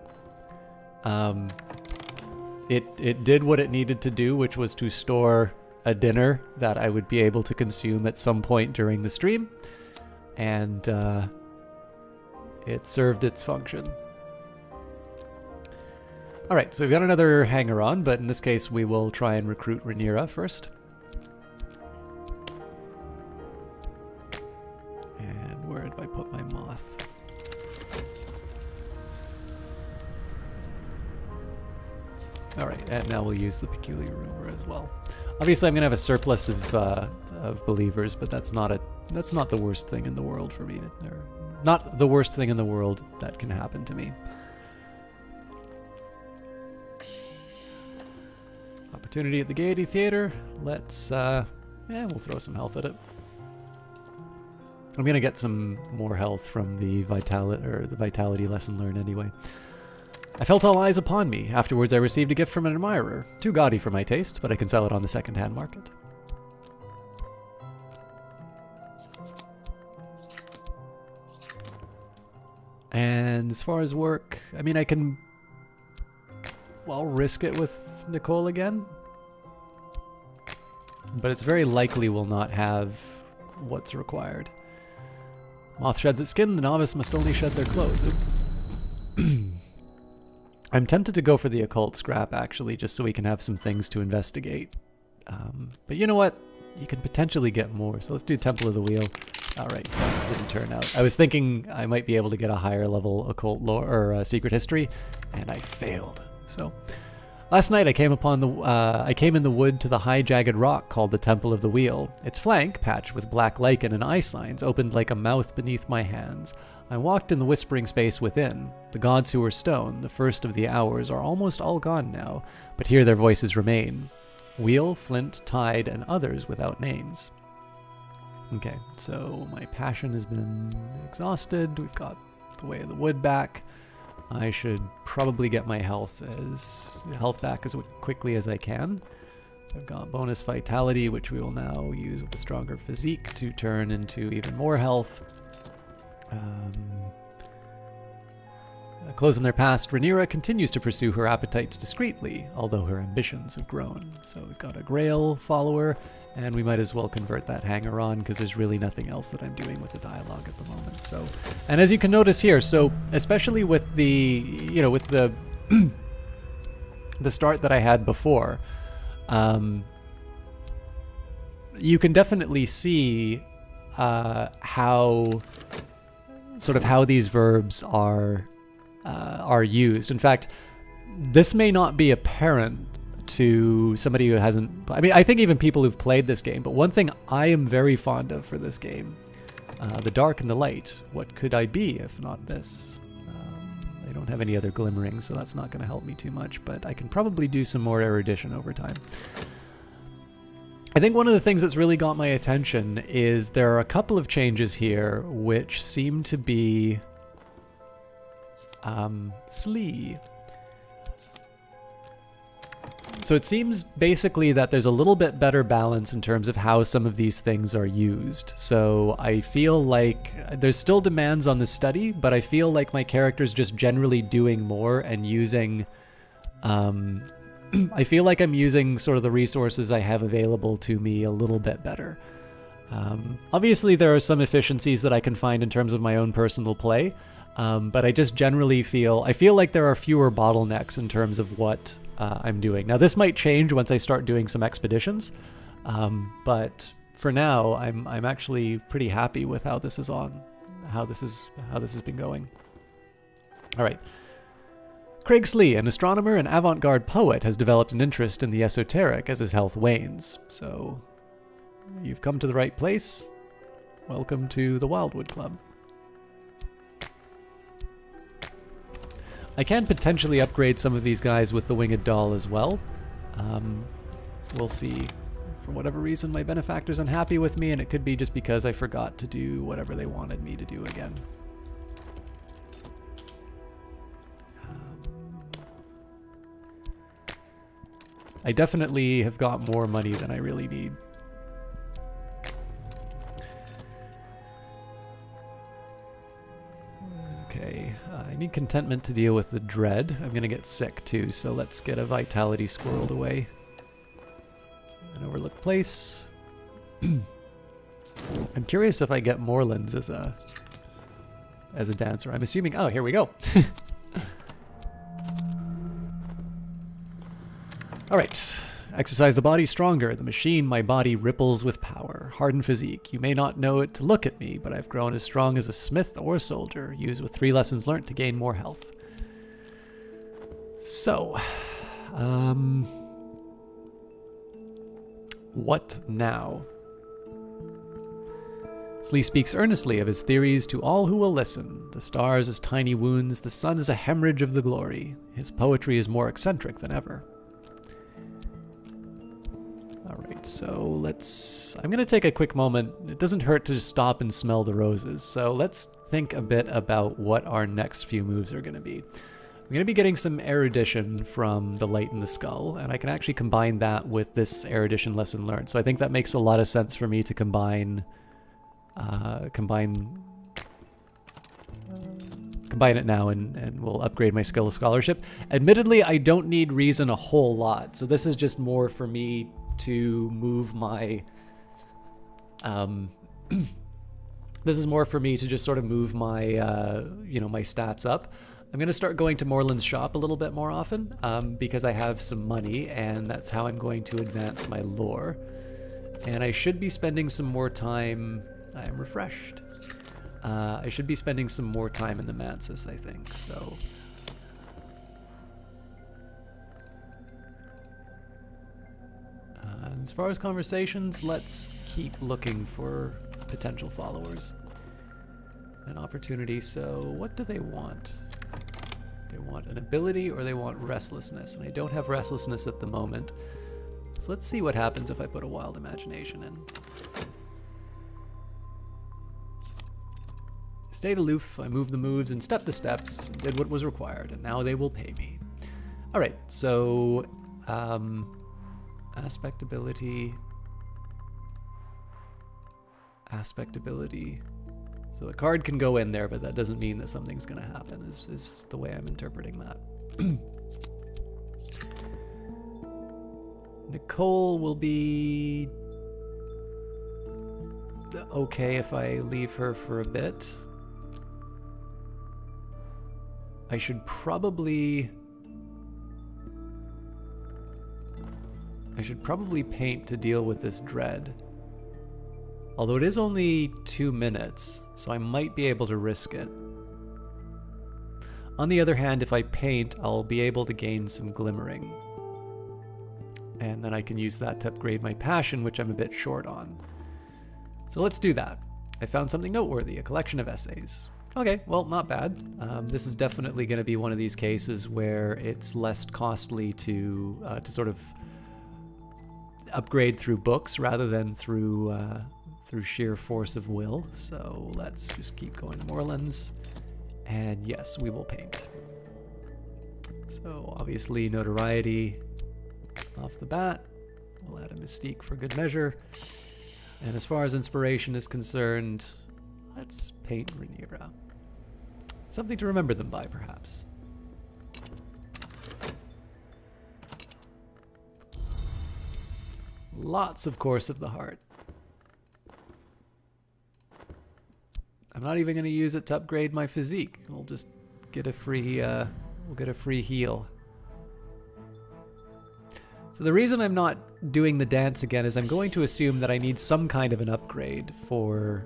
It did what it needed to do, which was to store a dinner that I would be able to consume at some point during the stream. And it served its function. Alright, so we've got another hanger-on, but in this case we will try and recruit Rhaenyra first. And where did I put my moth? Alright, and now we'll use the peculiar rumor as well. Obviously I'm going to have a surplus of believers, but that's not the worst thing in the world for me. Or not the worst thing in the world that can happen to me. Opportunity at the Gaiety Theater. Let's, we'll throw some health at it. I'm gonna get some more health from the vitality lesson learned anyway. I felt all eyes upon me. Afterwards I received a gift from an admirer. Too gaudy for my taste, but I can sell it on the second-hand market. And as far as work, I mean, I can, well, risk it with Nicole again. But it's very likely we'll not have what's required. Moth sheds its skin, the novice must only shed their clothes. I'm tempted to go for the occult scrap, actually, just so we can have some things to investigate. But you know what? You can potentially get more, so let's do Temple of the Wheel. Alright, that didn't turn out. I was thinking I might be able to get a higher level occult lore or secret history, and I failed. So, last night I came in the wood to the high jagged rock called the Temple of the Wheel. Its flank, patched with black lichen and eye signs, opened like a mouth beneath my hands. I walked in the whispering space within. The gods who were stone, the first of the hours, are almost all gone now, but here their voices remain. Wheel, Flint, Tide, and others without names. Okay, so my passion has been exhausted. We've got the Way of the Wood back. I should probably get my health back as quickly as I can. I've got bonus vitality, which we will now use with a stronger physique to turn into even more health. Closing their past, Rhaenyra continues to pursue her appetites discreetly, although her ambitions have grown. So we've got a Grail follower, and we might as well convert that hanger-on because there's really nothing else that I'm doing with the dialogue at the moment. So, and as you can notice here, so especially with the, with the the start that I had before, you can definitely see how these verbs are used. In fact, this may not be apparent to somebody who hasn't... I mean, I think even people who've played this game, but one thing I am very fond of for this game, the dark and the light. What could I be if not this? I don't have any other glimmering, so that's not going to help me too much, but I can probably do some more erudition over time. I think one of the things that's really got my attention is there are a couple of changes here which seem to be slee. So it seems basically that there's a little bit better balance in terms of how some of these things are used. So I feel like there's still demands on the study, but I feel like my character's just generally doing more and using... I feel like I'm using sort of the resources I have available to me a little bit better. Obviously, there are some efficiencies that I can find in terms of my own personal play, but I just generally feel like there are fewer bottlenecks in terms of what I'm doing. Now, this might change once I start doing some expeditions, but for now, I'm actually pretty happy with how this is how this has been going. All right. Craig Slee, an astronomer and avant-garde poet, has developed an interest in the esoteric as his health wanes. So, you've come to the right place. Welcome to the Wildwood Club. I can potentially upgrade some of these guys with the Winged Doll as well. We'll see. For whatever reason, my benefactor's unhappy with me, and it could be just because I forgot to do whatever they wanted me to do again. I definitely have got more money than I really need. Okay, I need contentment to deal with the dread. I'm gonna get sick too, so let's get a vitality squirreled away. An overlooked place. I'm curious if I get Morelands as a dancer. I'm assuming, oh, here we go. All right, exercise the body stronger. The machine, my body, ripples with power. Hardened physique. You may not know it to look at me, but I've grown as strong as a smith or a soldier. Used with 3 lessons learnt to gain more health. So, what now? Slee speaks earnestly of his theories to all who will listen. The stars as tiny wounds, the sun is a hemorrhage of the glory. His poetry is more eccentric than ever. Alright, so I'm going to take a quick moment. It doesn't hurt to just stop and smell the roses. So let's think a bit about what our next few moves are going to be. I'm going to be getting some erudition from the light in the skull, and I can actually combine that with this erudition lesson learned. So I think that makes a lot of sense for me to combine it now, and we'll upgrade my skill of scholarship. Admittedly, I don't need reason a whole lot, so this is just more for me to move my this is more for me to just sort of move my my stats up. I'm going to start going to Moreland's shop a little bit more often because I have some money, and that's how I'm going to advance my lore. And I should be spending some more time... I am refreshed. I should be spending some more time in the Mansis, I think, so... as far as conversations, let's keep looking for potential followers. An opportunity, so what do they want? They want an ability or they want restlessness, and I don't have restlessness at the moment. So let's see what happens if I put a wild imagination in. I stayed aloof, I moved the moves and stepped the steps, did what was required, and now they will pay me. Alright, so aspect ability. So the card can go in there, but that doesn't mean that something's going to happen, is the way I'm interpreting that. Nicole will be okay if I leave her for a bit. I should probably paint to deal with this dread. Although it is only 2 minutes, so I might be able to risk it. On the other hand, if I paint, I'll be able to gain some glimmering. And then I can use that to upgrade my passion, which I'm a bit short on. So let's do that. I found something noteworthy, a collection of essays. Okay, well, not bad. This is definitely going to be one of these cases where it's less costly to sort of upgrade through books rather than through sheer force of will. So let's just keep going to Moorlands. And yes, we will paint. So obviously notoriety off the bat. We'll add a mystique for good measure. And as far as inspiration is concerned, let's paint Rhaenyra. Something to remember them by, perhaps. Lots of Course of the Heart. I'm not even going to use it to upgrade my physique. We'll just get a free, we'll get a free heal. So the reason I'm not doing the dance again is I'm going to assume that I need some kind of an upgrade for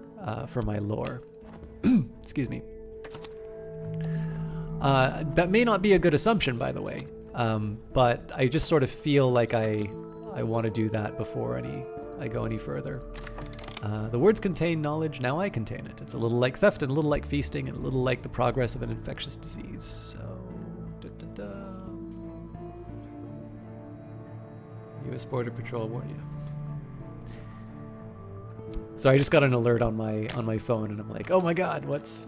my lore. Excuse me. That may not be a good assumption, by the way, but I just sort of feel like I want to do that before I go any further. The words contain knowledge, now I contain it. It's a little like theft and a little like feasting and a little like the progress of an infectious disease. So, U.S. Border Patrol warn you. So I just got an alert on my phone, and I'm like, oh my god, what's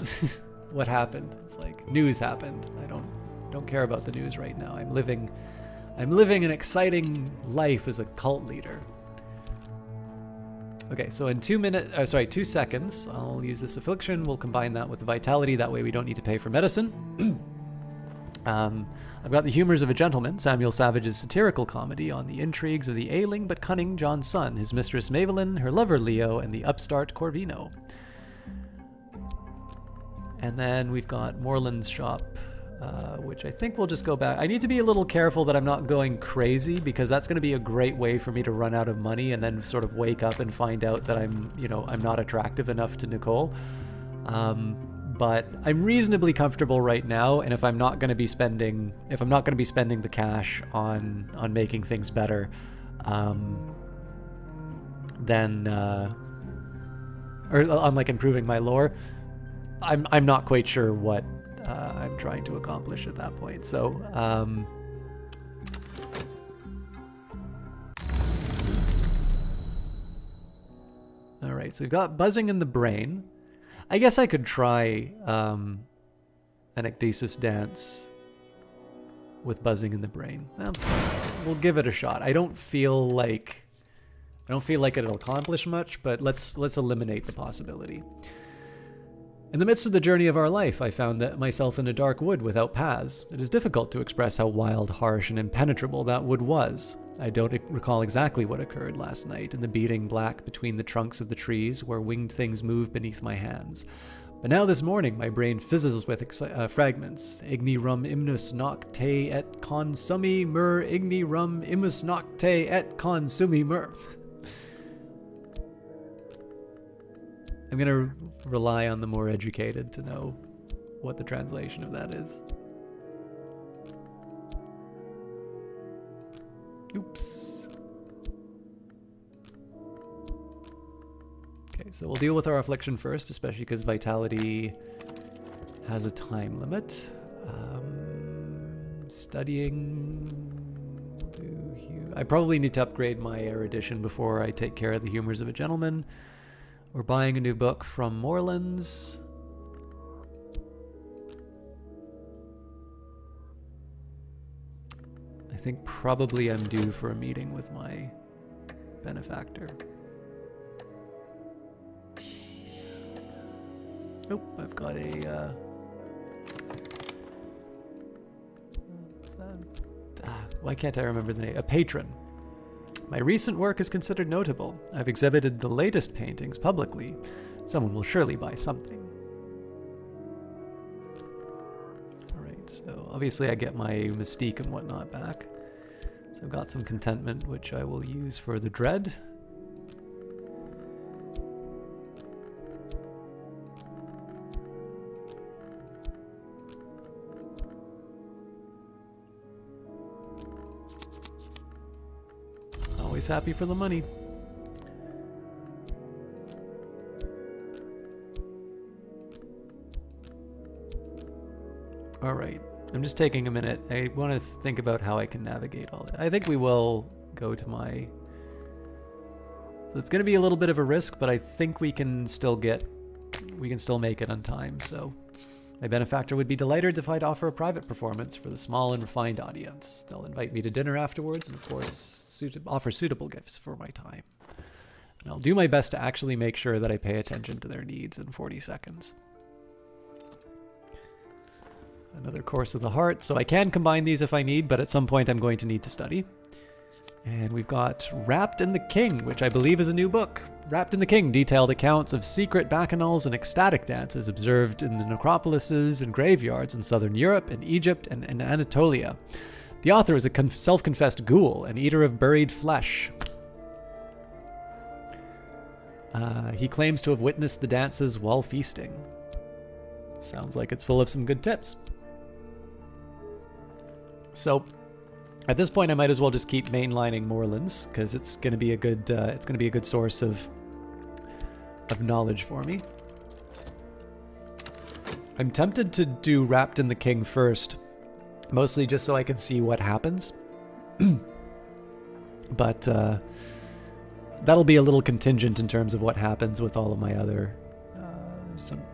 what happened? It's like news happened. I don't care about the news right now. I'm living an exciting life as a cult leader. Okay, so in 2 seconds, I'll use this affliction. We'll combine that with the vitality. That way we don't need to pay for medicine. I've got The Humors of a Gentleman, Samuel Savage's satirical comedy on the intrigues of the ailing but cunning John's son, his mistress Mavelyn, her lover Leo, and the upstart Corvino. And then we've got Moorland's Shop, which I think we'll just go back. I need to be a little careful that I'm not going crazy, because that's going to be a great way for me to run out of money and then sort of wake up and find out that I'm not attractive enough to Nicole. But I'm reasonably comfortable right now, and if I'm not going to be spending the cash on making things better, then or on like improving my lore, I'm not quite sure what I'm trying to accomplish at that point. So all right, so we've got buzzing in the brain. I guess I could try an ecdysis dance with buzzing in the brain. We'll give it a shot. I don't feel like it'll accomplish much, but let's eliminate the possibility. In the midst of the journey of our life, I found myself in a dark wood without paths. It is difficult to express how wild, harsh, and impenetrable that wood was. I don't recall exactly what occurred last night in the beating black between the trunks of the trees where winged things move beneath my hands. But now this morning, my brain fizzles with fragments. Igni rum imnus nocte et consumi mur, igni rum imnus nocte et consumi mur. I'm going to rely on the more educated to know what the translation of that is. Oops. Okay, so we'll deal with our affliction first, especially because vitality has a time limit. Studying. I probably need to upgrade my erudition before I take care of the humors of a gentleman. We're buying a new book from Moorlands. I think probably I'm due for a meeting with my benefactor. Oh, I've got a... why can't I remember the name? A patron. My recent work is considered notable. I've exhibited the latest paintings publicly. Someone will surely buy something. Alright, so obviously I get my mystique and whatnot back. So I've got some contentment, which I will use for the dread. Always happy for the money. All right, I'm just taking a minute. I want to think about how I can navigate all that. I think we will go to my It's going to be a little bit of a risk, but I think we can still make it on time. So my benefactor would be delighted if I'd offer a private performance for the small and refined audience. They'll invite me to dinner afterwards and, of course, offer suitable gifts for my time. And I'll do my best to actually make sure that I pay attention to their needs in 40 seconds. Another course of the heart. So I can combine these if I need, but at some point I'm going to need to study. And we've got Wrapped in the King, which I believe is a new book. Wrapped in the King, detailed accounts of secret bacchanals and ecstatic dances observed in the necropolises and graveyards in southern Europe, in Egypt, and in Anatolia. The author is a self-confessed ghoul, an eater of buried flesh. He claims to have witnessed the dances while feasting. Sounds like it's full of some good tips. So, at this point, I might as well just keep mainlining Moorlands because it's going to be a good source of knowledge for me. I'm tempted to do Wrapped in the King first, mostly just so I can see what happens. But that'll be a little contingent in terms of what happens with all of my other.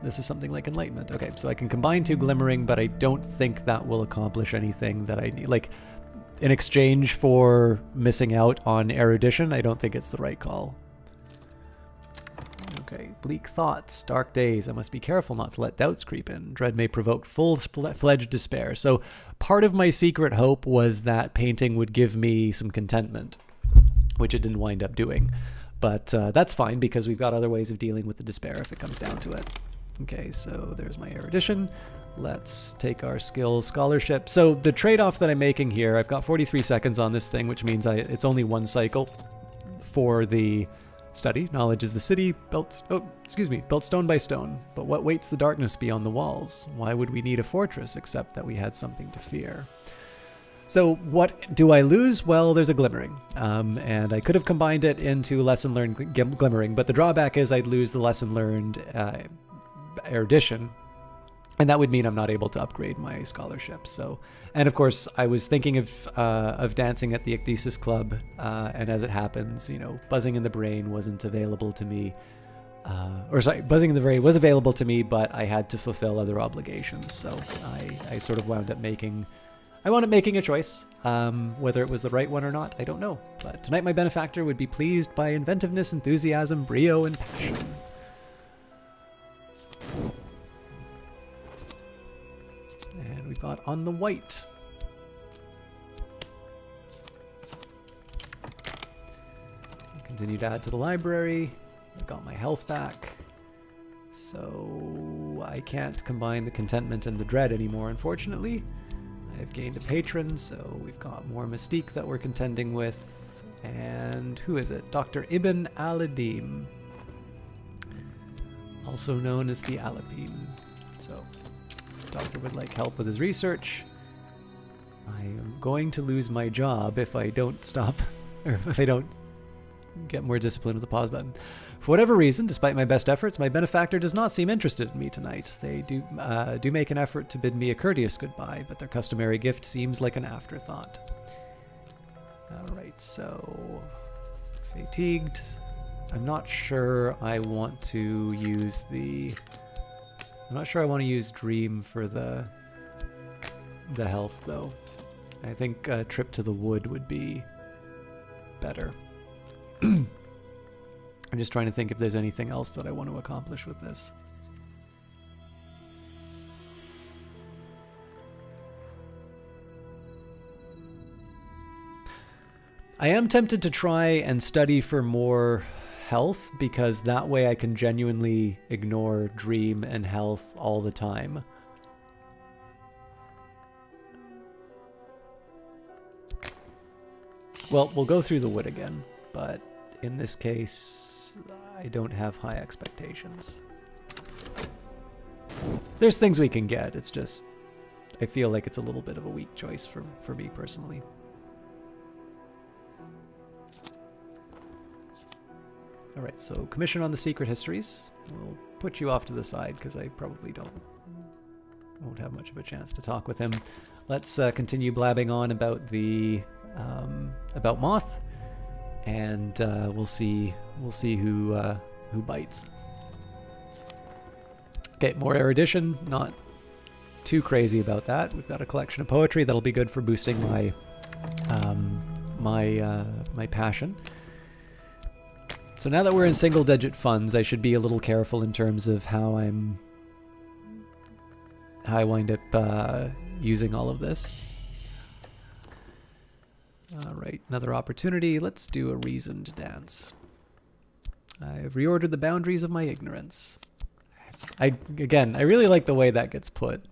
This is something like Enlightenment. Okay, so I can combine 2 Glimmering, but I don't think that will accomplish anything that I need. Like, in exchange for missing out on erudition, I don't think it's the right call. Okay, Bleak Thoughts, Dark Days. I must be careful not to let doubts creep in. Dread may provoke full-fledged despair. So part of my secret hope was that painting would give me some contentment, which it didn't wind up doing. But that's fine because we've got other ways of dealing with the despair if it comes down to it. Okay, so there's my erudition. Let's take our skill scholarship. So the trade-off that I'm making here, I've got 43 seconds on this thing, which means it's only 1 cycle for the study. Knowledge is the city, built stone by stone. But what waits the darkness beyond the walls? Why would we need a fortress except that we had something to fear? So what do I lose? Well, there's a Glimmering, and I could have combined it into Lesson Learned Glimmering, but the drawback is I'd lose the Lesson Learned erudition, and that would mean I'm not able to upgrade my scholarship. So, and of course, I was thinking of dancing at the Ecdysis Club, and as it happens, Buzzing in the Brain wasn't available to me. Buzzing in the Brain was available to me, but I had to fulfill other obligations. So I sort of wound up making a choice. Whether it was the right one or not, I don't know. But tonight my benefactor would be pleased by inventiveness, enthusiasm, brio, and passion. And we've got On the White. Continue to add to the library. I've got my health back. So I can't combine the contentment and the dread anymore, unfortunately. I've gained a patron, so we've got more mystique that we're contending with. And who is it? Dr. Ibn Aladim, also known as the Alapine. So, doctor would like help with his research. I am going to lose my job if I don't stop, or if I don't get more discipline with the pause button. For whatever reason, despite my best efforts, my benefactor does not seem interested in me tonight. They do make an effort to bid me a courteous goodbye, but their customary gift seems like an afterthought. Alright, so fatigued. I'm not sure I want to use Dream for the health, though. I think a trip to the wood would be better. I'm just trying to think if there's anything else that I want to accomplish with this. I am tempted to try and study for more health, because that way I can genuinely ignore dream and health all the time. Well, we'll go through the wood again, but in this case, I don't have high expectations. There's things we can get, it's just, I feel like it's a little bit of a weak choice for me personally. Alright, so Commission on the Secret Histories. We'll put you off to the side because I probably won't have much of a chance to talk with him. Let's continue blabbing on about about Moth. and we'll see who bites. Okay, more erudition. Not too crazy about that. We've got a collection of poetry that'll be good for boosting my my passion. So now that we're in single-digit funds, I should be a little careful in terms of how I wind up using all of this. All right, another opportunity. Let's do a reasoned dance. I've reordered the boundaries of my ignorance. Again, I really like the way that gets put.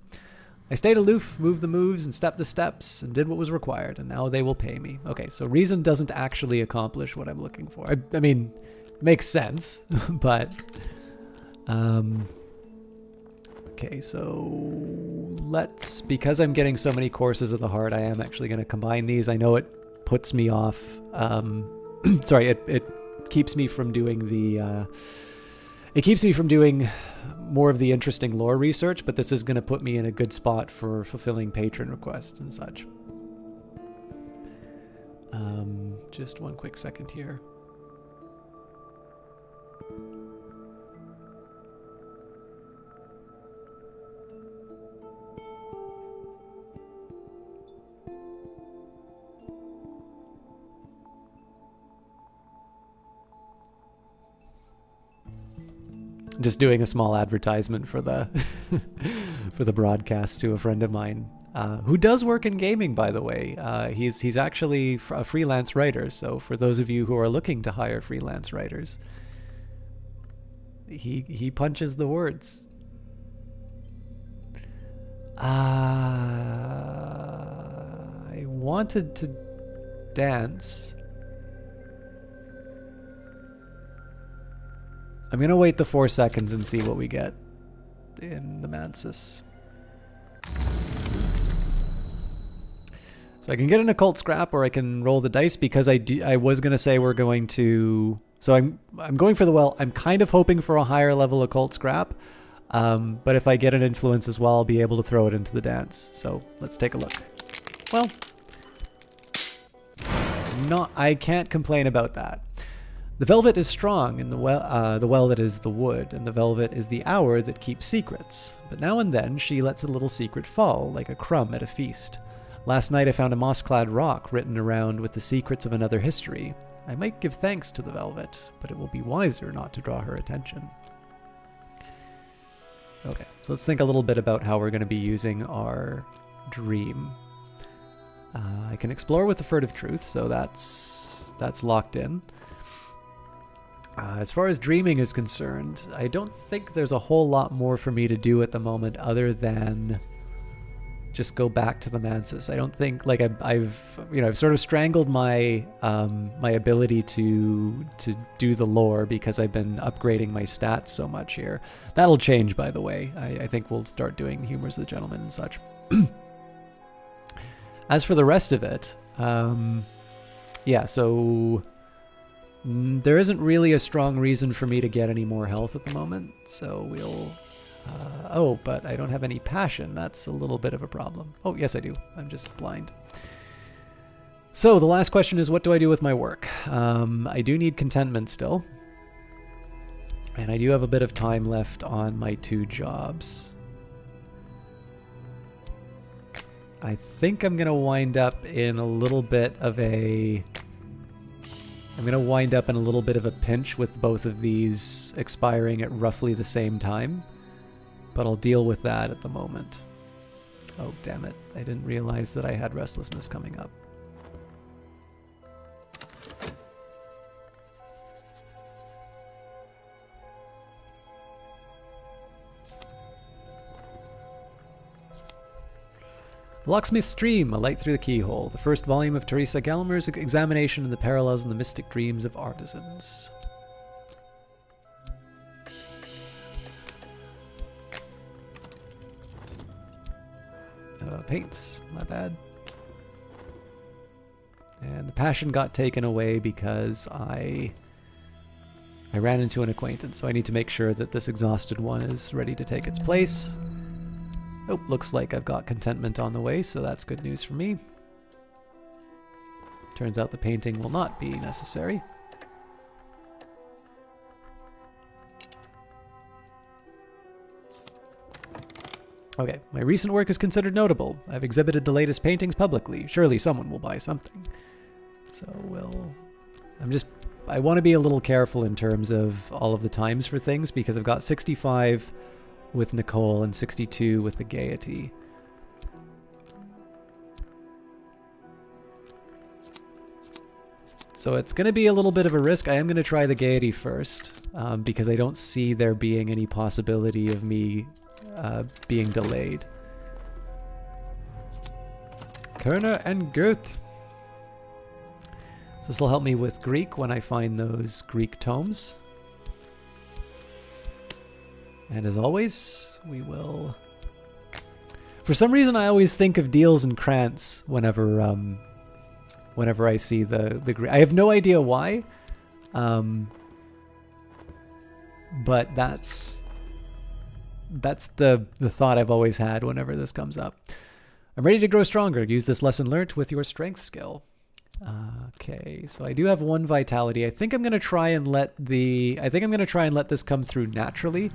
I stayed aloof, moved the moves, and stepped the steps, and did what was required, and now they will pay me. Okay, so reason doesn't actually accomplish what I'm looking for. I mean, makes sense, but... okay, so let's... Because I'm getting so many courses of the heart, I am actually going to combine these. I know it puts me off... sorry, it keeps me from doing the... it keeps me from doing more of the interesting lore research, but this is going to put me in a good spot for fulfilling patron requests and such. Just one quick second here. Just doing a small advertisement for the for the broadcast to a friend of mine who does work in gaming, by the way. He's actually a freelance writer, so for those of you who are looking to hire freelance writers, he punches the words. I wanted to dance. I'm going to wait the 4 seconds and see what we get in the Mansis. So I can get an occult scrap, or I can roll the dice, because I was going to say we're going to... So I'm going for the well. I'm kind of hoping for a higher level occult scrap, but if I get an influence as well, I'll be able to throw it into the dance. So let's take a look. Well, I can't complain about that. The velvet is strong in the well that is the wood, and the velvet is the hour that keeps secrets. But now and then she lets a little secret fall, like a crumb at a feast. Last night I found a moss-clad rock written around with the secrets of another history. I might give thanks to the velvet, but it will be wiser not to draw her attention. Okay, so let's think a little bit about how we're going to be using our dream. I can explore with the furtive truth, so that's locked in. As far as dreaming is concerned, I don't think there's a whole lot more for me to do at the moment other than just go back to the Mansis. I don't think, like, I've sort of strangled my my ability to do the lore because I've been upgrading my stats so much here. That'll change, by the way. I think we'll start doing Humors of the Gentleman and such. As for the rest of it, yeah, so... there isn't really a strong reason for me to get any more health at the moment, so we'll... oh, but I don't have any passion. That's a little bit of a problem. Oh, yes, I do. I'm just blind. So the last question is, what do I do with my work? I do need contentment still. And I do have a bit of time left on my 2 jobs. I think I'm going to wind up in a little bit of a... I'm going to wind up in a little bit of a pinch with both of these expiring at roughly the same time, but I'll deal with that at the moment. Oh, damn it. I didn't realize that I had restlessness coming up. Locksmith's Dream, A Light Through the Keyhole, the first volume of Teresa Gallmer's examination of the parallels in the mystic dreams of artisans. Paints, my bad. And the passion got taken away because I ran into an acquaintance, so I need to make sure that this exhausted one is ready to take its place. Oh, looks like I've got contentment on the way, so that's good news for me. Turns out the painting will not be necessary. Okay, my recent work is considered notable. I've exhibited the latest paintings publicly. Surely someone will buy something. So I want to be a little careful in terms of all of the times for things, because I've got 65 with Nicole and 62 with the Gaiety. So it's going to be a little bit of a risk. I am going to try the Gaiety first, because I don't see there being any possibility of me being delayed. Kerner and Goethe. So this will help me with Greek when I find those Greek tomes. And as always, we will... For some reason, I always think of Deals and Krantz whenever I see the Greek. I have no idea why, but that's the thought I've always had whenever this comes up. I'm ready to grow stronger. Use this lesson learnt with your strength skill. Okay, so I do have 1 vitality. I think I'm gonna try and let this come through naturally.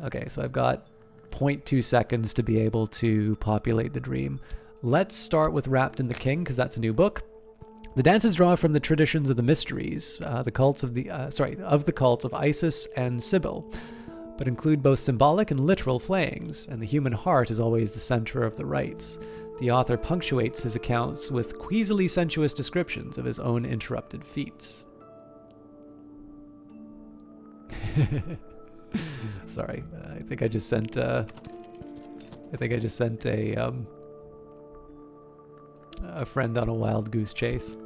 Okay, so I've got 0.2 seconds to be able to populate the dream. Let's start with Wrapped in the King, because that's a new book. The dances draw from the traditions of the mysteries, the cults of the cults of Isis and Sibyl, but include both symbolic and literal flayings, and the human heart is always the center of the rites. The author punctuates his accounts with queasily sensuous descriptions of his own interrupted feats. Sorry, I think I just sent a friend on a wild goose chase.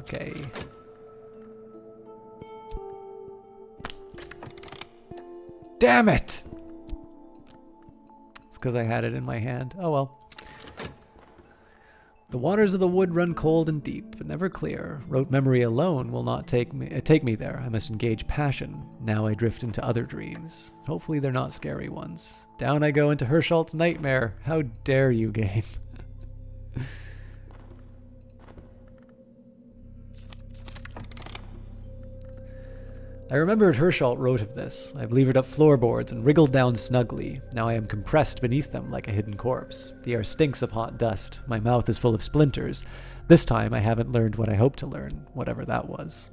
Okay. Damn it! It's because I had it in my hand. Oh well. The waters of the wood run cold and deep, but never clear. Rote memory alone will not take me there. I must engage passion. Now I drift into other dreams. Hopefully they're not scary ones. Down I go into Herschel's nightmare. How dare you, game? I remembered Herschel wrote of this. I've levered up floorboards and wriggled down snugly. Now I am compressed beneath them like a hidden corpse. The air stinks of hot dust. My mouth is full of splinters. This time I haven't learned what I hoped to learn, whatever that was.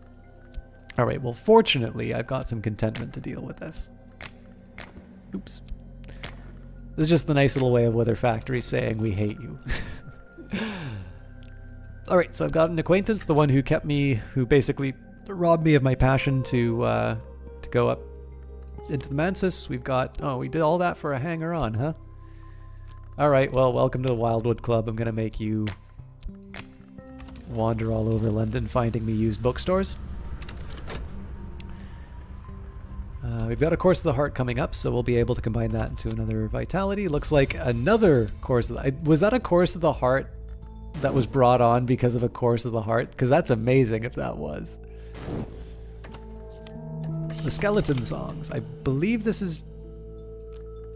Alright, well fortunately I've got some contentment to deal with this. Oops. This is just the nice little way of Weather Factory saying we hate you. Alright, so I've got an acquaintance, the one who basically robbed me of my passion to go up into the Mansis. We did all that for a hanger-on, huh? Alright, well, welcome to the Wildwood Club. I'm gonna make you wander all over London finding me used bookstores. We've got a Course of the Heart coming up, so we'll be able to combine that into another Vitality. Looks like another Course of the... Was that a Course of the Heart that was brought on because of a Course of the Heart? Because that's amazing if that was. The Skeleton Songs. I believe this is...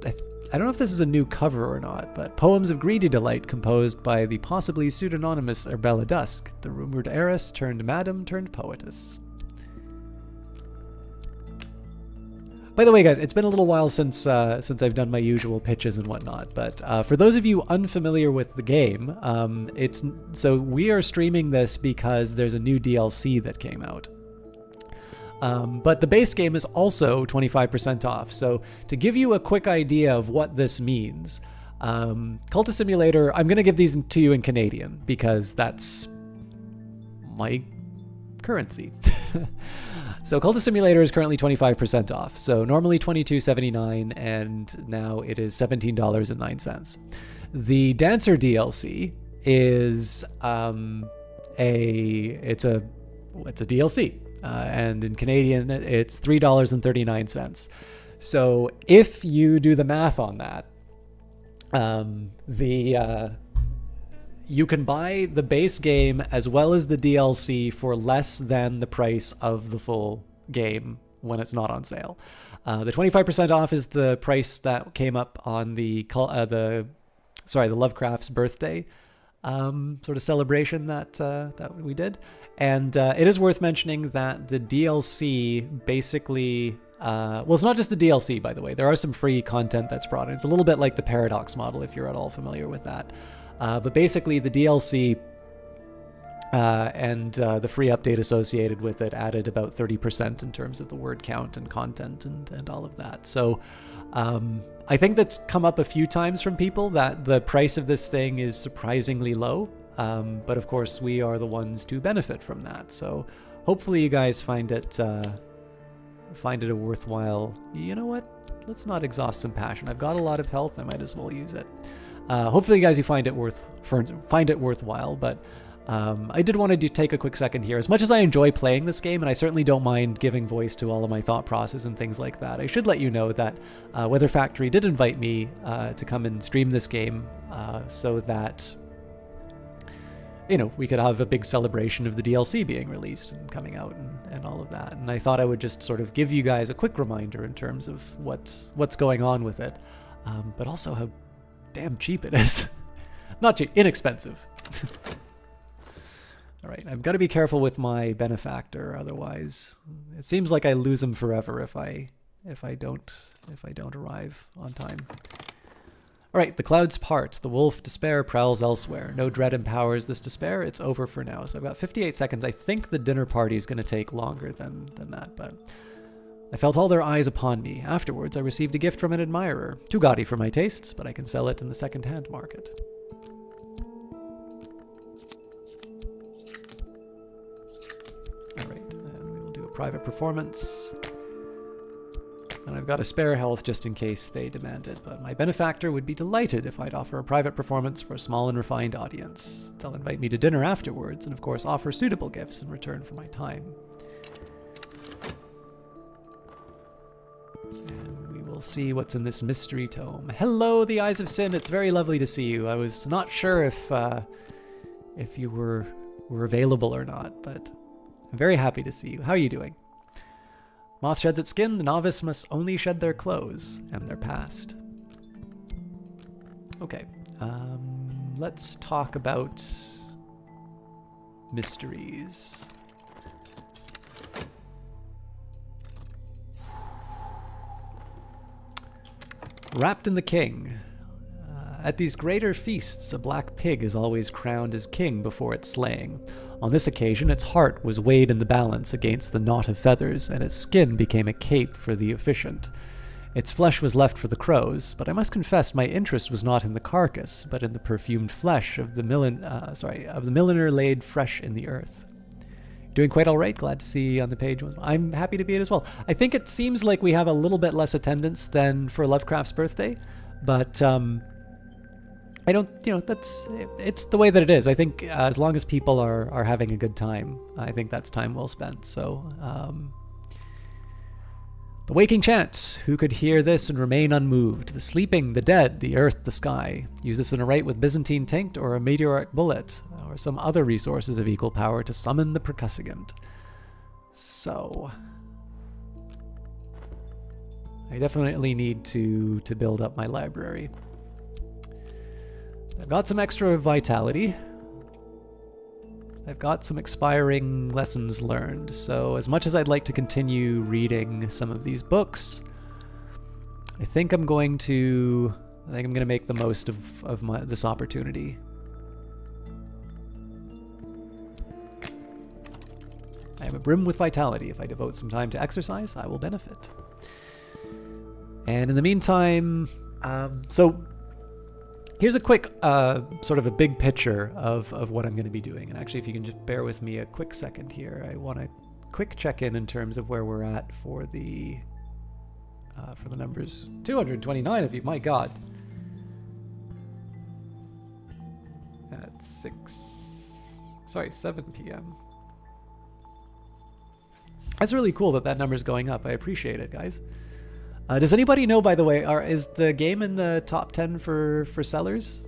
I don't know if this is a new cover or not, but Poems of Greedy Delight composed by the possibly pseudonymous Arbella Dusk, the rumored heiress turned madam turned poetess. By the way, guys, it's been a little while since I've done my usual pitches and whatnot, but for those of you unfamiliar with the game, so we are streaming this because there's a new DLC that came out. But the base game is also 25% off. So to give you a quick idea of what this means, Cultist Simulator, I'm going to give these to you in Canadian because that's my currency. So Cultist Simulator is currently 25% off. So normally $22.79 and now it is $17.09. The Dancer DLC is it's a DLC. And in Canadian, it's $3.39. So if you do the math on that, you can buy the base game as well as the DLC for less than the price of the full game when it's not on sale. The 25% off is the price that came up on the Lovecraft's birthday sort of celebration that we did. And it is worth mentioning that the DLC basically, well, it's not just the DLC, by the way. There are some free content that's brought in. It's a little bit like the Paradox model, if you're at all familiar with that. But basically, the DLC and the free update associated with it added about 30% in terms of the word count and content and all of that. So I think that's come up a few times from people, that the price of this thing is surprisingly low. But of course, we are the ones to benefit from that. So hopefully you guys find it a worthwhile. You know what? Let's not exhaust some passion. I've got a lot of health. I might as well use it. Hopefully you guys, you find it worthwhile. But I did want to take a quick second here. As much as I enjoy playing this game, and I certainly don't mind giving voice to all of my thought process and things like that, I should let you know that Weather Factory did invite me to come and stream this game so that, you know, we could have a big celebration of the DLC being released and coming out and all of that. And I thought I would just sort of give you guys a quick reminder in terms of what's going on with it, but also how damn cheap it is. Not cheap, inexpensive. All right, I've got to be careful with my benefactor, otherwise it seems like I lose him forever if I don't arrive on time. All right, the clouds part. The wolf despair prowls elsewhere. No dread empowers this despair. It's over for now. So I've got 58 seconds. I think the dinner party is going to take longer than that, but I felt all their eyes upon me. Afterwards, I received a gift from an admirer. Too gaudy for my tastes, but I can sell it in the second-hand market. All right, and we will do a private performance. And I've got a spare health just in case they demand it, but my benefactor would be delighted if I'd offer a private performance for a small and refined audience. They'll invite me to dinner afterwards, and of course offer suitable gifts in return for my time. And we will see what's in this mystery tome. Hello, the Eyes of Sin. It's very lovely to see you. I was not sure if you were available or not, but I'm very happy to see you. How are you doing? Moth sheds its skin, the novice must only shed their clothes and their past. Okay, let's talk about mysteries. Wrapped in the King. At these greater feasts, a black pig is always crowned as king before its slaying. On this occasion, its heart was weighed in the balance against the knot of feathers, and its skin became a cape for the officiant. Its flesh was left for the crows, but I must confess my interest was not in the carcass, but in the perfumed flesh of the milliner laid fresh in the earth. Doing quite all right. Glad to see you on the page. I'm happy to be it as well. I think it seems like we have a little bit less attendance than for Lovecraft's birthday, but I don't, it's the way that it is. I think as long as people are having a good time, I think that's time well spent. So, the waking chant, who could hear this and remain unmoved? The sleeping, the dead, the earth, the sky. Use this in a rite with Byzantine tinct or a meteoric bullet, or some other resources of equal power to summon the percussagant. So, I definitely need to build up my library. I've got some extra vitality. I've got some expiring lessons learned, so as much as I'd like to continue reading some of these books, I think I'm going to make the most of this opportunity. I am abrim with vitality. If I devote some time to exercise, I will benefit. And in the meantime, so here's a quick, sort of a big picture of what I'm going to be doing. And actually, if you can just bear with me a quick second here, I want to quick check in terms of where we're at for the numbers. 229 of you, my God. At 7 p.m. That's really cool that number's going up. I appreciate it, guys. Does anybody know, by the way, is the game in the top 10 for sellers?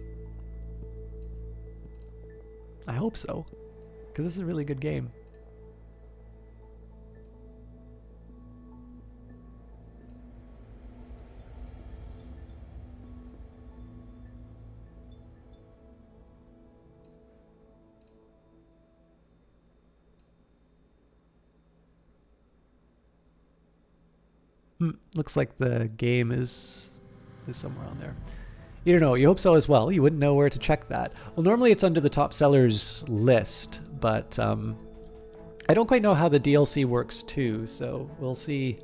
I hope so, because this is a really good game. Looks like the game is somewhere on there. You don't know. You hope so as well. You wouldn't know where to check that. Well, normally it's under the top sellers list, but I don't quite know how the DLC works too. So we'll see.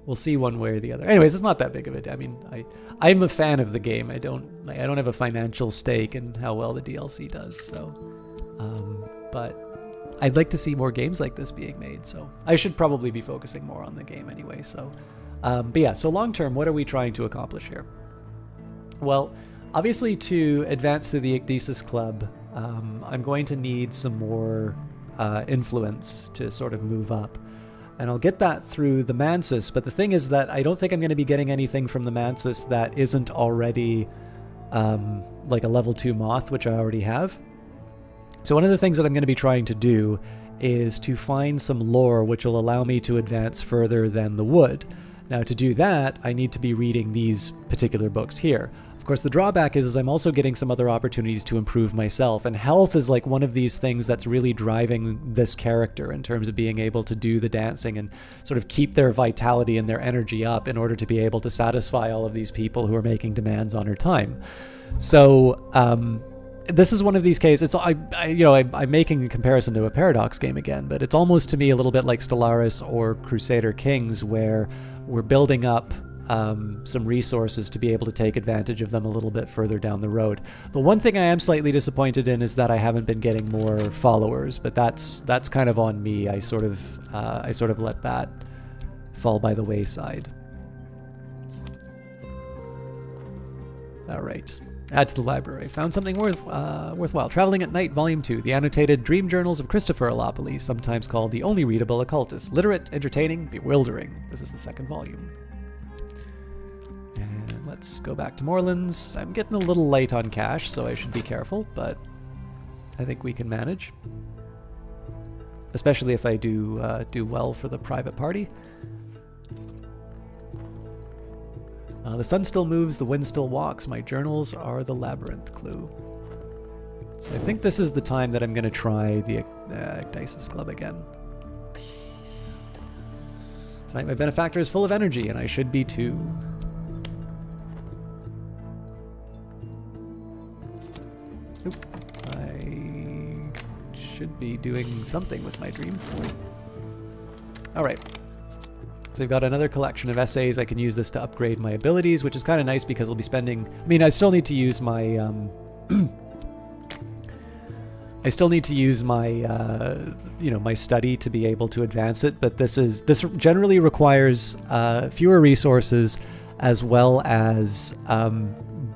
We'll see one way or the other. Anyways, it's not that big of a. I mean, I'm a fan of the game. I don't have a financial stake in how well the DLC does. So, but I'd like to see more games like this being made. So I should probably be focusing more on the game anyway. So, but yeah. So long term, what are we trying to accomplish here? Well, obviously, to advance to the Ecdysis Club, I'm going to need some more influence to sort of move up. And I'll get that through the Mansis, but the thing is that I don't think I'm going to be getting anything from the Mansis that isn't already like a level 2 moth, which I already have. So one of the things that I'm going to be trying to do is to find some lore which will allow me to advance further than the wood. Now to do that, I need to be reading these particular books here. Of course, the drawback is I'm also getting some other opportunities to improve myself, and health is like one of these things that's really driving this character in terms of being able to do the dancing and sort of keep their vitality and their energy up in order to be able to satisfy all of these people who are making demands on her time. So this is one of these cases. I'm making a comparison to a Paradox game again, but it's almost to me a little bit like Stellaris or Crusader Kings, where we're building up some resources to be able to take advantage of them a little bit further down the road. The one thing I am slightly disappointed in is that I haven't been getting more followers, but that's kind of on me. I sort of let that fall by the wayside. All right. Add to the library. Found something worthwhile. Traveling at Night, Volume 2. The annotated Dream Journals of Christopher Alopoulos, sometimes called the only readable occultist. Literate, entertaining, bewildering. This is the second volume. And let's go back to Moorlands. I'm getting a little light on cash, so I should be careful, but I think we can manage. Especially if I do well for the private party. The sun still moves, the wind still walks. My journals are the labyrinth clue. So I think this is the time that I'm going to try the Ecdysis Club again. Tonight my benefactor is full of energy, and I should be too. Oop. I should be doing something with my dream. Alright. So we've got another collection of essays. I can use this to upgrade my abilities, which is kind of nice because I'll be spending... I mean, I still need to use my... my study to be able to advance it, but this generally requires fewer resources, as well as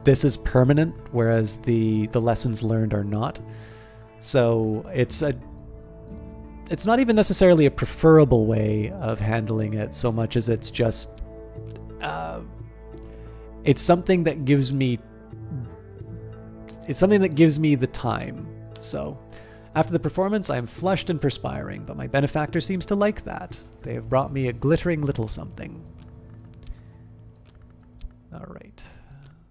this is permanent, whereas the lessons learned are not. So it's not even necessarily a preferable way of handling it so much as it's just it's something that gives me the time. So after the performance, I am flushed and perspiring, but my benefactor seems to like that. They have brought me a glittering little something. All right.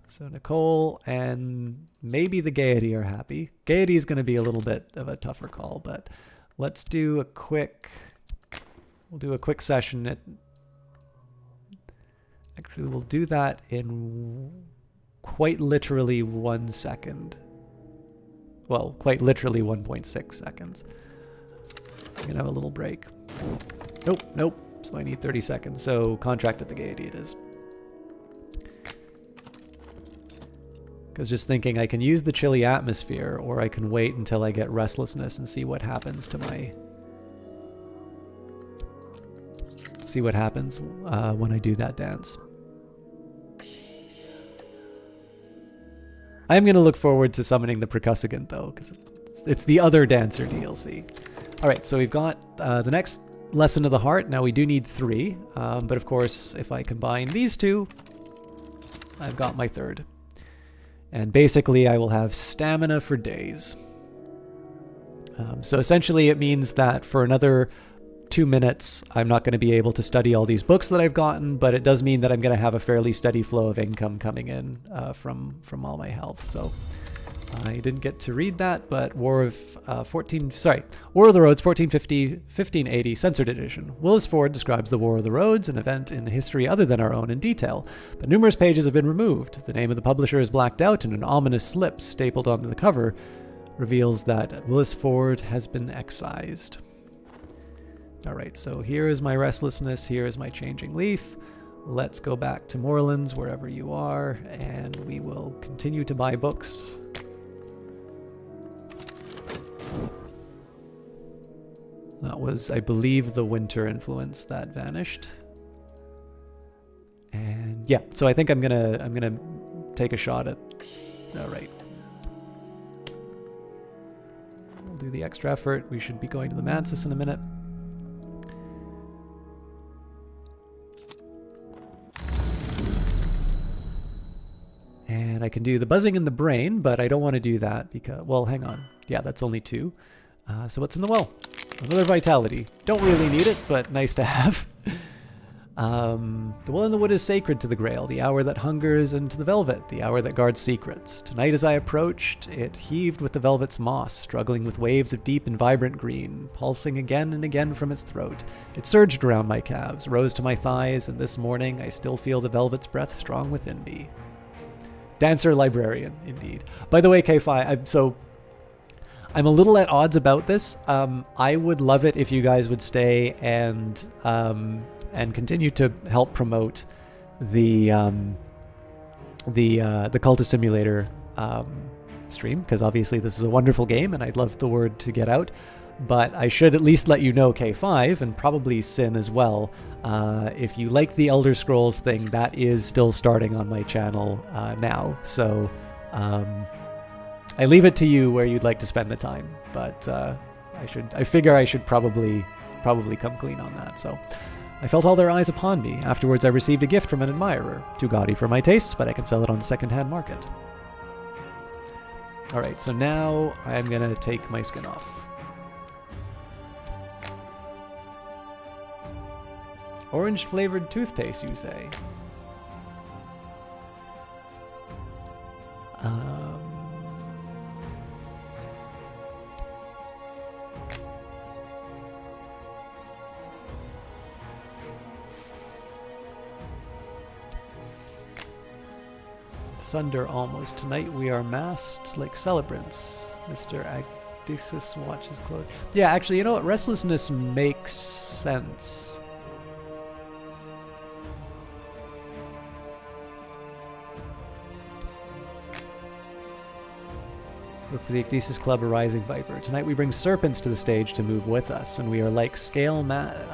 So Nicole and maybe the Gaiety are happy. Gaiety is going to be a little bit of a tougher call, but let's do a quick... We'll do a quick session. Actually, we'll do that in quite literally 1 second. Well, quite literally 1.6 seconds. I'm going to have a little break. Nope. So I need 30 seconds. So contract at the Gaiety it is. Because just thinking, I can use the chilly atmosphere, or I can wait until I get restlessness and see what happens to my... See what happens when I do that dance. I am going to look forward to summoning the percussagant, though, because it's the other dancer DLC. Alright, so we've got the next Lesson of the Heart. Now we do need 3, but of course, if I combine these two, I've got my third. And basically, I will have stamina for days. So essentially, it means that for another 2 minutes, I'm not going to be able to study all these books that I've gotten, but it does mean that I'm going to have a fairly steady flow of income coming in from all my health. So I didn't get to read that, but War of the Roads 1450-1580 censored edition. Willis Ford describes the War of the Roads, an event in history other than our own, in detail, but numerous pages have been removed. The name of the publisher is blacked out, and an ominous slip stapled onto the cover reveals that Willis Ford has been excised. Alright, so here is my restlessness, here is my changing leaf. Let's go back to Moorlands, wherever you are, and we will continue to buy books. That was, I believe, the winter influence that vanished. And yeah, so I think I'm gonna take a shot at. All right, we'll do the extra effort. We should be going to the Mansis in a minute. And I can do the buzzing in the brain, but I don't want to do that because, well, hang on. Yeah, that's only 2. So what's in the well? Another vitality. Don't really need it, but nice to have. The well in the wood is sacred to the Grail, the hour that hungers, and to the velvet, the hour that guards secrets. Tonight as I approached, it heaved with the velvet's moss, struggling with waves of deep and vibrant green, pulsing again and again from its throat. It surged around my calves, rose to my thighs, and this morning I still feel the velvet's breath strong within me. Dancer librarian, indeed. By the way, K5, I'm a little at odds about this. I would love it if you guys would stay and continue to help promote the Cultist Simulator stream, because obviously this is a wonderful game and I'd love the word to get out. But I should at least let you know, K5, and probably Sin as well, if you like the Elder Scrolls thing, that is still starting on my channel now. So I leave it to you where you'd like to spend the time, but I figure I should probably come clean on that. So I felt all their eyes upon me. Afterwards I received a gift from an admirer. Too gaudy for my tastes, but I can sell it on the second-hand market. Alright, so now I'm gonna take my skin off. Orange-flavored toothpaste, you say? Thunder almost. Tonight we are masked like celebrants. Mr. Agdisis watches close. Yeah, actually, you know what? Restlessness makes sense. Work for the Ecdysis Club, a rising viper. Tonight we bring serpents to the stage to move with us, and we are like scale masked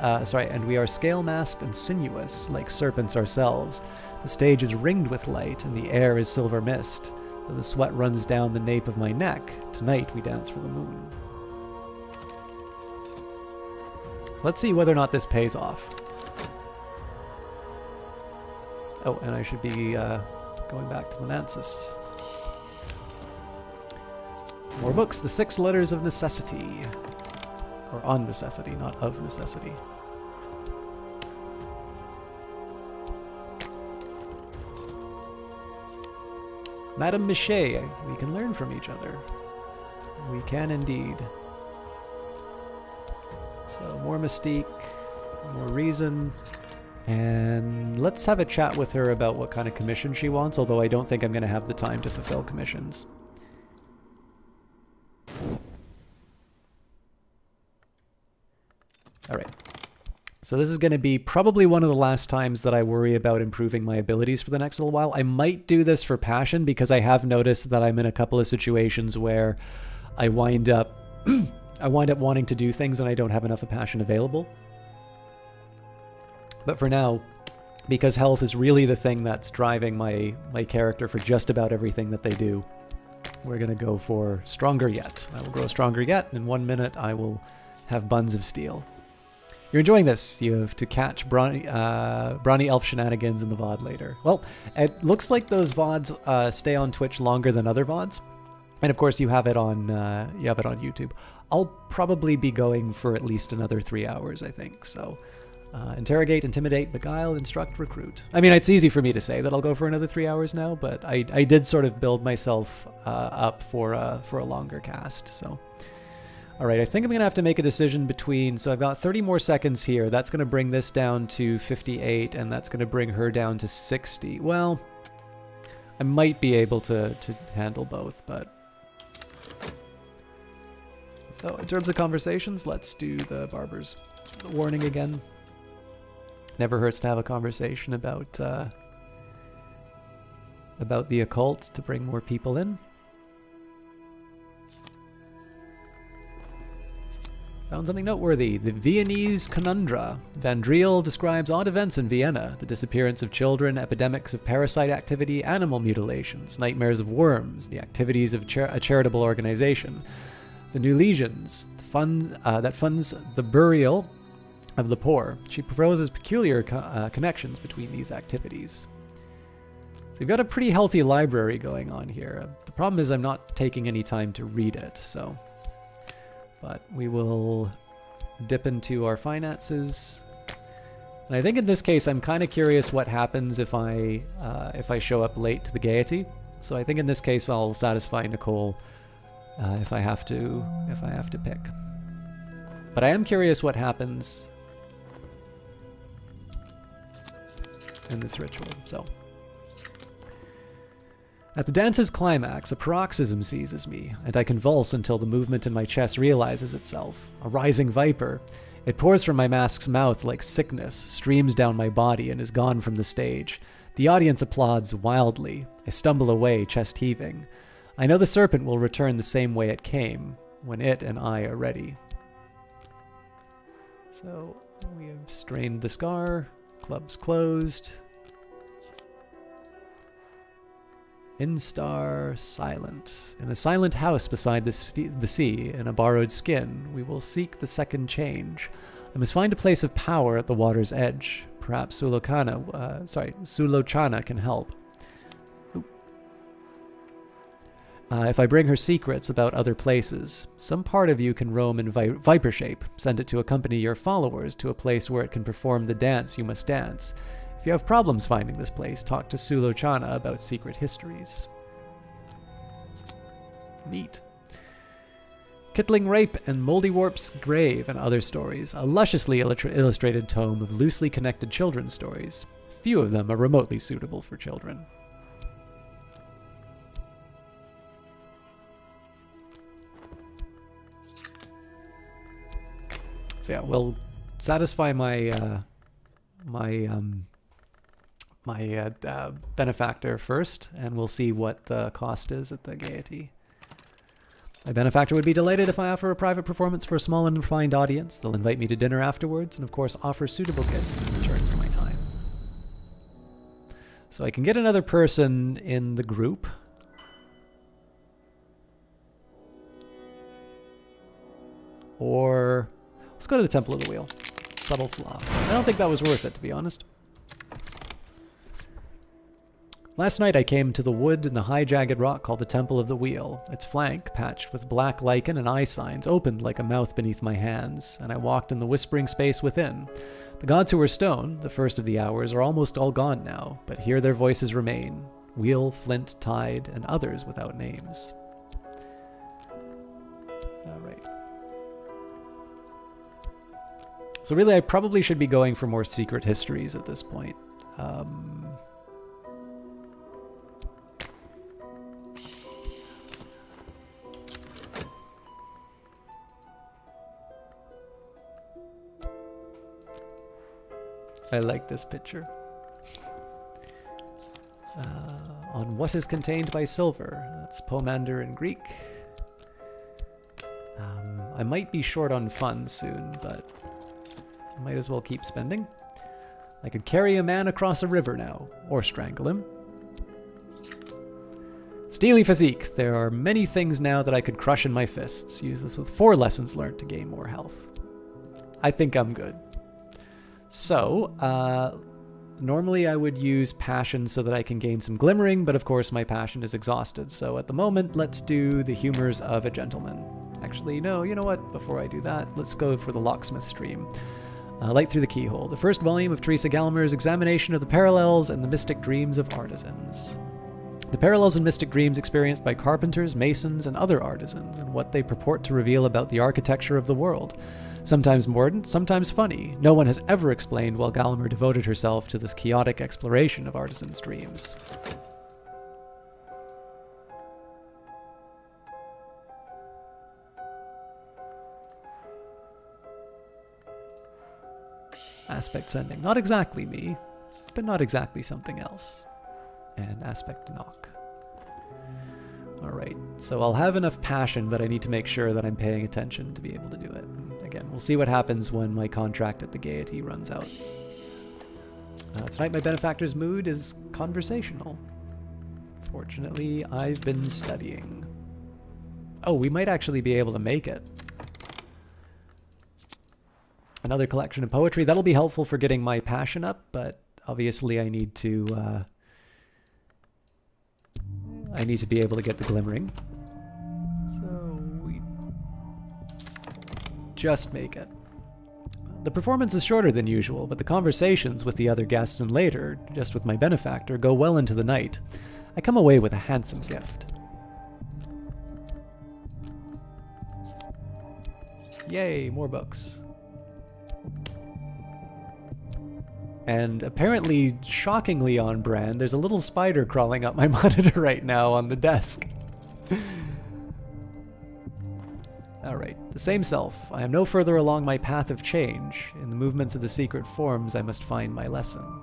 and sinuous, like serpents ourselves. The stage is ringed with light, and the air is silver mist. Though the sweat runs down the nape of my neck, tonight we dance for the moon. So let's see whether or not this pays off. Oh, and I should be going back to the Mansis. More books, The 6 Letters of Necessity. Or on necessity, not of necessity. Madame Miché, we can learn from each other. We can indeed. So more mystique, more reason, and let's have a chat with her about what kind of commission she wants, although I don't think I'm going to have the time to fulfill commissions. Alright. So this is going to be probably one of the last times that I worry about improving my abilities for the next little while. I might do this for passion because I have noticed that I'm in a couple of situations where I wind up wanting to do things and I don't have enough of passion available. But for now, because health is really the thing that's driving my character for just about everything that they do, we're going to go for Stronger Yet. I will grow Stronger Yet, and in 1 minute I will have Buns of Steel. You're enjoying this. You have to catch brawny elf shenanigans in the VOD later. Well, it looks like those VODs stay on Twitch longer than other VODs. And of course you have it on YouTube. I'll probably be going for at least another 3 hours, I think. So Interrogate, intimidate, beguile, instruct, recruit. I mean, it's easy for me to say that I'll go for another 3 hours now, but I did sort of build myself up for a longer cast. So, all right, I think I'm gonna have to make a decision between. So I've got 30 more seconds here. That's gonna bring this down to 58, and that's gonna bring her down to 60. Well, I might be able to handle both, but. Oh, in terms of conversations, let's do the barber's warning again. Never hurts to have a conversation about the occult to bring more people in. Found something noteworthy. The Viennese Conundra. Van Driel describes odd events in Vienna. The disappearance of children, epidemics of parasite activity, animal mutilations, nightmares of worms, the activities of a charitable organization. The New Legions, the fund that funds the burial of the poor. She proposes peculiar connections between these activities. So you've got a pretty healthy library going on here. The problem is I'm not taking any time to read it, so. But we will dip into our finances. And I think in this case, I'm kind of curious what happens if I show up late to the Gaiety. So I think in this case, I'll satisfy Nicole if I have to pick. But I am curious what happens in this ritual. So, at the dance's climax, a paroxysm seizes me, and I convulse until the movement in my chest realizes itself. A rising viper. It pours from my mask's mouth like sickness, streams down my body, and is gone from the stage. The audience applauds wildly. I stumble away, chest heaving. I know the serpent will return the same way it came, when it and I are ready. So, we have strained the scar. Club's closed. Instar silent. In a silent house beside the sea, in a borrowed skin, we will seek the second change. I must find a place of power at the water's edge. Perhaps Sulochana can help. If I bring her secrets about other places, some part of you can roam in viper shape. Send it to accompany your followers to a place where it can perform the dance you must dance. If you have problems finding this place, talk to Sulochana about secret histories. Neat. Kittling Rape and Moldywarp's Grave and Other Stories, a lusciously illustrated tome of loosely connected children's stories. Few of them are remotely suitable for children. So yeah, we'll satisfy my benefactor first, and we'll see what the cost is at the Gaiety. My benefactor would be delighted if I offer a private performance for a small and refined audience. They'll invite me to dinner afterwards, and of course offer suitable gifts in return for my time. So I can get another person in the group. Or let's go to the Temple of the Wheel. Subtle flaw. I don't think that was worth it, to be honest. Last night I came to the wood in the high jagged rock called the Temple of the Wheel. Its flank, patched with black lichen and eye signs, opened like a mouth beneath my hands, and I walked in the whispering space within. The gods who were stone, the first of the hours, are almost all gone now, but here their voices remain. Wheel, Flint, Tide, and others without names. Alright. So really I probably should be going for more secret histories at this point. I like this picture. On what is contained by silver. That's Pomander in Greek. I might be short on funds soon, but I might as well keep spending. I could carry a man across a river now, or strangle him. Steely Physique. There are many things now that I could crush in my fists. Use this with 4 lessons learned to gain more health. I think I'm good. So, normally I would use passion so that I can gain some glimmering, but of course my passion is exhausted. So at the moment, let's do the humors of a gentleman. Actually, no, you know what? Before I do that, let's go for the locksmith stream. Light Through the Keyhole, the first volume of Teresa Gallmer's examination of the parallels and the mystic dreams of artisans. The parallels and mystic dreams experienced by carpenters, masons, and other artisans, and what they purport to reveal about the architecture of the world. Sometimes mordant, sometimes funny. No one has ever explained while Gallmer devoted herself to this chaotic exploration of artisans' dreams. Aspect sending. Not exactly me, but not exactly something else. And aspect knock. Alright, so I'll have enough passion, but I need to make sure that I'm paying attention to be able to do it. Again, we'll see what happens when my contract at the Gaiety runs out. Tonight my benefactor's mood is conversational. Fortunately, I've been studying. Oh, we might actually be able to make it. Another collection of poetry. That'll be helpful for getting my passion up, but obviously I need to be able to get the glimmering. So we just make it. The performance is shorter than usual, but the conversations with the other guests and later, just with my benefactor, go well into the night. I come away with a handsome gift. Yay, more books. And apparently, shockingly on brand, there's a little spider crawling up my monitor right now on the desk. Alright, the same self. I am no further along my path of change. In the movements of the secret forms, I must find my lesson.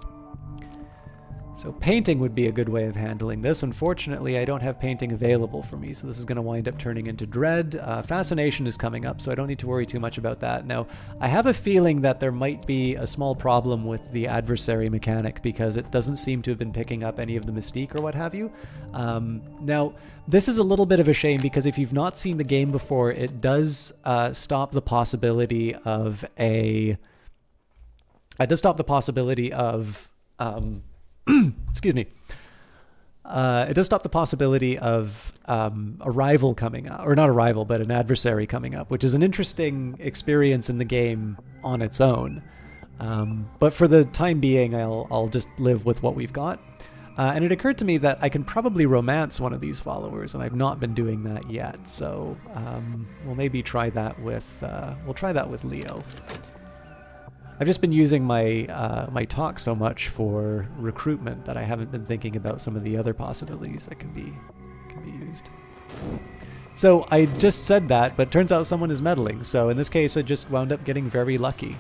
So painting would be a good way of handling this. Unfortunately, I don't have painting available for me, so this is going to wind up turning into dread. Fascination is coming up, so I don't need to worry too much about that. Now, I have a feeling that there might be a small problem with the adversary mechanic because it doesn't seem to have been picking up any of the mystique or what have you. Now, this is a little bit of a shame because if you've not seen the game before, it does stop the possibility of a... It does stop the possibility of... excuse me. It does stop the possibility of a rival coming up, or not a rival, but an adversary coming up, which is an interesting experience in the game on its own. But for the time being, I'll just live with what we've got. And it occurred to me that I can probably romance one of these followers, and I've not been doing that yet. So we'll maybe try that with Leo. I've just been using my my talk so much for recruitment that I haven't been thinking about some of the other possibilities that can be used. So I just said that, but turns out someone is meddling. So in this case, I just wound up getting very lucky.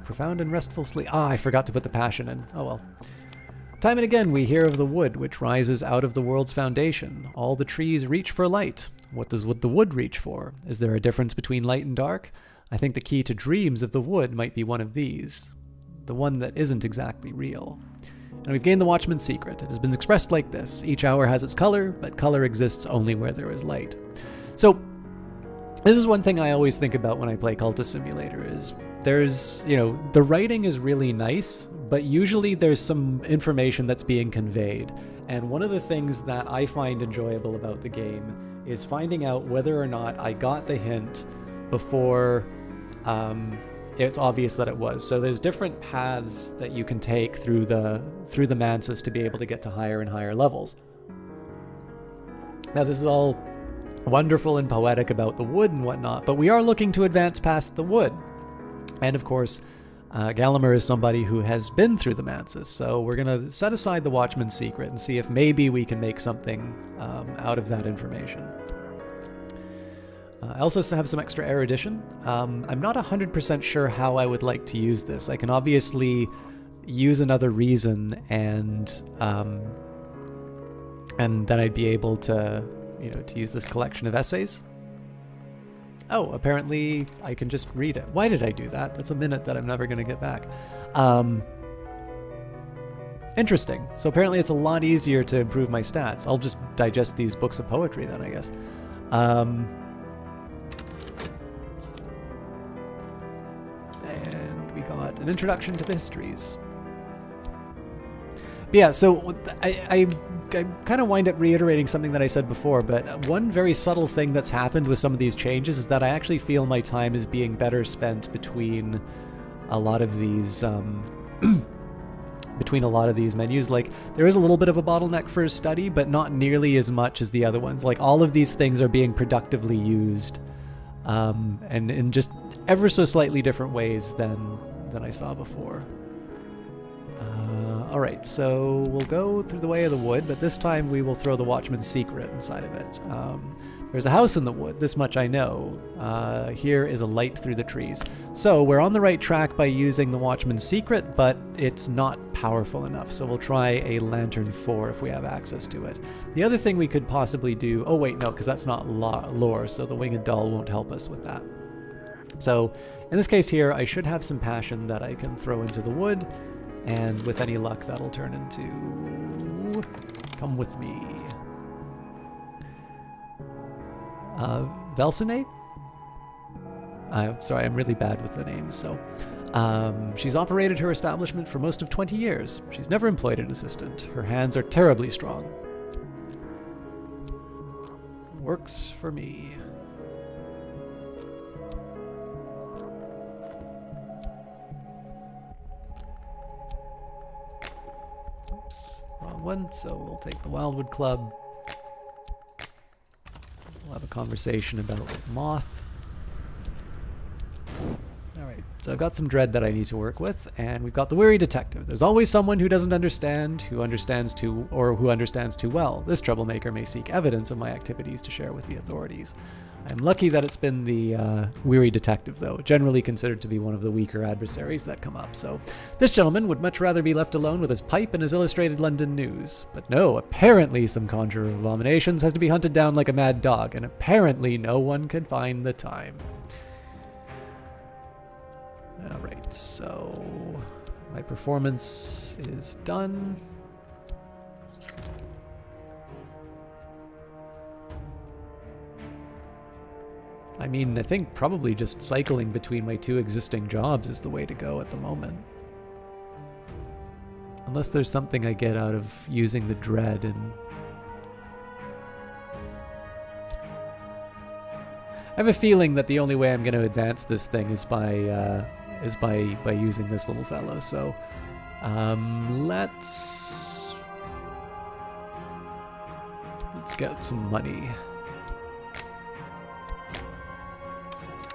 Profound and restful sleep. Ah, I forgot to put the passion in. Oh well. Time and again we hear of the wood which rises out of the world's foundation. All the trees reach for light. What does the wood reach for? Is there a difference between light and dark? I think the key to dreams of the wood might be one of these. The one that isn't exactly real. And we've gained the Watchman's secret. It has been expressed like this. Each hour has its color, but color exists only where there is light. So, this is one thing I always think about when I play Cultist Simulator is there's, the writing is really nice, but usually there's some information that's being conveyed. And one of the things that I find enjoyable about the game is finding out whether or not I got the hint before it's obvious that it was. So there's different paths that you can take through the Mansus to be able to get to higher and higher levels. Now this is all wonderful and poetic about the wood and whatnot, but we are looking to advance past the wood. And of course, Gallmer is somebody who has been through the Mansus, so we're going to set aside the Watchman's secret and see if maybe we can make something out of that information. I also have some extra erudition. I'm not 100% sure how I would like to use this. I can obviously use another reason and then I'd be able to, to use this collection of essays. Oh, apparently I can just read it. Why did I do that? That's a minute that I'm never going to get back. Interesting. So apparently it's a lot easier to improve my stats. I'll just digest these books of poetry then, I guess. And we got an introduction to the histories. But yeah, so I kind of wind up reiterating something that I said before, but one very subtle thing that's happened with some of these changes is that I actually feel my time is being better spent between a lot of these menus. Like, there is a little bit of a bottleneck for study, but not nearly as much as the other ones. Like, all of these things are being productively used, and in just ever so slightly different ways than I saw before. Alright, so we'll go through the way of the wood, but this time we will throw the Watchman's Secret inside of it. There's a house in the wood, this much I know. Here is a light through the trees. So we're on the right track by using the Watchman's Secret, but it's not powerful enough, so we'll try a Lantern 4 if we have access to it. The other thing we could possibly do... Oh wait, no, because that's not lore, so the Winged Doll won't help us with that. So in this case here, I should have some passion that I can throw into the wood, and with any luck that'll turn into... Come with me. Velsine? I'm sorry, I'm really bad with the names, so... she's operated her establishment for most of 20 years. She's never employed an assistant. Her hands are terribly strong. Works for me. Oops, wrong one, so we'll take the Wildwood Club. We'll have a conversation about Moth. Alright, so I've got some dread that I need to work with, and we've got the Weary Detective. There's always someone who doesn't understand, who understands too well. This troublemaker may seek evidence of my activities to share with the authorities. I'm lucky that it's been the Weary Detective, though, generally considered to be one of the weaker adversaries that come up. So this gentleman would much rather be left alone with his pipe and his Illustrated London News. But no, apparently some conjurer of abominations has to be hunted down like a mad dog, and apparently no one can find the time. Alright, so my performance is done. I mean, I think probably just cycling between my two existing jobs is the way to go at the moment. Unless there's something I get out of using the dread and... I have a feeling that the only way I'm going to advance this thing is by using this little fellow, so... let's get some money.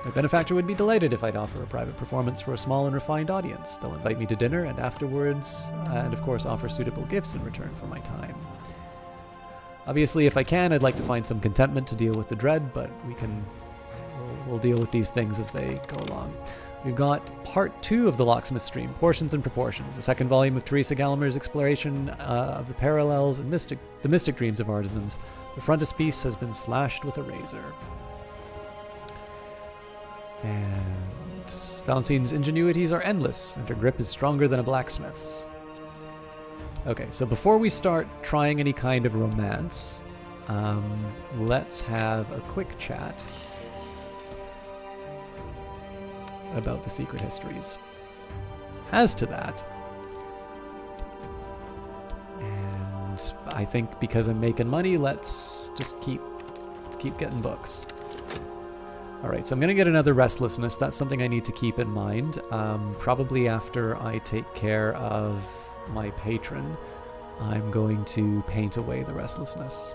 My benefactor would be delighted if I'd offer a private performance for a small and refined audience. They'll invite me to dinner and afterwards, and of course offer suitable gifts in return for my time. Obviously, if I can, I'd like to find some contentment to deal with the dread, but we'll deal with these things as they go along. We've got part 2 of the Locksmith Stream, Portions and Proportions, the second volume of Teresa Gallagher's exploration of the parallels and the mystic dreams of artisans. The frontispiece has been slashed with a razor. And Valentine's ingenuities are endless, and her grip is stronger than a blacksmith's. Okay, so before we start trying any kind of romance, let's have a quick chat about the secret histories. As to that, and I think because I'm making money, let's keep getting books. Alright, so I'm going to get another restlessness. That's something I need to keep in mind. Probably after I take care of my patron, I'm going to paint away the restlessness.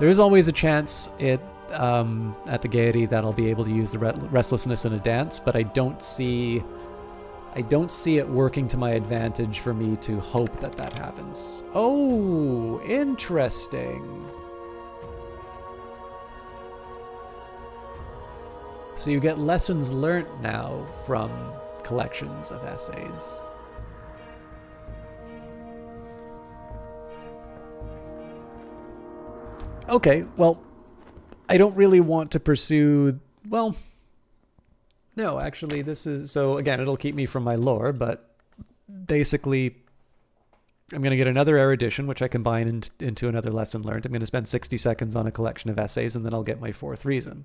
There is always a chance at the Gaiety that I'll be able to use the restlessness in a dance, but I don't see it working to my advantage for me to hope that happens. Oh, interesting. So you get lessons learnt now from collections of essays. Okay, well, I don't really want to pursue... Well, no, actually, this is... So, again, it'll keep me from my lore, but basically, I'm going to get another erudition, which I combine into another lesson learned. I'm going to spend 60 seconds on a collection of essays, and then I'll get my 4th reason.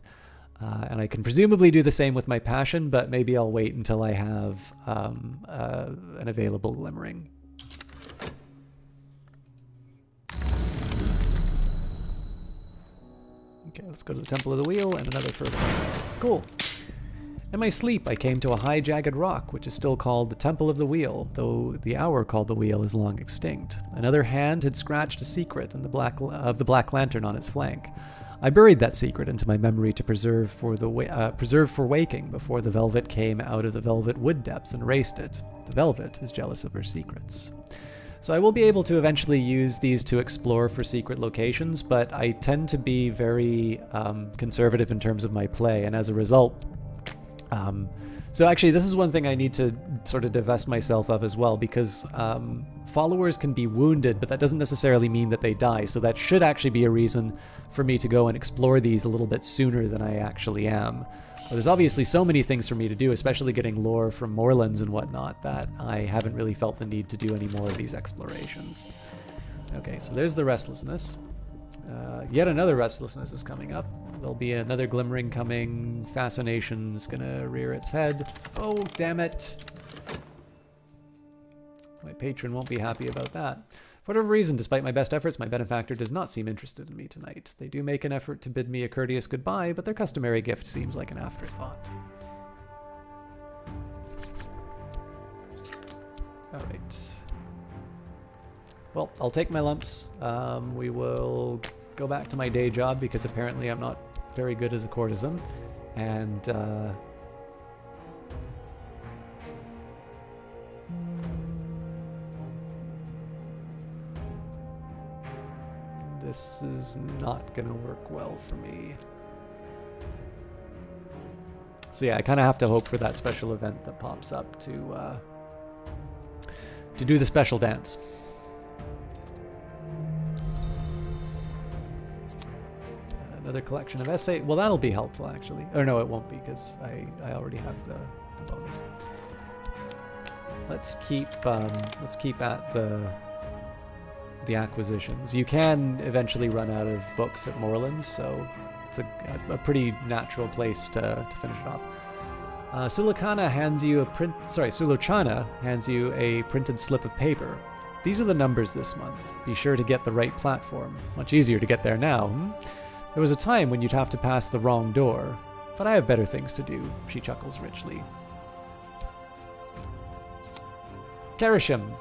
And I can presumably do the same with my passion, but maybe I'll wait until I have an available glimmering. Okay, let's go to the Temple of the Wheel and another further. Cool. In my sleep, I came to a high, jagged rock, which is still called the Temple of the Wheel, though the hour called the Wheel is long extinct. Another hand had scratched a secret in the black lantern on its flank. I buried that secret into my memory to preserve for waking before the velvet came out of the velvet wood depths and erased it. The velvet is jealous of her secrets. So I will be able to eventually use these to explore for secret locations, but I tend to be very conservative in terms of my play, and as a result, so actually this is one thing I need to sort of divest myself of as well, because followers can be wounded, but that doesn't necessarily mean that they die, so that should actually be a reason for me to go and explore these a little bit sooner than I actually am. But there's obviously so many things for me to do, especially getting lore from Moorlands and whatnot, that I haven't really felt the need to do any more of these explorations. Okay, so there's the restlessness. Yet another restlessness is coming up. There'll be another glimmering coming. Fascination's gonna rear its head. Oh, damn it. My patron won't be happy about that. For whatever reason, despite my best efforts, my benefactor does not seem interested in me tonight. They do make an effort to bid me a courteous goodbye, but their customary gift seems like an afterthought. Alright. Well, I'll take my lumps. We will go back to my day job, because apparently I'm not very good as a courtesan. And, this is not gonna work well for me. So yeah, I kind of have to hope for that special event that pops up to do the special dance. Another collection of essays. Well, that'll be helpful actually. Or no, it won't be, because I already have the bonus. Let's keep at the acquisitions. You can eventually run out of books at Moorlands, so it's a pretty natural place to finish it off. Sulochana hands you a printed slip of paper. These are the numbers this month. Be sure to get the right platform. Much easier to get there now, There was a time when you'd have to pass the wrong door, but I have better things to do, she chuckles richly. Kerisham.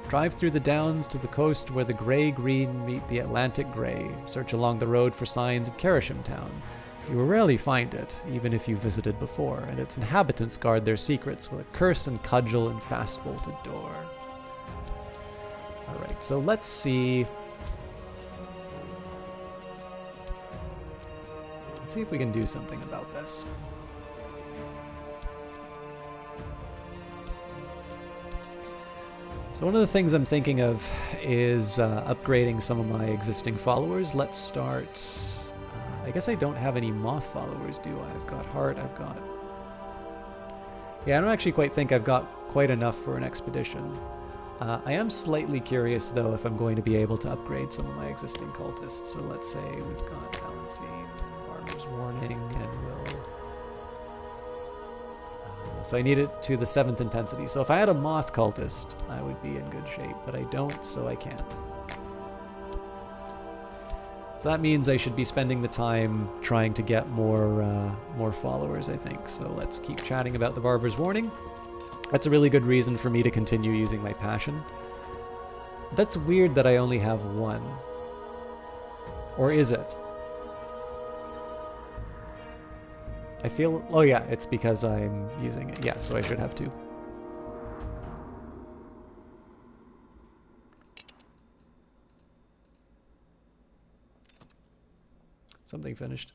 Drive through the downs to the coast where the grey-green meet the Atlantic grey. Search along the road for signs of Kerisham town. You will rarely find it, even if you visited before, and its inhabitants guard their secrets with a curse and cudgel and fast-bolted door. Alright, so let's see... Let's see if we can do something about this. So one of the things I'm thinking of is upgrading some of my existing followers. Let's start... I guess I don't have any moth followers, do I? I've got heart, I've got... Yeah, I don't actually quite think I've got quite enough for an expedition. I am slightly curious, though, if I'm going to be able to upgrade some of my existing cultists. So let's say we've got Balancing, Barber's Warning, and we'll... So I need it to the 7th intensity. So if I had a moth cultist, I would be in good shape, but I don't, so I can't. So that means I should be spending the time trying to get more followers, I think. So let's keep chatting about the Barber's Warning. That's a really good reason for me to continue using my passion. That's weird that I only have one. Or is it? I feel... Oh yeah, it's because I'm using it. Yeah, so I should have two. Something finished.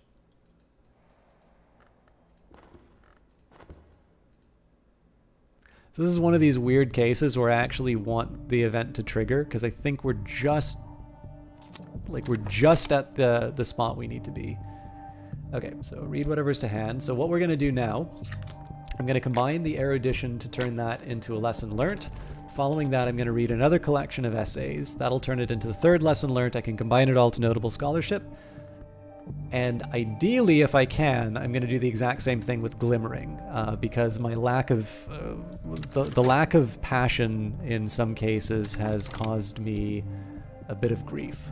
So this is one of these weird cases where I actually want the event to trigger, because I think we're just at the spot we need to be. Okay, so read whatever's to hand. So what we're going to do now, I'm going to combine the erudition to turn that into a lesson learnt. Following that, I'm going to read another collection of essays. That'll turn it into the 3rd lesson learnt. I can combine it all to notable scholarship. And ideally, if I can, I'm going to do the exact same thing with Glimmering, because my lack of the lack of passion in some cases has caused me a bit of grief.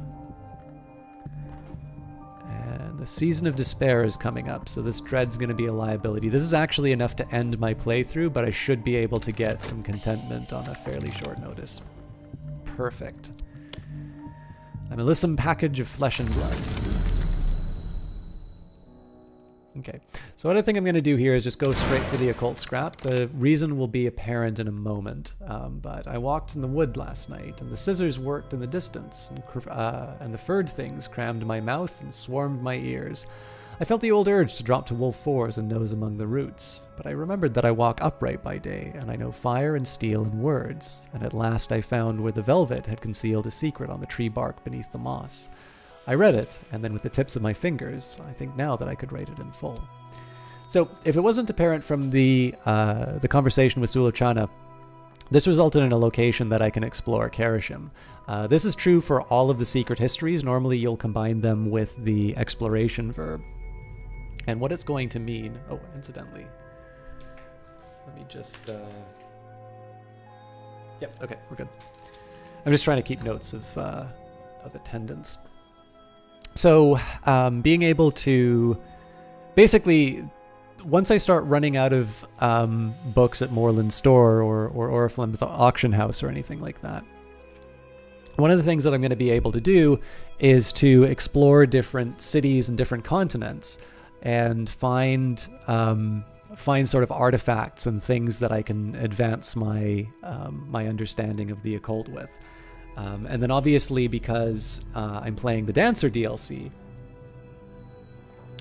And The season of despair is coming up, so this dread's going to be a liability. This is actually enough to end my playthrough, but I should be able to get some contentment on a fairly short notice. Perfect. I'm a lissome package of flesh and blood. Okay, so what I think I'm going to do here is just go straight for the occult scrap. The reason will be apparent in a moment, but I walked in the wood last night, and the scissors worked in the distance, and the furred things crammed my mouth and swarmed my ears. I felt the old urge to drop to wolf fours and nose among the roots, but I remembered that I walk upright by day, and I know fire and steel and words, and at last I found where the velvet had concealed a secret on the tree bark beneath the moss. I read it, and then with the tips of my fingers, I think now that I could write it in full. So, if it wasn't apparent from the conversation with Sulochana, this resulted in a location that I can explore, Karashim. This is true for all of the secret histories. Normally you'll combine them with the exploration verb. And what it's going to mean... Oh, incidentally. Let me just... Yep, okay, we're good. I'm just trying to keep notes of attendance. So, being able to... Basically, once I start running out of books at Moreland Store or Oriflamme Auction House or anything like that, one of the things that I'm going to be able to do is to explore different cities and different continents and find sort of artifacts and things that I can advance my my understanding of the occult with. And then obviously, because I'm playing the Dancer DLC,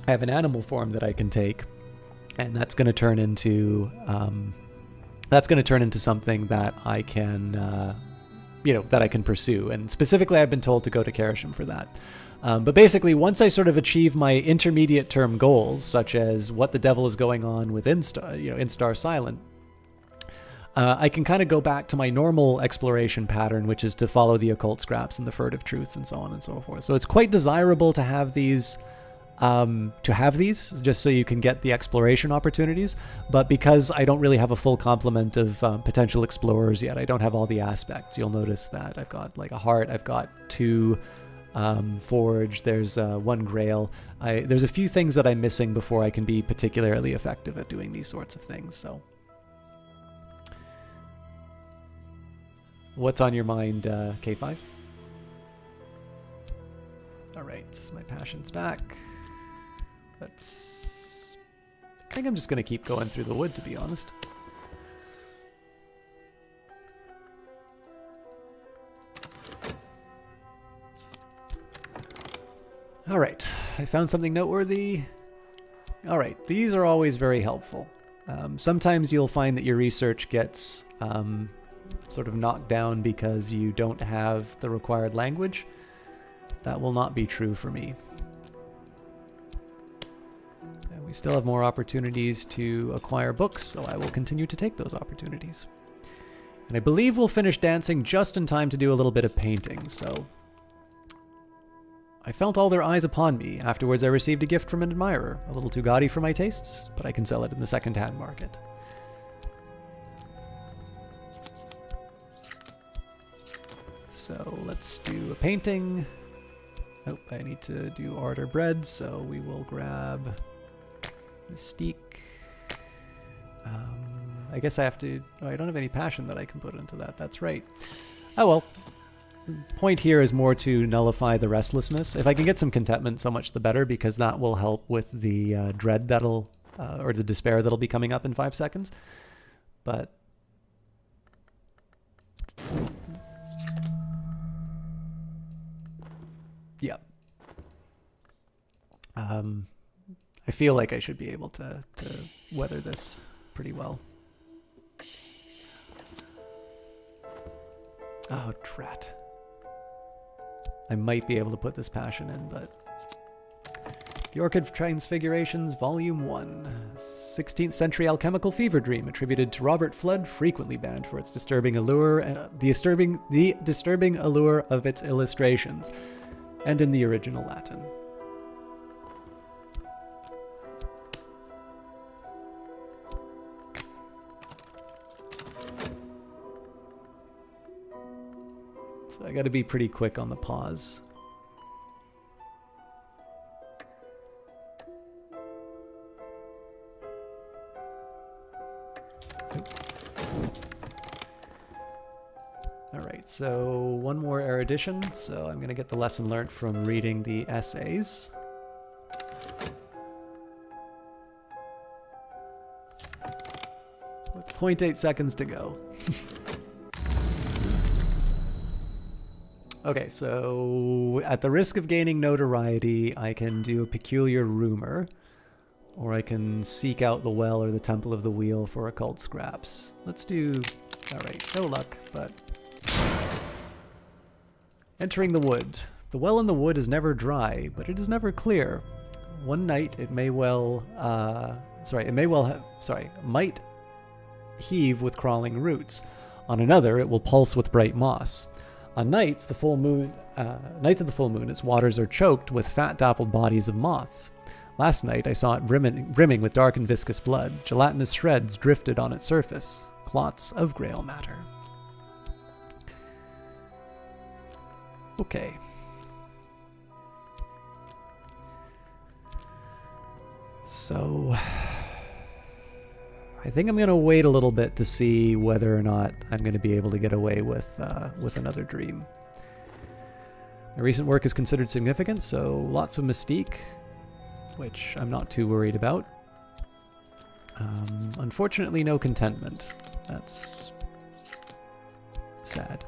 I have an animal form that I can take, and that's going to turn into something that I can, that I can pursue. And specifically, I've been told to go to Karashim for that. But basically, once I sort of achieve my intermediate term goals, such as what the devil is going on with Instar Silent, I can kind of go back to my normal exploration pattern, which is to follow the occult scraps and the furtive truths and so on and so forth. So it's quite desirable to have these, just so you can get the exploration opportunities. But because I don't really have a full complement of potential explorers yet, I don't have all the aspects. You'll notice that I've got like a heart, I've got 2 forge, there's 1 grail. There's a few things that I'm missing before I can be particularly effective at doing these sorts of things. So, what's on your mind, K5? All right, my passion's back. I think I'm just going to keep going through the wood, to be honest. All right, I found something noteworthy. All right, these are always very helpful. Sometimes you'll find that your research gets sort of knocked down because you don't have the required language. That will not be true for me. And we still have more opportunities to acquire books, so I will continue to take those opportunities. And I believe we'll finish dancing just in time to do a little bit of painting, so... I felt all their eyes upon me. Afterwards I received a gift from an admirer, a little too gaudy for my tastes, but I can sell it in the second-hand market. So let's do a painting. Oh, I need to do order bread, so we will grab Mystique. I guess I have to... Oh, I don't have any passion that I can put into that. That's right. Oh well. The point here is more to nullify the restlessness. If I can get some contentment, so much the better, because that will help with the dread that'll... or the despair that'll be coming up in 5 seconds. But... yeah. I feel like I should be able to weather this pretty well. Oh, drat. I might be able to put this passion in, but... The Orchid Transfigurations, Volume 1. 16th century alchemical fever dream attributed to Robert Flood, frequently banned for its disturbing allure, the disturbing allure of its illustrations, and in the original Latin. So I gotta be pretty quick on the pause. so one more erudition. So I'm going to get the lesson learned from reading the essays. With 0.8 seconds to go. Okay, so at the risk of gaining notoriety, I can do a peculiar rumor, or I can seek out the well or the temple of the wheel for occult scraps. Let's do... Alright, no luck, but... Entering the wood. The well in the wood is never dry, but it is never clear. One night it may well... might heave with crawling roots. On another, it will pulse with bright moss. On nights of the full moon, its waters are choked with fat dappled bodies of moths. Last night I saw it brimming with dark and viscous blood. Gelatinous shreds drifted on its surface. Clots of grail matter. Okay. So... I think I'm going to wait a little bit to see whether or not I'm going to be able to get away with another dream. My recent work is considered significant, so lots of mystique, which I'm not too worried about. Unfortunately, no contentment. That's sad.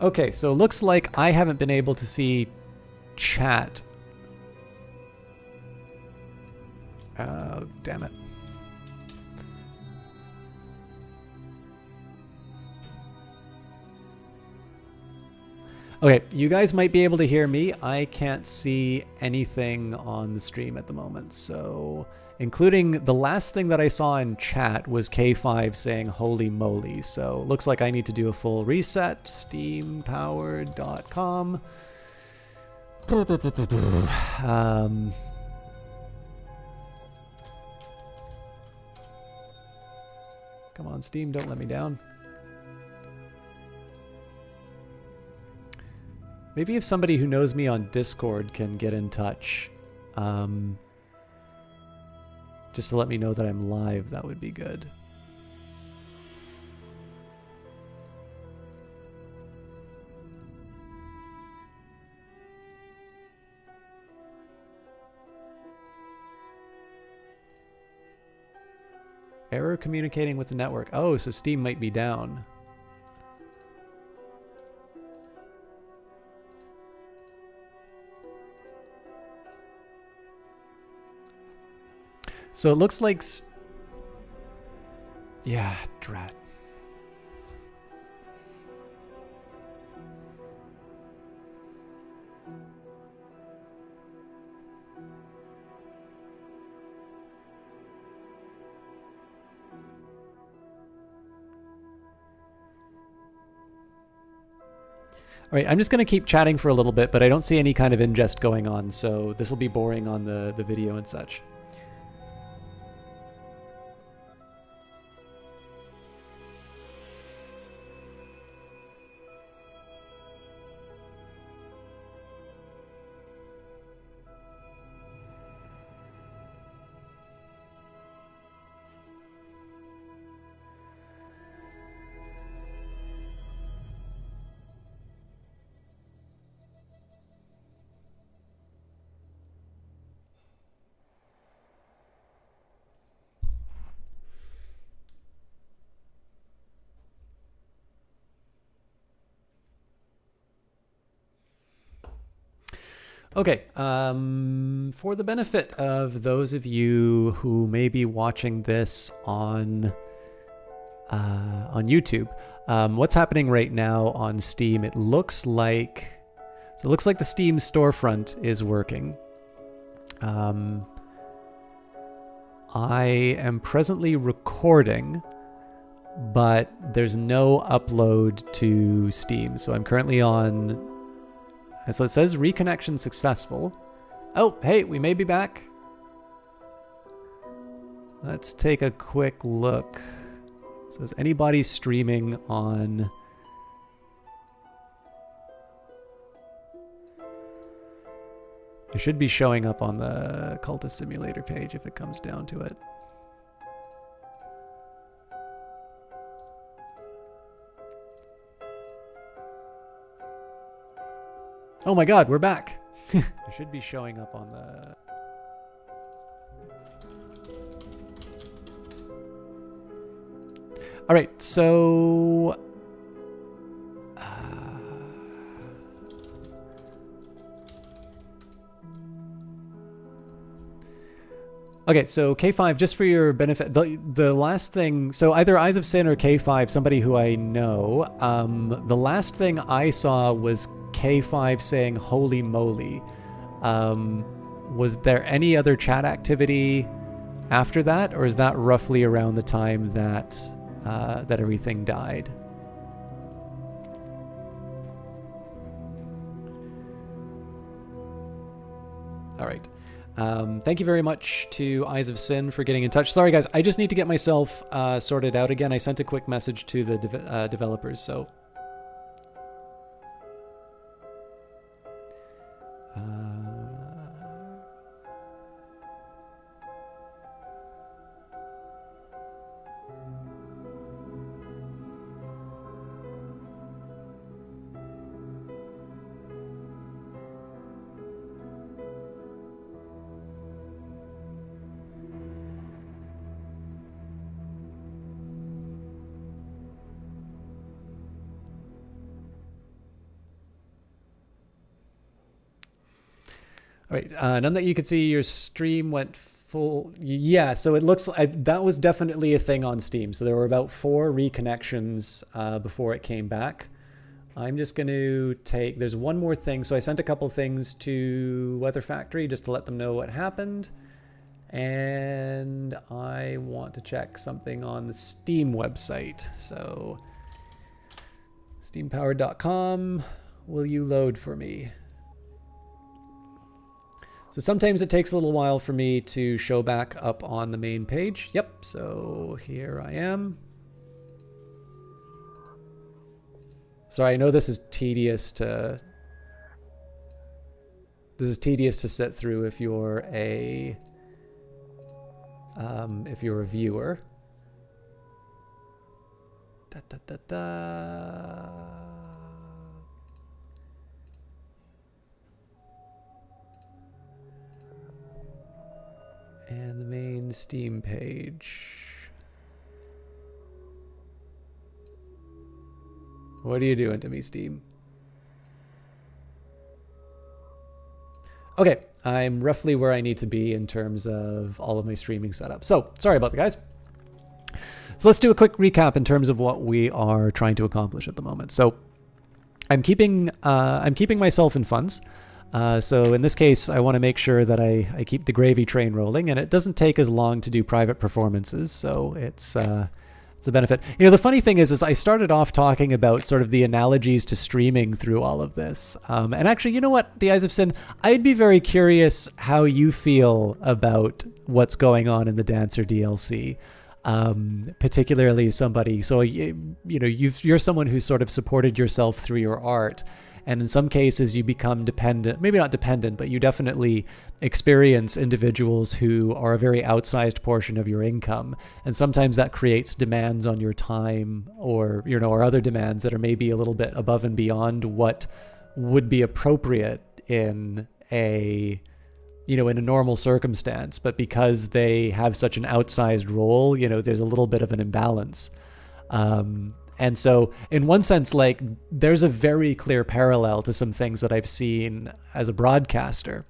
Okay, so it looks like I haven't been able to see chat. Oh, damn it. Okay, you guys might be able to hear me. I can't see anything on the stream at the moment, so... Including the last thing that I saw in chat was K5 saying holy moly, so looks like I need to do a full reset. Steampowered.com. Come on, Steam, don't let me down. Maybe if somebody who knows me on Discord can get in touch. Just to let me know that I'm live, that would be good. Error communicating with the network. Oh, so Steam might be down. So it looks like... Yeah, drat. All right, I'm just going to keep chatting for a little bit, but I don't see any kind of ingest going on, so this will be boring on the video and such. Okay, for the benefit of those of you who may be watching this on YouTube, what's happening right now on Steam? It looks like the Steam storefront is working. I am presently recording, but there's no upload to Steam. So I'm currently on... So it says reconnection successful, Oh, hey, we may be back. Let's take a quick look. So is anybody streaming on... It should be showing up on the Cultist Simulator page if it comes down to it. Oh my god, we're back! It should be showing up on the... Alright, so... Okay, so K5, just for your benefit, the last thing, so either Eyes of Sin or K5, somebody who I know, the last thing I saw was K5 saying, holy moly. Was there any other chat activity after that, or is that roughly around the time that, that everything died? All right. Thank you very much to Eyes of Sin for getting in touch. Sorry, guys, I just need to get myself sorted out again. I sent a quick message to the developers, so... All right, none that you could see, your stream went full. Yeah, so it looks like that was definitely a thing on Steam. So there were about 4 reconnections before it came back. I'm just going to take, there's one more thing. So I sent a couple things to Weather Factory just to let them know what happened. And I want to check something on the Steam website. So steampowered.com, will you load for me? So sometimes it takes a little while for me to show back up on the main page. Yep, so here I am. Sorry, I know this is tedious to sit through if you're a viewer. Da, da, da, da. And the main Steam page. What are you doing to me, Steam? Okay, I'm roughly where I need to be in terms of all of my streaming setup. So, sorry about that, guys. So let's do a quick recap in terms of what we are trying to accomplish at the moment. So, I'm keeping myself in funds. So in this case, I want to make sure that I keep the gravy train rolling, and it doesn't take as long to do private performances, so it's a benefit. You know, the funny thing is I started off talking about sort of the analogies to streaming through all of this. And actually, you know what, The Eyes of Sin, I'd be very curious how you feel about what's going on in the Dancer DLC. Particularly somebody, so you know, you're someone who's sort of supported yourself through your art. And in some cases, you become dependent, maybe not dependent, but you definitely experience individuals who are a very outsized portion of your income. And sometimes that creates demands on your time or, you know, or other demands that are maybe a little bit above and beyond what would be appropriate in a, you know, in a normal circumstance. But because they have such an outsized role, you know, there's a little bit of an imbalance. And so in one sense, like, there's a very clear parallel to some things that I've seen as a broadcaster.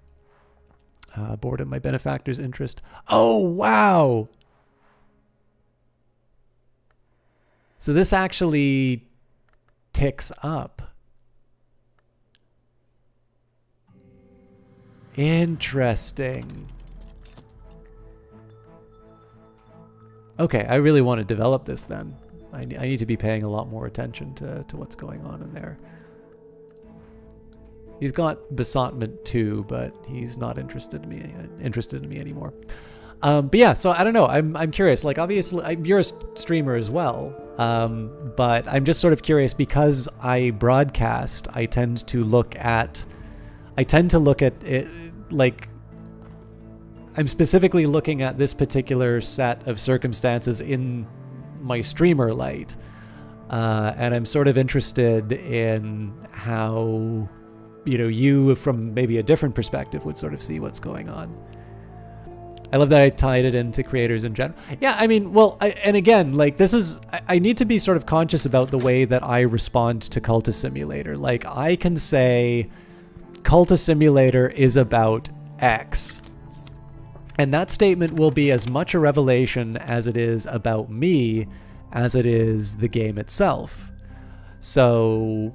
Bored of my benefactor's interest. Oh, wow. So this actually ticks up. Interesting. Okay, I really want to develop this then. I need to be paying a lot more attention to what's going on in there. He's got Besotment too, but he's not interested in me anymore. But yeah, so I don't know. I'm curious. Like, obviously, you're a streamer as well. But I'm just sort of curious because I broadcast. I tend to look at it like I'm specifically looking at this particular set of circumstances in my streamer light, and I'm sort of interested in how, you from maybe a different perspective would sort of see what's going on. I love that I tied it into creators in general. Yeah, I mean, well, and again, like I need to be sort of conscious about the way that I respond to Cultist Simulator. Like, I can say Cultist Simulator is about X, and that statement will be as much a revelation as it is about me as it is the game itself. So,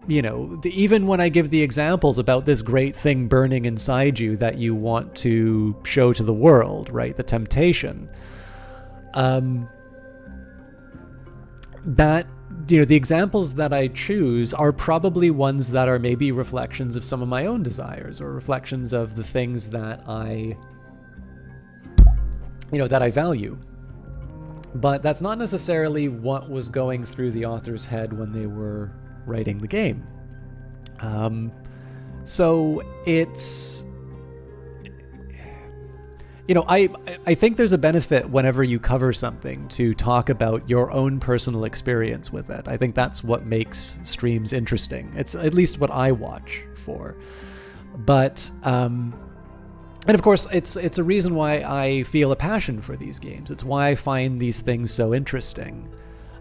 even when I give the examples about this great thing burning inside you that you want to show to the world, right? The temptation. That, the examples that I choose are probably ones that are maybe reflections of some of my own desires or reflections of the things that I value. But that's not necessarily what was going through the author's head when they were writing the game. So it's, I think there's a benefit whenever you cover something to talk about your own personal experience with it. I think that's what makes streams interesting. It's at least what I watch for. But, and of course, it's a reason why I feel a passion for these games. It's why I find these things so interesting.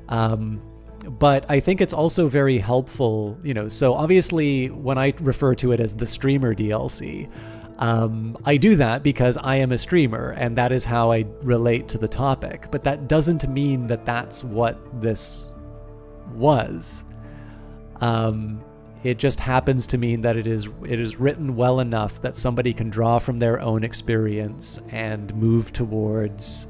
But I think it's also very helpful, so obviously when I refer to it as the streamer DLC, I do that because I am a streamer and that is how I relate to the topic. But that doesn't mean that that's what this was. It just happens to mean that it is written well enough that somebody can draw from their own experience and move towards,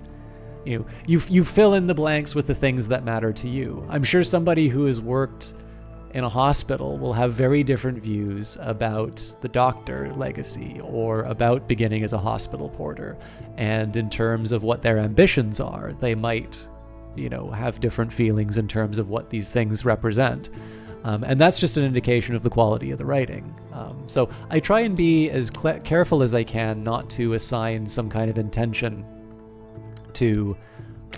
you fill in the blanks with the things that matter to you. I'm sure somebody who has worked in a hospital will have very different views about the doctor legacy or about beginning as a hospital porter. And in terms of what their ambitions are, they might, have different feelings in terms of what these things represent. And that's just an indication of the quality of the writing. So I try and be as careful as I can not to assign some kind of intention to,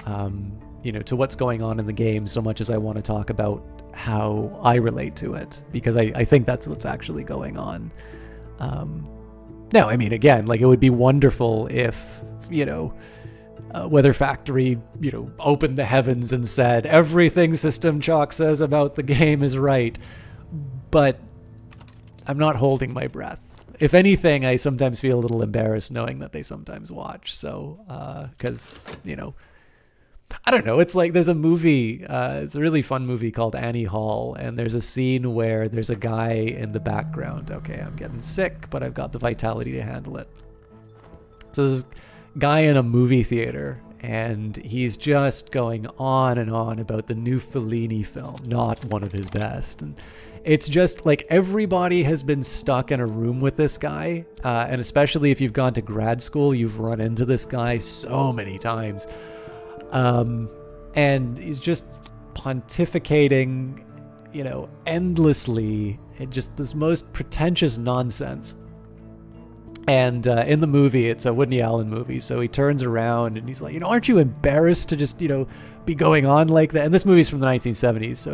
to what's going on in the game so much as I want to talk about how I relate to it, because I think that's what's actually going on. Now, I mean, again, like, it would be wonderful if, Weather Factory, opened the heavens and said, everything System Chalk says about the game is right. But I'm not holding my breath. If anything, I sometimes feel a little embarrassed knowing that they sometimes watch. So, because, I don't know. It's like there's a movie, it's a really fun movie called Annie Hall, and there's a scene where there's a guy in the background. Okay, I'm getting sick, but I've got the vitality to handle it. So this guy in a movie theater, and he's just going on and on about the new Fellini film, not one of his best. And it's just like everybody has been stuck in a room with this guy, and especially if you've gone to grad school, you've run into this guy so many times. And he's just pontificating, endlessly, and just this most pretentious nonsense. And in the movie, it's a Woody Allen movie, so he turns around and he's like, aren't you embarrassed to just, be going on like that? And this movie's from the 1970s, so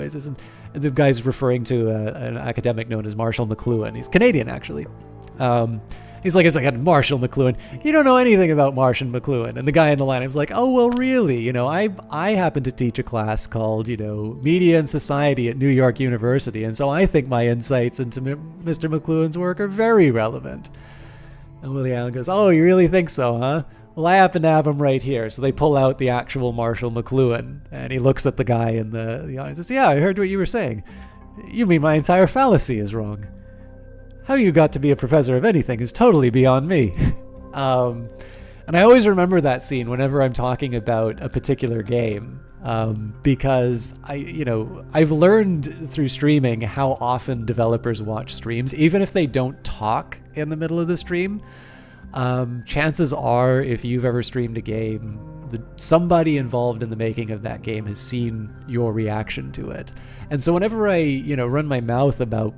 the guy's referring to an academic known as Marshall McLuhan. He's Canadian, actually. He's like, Marshall McLuhan. You don't know anything about Marshall McLuhan. And the guy in the line was like, oh, well, really? I happen to teach a class called, Media and Society at New York University. And so I think my insights into Mr. McLuhan's work are very relevant. And Woody Allen goes, oh, you really think so, huh? Well, I happen to have him right here. So they pull out the actual Marshall McLuhan. And he looks at the guy in the audience and says, yeah, I heard what you were saying. You mean my entire fallacy is wrong. How you got to be a professor of anything is totally beyond me. And And I always remember that scene whenever I'm talking about a particular game, because I've learned through streaming how often developers watch streams, even if they don't talk in the middle of the stream. Chances are, if you've ever streamed a game, somebody involved in the making of that game has seen your reaction to it. And so whenever I, run my mouth about,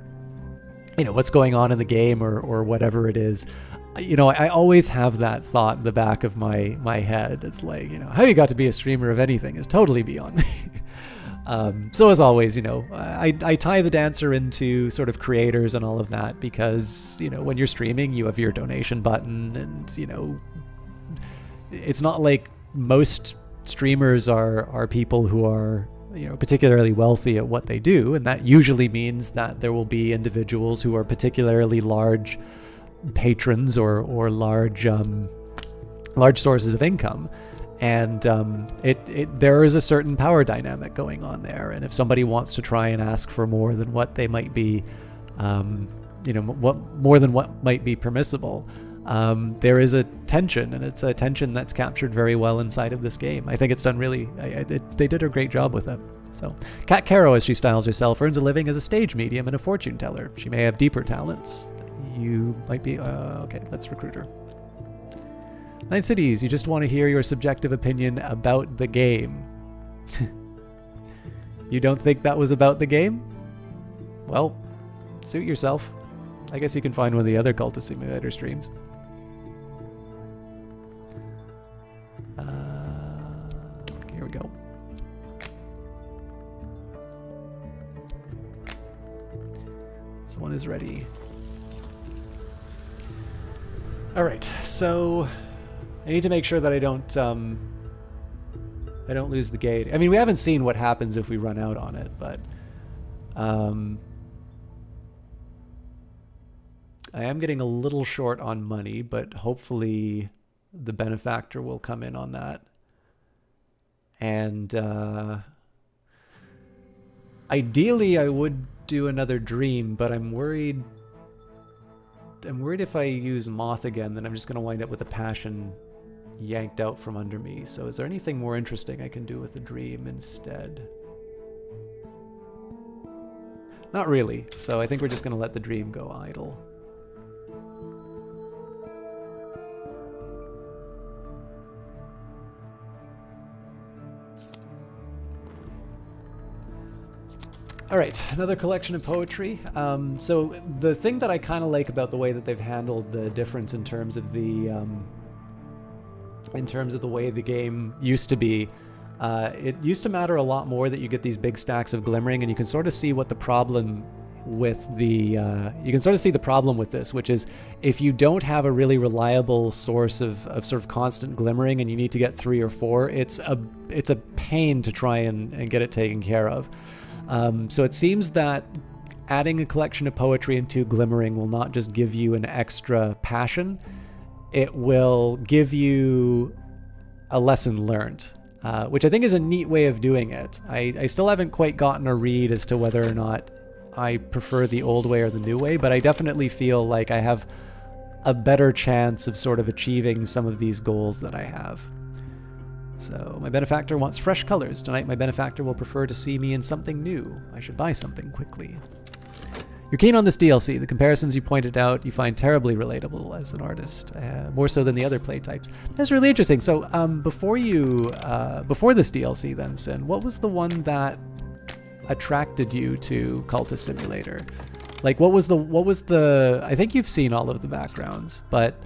what's going on in the game or whatever it is, I always have that thought in the back of my head. It's like, how you got to be a streamer of anything is totally beyond me. So as always, I tie the dancer into sort of creators and all of that because, when you're streaming, you have your donation button and, it's not like most streamers are people who are, particularly wealthy at what they do. And that usually means that there will be individuals who are particularly large patrons or large sources of income. And there is a certain power dynamic going on there. And if somebody wants to try and ask for more than what they might be, more than what might be permissible, there is a tension, and it's a tension that's captured very well inside of this game. I think it's done really. They did a great job with it. So, Kat Caro, as she styles herself, earns a living as a stage medium and a fortune teller. She may have deeper talents. You might be okay. Let's recruit her. Nine Cities, you just want to hear your subjective opinion about the game. You don't think that was about the game? Well, suit yourself. I guess you can find one of the other Cultist Simulator streams. Here we go. This one is ready. All right, so I need to make sure that I don't lose the gate. I mean, we haven't seen what happens if we run out on it, but I am getting a little short on money, but hopefully the benefactor will come in on that. And ideally I would do another dream, but I'm worried if I use Moth again, then I'm just going to wind up with a passion yanked out from under me. So is there anything more interesting I can do with the dream instead? Not really. So I think we're just going to let the dream go idle. All right, another collection of poetry. So the thing that I kind of like about the way that they've handled the difference in terms of the way the game used to be, it used to matter a lot more that you get these big stacks of glimmering, and you can sort of see what the problem with the problem with this, which is if you don't have a really reliable source of sort of constant glimmering, and you need to get 3 or 4, it's a pain to try and get it taken care of. So it seems that adding a collection of poetry into glimmering will not just give you an extra passion, it will give you a lesson learned, which I think is a neat way of doing it. I still haven't quite gotten a read as to whether or not I prefer the old way or the new way, but I definitely feel like I have a better chance of sort of achieving some of these goals that I have. So my benefactor wants fresh colors. Tonight my benefactor will prefer to see me in something new. I should buy something quickly. You're keen on this DLC. The comparisons you pointed out you find terribly relatable as an artist, more so than the other play types. That's really interesting. So before this DLC then, Sin, what was the one that attracted you to Cultist Simulator? Like what was the I think you've seen all of the backgrounds, but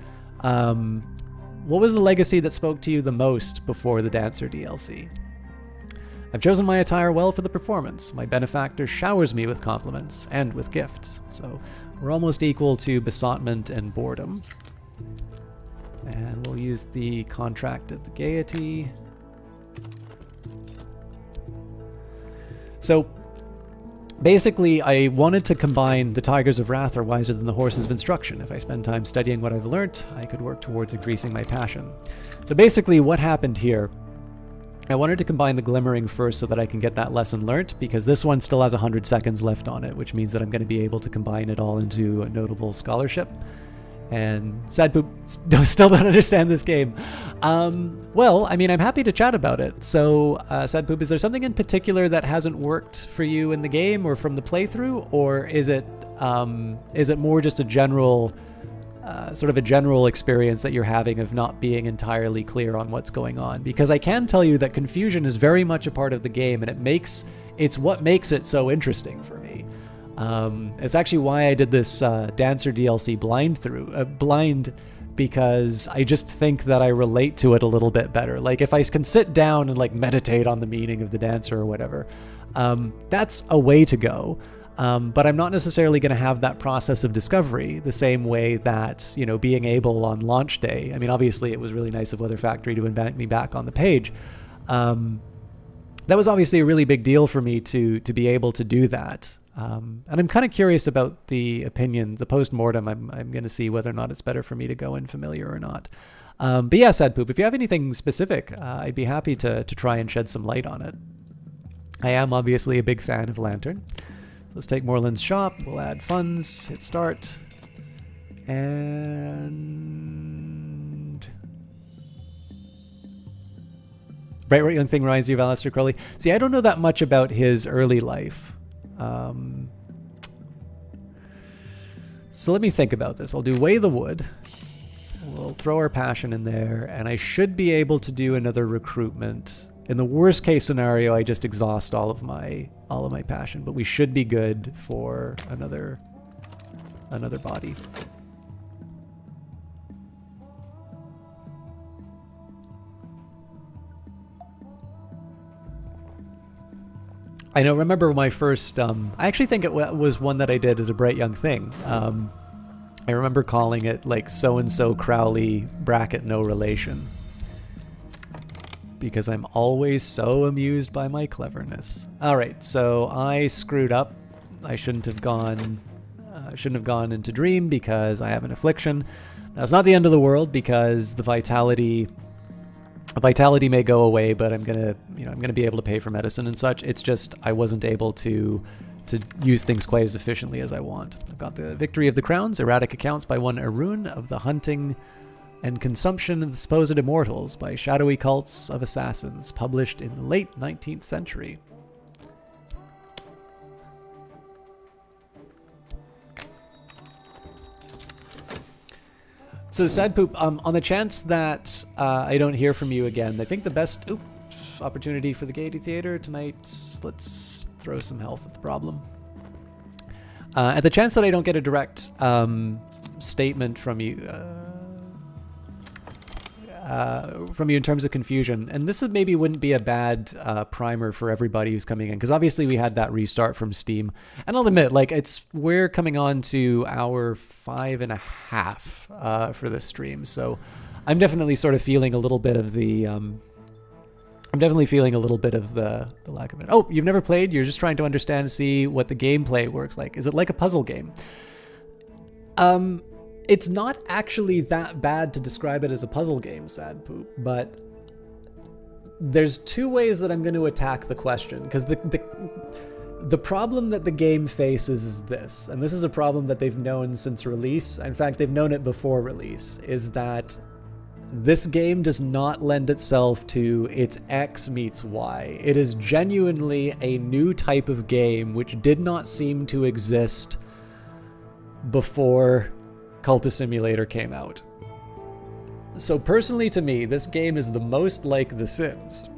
what was the legacy that spoke to you the most before the Dancer DLC? I've chosen my attire well for the performance. My benefactor showers me with compliments and with gifts. So we're almost equal to besotment and boredom. And we'll use the contract at the Gaiety. So basically, I wanted to combine the Tigers of Wrath are wiser than the horses of instruction. If I spend time studying what I've learnt, I could work towards increasing my passion. So basically what happened here, I wanted to combine the glimmering first so that I can get that lesson learnt, because this one still has 100 seconds left on it, which means that I'm going to be able to combine it all into a notable scholarship. And Sad Poop still don't understand this game. Well, I mean, I'm happy to chat about it. So, Sad Poop, is there something in particular that hasn't worked for you in the game or from the playthrough, or is it more just a general, sort of a general experience that you're having of not being entirely clear on what's going on? Because I can tell you that confusion is very much a part of the game, and it's what makes it so interesting for me. It's actually why I did this Dancer DLC blind, because I just think that I relate to it a little bit better. Like, if I can sit down and like meditate on the meaning of the dancer or whatever, that's a way to go. But I'm not necessarily going to have that process of discovery the same way that, you know, being able on launch day. I mean, obviously it was really nice of Weather Factory to invite me back on the page. That was obviously a really big deal for me to be able to do that. And I'm kind of curious about the opinion, the post-mortem. I'm going to see whether or not it's better for me to go in familiar or not. But yeah, Sad Poop, if you have anything specific, I'd be happy to try and shed some light on it. I am obviously a big fan of Lantern. Let's take Moreland's shop. We'll add funds, hit start. And Bright Young Thing reminds you of Aleister Crowley. See, I don't know that much about his early life. So let me think about this. I'll do Weigh the Wood. We'll throw our passion in there, and I should be able to do another recruitment. In the worst case scenario, I just exhaust all of my passion, but we should be good for another body. I know, remember my first, I actually think it was one that I did as a Bright Young Thing. I remember calling it like so-and-so Crowley bracket no relation. Because I'm always so amused by my cleverness. Alright, so I screwed up. I shouldn't have gone into Dream because I have an affliction. Now, it's not the end of the world because the vitality may go away, but I'm gonna be able to pay for medicine and such. It's just I wasn't able to use things quite as efficiently as I want. I've got the Victory of the Crowns, erratic accounts by one Arun of the hunting and consumption of the supposed immortals by shadowy cults of assassins, published in the late 19th century. So, Sad Poop, on the chance that I don't hear from you again, I think the best opportunity for the Gaiety Theater tonight, let's throw some health at the problem. At the chance that I don't get a direct statement from you in terms of confusion, and this maybe wouldn't be a bad primer for everybody who's coming in, because obviously we had that restart from Steam, and I'll admit, like, we're coming on to hour 5.5 for this stream, so I'm definitely sort of feeling a little bit of the the lack of it. Oh, you've never played? You're just trying to understand and see what the gameplay works like. Is it like a puzzle game? It's not actually that bad to describe it as a puzzle game, Sad Poop, but there's two ways that I'm going to attack the question, because the problem that the game faces is this, and this is a problem that they've known since release. In fact, they've known it before release, is that this game does not lend itself to its X meets Y. It is genuinely a new type of game which did not seem to exist before Cultist Simulator came out. So personally to me, this game is the most like The Sims,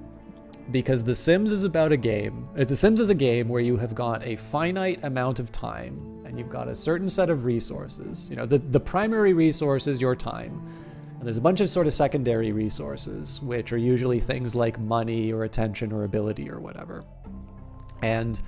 because The Sims is about a game, The Sims is a game where you have got a finite amount of time and you've got a certain set of resources. You know, the primary resource is your time, and there's a bunch of sort of secondary resources, which are usually things like money or attention or ability or whatever. And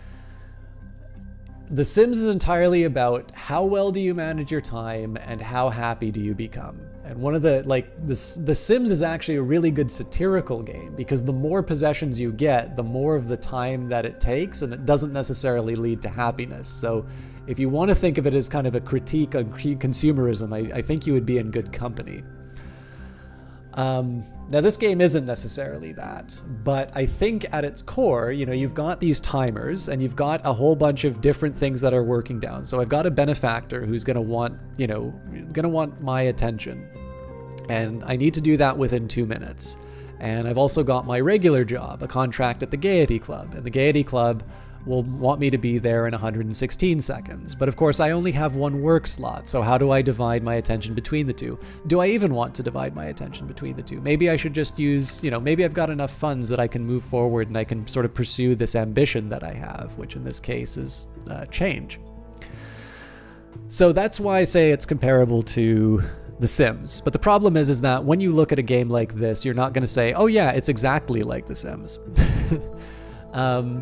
The Sims is entirely about how well do you manage your time and how happy do you become. And one of the Sims is actually a really good satirical game, because the more possessions you get, the more of the time that it takes, and it doesn't necessarily lead to happiness. So if you want to think of it as kind of a critique on consumerism, I think you would be in good company. Now, this game isn't necessarily that, but I think at its core, you've got these timers and you've got a whole bunch of different things that are working down. So I've got a benefactor who's going to want my attention, and I need to do that within 2 minutes. And I've also got my regular job, a contract at the Gaiety Club, and the Gaiety Club will want me to be there in 116 seconds. But of course, I only have one work slot, so how do I divide my attention between the two? Do I even want to divide my attention between the two? Maybe I should just use, maybe I've got enough funds that I can move forward and I can sort of pursue this ambition that I have, which in this case is change. So that's why I say it's comparable to The Sims. But the problem is that when you look at a game like this, you're not going to say, oh yeah, it's exactly like The Sims.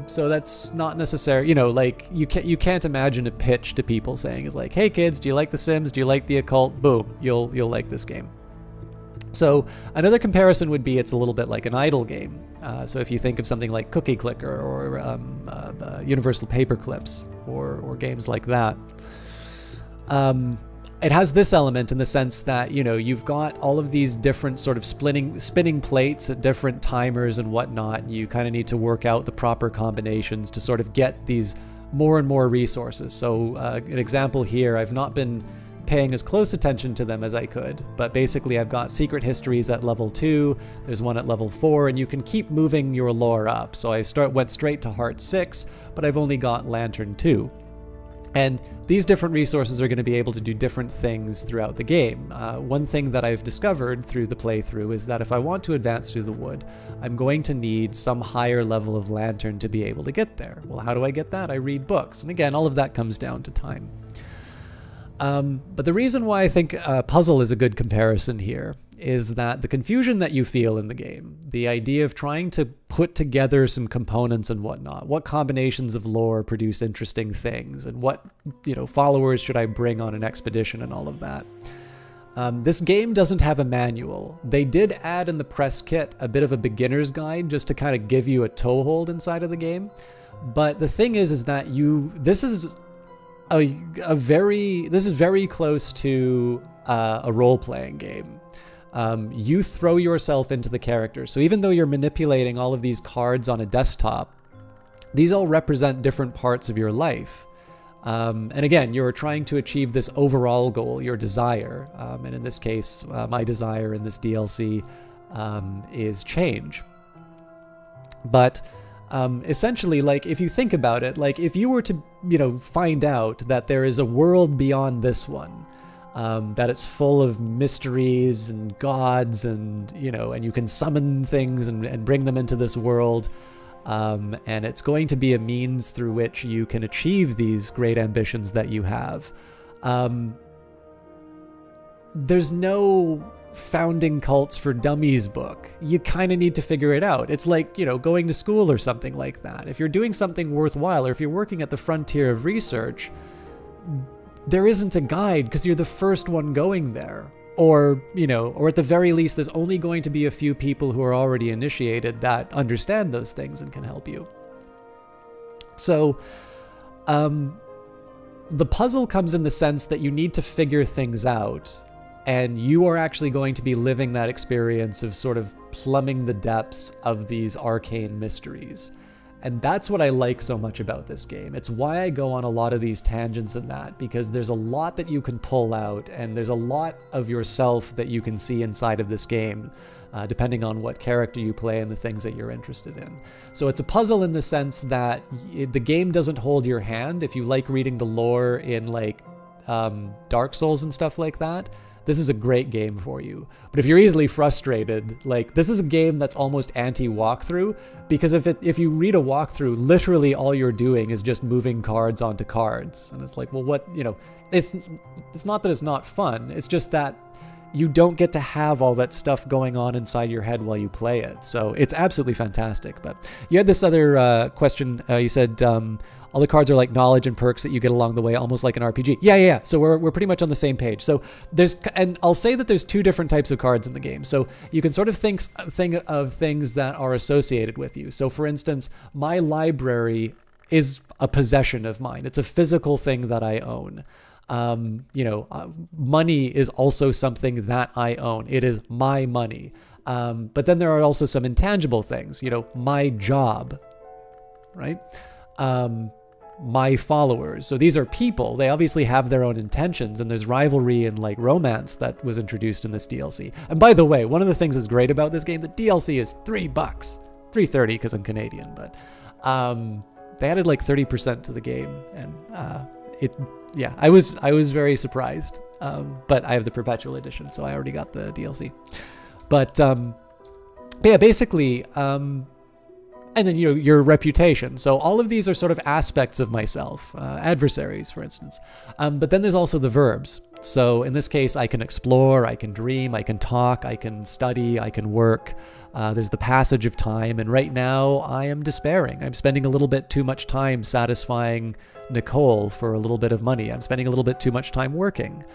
So that's not necessary, you can't imagine a pitch to people saying is like, hey kids, do you like The Sims? Do you like the occult? Boom, you'll like this game. So another comparison would be it's a little bit like an idle game. So if you think of something like Cookie Clicker or Universal Paperclips or games like that, it has this element in the sense that, you've got all of these different sort of spinning plates at different timers and whatnot. You kind of need to work out the proper combinations to sort of get these more and more resources. So an example here, I've not been paying as close attention to them as I could, but basically I've got secret histories at level 2, there's one at level 4, and you can keep moving your lore up. So I went straight to Heart 6, but I've only got Lantern 2. And these different resources are going to be able to do different things throughout the game. One thing that I've discovered through the playthrough is that if I want to advance through the wood, I'm going to need some higher level of lantern to be able to get there. Well, how do I get that? I read books. And again, all of that comes down to time. But the reason why I think puzzle is a good comparison here is that the confusion that you feel in the game, the idea of trying to put together some components and whatnot, what combinations of lore produce interesting things, and what followers should I bring on an expedition and all of that. This game doesn't have a manual. They did add in the press kit a bit of a beginner's guide just to kind of give you a toehold inside of the game. But the thing is that this is very close to a role-playing game. You throw yourself into the character. So even though you're manipulating all of these cards on a desktop, these all represent different parts of your life. And again, you're trying to achieve this overall goal, your desire. And in this case, my desire in this DLC is change. But essentially, if you think about it, if you were to, find out that there is a world beyond this one, that it's full of mysteries and gods and you can summon things and bring them into this world, and it's going to be a means through which you can achieve these great ambitions that you have. There's no founding cults for dummies book. You kind of need to figure it out. It's like, going to school or something like that. If you're doing something worthwhile, or if you're working at the frontier of research, there isn't a guide because you're the first one going there. Or at the very least, there's only going to be a few people who are already initiated that understand those things and can help you. So, the puzzle comes in the sense that you need to figure things out, and you are actually going to be living that experience of sort of plumbing the depths of these arcane mysteries. And that's what I like so much about this game. It's why I go on a lot of these tangents in that, because there's a lot that you can pull out, and there's a lot of yourself that you can see inside of this game, depending on what character you play and the things that you're interested in. So it's a puzzle in the sense that the game doesn't hold your hand. If you like reading the lore in Dark Souls and stuff like that, this is a great game for you. But if you're easily frustrated, this is a game that's almost anti-walkthrough, because if you read a walkthrough, literally all you're doing is just moving cards onto cards. And it's like, well, what, it's not that it's not fun, it's just that you don't get to have all that stuff going on inside your head while you play it. So it's absolutely fantastic. But you had this other question, you said, all the cards are like knowledge and perks that you get along the way, almost like an RPG. Yeah. So we're pretty much on the same page. So and I'll say that there's two different types of cards in the game. So you can sort of think of things that are associated with you. So for instance, my library is a possession of mine. It's a physical thing that I own. Money is also something that I own. It is my money. But then there are also some intangible things, my job, right? My followers. So these are people. They obviously have their own intentions, and there's rivalry and like romance that was introduced in this DLC. And by the way, one of the things that's great about this game, the DLC is $3, $3.30 because I'm Canadian, but they added like 30% to the game, and I was very surprised. But I have the perpetual edition, so I already got the DLC. But yeah, basically. And then, your reputation. So all of these are sort of aspects of myself, adversaries, for instance. But then there's also the verbs. So in this case, I can explore, I can dream, I can talk, I can study, I can work. There's the passage of time. And right now I am despairing. I'm spending a little bit too much time satisfying Nicole for a little bit of money. I'm spending a little bit too much time working.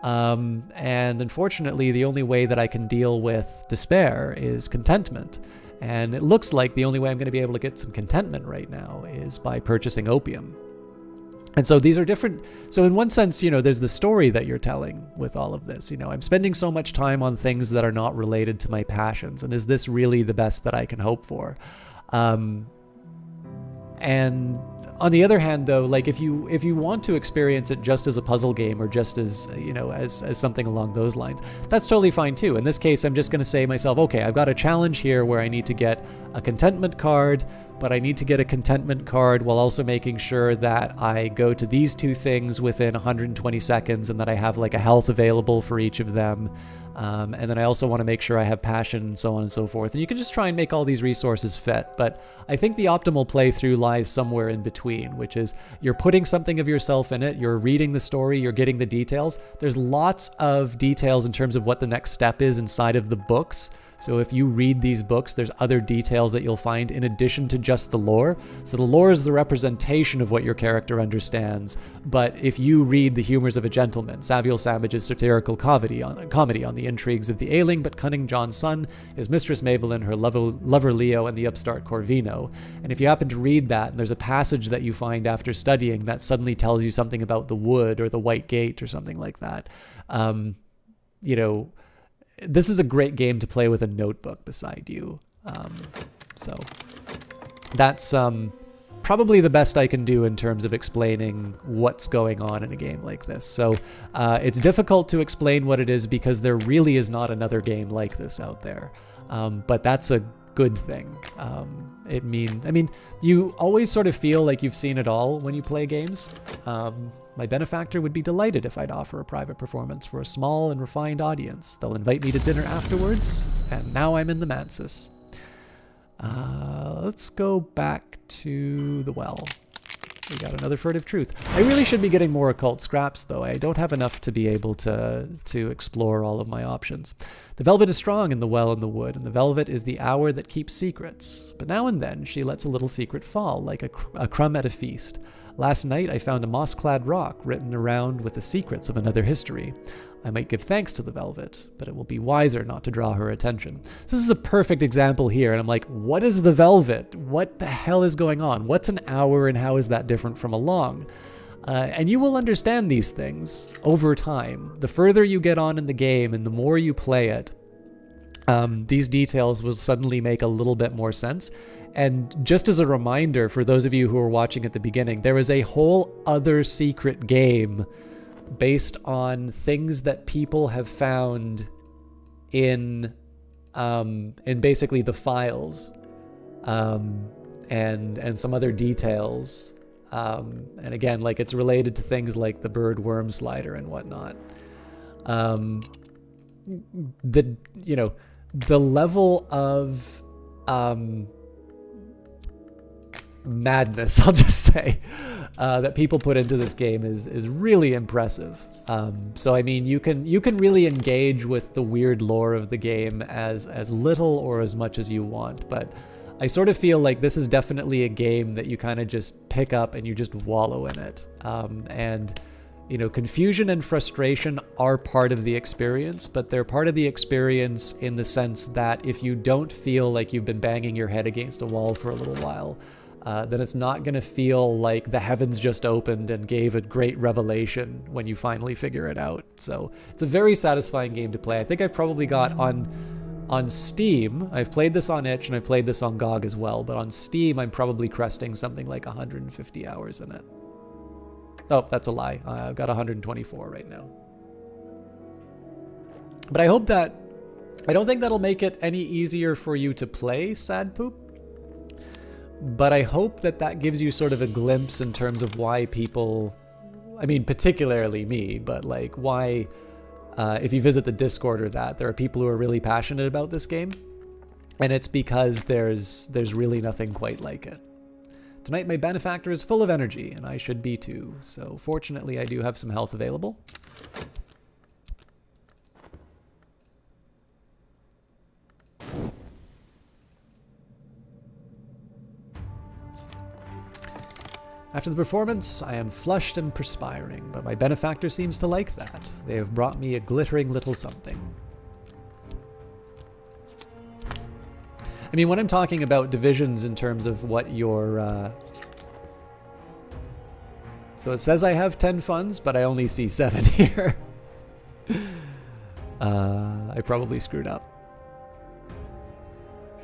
And unfortunately, the only way that I can deal with despair is contentment. And it looks like the only way I'm going to be able to get some contentment right now is by purchasing opium. And so these are different. So in one sense, there's the story that you're telling with all of this. I'm spending so much time on things that are not related to my passions. And is this really the best that I can hope for? And on the other hand, though, like if you want to experience it just as a puzzle game or just as, as something along those lines, that's totally fine too. In this case, I'm just going to say to myself, okay, I've got a challenge here where I need to get a contentment card, but I need to get a contentment card while also making sure that I go to these two things within 120 seconds and that I have like a health available for each of them. And then I also want to make sure I have passion and so on and so forth. And you can just try and make all these resources fit. But I think the optimal playthrough lies somewhere in between, which is you're putting something of yourself in it. You're reading the story. You're getting the details. There's lots of details in terms of what the next step is inside of the books. So if you read these books, there's other details that you'll find in addition to just the lore. So the lore is the representation of what your character understands. But if you read The Humors of a Gentleman, Samuel Samage's satirical comedy on the intrigues of the ailing but cunning John's son, his mistress Mavelyn, her lover Leo, and the upstart Corvino. And if you happen to read that, and there's a passage that you find after studying that suddenly tells you something about the wood or the White Gate or something like that, this is a great game to play with a notebook beside you. So that's probably the best I can do in terms of explaining what's going on in a game like this. So it's difficult to explain what it is because there really is not another game like this out there. But that's a good thing. You always sort of feel like you've seen it all when you play games. My benefactor would be delighted if I'd offer a private performance for a small and refined audience. They'll invite me to dinner afterwards, and now I'm in the Mansis. Let's go back to the well. We got another furtive truth. I really should be getting more occult scraps, though. I don't have enough to be able to explore all of my options. The velvet is strong in the well and the wood, and the velvet is the hour that keeps secrets. But now and then she lets a little secret fall, like a crumb at a feast. Last night I found a moss-clad rock written around with the secrets of another history. I might give thanks to the velvet, but it will be wiser not to draw her attention. So this is a perfect example here, and I'm like, what is the velvet? What the hell is going on? What's an hour, and how is that different from a long? And you will understand these things over time. The further you get on in the game and the more you play it, these details will suddenly make a little bit more sense. And just as a reminder for those of you who were watching at the beginning, there is a whole other secret game based on things that people have found in basically the files, and some other details. And again, like it's related to things like the bird worm slider and whatnot. The level of madness, I'll just say, that people put into this game is really impressive. So I mean, you can really engage with the weird lore of the game as little or as much as you want, but I sort of feel like this is definitely a game that you kind of just pick up and you just wallow in it. And confusion and frustration are part of the experience, but they're part of the experience in the sense that if you don't feel like you've been banging your head against a wall for a little while, then it's not going to feel like the heavens just opened and gave a great revelation when you finally figure it out. So it's a very satisfying game to play. I think I've probably got on Steam, I've played this on itch and I've played this on GOG as well, but on Steam I'm probably cresting something like 150 hours in it. Oh, that's a lie. I've got 124 right now. But I don't think that'll make it any easier for you to play Sad Poop. But I hope that gives you sort of a glimpse in terms of why people, I mean, particularly me, but like why, if you visit the Discord or that, there are people who are really passionate about this game. And it's because there's really nothing quite like it. Tonight my benefactor is full of energy, and I should be too. So fortunately I do have some health available. After the performance, I am flushed and perspiring, but my benefactor seems to like that. They have brought me a glittering little something. I mean, when I'm talking about divisions in terms of what your... So it says I have 10 funds, but I only see 7 here. I probably screwed up.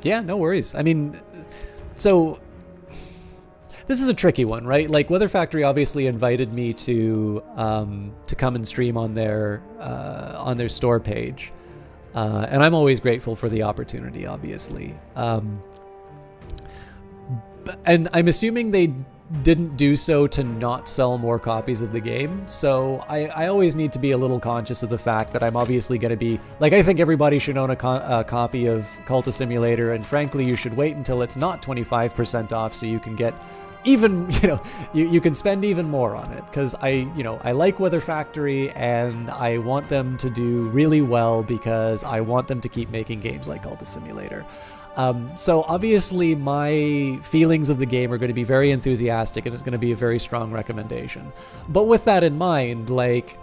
Yeah, no worries. I mean, so... This is a tricky one, right? Like Weather Factory obviously invited me to come and stream on their store page, and I'm always grateful for the opportunity, obviously. And I'm assuming they didn't do so to not sell more copies of the game. So I always need to be a little conscious of the fact that I'm obviously going to be like, I think everybody should own a copy of Cultist Simulator, and frankly, you should wait until it's not 25% off so you can get even, you can spend even more on it, because I like Weather Factory and I want them to do really well because I want them to keep making games like Cultist Simulator. So obviously my feelings of the game are going to be very enthusiastic and it's going to be a very strong recommendation. But with that in mind, like,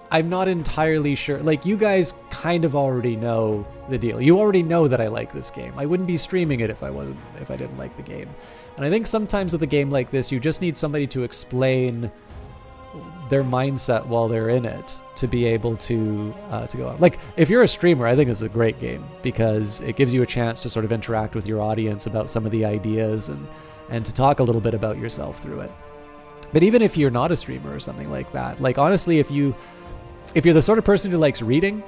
I'm not entirely sure. Like, you guys kind of already know the deal. You already know that I like this game. I wouldn't be streaming it if I didn't like the game. And I think sometimes with a game like this, you just need somebody to explain their mindset while they're in it to be able to go on. Like, if you're a streamer, I think this is a great game because it gives you a chance to sort of interact with your audience about some of the ideas and to talk a little bit about yourself through it. But even if you're not a streamer or something like that, like, honestly, if you're the sort of person who likes reading,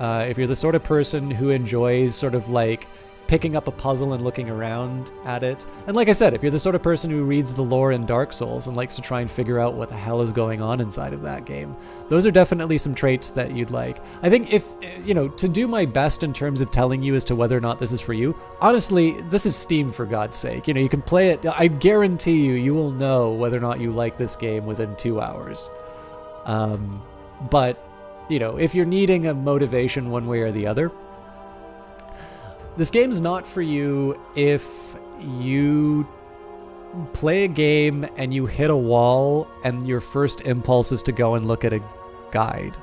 if you're the sort of person who enjoys sort of like picking up a puzzle and looking around at it, and like I said, if you're the sort of person who reads the lore in Dark Souls and likes to try and figure out what the hell is going on inside of that game, those are definitely some traits that you'd like. I think if, to do my best in terms of telling you as to whether or not this is for you, honestly, this is Steam, for God's sake. You can play it. I guarantee you will know whether or not you like this game within 2 hours. But, if you're needing a motivation one way or the other, this game's not for you if you play a game and you hit a wall and your first impulse is to go and look at a guide.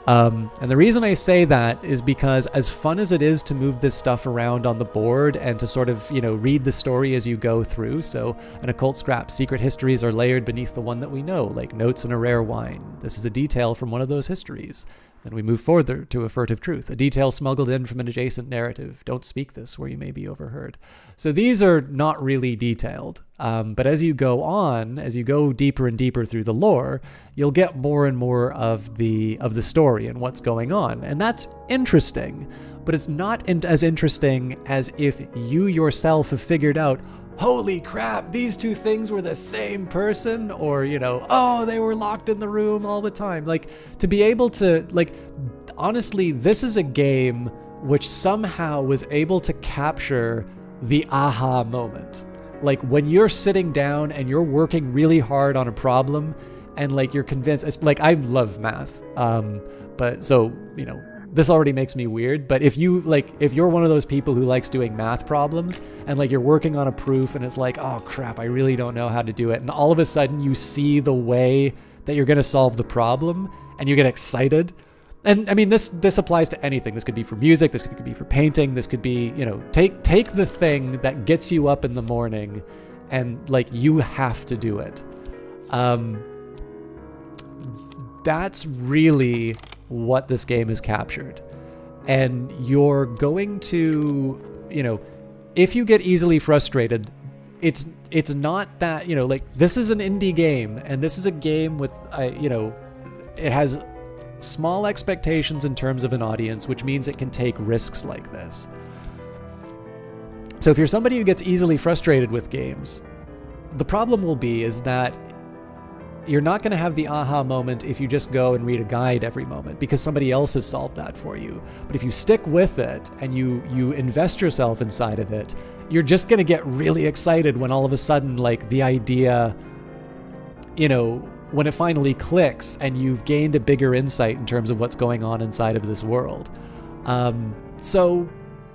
And the reason I say that is because as fun as it is to move this stuff around on the board and to sort of, read the story as you go through. So an occult scrap, secret histories are layered beneath the one that we know, like notes in a rare wine. This is a detail from one of those histories. Then we move further to a furtive truth, a detail smuggled in from an adjacent narrative. Don't speak this where you may be overheard. So these are not really detailed. But as you go on, as you go deeper and deeper through the lore, you'll get more and more of the story and what's going on. And that's interesting, but it's not as interesting as if you yourself have figured out, holy crap, these two things were the same person, or, oh, they were locked in the room all the time. Like, to be able to, like, honestly, this is a game which somehow was able to capture the aha moment. Like, when you're sitting down and you're working really hard on a problem and, like, you're convinced, it's like, I love math. But so, this already makes me weird, but if you're one of those people who likes doing math problems and like you're working on a proof and it's like, oh crap, I really don't know how to do it. And all of a sudden you see the way that you're going to solve the problem and you get excited. And I mean, this applies to anything. This could be for music. This could be for painting. This could be, take the thing that gets you up in the morning and like you have to do it. That's really what this game has captured. And you're going to, you know, if you get easily frustrated, it's not that, you know, like this is an indie game, and this is a game with, you know, it has small expectations in terms of an audience, which means it can take risks like this. So if you're somebody who gets easily frustrated with games, the problem will be is that you're not going to have the aha moment if you just go and read a guide every moment, because somebody else has solved that for you. But if you stick with it and you invest yourself inside of it, you're just going to get really excited when all of a sudden, like, the idea, you know, when it finally clicks and you've gained a bigger insight in terms of what's going on inside of this world. So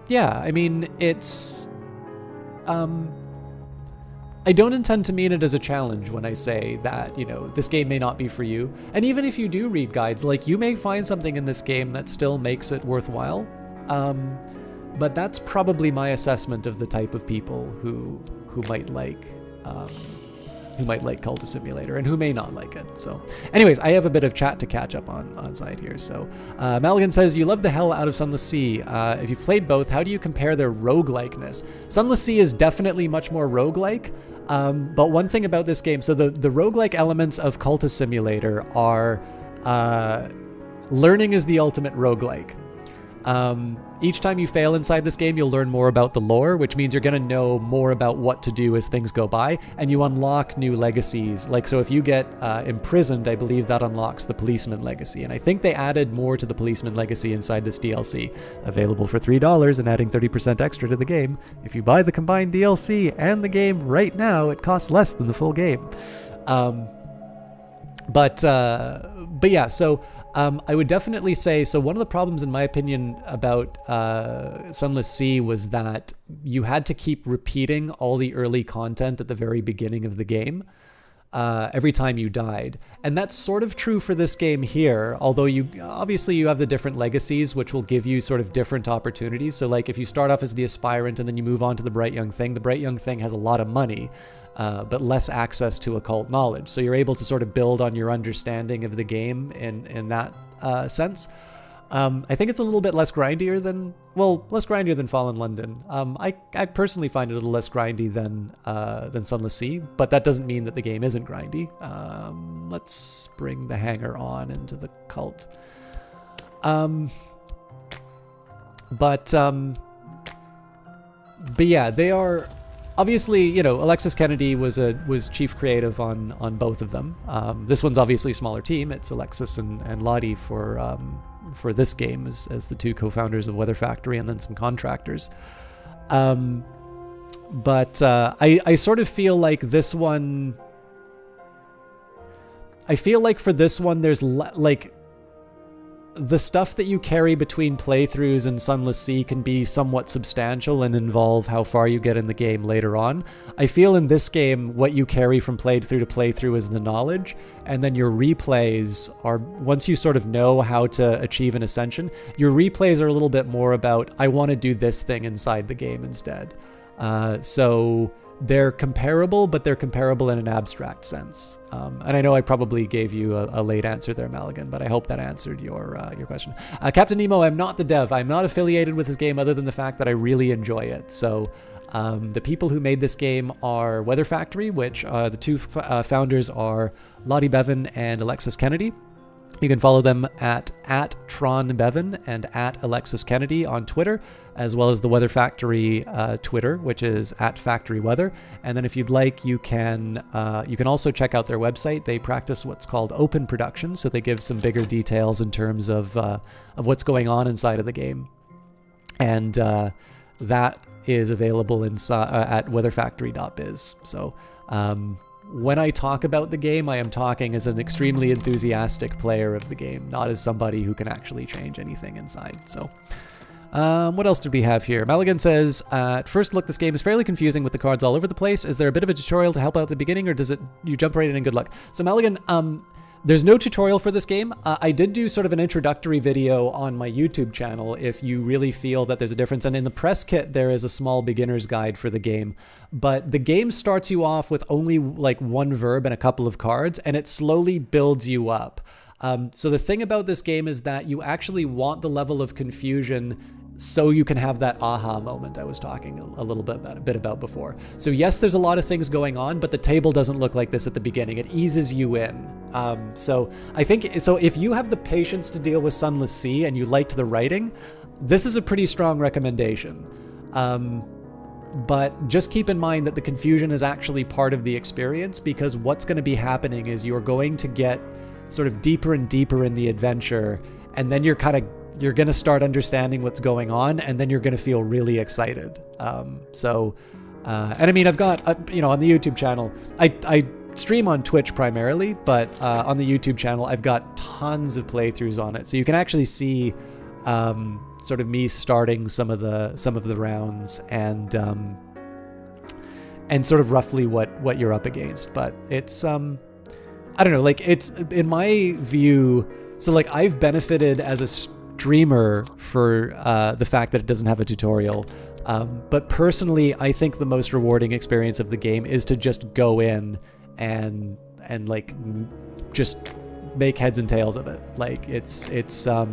yeah, I mean, it's, I don't intend to mean it as a challenge when I say that, you know, this game may not be for you. And even if you do read guides, like, you may find something in this game that still makes it worthwhile. But that's probably my assessment of the type of people who might like Cultist Simulator and who may not like it. So anyways, I have a bit of chat to catch up on side here. So Maligan says, you love the hell out of Sunless Sea. If you've played both, how do you compare their roguelikeness? Sunless Sea is definitely much more roguelike. But one thing about this game, so the roguelike elements of Cultist Simulator are learning is the ultimate roguelike. Each time you fail inside this game, you'll learn more about the lore, which means you're going to know more about what to do as things go by, and you unlock new legacies. Like, so if you get imprisoned, I believe that unlocks the policeman legacy, and I think they added more to the policeman legacy inside this DLC, available for $3 and adding 30% extra to the game. If you buy the combined DLC and the game right now, it costs less than the full game. But yeah, so I would definitely say, so one of the problems in my opinion about Sunless Sea was that you had to keep repeating all the early content at the very beginning of the game every time you died. And that's sort of true for this game here, although you have the different legacies, which will give you sort of different opportunities. So like if you start off as the aspirant and then you move on to the Bright Young Thing, the Bright Young Thing has a lot of money, but less access to occult knowledge. So you're able to sort of build on your understanding of the game in that sense. I think it's a little bit less grindier than Fallen London. I personally find it a little less grindy than Sunless Sea, but that doesn't mean that the game isn't grindy. Let's bring the hanger on into the cult. But yeah, they are. Obviously, you know, Alexis Kennedy was chief creative on both of them. This one's obviously a smaller team. It's Alexis and Lottie for this game as the two co-founders of Weather Factory, and then some contractors. But I sort of feel like this one. I feel like for this one, there's like. The stuff that you carry between playthroughs in Sunless Sea can be somewhat substantial and involve how far you get in the game later on. I feel in this game, what you carry from playthrough to playthrough is the knowledge, and then your replays are, once you sort of know how to achieve an ascension, your replays are a little bit more about, I want to do this thing inside the game instead. So they're comparable, but they're comparable in an abstract sense. And I know I probably gave you a late answer there, Maligan, but I hope that answered your question. Captain Nemo, I'm not the dev. I'm not affiliated with this game other than the fact that I really enjoy it. So the people who made this game are Weather Factory, which the two founders are Lottie Bevan and Alexis Kennedy. You can follow them at @TronBevan and @Alexis Kennedy on Twitter, as well as the Weather Factory Twitter, which is @FactoryWeather. And then if you'd like, you can also check out their website. They practice what's called open production, so they give some bigger details in terms of what's going on inside of the game. And that is available at weatherfactory.biz. So when I talk about the game, I am talking as an extremely enthusiastic player of the game, not as somebody who can actually change anything inside. So, what else did we have here? Maligan says, at first look, this game is fairly confusing with the cards all over the place. Is there a bit of a tutorial to help out at the beginning, or does you jump right in and good luck? So Maligan, There's no tutorial for this game. I did do sort of an introductory video on my YouTube channel if you really feel that there's a difference. And in the press kit, there is a small beginner's guide for the game. But the game starts you off with only like one verb and a couple of cards, and it slowly builds you up. So the thing about this game is that you actually want the level of confusion so you can have that aha moment I was talking a little bit about before. So yes, there's a lot of things going on, but the table doesn't look like this at the beginning. It eases you in. So I think, so if you have the patience to deal with Sunless Sea and you liked the writing, this is a pretty strong recommendation. But just keep in mind that the confusion is actually part of the experience, because what's going to be happening is you're going to get sort of deeper and deeper in the adventure, and then you're going to start understanding what's going on, and then you're going to feel really excited. And I mean, I've got, on the YouTube channel, I stream on Twitch primarily, but on the YouTube channel, I've got tons of playthroughs on it. So you can actually see sort of me starting some of the rounds and sort of roughly what you're up against. But it's, I don't know, like, it's, in my view, so like I've benefited as a streamer for the fact that it doesn't have a tutorial, but personally I think the most rewarding experience of the game is to just go in and like just make heads and tails of it. Like it's a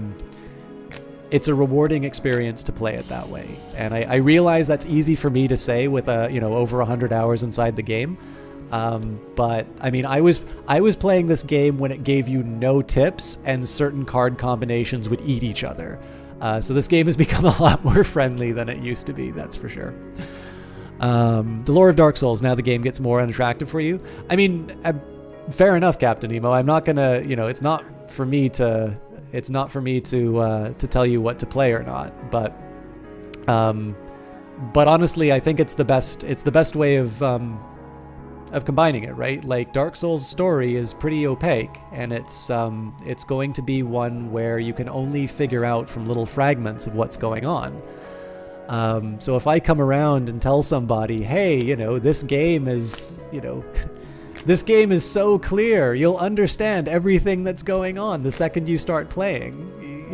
rewarding experience to play it that way, and I realize that's easy for me to say with over 100 hours inside the game. But I mean, I was playing this game when it gave you no tips and certain card combinations would eat each other. So this game has become a lot more friendly than it used to be, that's for sure. The lore of Dark Souls, now the game gets more unattractive for you. I mean, fair enough, Captain Emo. I'm not gonna, it's not for me to tell you what to play or not. But honestly, I think it's the best way of combining it, right? Like, Dark Souls' story is pretty opaque, and it's going to be one where you can only figure out from little fragments of what's going on. So if I come around and tell somebody, hey, this game is, this game is so clear, you'll understand everything that's going on the second you start playing,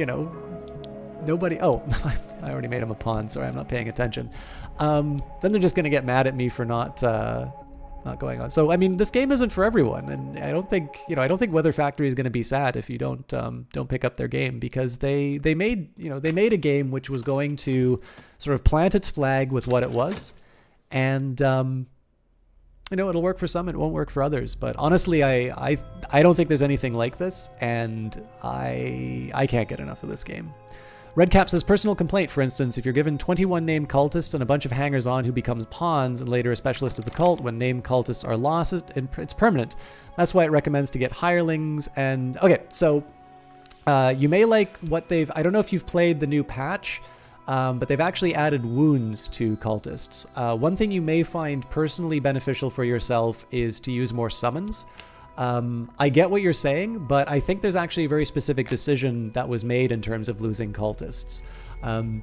nobody, oh, I already made him a pawn, sorry, I'm not paying attention. Then they're just going to get mad at me for not going on. So I mean, this game isn't for everyone, and I don't think Weather Factory is going to be sad if you don't pick up their game, because they made a game which was going to sort of plant its flag with what it was, and it'll work for some, it won't work for others. But honestly, I don't think there's anything like this, and I can't get enough of this game. Redcap says, personal complaint, for instance, if you're given 21 named cultists and a bunch of hangers-on who becomes pawns and later a specialist of the cult, when named cultists are lost, it's permanent. That's why it recommends to get hirelings. And okay, so you may like what I don't know if you've played the new patch, but they've actually added wounds to cultists. One thing you may find personally beneficial for yourself is to use more summons. I get what you're saying, but I think there's actually a very specific decision that was made in terms of losing cultists.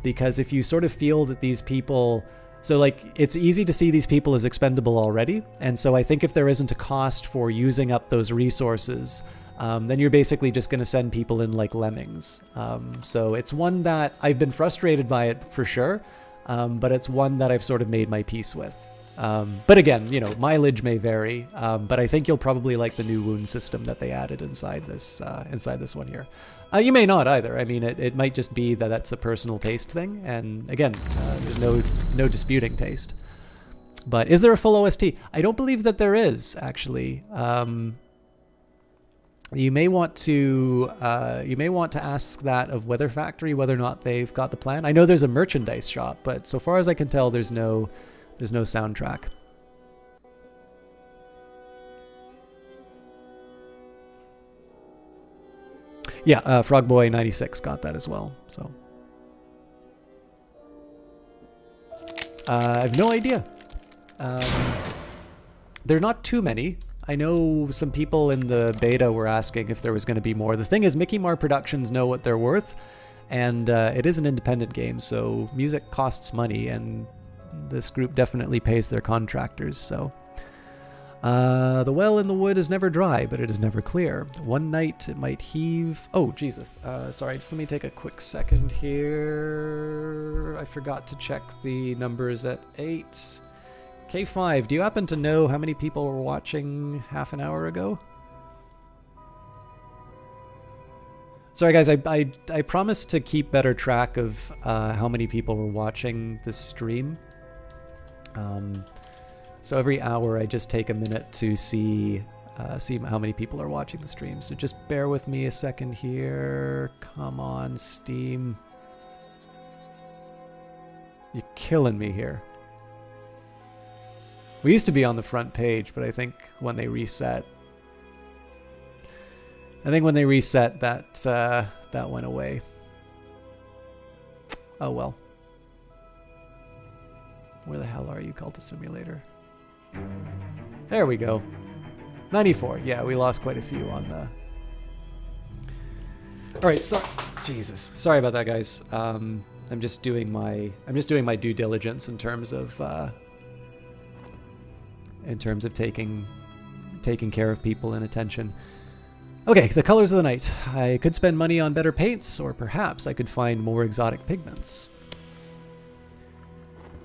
Because if you sort of feel that these people, so like, it's easy to see these people as expendable already. And so I think if there isn't a cost for using up those resources, then you're basically just going to send people in like lemmings. So it's one that I've been frustrated by it for sure, but it's one that I've sort of made my peace with. But again, mileage may vary, but I think you'll probably like the new wound system that they added inside this one here. You may not either. I mean, it might just be that that's a personal taste thing, and again, there's no disputing taste. But is there a full OST? I don't believe that there is, actually. You may want to ask that of Weather Factory whether or not they've got the plan. I know there's a merchandise shop, but so far as I can tell, there's no soundtrack. Yeah, Frogboy96 got that as well. So I have no idea. There are not too many. I know some people in the beta were asking if there was going to be more. The thing is, Mickey Mar Productions know what they're worth, and it is an independent game, so music costs money, and this group definitely pays their contractors. So The well in the wood is never dry, but it is never clear. One night it might heave. Oh, Jesus. Sorry, just let me take a quick second here. I forgot to check the numbers at 8. K5, do you happen to know how many people were watching half an hour ago? Sorry, guys, I promised to keep better track of how many people were watching this stream. So every hour I just take a minute to see how many people are watching the stream. So just bear with me a second here. Come on, Steam. You're killing me here. We used to be on the front page, but I think when they reset... that went away. Oh well. Where the hell are you, Cultist Simulator? There we go. 94. Yeah, we lost quite a few on the... Alright, so... Jesus. Sorry about that, guys. I'm just doing my due diligence in terms of taking care of people and attention. Okay, the colors of the night. I could spend money on better paints, or perhaps I could find more exotic pigments.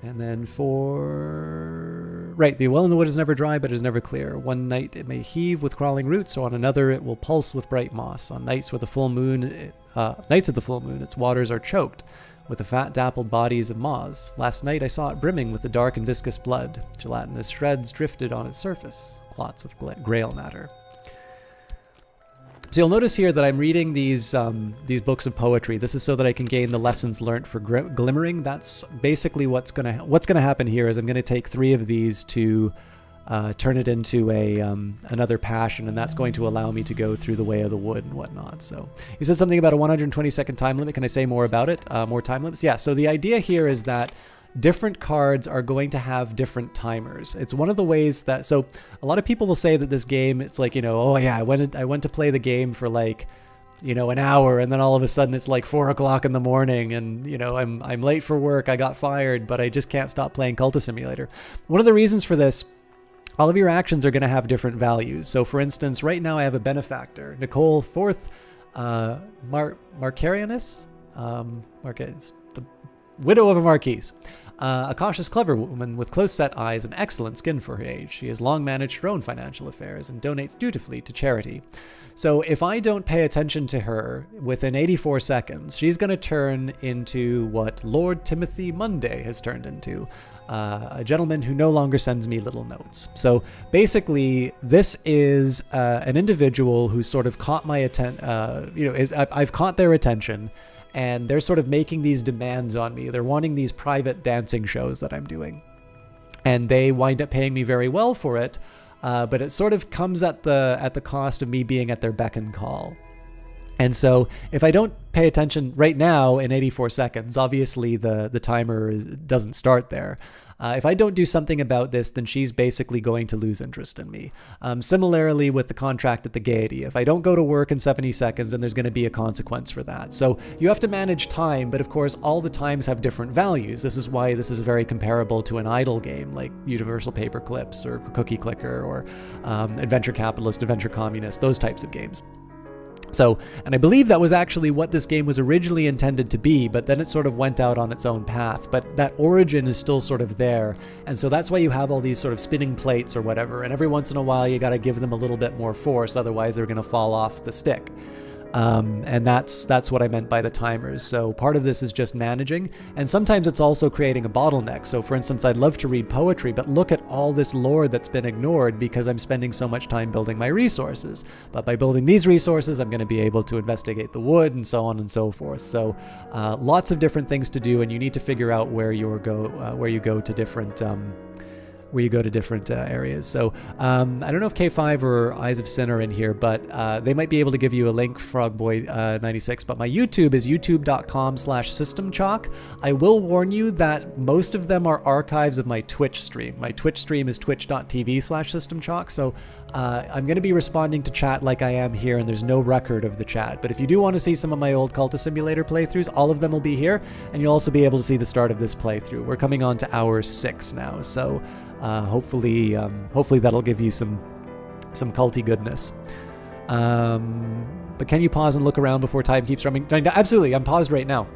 And then for... Right, the well in the wood is never dry, but it is never clear. One night it may heave with crawling roots, or on another it will pulse with bright moss. On nights with the full moon, nights of the full moon, its waters are choked with the fat dappled bodies of moths. Last night I saw it brimming with the dark and viscous blood. Gelatinous shreds drifted on its surface, clots of grail matter. So you'll notice here that I'm reading these books of poetry. This is so that I can gain the lessons learned for glimmering. That's basically what's gonna happen here. Is I'm gonna take 3 of these to turn it into another passion, and that's going to allow me to go through the way of the wood and whatnot. So you said something about a 120-second time limit. Can I say more about it? More time limits? Yeah. So the idea here is that different cards are going to have different timers. It's one of the ways that, so a lot of people will say that this game, it's like, oh yeah, I went to play the game for like, an hour, and then all of a sudden it's like 4 o'clock in the morning, and I'm late for work, I got fired, but I just can't stop playing Cultist Simulator. One of the reasons for this, all of your actions are going to have different values. So for instance, right now I have a benefactor, Nicole Forth Marcarianus, it's the widow of a marquise. A cautious, clever woman with close-set eyes and excellent skin for her age. She has long managed her own financial affairs and donates dutifully to charity. So if I don't pay attention to her within 84 seconds, she's going to turn into what Lord Timothy Monday has turned into. A gentleman who no longer sends me little notes. So basically, this is an individual who sort of caught my attention. I've caught their attention, and they're sort of making these demands on me. They're wanting these private dancing shows that I'm doing, and they wind up paying me very well for it. But it sort of comes at the cost of me being at their beck and call. And so if I don't pay attention right now in 84 seconds, obviously the timer doesn't start there. If I don't do something about this, then she's basically going to lose interest in me. Similarly with the contract at the Gaiety, if I don't go to work in 70 seconds, then there's going to be a consequence for that. So you have to manage time, but of course all the times have different values. This is why this is very comparable to an idle game like Universal Paperclips or Cookie Clicker or Adventure Capitalist, Adventure Communist, those types of games. So, and I believe that was actually what this game was originally intended to be, but then it sort of went out on its own path. But that origin is still sort of there. And so that's why you have all these sort of spinning plates or whatever. And every once in a while, you got to give them a little bit more force. Otherwise, they're going to fall off the stick. And that's what I meant by the timers. So part of this is just managing, and sometimes it's also creating a bottleneck. So for instance, I'd love to read poetry, but look at all this lore that's been ignored because I'm spending so much time building my resources. But by building these resources, I'm going to be able to investigate the wood and so on and so forth. So lots of different things to do, and you need to figure out where you go to different areas. So I don't know if K5 or Eyes of Sin are in here, but they might be able to give you a link, Frogboy96. But my YouTube is youtube.com/systemchalk. I will warn you that most of them are archives of my Twitch stream. My Twitch stream is twitch.tv/systemchalk. So I'm going to be responding to chat like I am here, and there's no record of the chat. But if you do want to see some of my old Cultist Simulator playthroughs, all of them will be here, and you'll also be able to see the start of this playthrough. We're coming on to hour 6 now, so Hopefully that'll give you some culty goodness. But can you pause and look around before time keeps running? Absolutely, I'm paused right now.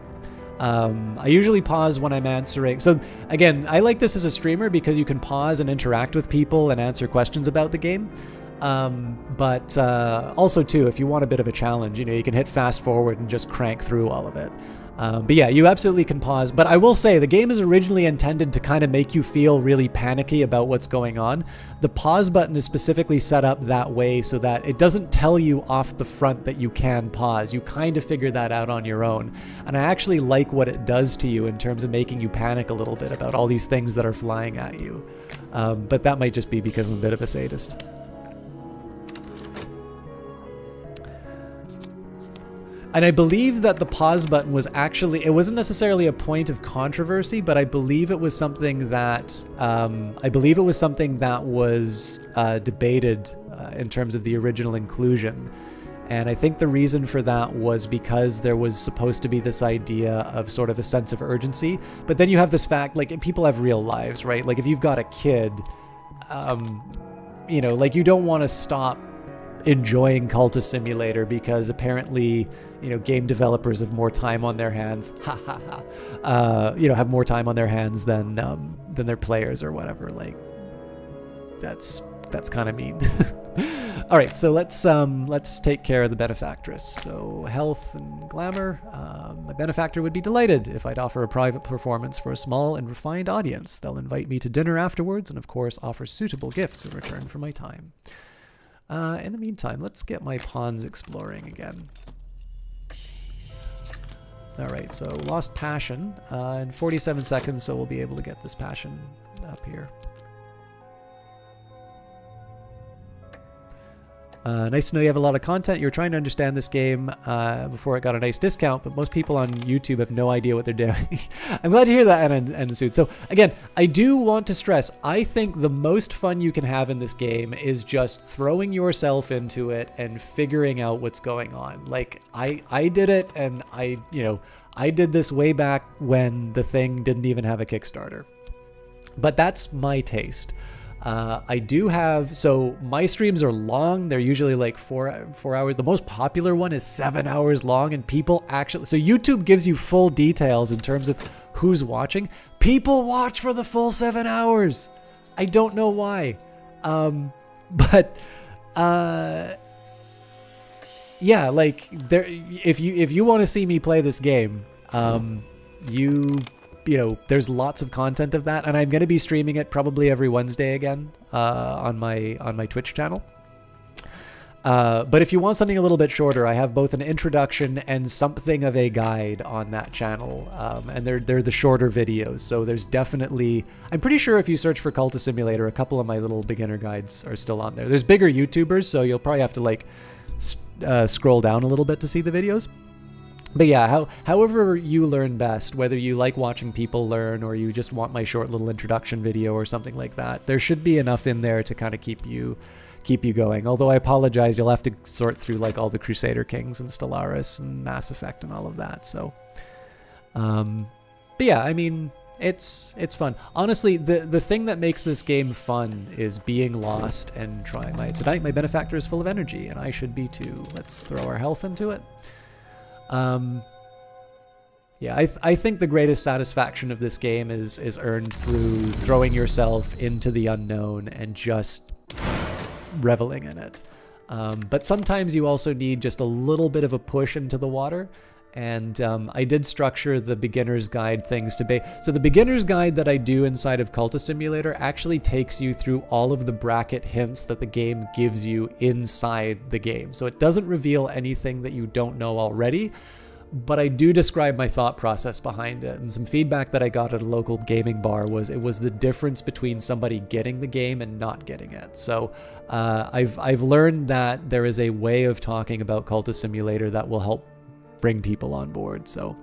I usually pause when I'm answering. So again, I like this as a streamer because you can pause and interact with people and answer questions about the game. But also too, if you want a bit of a challenge, you can hit fast forward and just crank through all of it. But yeah, you absolutely can pause. But I will say the game is originally intended to kind of make you feel really panicky about what's going on. The pause button is specifically set up that way so that it doesn't tell you off the front that you can pause. You kind of figure that out on your own. And I actually like what it does to you in terms of making you panic a little bit about all these things that are flying at you. But that might just be because I'm a bit of a sadist. And I believe that the pause button was actually, it wasn't necessarily a point of controversy, but I believe it was something that, was debated in terms of the original inclusion. And I think the reason for that was because there was supposed to be this idea of sort of a sense of urgency. But then you have this fact, like people have real lives, right? Like if you've got a kid, like you don't want to stop enjoying Cultist Simulator because apparently, game developers have more time on their hands. Have more time on their hands than their players or whatever. Like, that's kind of mean. All right, so let's take care of the benefactress. So health and glamour. My benefactor would be delighted if I'd offer a private performance for a small and refined audience. They'll invite me to dinner afterwards, and of course, offer suitable gifts in return for my time. In the meantime, let's get my pawns exploring again. All right, so lost passion in 47 seconds, so we'll be able to get this passion up here. Nice to know you have a lot of content. You're trying to understand this game before it got a nice discount, but most people on YouTube have no idea what they're doing. I'm glad to hear that, and Suit. So again, I do want to stress, I think the most fun you can have in this game is just throwing yourself into it and figuring out what's going on. Like I did it, and I did this way back when the thing didn't even have a Kickstarter. But that's my taste. I do have, so my streams are long. They're usually like four hours. The most popular one is 7 hours long, and people actually, so YouTube gives you full details in terms of who's watching. People watch for the full 7 hours. I don't know why. Yeah, like there, if you want to see me play this game, there's lots of content of that, and I'm going to be streaming it probably every Wednesday again on my Twitch channel. But if you want something a little bit shorter, I have both an introduction and something of a guide on that channel, and they're the shorter videos. So there's definitely, I'm pretty sure if you search for Cultist Simulator, a couple of my little beginner guides are still on there. There's bigger YouTubers, so you'll probably have to like scroll down a little bit to see the videos. But yeah, however you learn best, whether you like watching people learn or you just want my short little introduction video or something like that, there should be enough in there to kind of keep you going. Although I apologize, you'll have to sort through like all the Crusader Kings and Stellaris and Mass Effect and all of that. So, but yeah, I mean, it's fun. Honestly, the thing that makes this game fun is being lost and trying. Tonight my benefactor is full of energy, and I should be too. Let's throw our health into it. Yeah, I think the greatest satisfaction of this game is earned through throwing yourself into the unknown and just reveling in it. But sometimes you also need just a little bit of a push into the water. And I did structure the beginner's guide things so the beginner's guide that I do inside of Cultist Simulator actually takes you through all of the bracket hints that the game gives you inside the game. So it doesn't reveal anything that you don't know already, but I do describe my thought process behind it. And some feedback that I got at a local gaming bar was it was the difference between somebody getting the game and not getting it. So I've learned that there is a way of talking about Cultist Simulator that will help bring people on board. So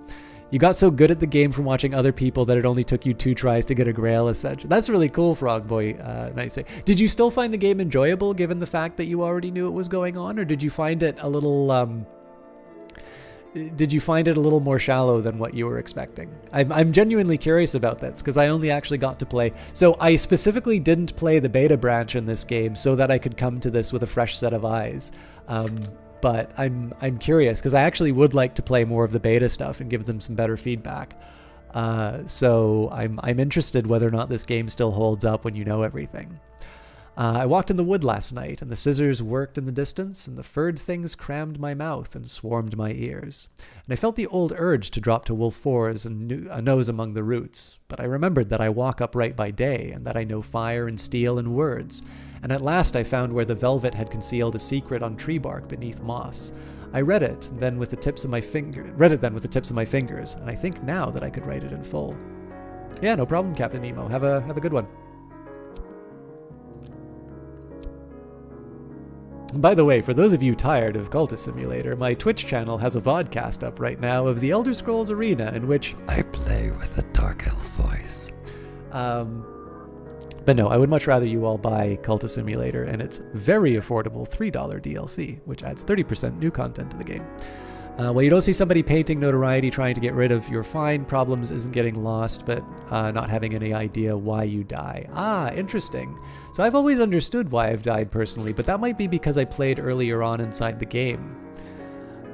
you got so good at the game from watching other people that it only took you 2 tries to get a grail essentially. That's really cool, Frogboy. Nice. Did you still find the game enjoyable given the fact that you already knew it was going on, or did you find it a little did you find it a little more shallow than what you were expecting? I'm genuinely curious about this because I only actually got to play. So I specifically didn't play the beta branch in this game so that I could come to this with a fresh set of eyes. But I'm curious because I actually would like to play more of the beta stuff and give them some better feedback. So I'm interested whether or not this game still holds up when you know everything. I walked in the wood last night, and the scissors worked in the distance, and the furred things crammed my mouth and swarmed my ears. And I felt the old urge to drop to wolf fours and nose among the roots, but I remembered that I walk upright by day, and that I know fire and steel and words. And at last I found where the velvet had concealed a secret on tree bark beneath moss. I read it then with the tips of my fingers, and I think now that I could write it in full. Yeah, no problem, Captain Nemo. Have a good one. By the way, for those of you tired of Cultist Simulator, my Twitch channel has a vodcast up right now of the Elder Scrolls Arena in which I play with a dark elf voice. But no, I would much rather you all buy Cultist Simulator and its very affordable $3 DLC, which adds 30% new content to the game. Well, you don't see somebody painting notoriety trying to get rid of your fine problems isn't getting lost, but not having any idea why you die. Ah, interesting. So I've always understood why I've died personally, but that might be because I played earlier on inside the game.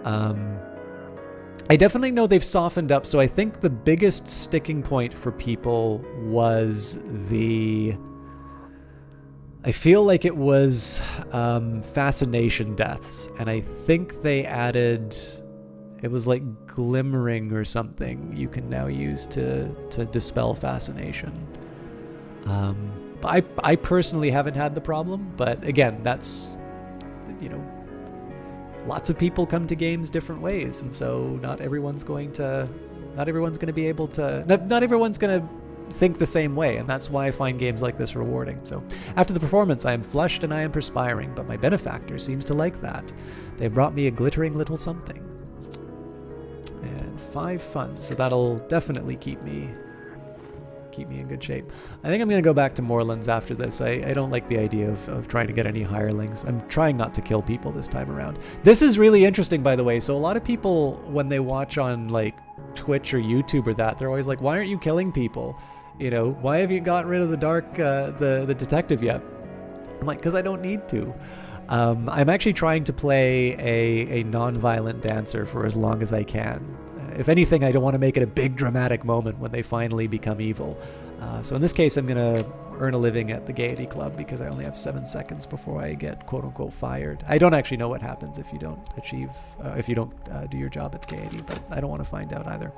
I definitely know they've softened up, so I think the biggest sticking point for people was I feel like it was fascination deaths, and I think they added... It was like glimmering or something you can now use to dispel fascination. But I personally haven't had the problem, but again, that's, you know, lots of people come to games different ways, and so not everyone's going to think the same way, and that's why I find games like this rewarding. So after the performance, I am flushed and I am perspiring, but my benefactor seems to like that. They've brought me a glittering little something. 5 funds, so that'll definitely keep me in good shape. I think I'm going to go back to Moorlands after this. I don't like the idea of trying to get any hirelings. I'm trying not to kill people this time around. This is really interesting, by the way. So a lot of people, when they watch on like Twitch or YouTube or that, they're always like, why aren't you killing people? You know, why have you gotten rid of the the detective yet? I'm like, because I don't need to. I'm actually trying to play a non-violent dancer for as long as I can. If anything, I don't want to make it a big dramatic moment when they finally become evil. So in this case, I'm going to earn a living at the Gaiety Club because I only have 7 seconds before I get quote-unquote fired. I don't actually know what happens if you don't do your job at Gaiety, but I don't want to find out either.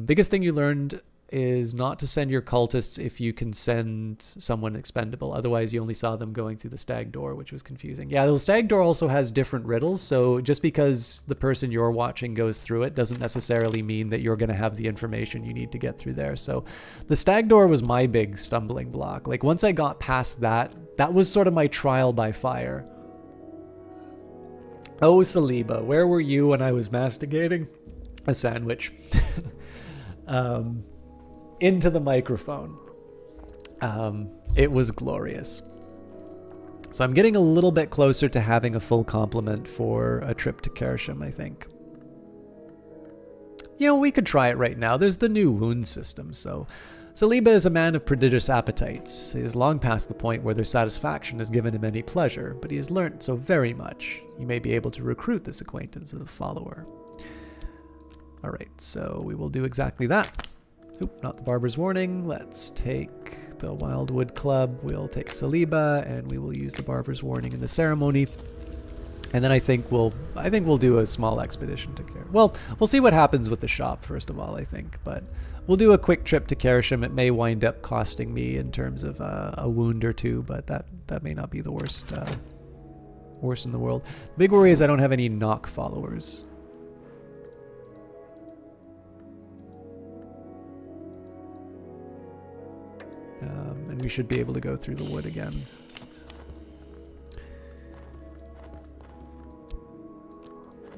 Biggest thing you learned is not to send your cultists if you can send someone expendable. Otherwise, you only saw them going through the stag door, which was confusing. Yeah, the stag door also has different riddles, so just because the person you're watching goes through it doesn't necessarily mean that you're going to have the information you need to get through there. So the stag door was my big stumbling block. Like, once I got past that, that was sort of my trial by fire. Oh, Saliba, where were you when I was masticating a sandwich? Into the microphone. It was glorious. So I'm getting a little bit closer to having a full complement for a trip to Kersham, I think. You know, we could try it right now. There's the new wound system, so... Saliba is a man of prodigious appetites. He is long past the point where their satisfaction has given him any pleasure, but he has learnt so very much. You may be able to recruit this acquaintance as a follower. Alright, so we will do exactly that. Oop, not the Barber's Warning. Let's take the Wildwood Club. We'll take Saliba, and we will use the Barber's Warning in the ceremony. And then I think we'll do a small expedition to Kersham. Well, we'll see what happens with the shop first of all, I think. But we'll do a quick trip to Kersham. It may wind up costing me in terms of a wound or two, but that may not be the worst in the world. The big worry is I don't have any knock followers. And we should be able to go through the wood again.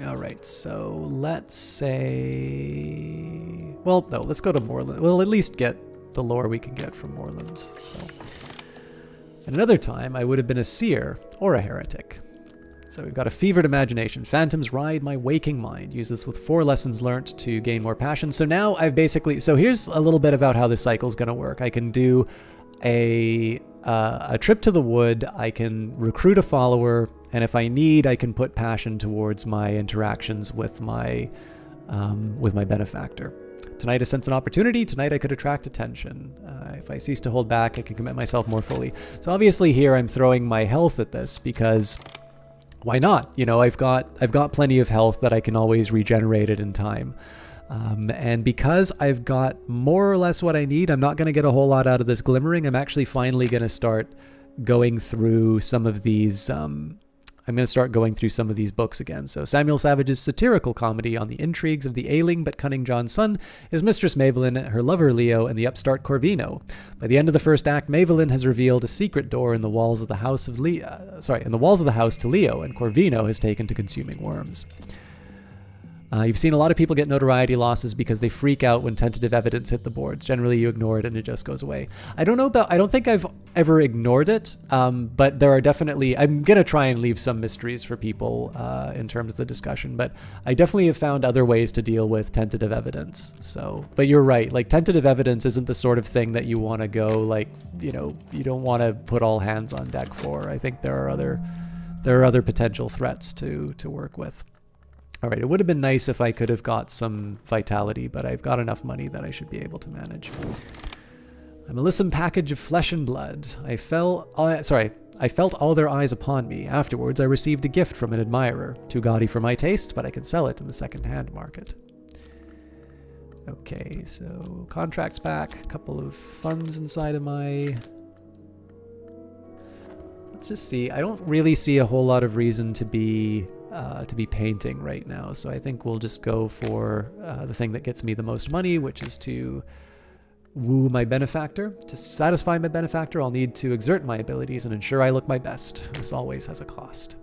Alright, so let's say... Well, no, let's go to Moorlands. We'll at least get the lore we can get from Moorlands. So. At another time, I would have been a seer or a heretic. So we've got a fevered imagination. Phantoms ride my waking mind. Use this with 4 lessons learnt to gain more passion. So now I've basically... So here's a little bit about how this cycle is going to work. I can do a trip to the wood. I can recruit a follower. And if I need, I can put passion towards my interactions with my benefactor. Tonight I sense an opportunity. Tonight I could attract attention. If I cease to hold back, I can commit myself more fully. So obviously here I'm throwing my health at this because why not? You know, I've got plenty of health that I can always regenerate it in time. And because I've got more or less what I need, I'm not going to get a whole lot out of this glimmering. I'm actually finally going to start going through some of these books again. So Samuel Savage's satirical comedy on the intrigues of the ailing but cunning John's son, his mistress Mavelyn, her lover Leo, and the upstart Corvino. By the end of the first act, Mavelyn has revealed a secret door in the walls of the house to Leo, and Corvino has taken to consuming worms. You've seen a lot of people get notoriety losses because they freak out when tentative evidence hit the boards. Generally, you ignore it and it just goes away. I don't think I've ever ignored it, but there are definitely... I'm going to try and leave some mysteries for people in terms of the discussion, but I definitely have found other ways to deal with tentative evidence. So, but you're right, like tentative evidence isn't the sort of thing that you want to go like, you know, you don't want to put all hands on deck for. I think there are other potential threats to work with. All right, it would have been nice if I could have got some vitality, but I've got enough money that I should be able to manage. I'm a lissome package of flesh and blood. I felt all their eyes upon me. Afterwards, I received a gift from an admirer. Too gaudy for my taste, but I can sell it in the second-hand market. Okay, so contracts back. A couple of funds inside of my... Let's just see. I don't really see a whole lot of reason to be painting right now, so I think we'll just go for the thing that gets me the most money, which is to woo my benefactor. To satisfy my benefactor, I'll need to exert my abilities and ensure I look my best. This always has a cost.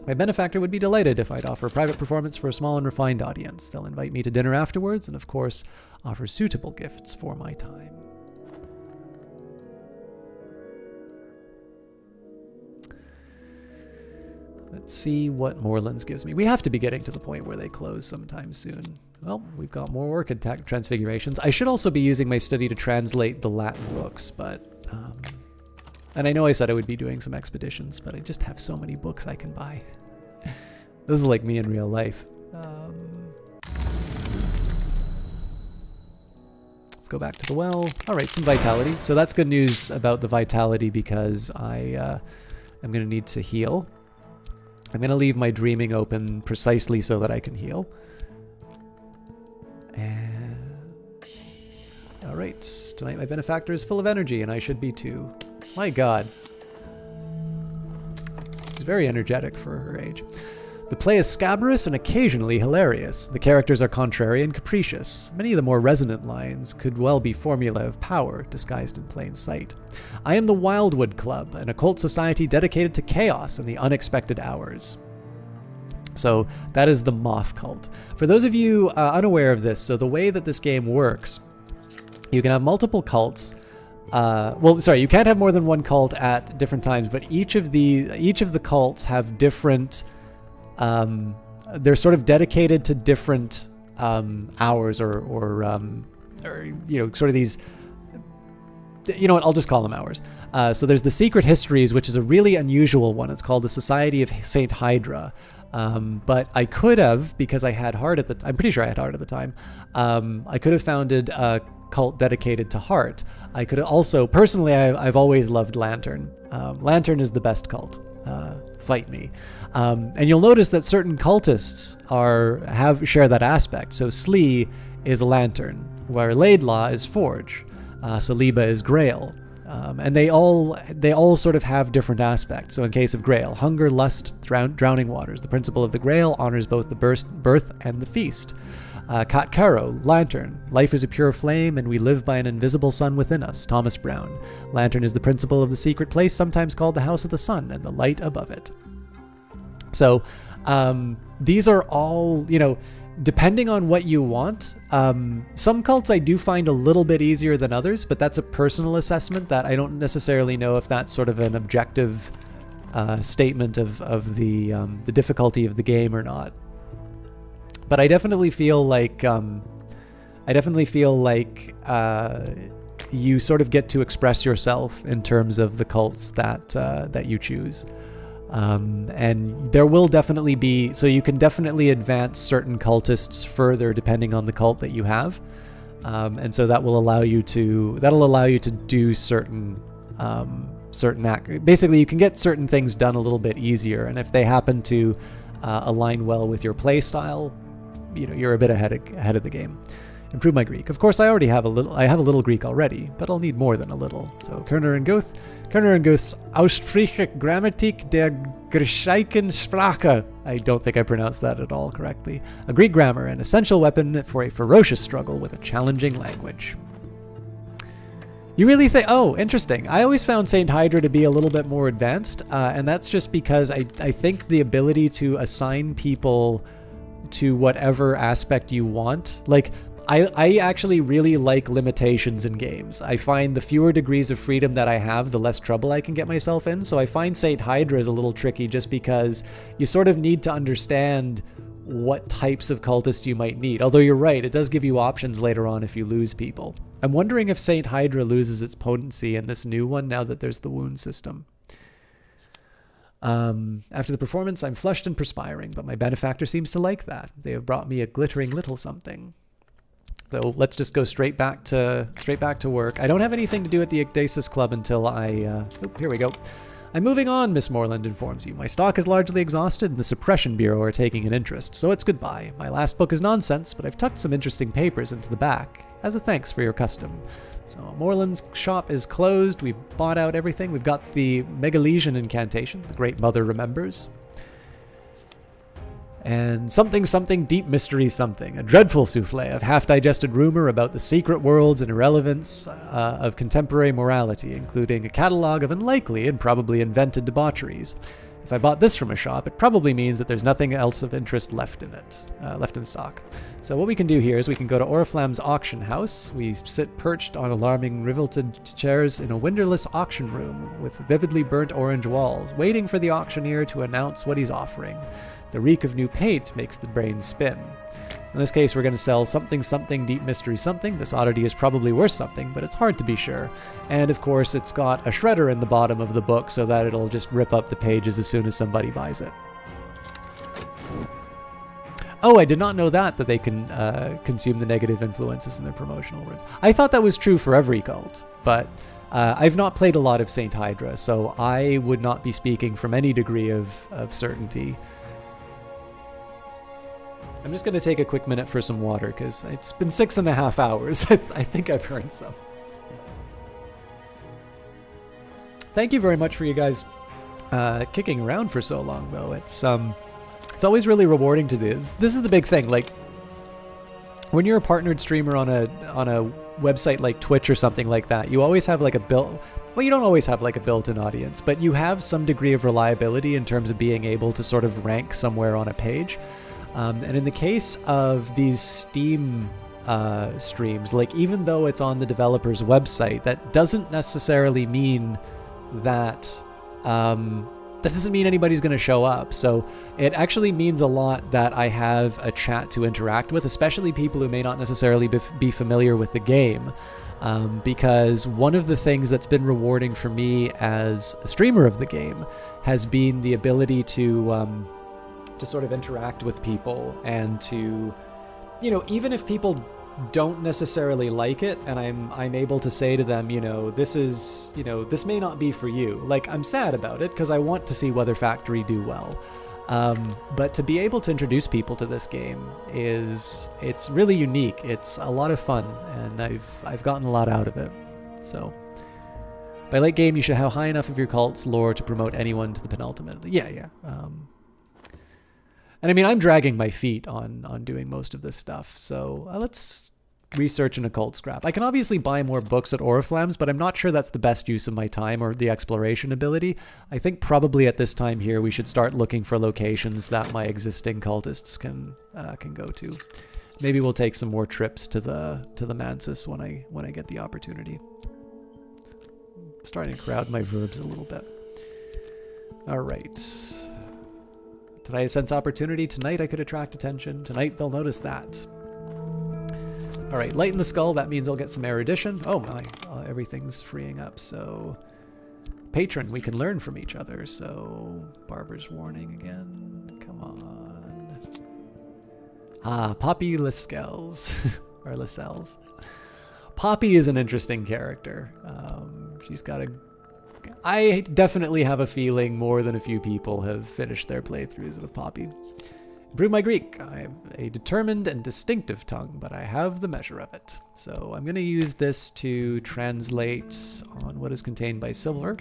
My benefactor would be delighted if I'd offer a private performance for a small and refined audience. They'll invite me to dinner afterwards and, of course, offer suitable gifts for my time. Let's see what Moorlands gives me. We have to be getting to the point where they close sometime soon. Well, we've got more work in transfigurations. I should also be using my study to translate the Latin books, but... and I know I said I would be doing some expeditions, but I just have so many books I can buy. This is like me in real life. Let's go back to the well. All right, some vitality. So that's good news about the vitality because I'm going to need to heal. I'm going to leave my dreaming open precisely so that I can heal. And... all right, tonight my benefactor is full of energy, and I should be too. My God. She's very energetic for her age. The play is scabrous and occasionally hilarious. The characters are contrary and capricious. Many of the more resonant lines could well be formula of power, disguised in plain sight. I am the Wildwood Club, an occult society dedicated to chaos and the unexpected hours. So that is the Moth Cult. For those of you unaware of this, so the way that this game works, you can have multiple cults. You can't have more than one cult at different times, but each of the cults have different... they're sort of dedicated to different hours or sort of these, you know what, I'll just call them hours. So there's the Secret Histories, which is a really unusual one. It's called the Society of Saint Hydra. But I could have, because I had Heart at the I'm pretty sure I had Heart at the time. I could have founded a cult dedicated to Heart. I could also, personally, I've always loved Lantern. Lantern is the best cult. Fight me. And you'll notice that certain cultists share that aspect. So Slee is a lantern, where Laidlaw is Forge. Saliba is Grail. And they all sort of have different aspects. So in case of Grail, hunger, lust, drowning waters. The principle of the Grail honors both the birth and the feast. Katkaro, Lantern. Life is a pure flame, and we live by an invisible sun within us. Thomas Brown. Lantern is the principle of the secret place, sometimes called the House of the Sun, and the light above it. So these are all, depending on what you want. Some cults I do find a little bit easier than others, but that's a personal assessment that I don't necessarily know if that's sort of an objective statement of the difficulty of the game or not. But I definitely feel like you sort of get to express yourself in terms of the cults that you choose. And there will definitely be, so you can definitely advance certain cultists further depending on the cult that you have. And so that will allow you to do certain basically you can get certain things done a little bit easier. And if they happen to align well with your play style, you're a bit ahead of the game. Improve my Greek. Of course, I have a little Greek already, but I'll need more than a little. So, Kerner and Goth Ausfrische Grammatik der Griechischen Sprache. I don't think I pronounced that at all correctly. A Greek grammar, an essential weapon for a ferocious struggle with a challenging language. You really think... Oh, interesting. I always found Saint Hydra to be a little bit more advanced, and that's just because I think the ability to assign people to whatever aspect you want, like... I actually really like limitations in games. I find the fewer degrees of freedom that I have, the less trouble I can get myself in. So I find Saint Hydra is a little tricky just because you sort of need to understand what types of cultists you might need. Although you're right, it does give you options later on if you lose people. I'm wondering if Saint Hydra loses its potency in this new one now that there's the wound system. After the performance, I'm flushed and perspiring, but my benefactor seems to like that. They have brought me a glittering little something. So let's just go straight back to work. I don't have anything to do at the Igdasis Club until here we go. I'm moving on, Miss Moreland informs you. My stock is largely exhausted and the Suppression Bureau are taking an interest, so it's goodbye. My last book is nonsense, but I've tucked some interesting papers into the back, as a thanks for your custom. So Moreland's shop is closed. We've bought out everything. We've got the Megalesian incantation, the Great Mother remembers. And something deep mystery something, a dreadful souffle of half-digested rumor about the secret worlds and irrelevance of contemporary morality, including a catalog of unlikely and probably invented debaucheries. If I bought this from a shop, it probably means that there's nothing else of interest left in stock. So what we can do here is we can go to Oriflamme's auction house. We sit perched on alarming riveted chairs in a windowless auction room with vividly burnt orange walls, waiting for the auctioneer to announce what he's offering. The reek of new paint makes the brain spin. In this case, we're going to sell something deep mystery something. This oddity is probably worth something, but it's hard to be sure. And of course, it's got a shredder in the bottom of the book so that it'll just rip up the pages as soon as somebody buys it. Oh, I did not know that they can consume the negative influences in their promotional words. I thought that was true for every cult, but I've not played a lot of Saint Hydra, so I would not be speaking from any degree of certainty. I'm just going to take a quick minute for some water, because it's been 6.5 hours. I think I've earned some. Thank you very much for you guys kicking around for so long, though. It's always really rewarding to do. This is the big thing. Like, when you're a partnered streamer on a website like Twitch or something like that, you always have like well, you don't always have like a built-in audience, but you have some degree of reliability in terms of being able to sort of rank somewhere on a page. And in the case of these Steam streams, like, even though it's on the developer's website, that doesn't necessarily mean that doesn't mean anybody's going to show up. So it actually means a lot that I have a chat to interact with, especially people who may not necessarily be familiar with the game. Because one of the things that's been rewarding for me as a streamer of the game has been the ability to sort of interact with people and to, even if people don't necessarily like it, and I'm able to say to them, this may not be for you. Like, I'm sad about it because I want to see Weather Factory do well. But to be able to introduce people to this game it's really unique. It's a lot of fun, and I've gotten a lot out of it. So by late game, you should have high enough of your cult's lore to promote anyone to the penultimate. Yeah. And I mean, I'm dragging my feet on doing most of this stuff, so let's research an occult scrap. I can obviously buy more books at Oriflamme's, but I'm not sure that's the best use of my time or the exploration ability. I think probably at this time here, we should start looking for locations that my existing cultists can go to. Maybe we'll take some more trips to the Mansis when I get the opportunity. I'm starting to crowd my verbs a little bit. All right. Tonight I sense opportunity. Tonight I could attract attention. Tonight they'll notice that. All right, light in the skull. That means I'll get some erudition. Oh my, everything's freeing up. So, patron, we can learn from each other. So, barber's warning again. Come on. Poppy Lascelles. Or Lascelles. Poppy is an interesting character. She's got a... I definitely have a feeling more than a few people have finished their playthroughs with Poppy. Improve my Greek. I have a determined and distinctive tongue, but I have the measure of it. So I'm going to use this to translate on what is contained by silver.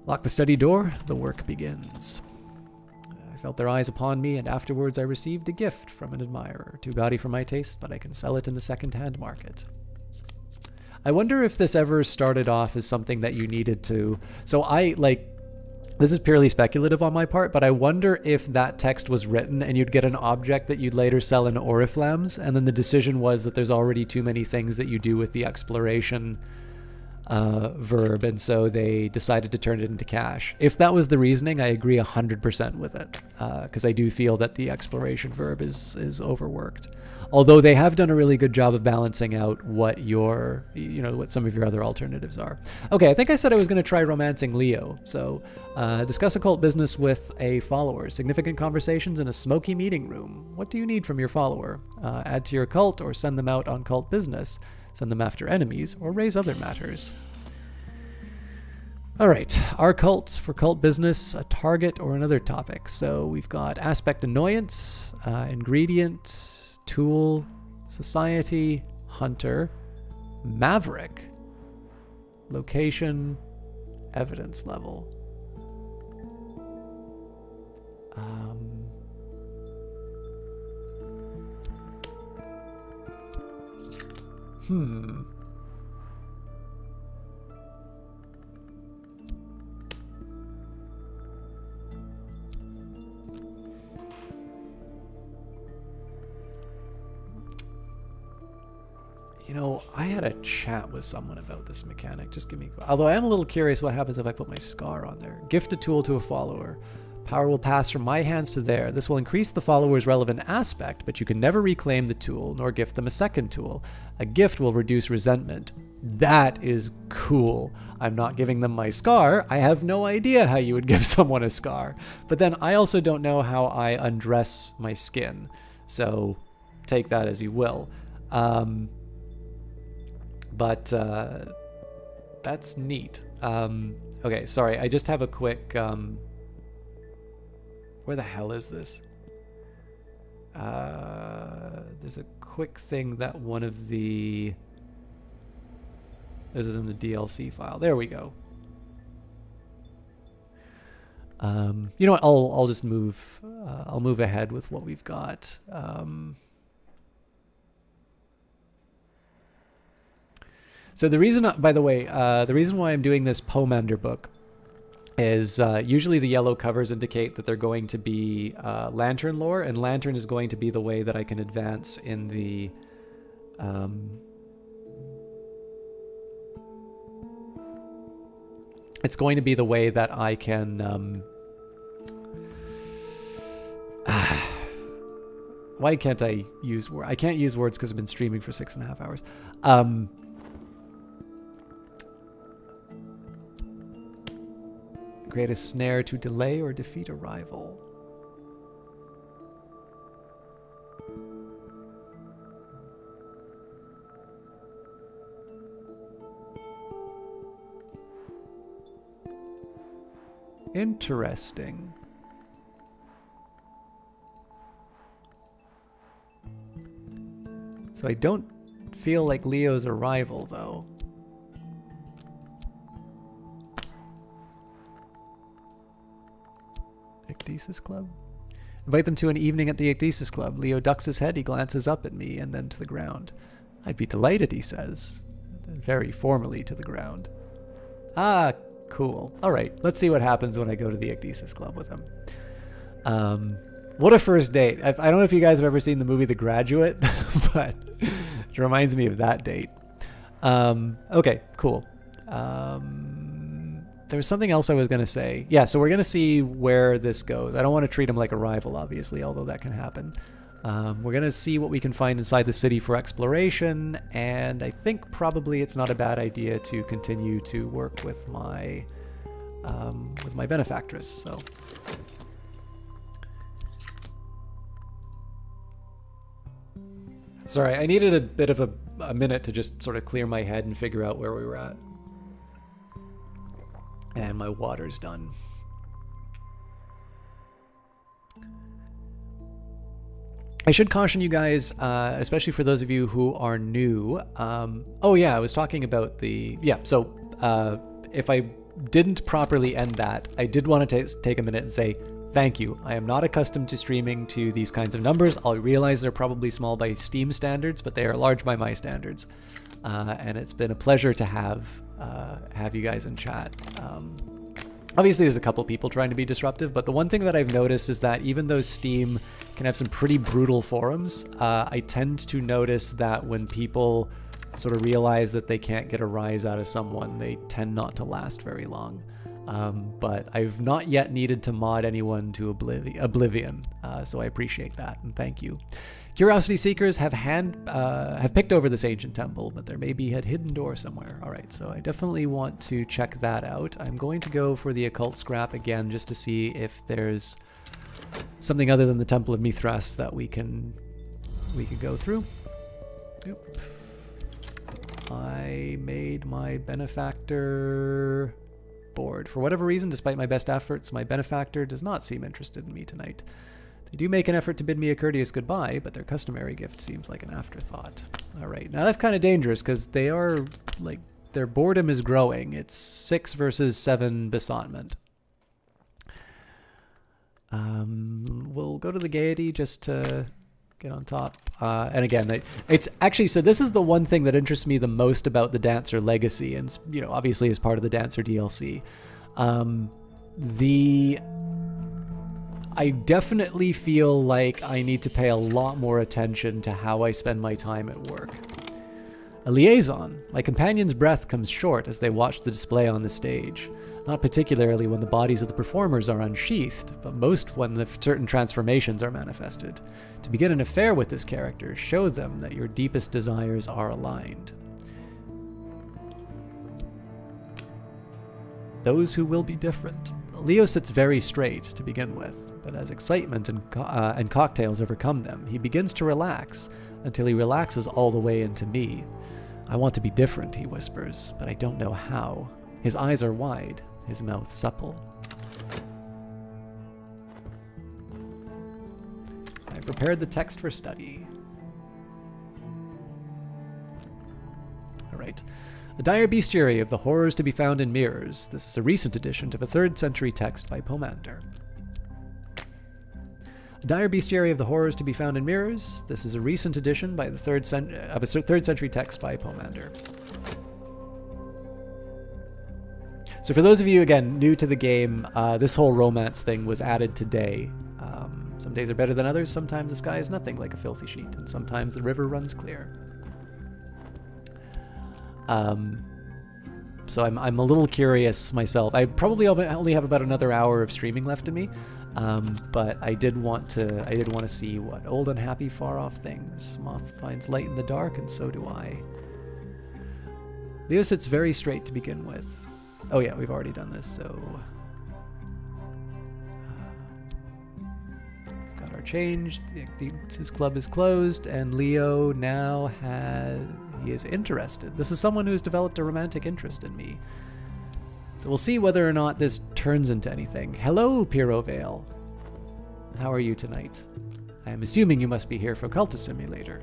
Lock the study door. The work begins. I felt their eyes upon me, and afterwards I received a gift from an admirer. Too gaudy for my taste, but I can sell it in the second-hand market. I wonder if this ever started off as something that you needed to... So this is purely speculative on my part, but I wonder if that text was written and you'd get an object that you'd later sell in Oriflammes, and then the decision was that there's already too many things that you do with the exploration verb, and so they decided to turn it into cash. If that was the reasoning, I agree 100% with it, because I do feel that the exploration verb is overworked. Although they have done a really good job of balancing out what what some of your other alternatives are. Okay, I think I said I was going to try romancing Leo. So, discuss occult business with a follower. Significant conversations in a smoky meeting room. What do you need from your follower? Add to your cult or send them out on cult business. Send them after enemies or raise other matters. All right, our cults for cult business, a target or another topic. So we've got aspect annoyance, ingredient, tool, society, hunter, maverick, location, evidence level. I had a chat with someone about this mechanic. Just give me... Although I am a little curious what happens if I put my scar on there. Gift a tool to a follower. Power will pass from my hands to there. This will increase the follower's relevant aspect, but you can never reclaim the tool, nor gift them a second tool. A gift will reduce resentment. That is cool. I'm not giving them my scar. I have no idea how you would give someone a scar. But then I also don't know how I undress my skin. So take that as you will. But that's neat. Okay, sorry. I just have a quick... where the hell is this? There's a quick thing that one of the... This is in the DLC file. There we go. You know what? I'll just move. I'll move ahead with what we've got. So the reason, by the way, the reason why I'm doing this Pomander book is usually the yellow covers indicate that they're going to be Lantern lore, and Lantern is going to be the way that I can advance in the... it's going to be the way that I can... why can't I use words? I can't use words because I've been streaming for 6.5 hours. Create a snare to delay or defeat a rival. Interesting. So I don't feel like Leo's a rival, though. Ecdysis Club? Invite them to an evening at the Ecdysis Club. Leo ducks his head, he glances up at me, and then to the ground. I'd be delighted, he says. Very formally to the ground. Ah, cool. Alright, let's see what happens when I go to the Ecdysis Club with him. What a first date. I don't know if you guys have ever seen the movie The Graduate, but it reminds me of that date. Okay, cool. There was something else I was going to say. Yeah, so we're going to see where this goes. I don't want to treat him like a rival, obviously, although that can happen. We're going to see what we can find inside the city for exploration, and I think probably it's not a bad idea to continue to work with my benefactress. So, sorry, I needed a bit of a minute to just sort of clear my head and figure out where we were at. And my water's done. I should caution you guys, especially for those of you who are new. Oh yeah, I was talking about the... Yeah, so if I didn't properly end that, I did want to take a minute and say thank you. I am not accustomed to streaming to these kinds of numbers. I realize they're probably small by Steam standards, but they are large by my standards. And it's been a pleasure to have you guys in chat. Obviously, there's a couple people trying to be disruptive, but the one thing that I've noticed is that even though Steam can have some pretty brutal forums, I tend to notice that when people sort of realize that they can't get a rise out of someone, they tend not to last very long. But I've not yet needed to mod anyone to oblivion, so I appreciate that, and thank you. Curiosity seekers have picked over this ancient temple, but there may be a hidden door somewhere. All right, so I definitely want to check that out. I'm going to go for the occult scrap again, just to see if there's something other than the Temple of Mithras that we could go through. Oop. I made my benefactor bored. For whatever reason, despite my best efforts, my benefactor does not seem interested in me tonight. They do make an effort to bid me a courteous goodbye, but their customary gift seems like an afterthought. All right, now that's kind of dangerous because they are, like, their boredom is growing. It's 6 versus 7 besotment. We'll go to the gaiety just to get on top. And again, it's actually, so this is the one thing that interests me the most about the Dancer Legacy, and, you know, obviously as part of the Dancer DLC. I definitely feel like I need to pay a lot more attention to how I spend my time at work. A liaison. My companion's breath comes short as they watch the display on the stage. Not particularly when the bodies of the performers are unsheathed, but most when the certain transformations are manifested. To begin an affair with this character, show them that your deepest desires are aligned. Those who will be different. Leo sits very straight to begin with, but as excitement and cocktails overcome them, he begins to relax until he relaxes all the way into me. I want to be different, he whispers, but I don't know how. His eyes are wide, his mouth supple. I prepared the text for study. All right. A dire bestiary of the horrors to be found in mirrors. This is a recent addition to the 3rd century text by Pomander. A dire bestiary of the horrors to be found in mirrors. This is a recent addition by the 3rd century text by Pomander. So for those of you, again, new to the game, this whole romance thing was added today. Some days are better than others. Sometimes the sky is nothing like a filthy sheet, and sometimes the river runs clear. So I'm a little curious myself. I probably only have about another hour of streaming left to me, but I did want to see what old unhappy far off things. Moth finds light in the dark, and so do I. Leo sits very straight to begin with. Oh yeah, we've already done this, so got our change. His club is closed, and Leo now he is interested. This is someone who has developed a romantic interest in me. So we'll see whether or not this turns into anything. Hello, Piero Vale. How are you tonight? I am assuming you must be here for Cultist Simulator.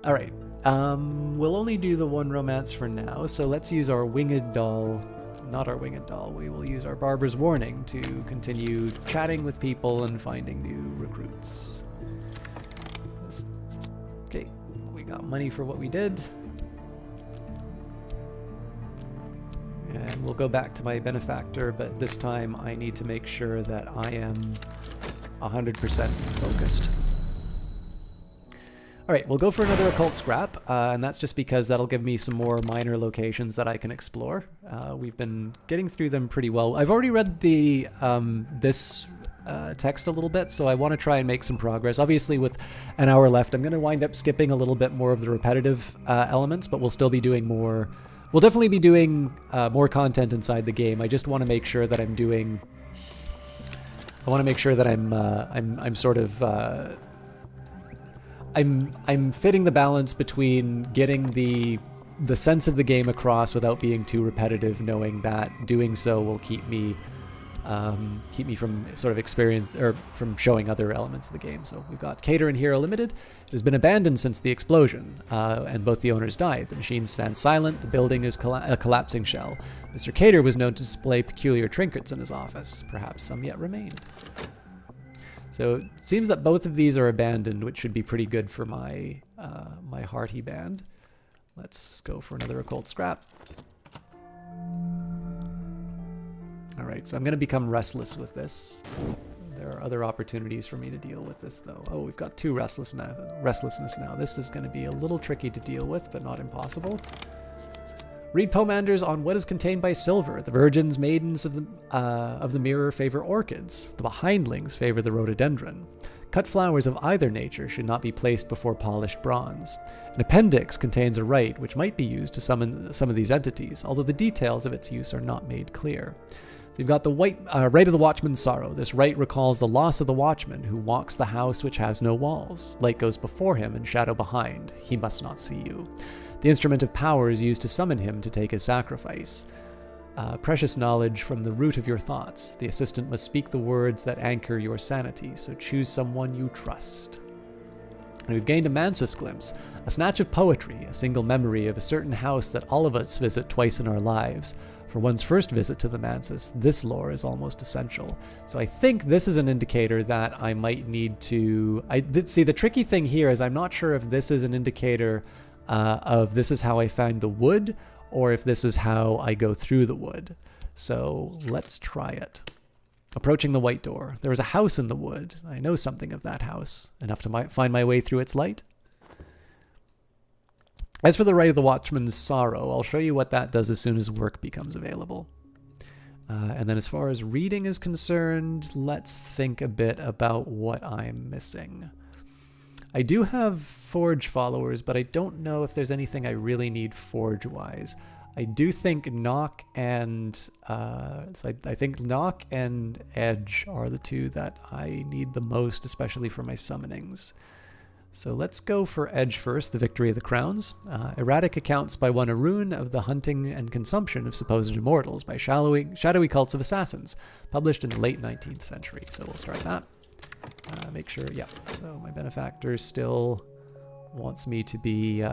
All right. We'll only do the one romance for now, so let's use our winged doll. Not our winged doll. We will use our Barber's Warning to continue chatting with people and finding new recruits. Okay, we got money for what we did. And we'll go back to my benefactor, but this time I need to make sure that I am 100% focused. All right, we'll go for another occult scrap, and that's just because that'll give me some more minor locations that I can explore. We've been getting through them pretty well. I've already read the this text a little bit, so I want to try and make some progress. Obviously, with an hour left, I'm going to wind up skipping a little bit more of the repetitive elements, but we'll still be doing more. We'll definitely be doing more content inside the game. I just want to make sure that I'm doing. I want to make sure that I'm sort of. I'm fitting the balance between getting the sense of the game across without being too repetitive, knowing that doing so will keep me from sort of experience or from showing other elements of the game. So we've got Cater and Hero Limited. It has been abandoned since the explosion, and both the owners died. The machine stands silent. The building is a collapsing shell. Mr. Cater was known to display peculiar trinkets in his office. Perhaps some yet remained. So it seems that both of these are abandoned, which should be pretty good for my my hearty band. Let's go for another occult scrap. All right, so I'm going to become restless with this. There are other opportunities for me to deal with this, though. Oh, we've got 2 restlessness now. This is going to be a little tricky to deal with, but not impossible. Read Pomanders on what is contained by silver. The virgins, maidens of the mirror favor orchids. The behindlings favor the rhododendron. Cut flowers of either nature should not be placed before polished bronze. An appendix contains a rite which might be used to summon some of these entities, although the details of its use are not made clear. So you've got the rite of the watchman's sorrow. This rite recalls the loss of the watchman who walks the house which has no walls. Light goes before him and shadow behind. He must not see you. The instrument of power is used to summon him to take his sacrifice. Precious knowledge from the root of your thoughts. The assistant must speak the words that anchor your sanity, so choose someone you trust. And we've gained a Mansus glimpse, a snatch of poetry, a single memory of a certain house that all of us visit twice in our lives. For one's first visit to the Mansus, this lore is almost essential. So I think this is an indicator that I might need to... See, the tricky thing here is I'm not sure if this is an indicator of this is how I find the wood, or if this is how I go through the wood. So let's try it. Approaching the white door. There is a house in the wood. I know something of that house, enough to find my way through its light. As for the rite of the watchman's sorrow, I'll show you what that does as soon as work becomes available. And then as far as reading is concerned, let's think a bit about what I'm missing. I do have Forge followers, but I don't know if there's anything I really need Forge-wise. I do think Knock and... so I think Knock and Edge are the 2 that I need the most, especially for my summonings. So let's go for Edge first, the Victory of the Crowns. Erratic accounts by one Arun of the hunting and consumption of supposed immortals by shadowy cults of assassins, published in the late 19th century. So we'll start that. Make sure, yeah. So my benefactor still wants me to be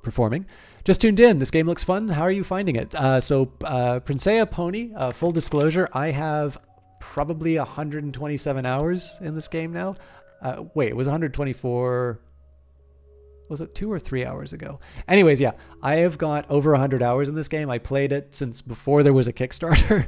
performing. Just tuned in. This game looks fun. How are you finding it? Princea Pony, full disclosure, I have probably 127 hours in this game now. Wait, it was 124... Was it 2 or 3 hours ago? Anyways, yeah, I have got over 100 hours in this game. I played it since before there was a Kickstarter.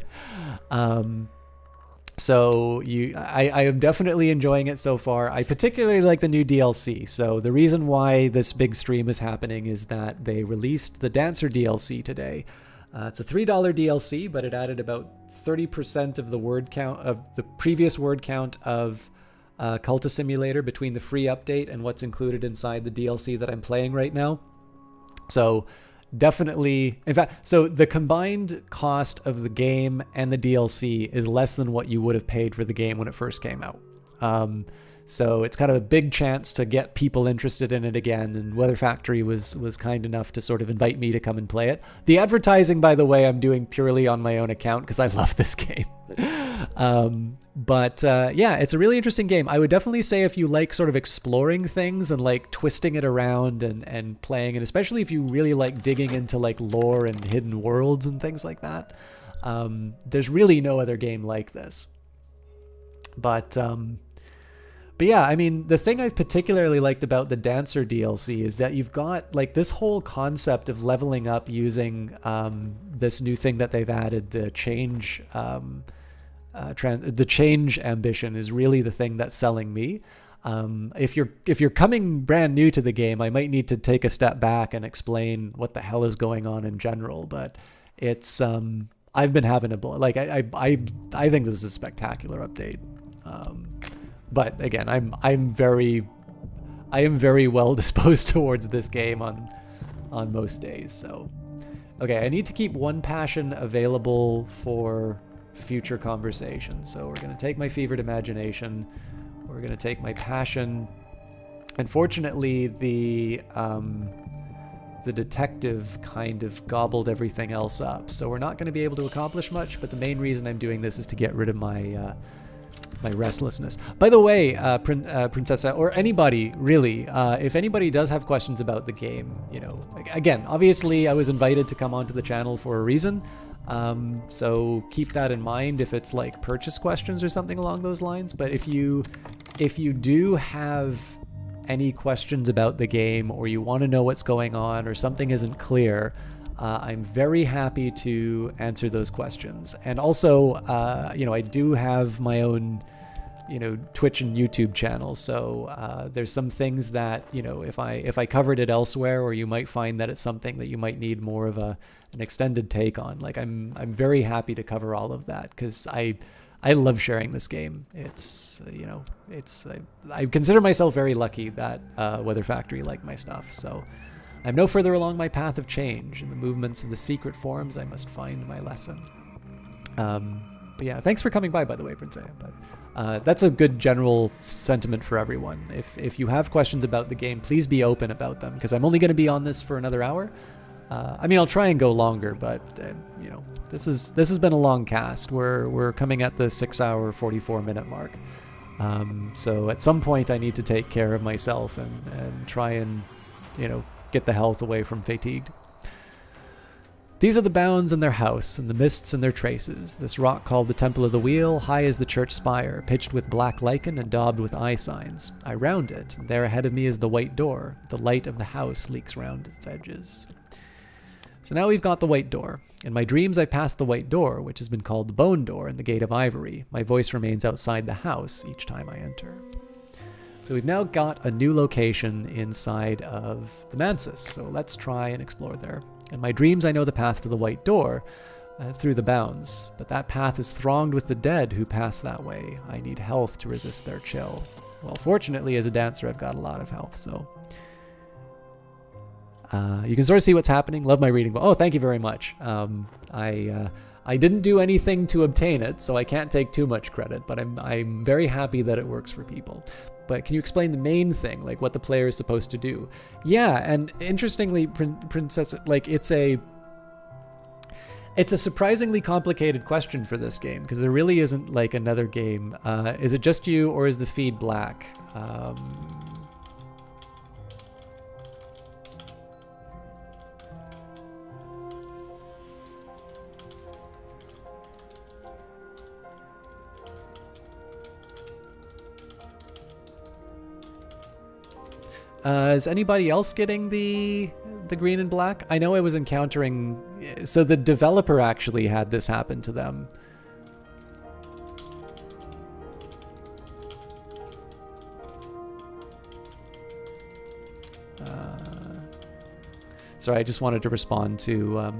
So I am definitely enjoying it so far. I particularly like the new DLC. So the reason why this big stream is happening is that they released the Dancer DLC today. It's a $3 DLC, but it added about 30% of the word count of the previous word count of Cultist Simulator between the free update and what's included inside the DLC that I'm playing right now. So definitely, in fact, so the combined cost of the game and the DLC is less than what you would have paid for the game when it first came out. So it's kind of a big chance to get people interested in it again, and Weather Factory was kind enough to sort of invite me to come and play it. The advertising, by the way, I'm doing purely on my own account because I love this game. Yeah, it's a really interesting game. I would definitely say if you like sort of exploring things and like twisting it around and playing, and especially if you really like digging into like lore and hidden worlds and things like that, there's really no other game like this. But yeah, I mean, the thing I've particularly liked about the Dancer DLC is that you've got like this whole concept of leveling up using this new thing that they've added, the change. The change ambition is really the thing that's selling me. If you're coming brand new to the game, I might need to take a step back and explain what the hell is going on in general. But it's I've been having a like I think this is a spectacular update. But again, I am very well disposed towards this game on most days. So okay, I need to keep one passion available for future conversations. So we're gonna take my fevered imagination. We're going to take my passion. Unfortunately, the detective kind of gobbled everything else up, so we're not going to be able to accomplish much, but the main reason I'm doing this is to get rid of my my restlessness. By the way, Princessa, or anybody, really, if anybody does have questions about the game, you know, again, obviously I was invited to come onto the channel for a reason. So keep that in mind if it's like purchase questions or something along those lines. But if you do have any questions about the game, or you want to know what's going on, or something isn't clear, I'm very happy to answer those questions. And also, you know, I do have my own, you know, Twitch and YouTube channels. So there's some things that, you know, if I covered it elsewhere, or you might find that it's something that you might need more of an extended take on. Like I'm very happy to cover all of that, because I love sharing this game. It's, you know, I consider myself very lucky that Weather Factory liked my stuff. So I'm no further along my path of change. In the movements of the secret forms, I must find my lesson. But yeah, thanks for coming by the way, Princea. But that's a good general sentiment for everyone. If you have questions about the game, please be open about them, because I'm only going to be on this for another hour. I mean, I'll try and go longer, but you know, this has been a long cast. We're coming at the 6-hour 44-minute mark. So at some point, I need to take care of myself and try and, you know, get the health away from fatigued. These are the bounds in their house, and the mists in their traces. This rock called the Temple of the Wheel, high as the church spire, pitched with black lichen and daubed with eye signs. I round it, and there ahead of me is the white door. The light of the house leaks round its edges. So now we've got the white door. In my dreams, I passed the white door, which has been called the bone door and the gate of ivory. My voice remains outside the house each time I enter. So we've now got a new location inside of the Mansis, so let's try and explore there. In my dreams, I know the path to the white door through the bounds, but that path is thronged with the dead who pass that way. I need health to resist their chill. Well, fortunately, as a dancer, I've got a lot of health, so... you can sort of see what's happening. Love my reading. Oh, thank you very much. I didn't do anything to obtain it, so I can't take too much credit, but I'm very happy that it works for people. But can you explain the main thing, like what the player is supposed to do? Yeah, and interestingly, Princess, like it's a surprisingly complicated question for this game, because there really isn't like another game. Is it just you, or is the feed black? Is anybody else getting the green and black? I know I was encountering... So the developer actually had this happen to them. Sorry, I just wanted to respond to...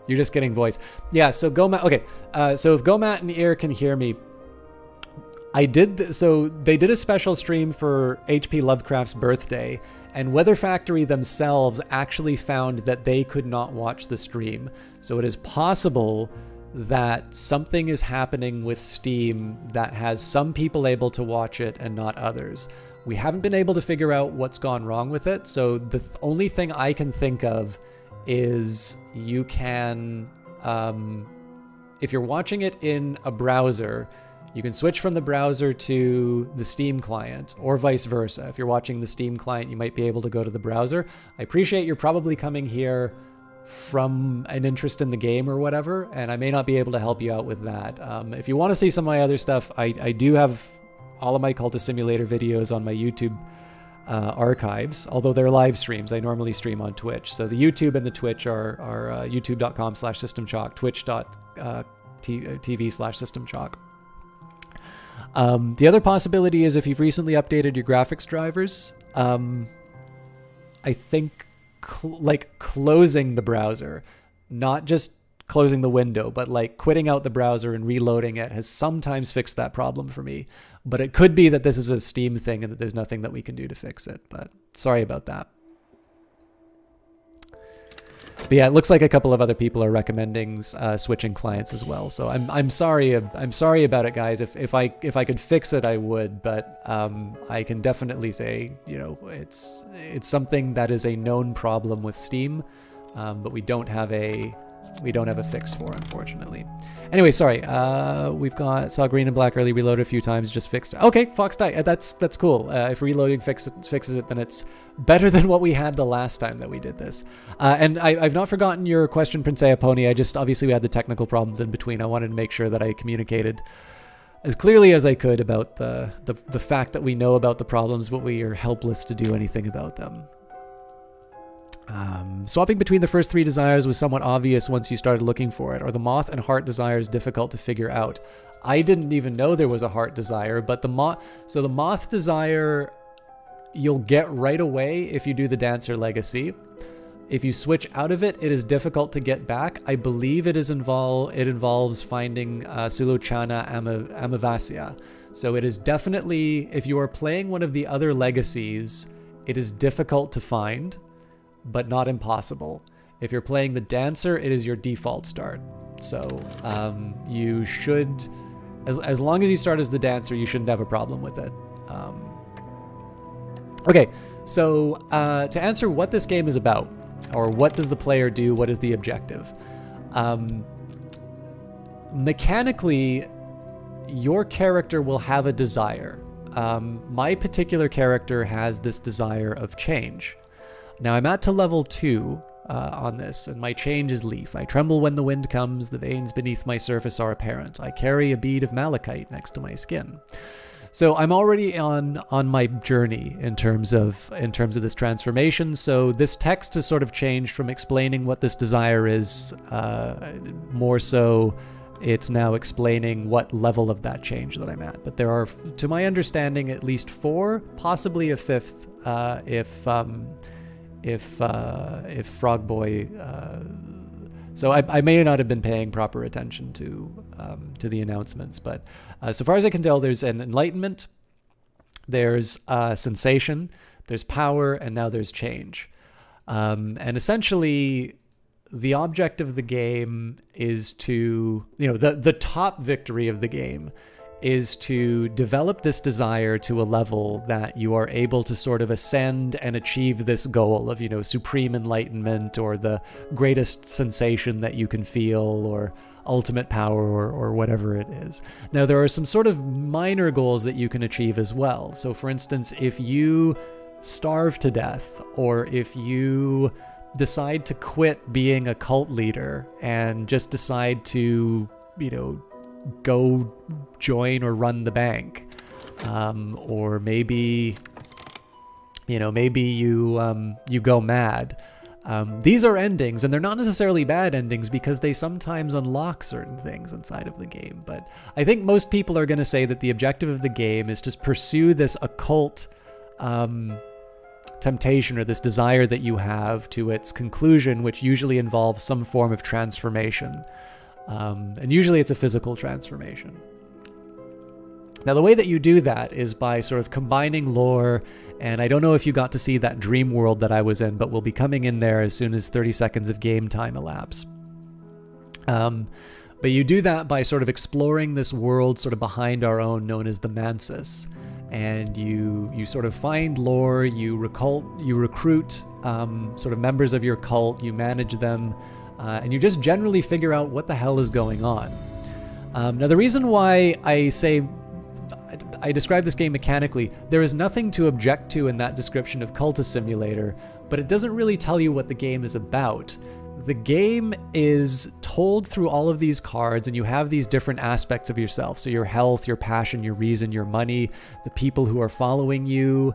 you're just getting voice. Yeah, so Gomat... Okay, so if Gomat and Ear can hear me... So they did a special stream for H.P. Lovecraft's birthday, and Weather Factory themselves actually found that they could not watch the stream. So it is possible that something is happening with Steam that has some people able to watch it and not others. We haven't been able to figure out what's gone wrong with it, so the only thing I can think of is you can, if you're watching it in a browser, you can switch from the browser to the Steam client, or vice versa. If you're watching the Steam client, you might be able to go to the browser. I appreciate you're probably coming here from an interest in the game or whatever, and I may not be able to help you out with that. If you want to see some of my other stuff, I do have all of my Cultist Simulator videos on my YouTube archives, although they're live streams. I normally stream on Twitch. So the YouTube and the Twitch are youtube.com/systemchalk, twitch.tv/systemchalk. The other possibility is if you've recently updated your graphics drivers, I think like closing the browser, not just closing the window, but like quitting out the browser and reloading it has sometimes fixed that problem for me. But it could be that this is a Steam thing and that there's nothing that we can do to fix it. But sorry about that. But yeah, it looks like a couple of other people are recommending switching clients as well. So I'm sorry about it, guys. If I could fix it, I would. But I can definitely say, you know, it's something that is a known problem with Steam, but we don't have a fix for, unfortunately. Anyway, sorry. We've saw green and black early, reloaded a few times, just fixed. Okay, Fox Die. That's cool. If reloading fixes it, then it's better than what we had the last time that we did this. And I've not forgotten your question, Prince Pony. Obviously we had the technical problems in between. I wanted to make sure that I communicated as clearly as I could about the fact that we know about the problems, but we are helpless to do anything about them. Swapping between the first three desires was somewhat obvious once you started looking for it. Are the moth and heart desires difficult to figure out? I didn't even know there was a heart desire, but the moth desire you'll get right away if you do the Dancer Legacy. If you switch out of it, it is difficult to get back. I believe it involves finding Sulochana Amavasya. So it is definitely, if you are playing one of the other legacies, it is difficult to find, but not impossible. If you're playing the Dancer, it is your default start. So you should, as long as you start as the Dancer, you shouldn't have a problem with it. Okay, so to answer what this game is about, or what does the player do, what is the objective? Mechanically, your character will have a desire. My particular character has this desire of change. Now I'm at to level 2 on this, and my change is leaf. I tremble when the wind comes, the veins beneath my surface are apparent. I carry a bead of malachite next to my skin. So I'm already on my journey in terms of this transformation. So this text has sort of changed from explaining what this desire is, more so it's now explaining what level of that change that I'm at. But there are, to my understanding, at least 4, possibly a 5th, if Frog Boy. So I may not have been paying proper attention to the announcements, but so far as I can tell, there's an enlightenment, there's sensation, there's power, and now there's change. And essentially, the object of the game is to, the top victory of the game is to develop this desire to a level that you are able to sort of ascend and achieve this goal of, supreme enlightenment, or the greatest sensation that you can feel, or ultimate power, or whatever it is. Now, there are some sort of minor goals that you can achieve as well. So for instance, if you starve to death, or if you decide to quit being a cult leader and just decide to, go join or run the bank, or maybe you go mad. These are endings, and they're not necessarily bad endings because they sometimes unlock certain things inside of the game. But I think most people are going to say that the objective of the game is to pursue this occult temptation, or this desire that you have, to its conclusion, which usually involves some form of transformation. And usually it's a physical transformation. Now, the way that you do that is by sort of combining lore, and I don't know if you got to see that dream world that I was in, but we'll be coming in there as soon as 30 seconds of game time elapse. But you do that by sort of exploring this world sort of behind our own, known as the Mansis. And you sort of find lore, you recruit sort of members of your cult, you manage them, and you just generally figure out what the hell is going on. Now, the reason why I describe this game mechanically, there is nothing to object to in that description of Cultist Simulator, but it doesn't really tell you what the game is about. The game is told through all of these cards, and you have these different aspects of yourself. So your health, your passion, your reason, your money, the people who are following you,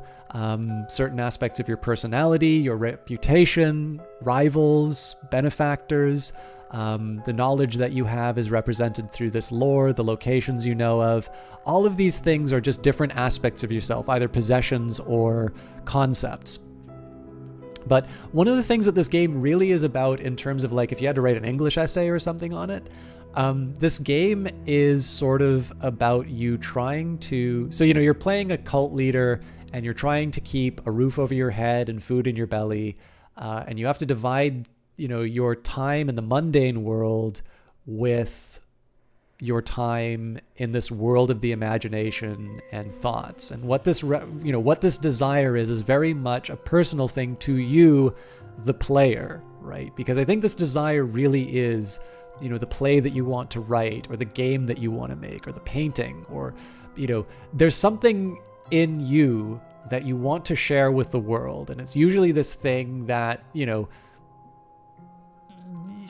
certain aspects of your personality, your reputation, rivals, benefactors. The knowledge that you have is represented through this lore, the locations you know of. All of these things are just different aspects of yourself, either possessions or concepts. But one of the things that this game really is about, in terms of like if you had to write an English essay or something on it, this game is sort of about you trying to... So, you're playing a cult leader and you're trying to keep a roof over your head and food in your belly, and you have to divide, your time in the mundane world with your time in this world of the imagination and thoughts. And what this desire is very much a personal thing to you, the player, right? Because I think this desire really is, the play that you want to write, or the game that you want to make, or the painting, or, there's something in you that you want to share with the world. And it's usually this thing that,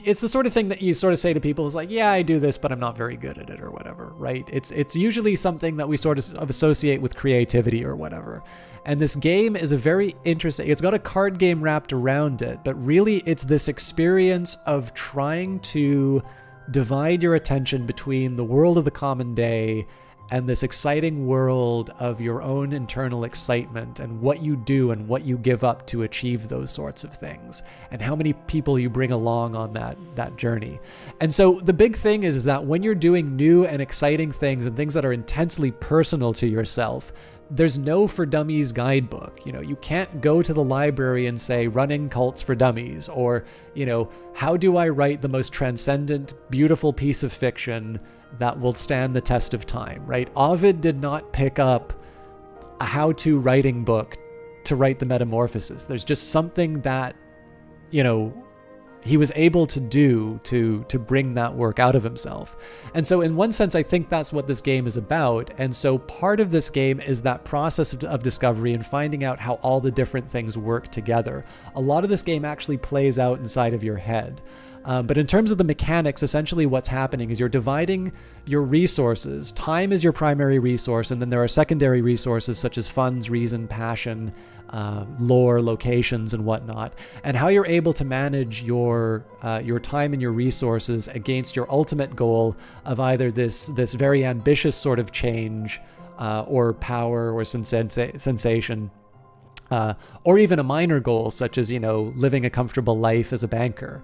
it's the sort of thing that you sort of say to people is like, yeah, I do this, but I'm not very good at it, or whatever, right? It's usually something that we sort of associate with creativity or whatever. And this game is a very interesting, it's got a card game wrapped around it, but really it's this experience of trying to divide your attention between the world of the common day and this exciting world of your own internal excitement, and what you do and what you give up to achieve those sorts of things, and how many people you bring along on that journey. And so the big thing is that when you're doing new and exciting things and things that are intensely personal to yourself, there's no For Dummies guidebook. You can't go to the library and say, running cults for dummies, or, how do I write the most transcendent, beautiful piece of fiction that will stand the test of time, right? Ovid did not pick up a how-to writing book to write the Metamorphoses. There's just something that, he was able to do to bring that work out of himself. And so in one sense, I think that's what this game is about. And so part of this game is that process of discovery and finding out how all the different things work together. A lot of this game actually plays out inside of your head. But in terms of the mechanics, essentially what's happening is you're dividing your resources. Time is your primary resource, and then there are secondary resources such as funds, reason, passion, lore, locations, and whatnot. And how you're able to manage your time and your resources against your ultimate goal of either this very ambitious sort of change, or power, or sensation, or even a minor goal such as living a comfortable life as a banker.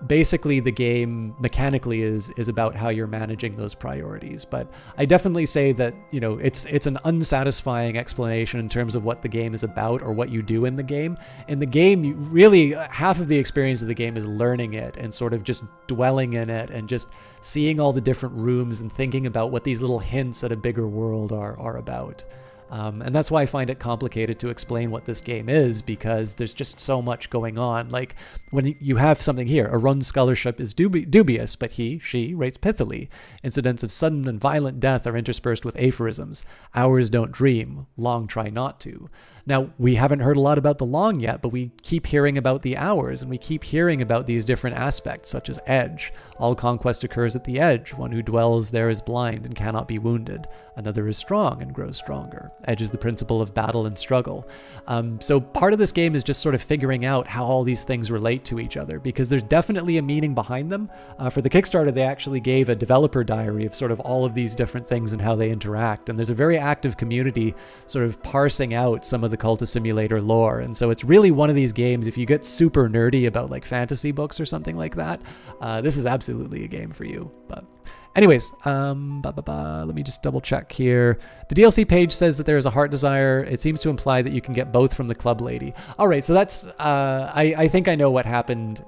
Basically the game mechanically is about how you're managing those priorities. But I definitely say that, it's an unsatisfying explanation in terms of what the game is about or what you do in the game. In the game, really half of the experience of the game is learning it and sort of just dwelling in it and just seeing all the different rooms and thinking about what these little hints at a bigger world are about. And that's why I find it complicated to explain what this game is, because there's just so much going on. Like when you have something here, a run scholarship is dubious, but she rates pithily. Incidents of sudden and violent death are interspersed with aphorisms. Hours don't dream, long try not to. Now, we haven't heard a lot about the long yet, but we keep hearing about the hours, and we keep hearing about these different aspects, such as edge. All conquest occurs at the edge. One who dwells there is blind and cannot be wounded. Another is strong and grows stronger. Edge is the principle of battle and struggle. So part of this game is just sort of figuring out how all these things relate to each other, because there's definitely a meaning behind them. For the Kickstarter, they actually gave a developer diary of sort of all of these different things and how they interact. And there's a very active community sort of parsing out some of the Cultist Simulator lore. And so it's really one of these games, if you get super nerdy about like fantasy books or something like that, this is absolutely a game for you. But anyways, let me just double check here. The DLC page says that there is a heart desire. It seems to imply that you can get both from the club lady. All right, so that's, I think I know what happened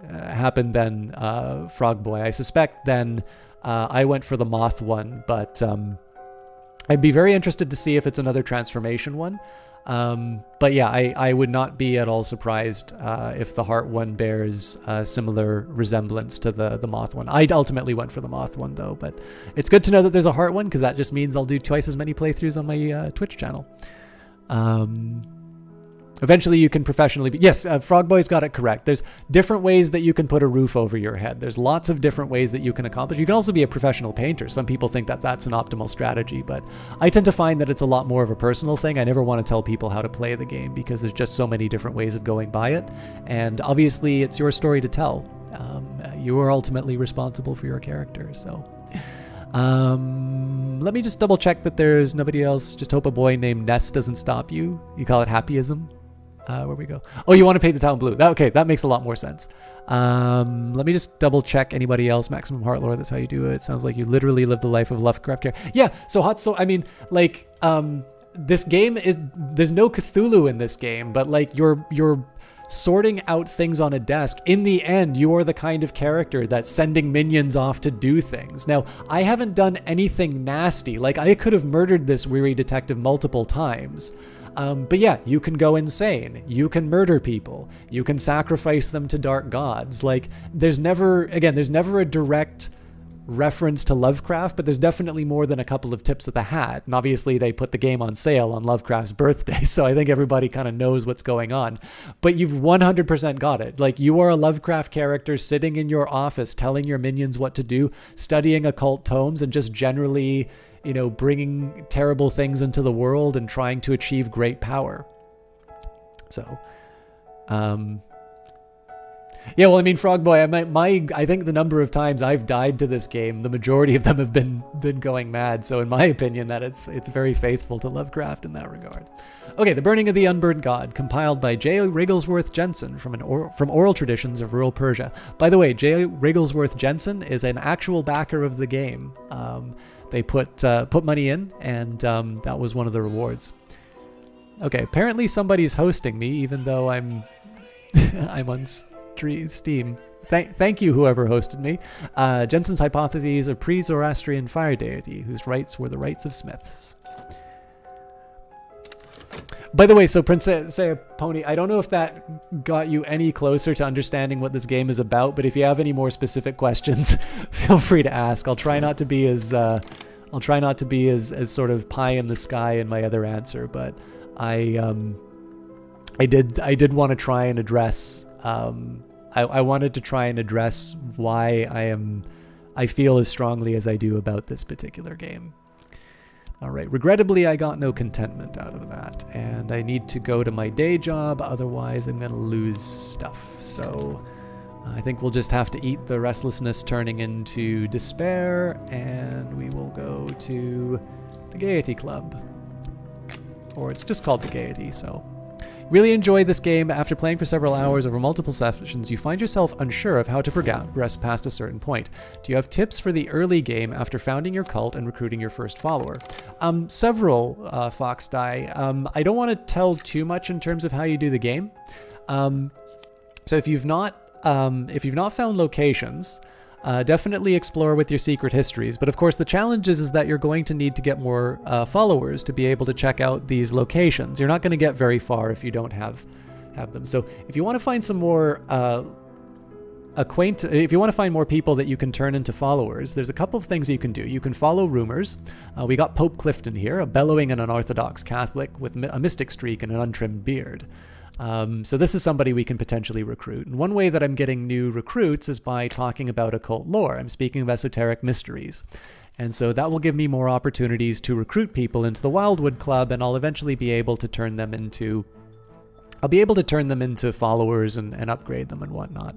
then, Frog Boy. I suspect then I went for the moth one, but I'd be very interested to see if it's another transformation one. But yeah, I would not be at all surprised if the heart one bears a similar resemblance to the moth one. I ultimately went for the moth one though, but it's good to know that there's a heart one, because that just means I'll do twice as many playthroughs on my Twitch channel. Eventually you can professionally be... Yes, Frogboy's got it correct. There's different ways that you can put a roof over your head. There's lots of different ways that you can accomplish. You can also be a professional painter. Some people think that that's an optimal strategy, but I tend to find that it's a lot more of a personal thing. I never want to tell people how to play the game because there's just so many different ways of going by it. And obviously it's your story to tell. You are ultimately responsible for your character. So, let me just double check that there's nobody else. Just hope a boy named Ness doesn't stop you. You call it happyism. Where we go? Oh, you want to paint the town blue. Okay, that makes a lot more sense. Let me just double check anybody else. Maximum Heart Lore, that's how you do it. Sounds like you literally live the life of Lovecraft character. Yeah, so I mean, like, this game is, there's no Cthulhu in this game, but like you're sorting out things on a desk. In the end, you are the kind of character that's sending minions off to do things. Now, I haven't done anything nasty. Like, I could have murdered this weary detective multiple times. But yeah, you can go insane. You can murder people. You can sacrifice them to dark gods. Like, there's never a direct reference to Lovecraft, but there's definitely more than a couple of tips of the hat. And obviously they put the game on sale on Lovecraft's birthday, so I think everybody kind of knows what's going on. But you've 100% got it. Like, you are a Lovecraft character sitting in your office telling your minions what to do, studying occult tomes, and just generally, you know, bringing terrible things into the world and trying to achieve great power. So, yeah, well, I mean, Frog Boy, I think the number of times I've died to this game, the majority of them have been going mad. So in my opinion, that it's very faithful to Lovecraft in that regard. Okay, The Burning of the Unburned God, compiled by J. Wrigglesworth Jensen from Oral Traditions of Rural Persia. By the way, J. Wrigglesworth Jensen is an actual backer of the game. They put money in, and that was one of the rewards. Okay, apparently somebody's hosting me, even though I'm on Steam. Thank you, whoever hosted me. Jensen's hypotheses, a pre-Zoroastrian fire deity whose rights were the rights of smiths. By the way, so Princess Pony, I don't know if that got you any closer to understanding what this game is about, but if you have any more specific questions, feel free to ask. I'll try not to be as sort of pie in the sky in my other answer, but I did want to try and address I wanted to try and address why I feel as strongly as I do about this particular game. All right, regrettably, I got no contentment out of that, and I need to go to my day job, otherwise I'm going to lose stuff. So I think we'll just have to eat the restlessness turning into despair, and we will go to the Gaiety Club. Or it's just called the Gaiety, so. Really enjoyed this game. After playing for several hours over multiple sessions, you find yourself unsure of how to progress past a certain point. Do you have tips for the early game after founding your cult and recruiting your first follower? Several, Fox Die. I don't want to tell too much in terms of how you do the game. So if you've not found locations, definitely explore with your secret histories. But of course, the challenge is that you're going to need to get more followers to be able to check out these locations. You're not going to get very far if you don't have them. So if you want to find some more if you want to find more people that you can turn into followers, there's a couple of things you can do. You can follow rumors. We got Pope Clifton here, a bellowing and unorthodox Catholic with a mystic streak and an untrimmed beard. So this is somebody we can potentially recruit. And one way that I'm getting new recruits is by talking about occult lore. I'm speaking of esoteric mysteries. And so that will give me more opportunities to recruit people into the Wildwood Club, and I'll eventually be able to turn them into followers and upgrade them and whatnot.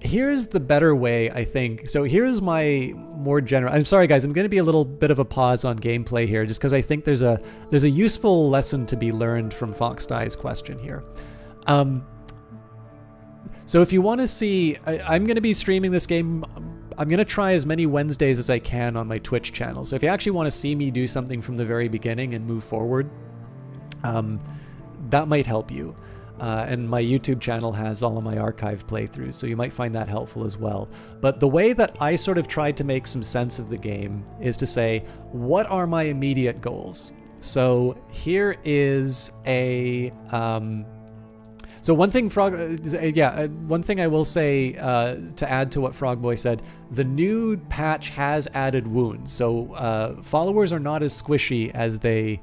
Here's the better way, I think. So here's my more general... I'm sorry, guys. I'm going to be a little bit of a pause on gameplay here, just because I think there's a useful lesson to be learned from Fox Die's question here. So if you want to see... I'm going to be streaming this game... I'm going to try as many Wednesdays as I can on my Twitch channel. So if you actually want to see me do something from the very beginning and move forward, that might help you. And my YouTube channel has all of my archive playthroughs, so you might find that helpful as well. But the way that I sort of tried to make some sense of the game is to say, what are my immediate goals? So here is a... So one thing one thing I will say to add to what Frogboy said, the new patch has added wounds. So followers are not as squishy as they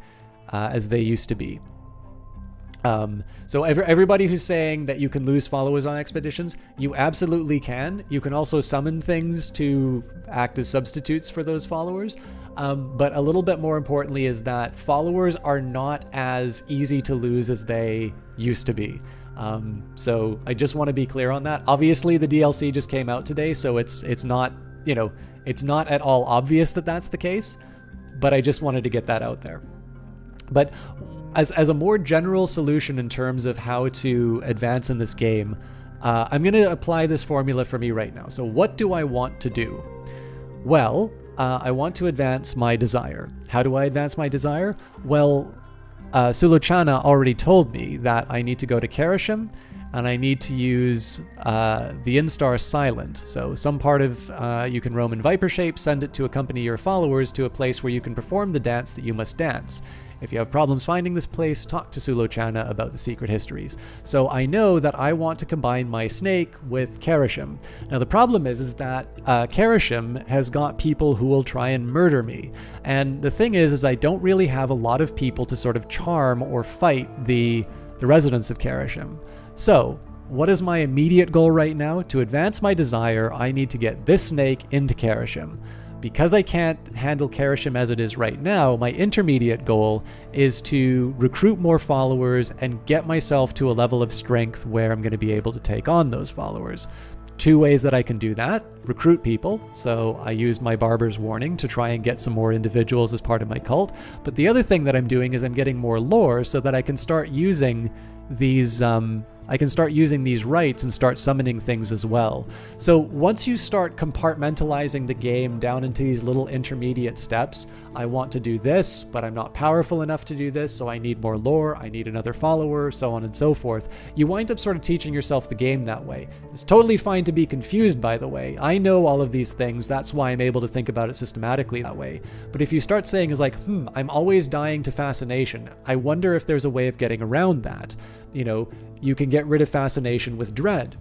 used to be. So everybody who's saying that you can lose followers on expeditions, you absolutely can. You can also summon things to act as substitutes for those followers. But a little bit more importantly is that followers are not as easy to lose as they used to be. So I just want to be clear on that. Obviously, the DLC just came out today, so it's not, it's not at all obvious that that's the case. But I just wanted to get that out there. But as a more general solution in terms of how to advance in this game, I'm going to apply this formula for me right now. So what do I want to do? Well, I want to advance my desire. How do I advance my desire? Well, Sulochana already told me that I need to go to Karashim, and I need to use the Instar Silent. So some part of you can roam in Viper shape, send it to accompany your followers to a place where you can perform the dance that you must dance. If you have problems finding this place, talk to Sulochana about the secret histories. So I know that I want to combine my snake with Karashim. Now the problem is that Karashim has got people who will try and murder me. And the thing is I don't really have a lot of people to sort of charm or fight the residents of Karashim. So what is my immediate goal right now? To advance my desire, I need to get this snake into Karashim. Because I can't handle Karashim as it is right now, my intermediate goal is to recruit more followers and get myself to a level of strength where I'm going to be able to take on those followers. Two ways that I can do that: recruit people. So I use my Barber's Warning to try and get some more individuals as part of my cult. But the other thing that I'm doing is I'm getting more lore so that I can start using these rights and start summoning things as well. So once you start compartmentalizing the game down into these little intermediate steps, I want to do this, but I'm not powerful enough to do this, so I need more lore, I need another follower, so on and so forth. You wind up sort of teaching yourself the game that way. It's totally fine to be confused, by the way. I know all of these things, that's why I'm able to think about it systematically that way. But if you start saying is like, I'm always dying to fascination, I wonder if there's a way of getting around that. You can get rid of fascination with dread.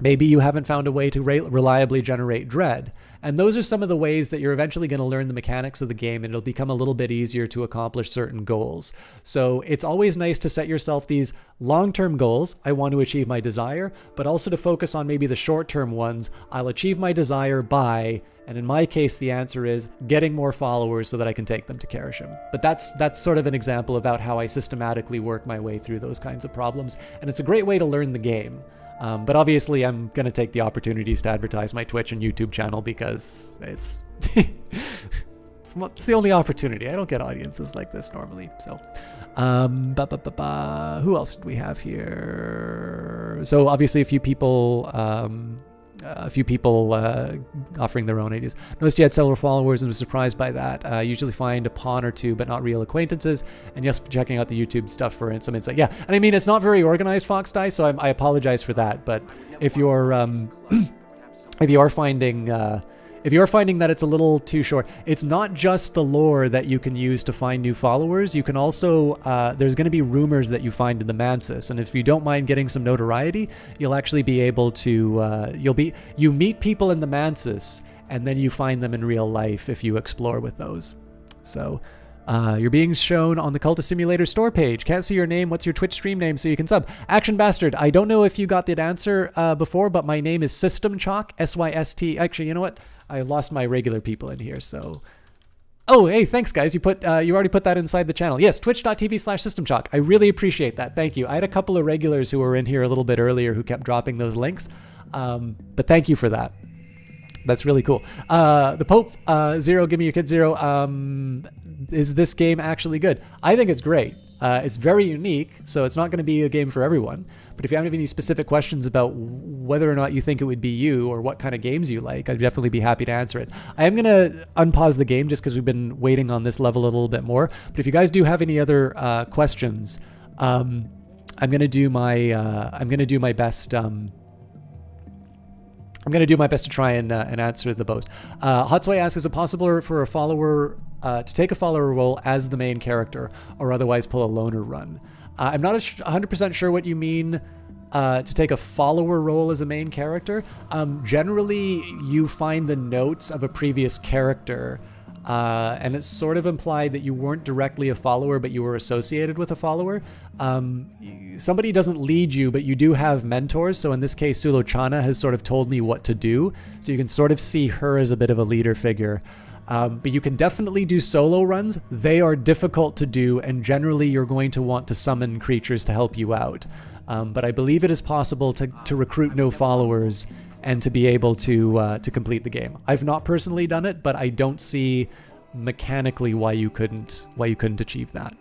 Maybe you haven't found a way to reliably generate dread. And those are some of the ways that you're eventually going to learn the mechanics of the game, and it'll become a little bit easier to accomplish certain goals. So it's always nice to set yourself these long-term goals. I want to achieve my desire, but also to focus on maybe the short-term ones. I'll achieve my desire by, and in my case, the answer is getting more followers so that I can take them to Karashim. But that's sort of an example about how I systematically work my way through those kinds of problems. And it's a great way to learn the game. But obviously, I'm going to take the opportunities to advertise my Twitch and YouTube channel because it's it's the only opportunity. I don't get audiences like this normally. So, who else do we have here? So obviously, a few people offering their own ideas. Noticed you had several followers and was surprised by that. Usually find a pawn or two, but not real acquaintances. And yes, checking out the YouTube stuff for some insight. Yeah, and I mean, it's not very organized, Fox Dice, so I apologize for that. But if you're if you are finding that it's a little too short, it's not just the lore that you can use to find new followers. You can also, there's going to be rumors that you find in the Mansis. And if you don't mind getting some notoriety, you'll actually be able to, you meet people in the Mansis and then you find them in real life if you explore with those. So you're being shown on the Cultist Simulator store page. Can't see your name. What's your Twitch stream name so you can sub? Action Bastard. I don't know if you got that answer before, but my name is System Chalk, SYST. Actually, you know what? I lost my regular people in here, so... Oh, hey, thanks, guys. You already put that inside the channel. Yes, twitch.tv/systemchalk. I really appreciate that. Thank you. I had a couple of regulars who were in here a little bit earlier who kept dropping those links, but thank you for that. That's really cool. The Pope, Zero, give me your kid, Zero. Is this game actually good? I think it's great. It's very unique, so it's not going to be a game for everyone. But if you have any specific questions about whether or not you think it would be you or what kind of games you like, I'd definitely be happy to answer it. I am going to unpause the game just because we've been waiting on this level a little bit more. But if you guys do have any other questions, I'm going to do my best. I'm going to do my best to try and answer the most. Hotsoy asks, is it possible for a follower to take a follower role as the main character or otherwise pull a loner run? I'm not 100% sure what you mean to take a follower role as a main character. Generally, you find the notes of a previous character and it's sort of implied that you weren't directly a follower, but you were associated with a follower. Somebody doesn't lead you, but you do have mentors. So in this case, Sulochana has sort of told me what to do. So you can sort of see her as a bit of a leader figure. But you can definitely do solo runs. They are difficult to do, and generally you're going to want to summon creatures to help you out. But I believe it is possible to recruit no followers and to be able to complete the game. I've not personally done it, but I don't see mechanically why you couldn't achieve that.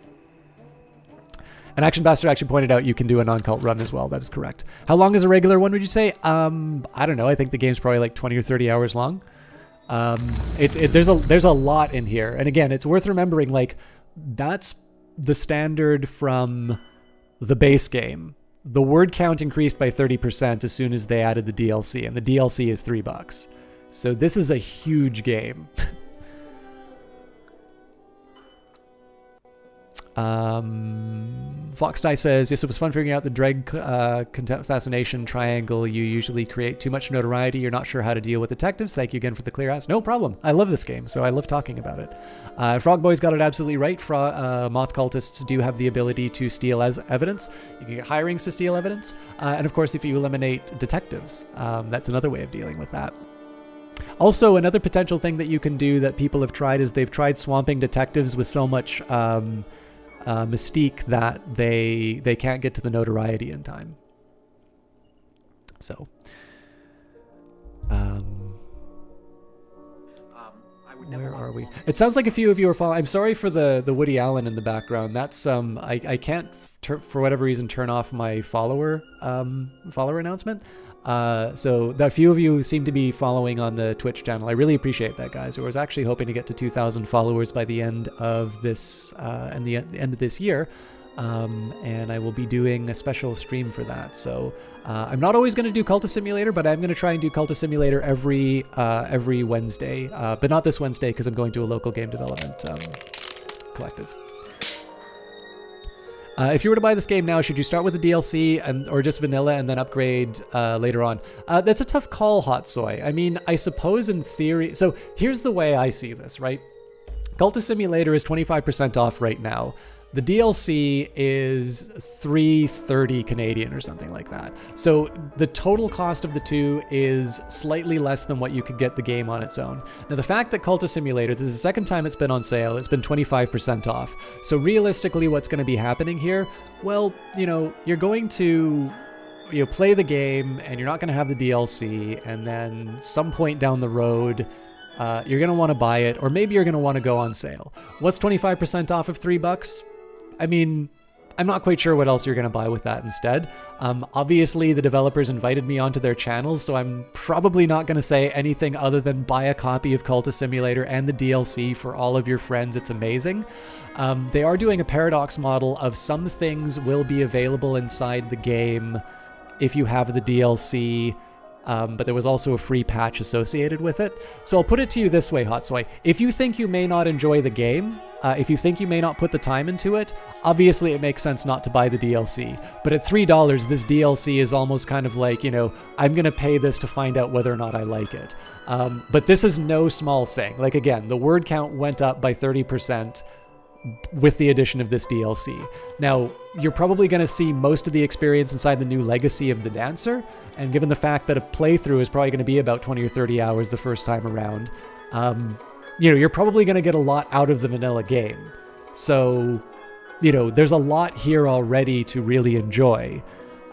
And Action Bastard actually pointed out you can do a non-cult run as well. That is correct. How long is a regular one, would you say? I don't know. I think the game's probably like 20 or 30 hours long. There's a lot in here. And again, it's worth remembering, like, that's the standard from the base game. The word count increased by 30% as soon as they added the DLC, and the DLC is $3. So this is a huge game. Foxdie says, yes, it was fun figuring out the Dreg contempt fascination triangle. You usually create too much notoriety. You're not sure how to deal with detectives. Thank you again for the clear ass. No problem. I love this game, so I love talking about it. Frogboy's got it absolutely right. Moth cultists do have the ability to steal as evidence. You can get hirings to steal evidence. And of course, if you eliminate detectives, that's another way of dealing with that. Also, another potential thing that you can do that people have tried is they've tried swamping detectives with so much mystique that they can't get to the notoriety in time. So, where are we? It sounds like a few of you are following. I'm sorry for the Woody Allen in the background. That's I can't for whatever reason turn off my follower announcement. So that few of you seem to be following on the Twitch channel. I really appreciate that, guys. I was actually hoping to get to 2,000 followers by the end of this and the end of this year, and I will be doing a special stream for that. So I'm not always going to do Cultist Simulator, but I'm going to try and do Cultist Simulator every Wednesday, but not this Wednesday because I'm going to a local game development collective. If you were to buy this game now, should you start with the DLC or just vanilla and then upgrade later on? That's a tough call, Hot Soy. I mean, I suppose in theory... So here's the way I see this, right? Cultist Simulator is 25% off right now. The DLC is $3.30 Canadian or something like that. So the total cost of the two is slightly less than what you could get the game on its own. Now, the fact that Cultist Simulator, this is the second time it's been on sale, it's been 25% off. So realistically, what's going to be happening here? Well, you know, you're going to play the game and you're not going to have the DLC, and then some point down the road, you're going to want to buy it, or maybe you're going to want to go on sale. What's 25% off of $3? I mean, I'm not quite sure what else you're going to buy with that instead. Obviously, the developers invited me onto their channels, so I'm probably not going to say anything other than buy a copy of Cultist Simulator and the DLC for all of your friends. It's amazing. They are doing a paradox model of some things will be available inside the game if you have the DLC, but there was also a free patch associated with it. So I'll put it to you this way, Hot Soy. If you think you may not enjoy the game, if you think you may not put the time into it, obviously it makes sense not to buy the DLC. But at $3, this DLC is almost kind of like, I'm going to pay this to find out whether or not I like it. But this is no small thing. Like, again, the word count went up by 30% with the addition of this DLC. Now, you're probably going to see most of the experience inside the new Legacy of the Dancer, and given the fact that a playthrough is probably going to be about 20 or 30 hours the first time around, you're probably going to get a lot out of the vanilla game. So, there's a lot here already to really enjoy.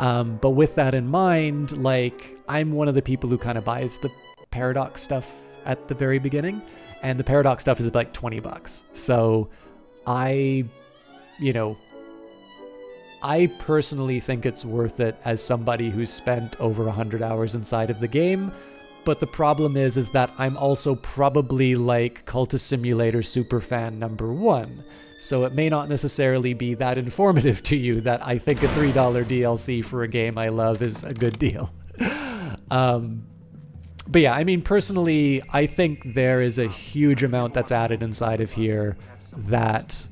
But with that in mind, like, I'm one of the people who kind of buys the Paradox stuff at the very beginning, and the Paradox stuff is like $20. So I personally think it's worth it as somebody who's spent over 100 hours inside of the game. But the problem is that I'm also probably like Cultist Simulator superfan number 1. So it may not necessarily be that informative to you that I think a $3 DLC for a game I love is a good deal. But yeah, I mean, personally, I think there is a huge amount that's added inside of here that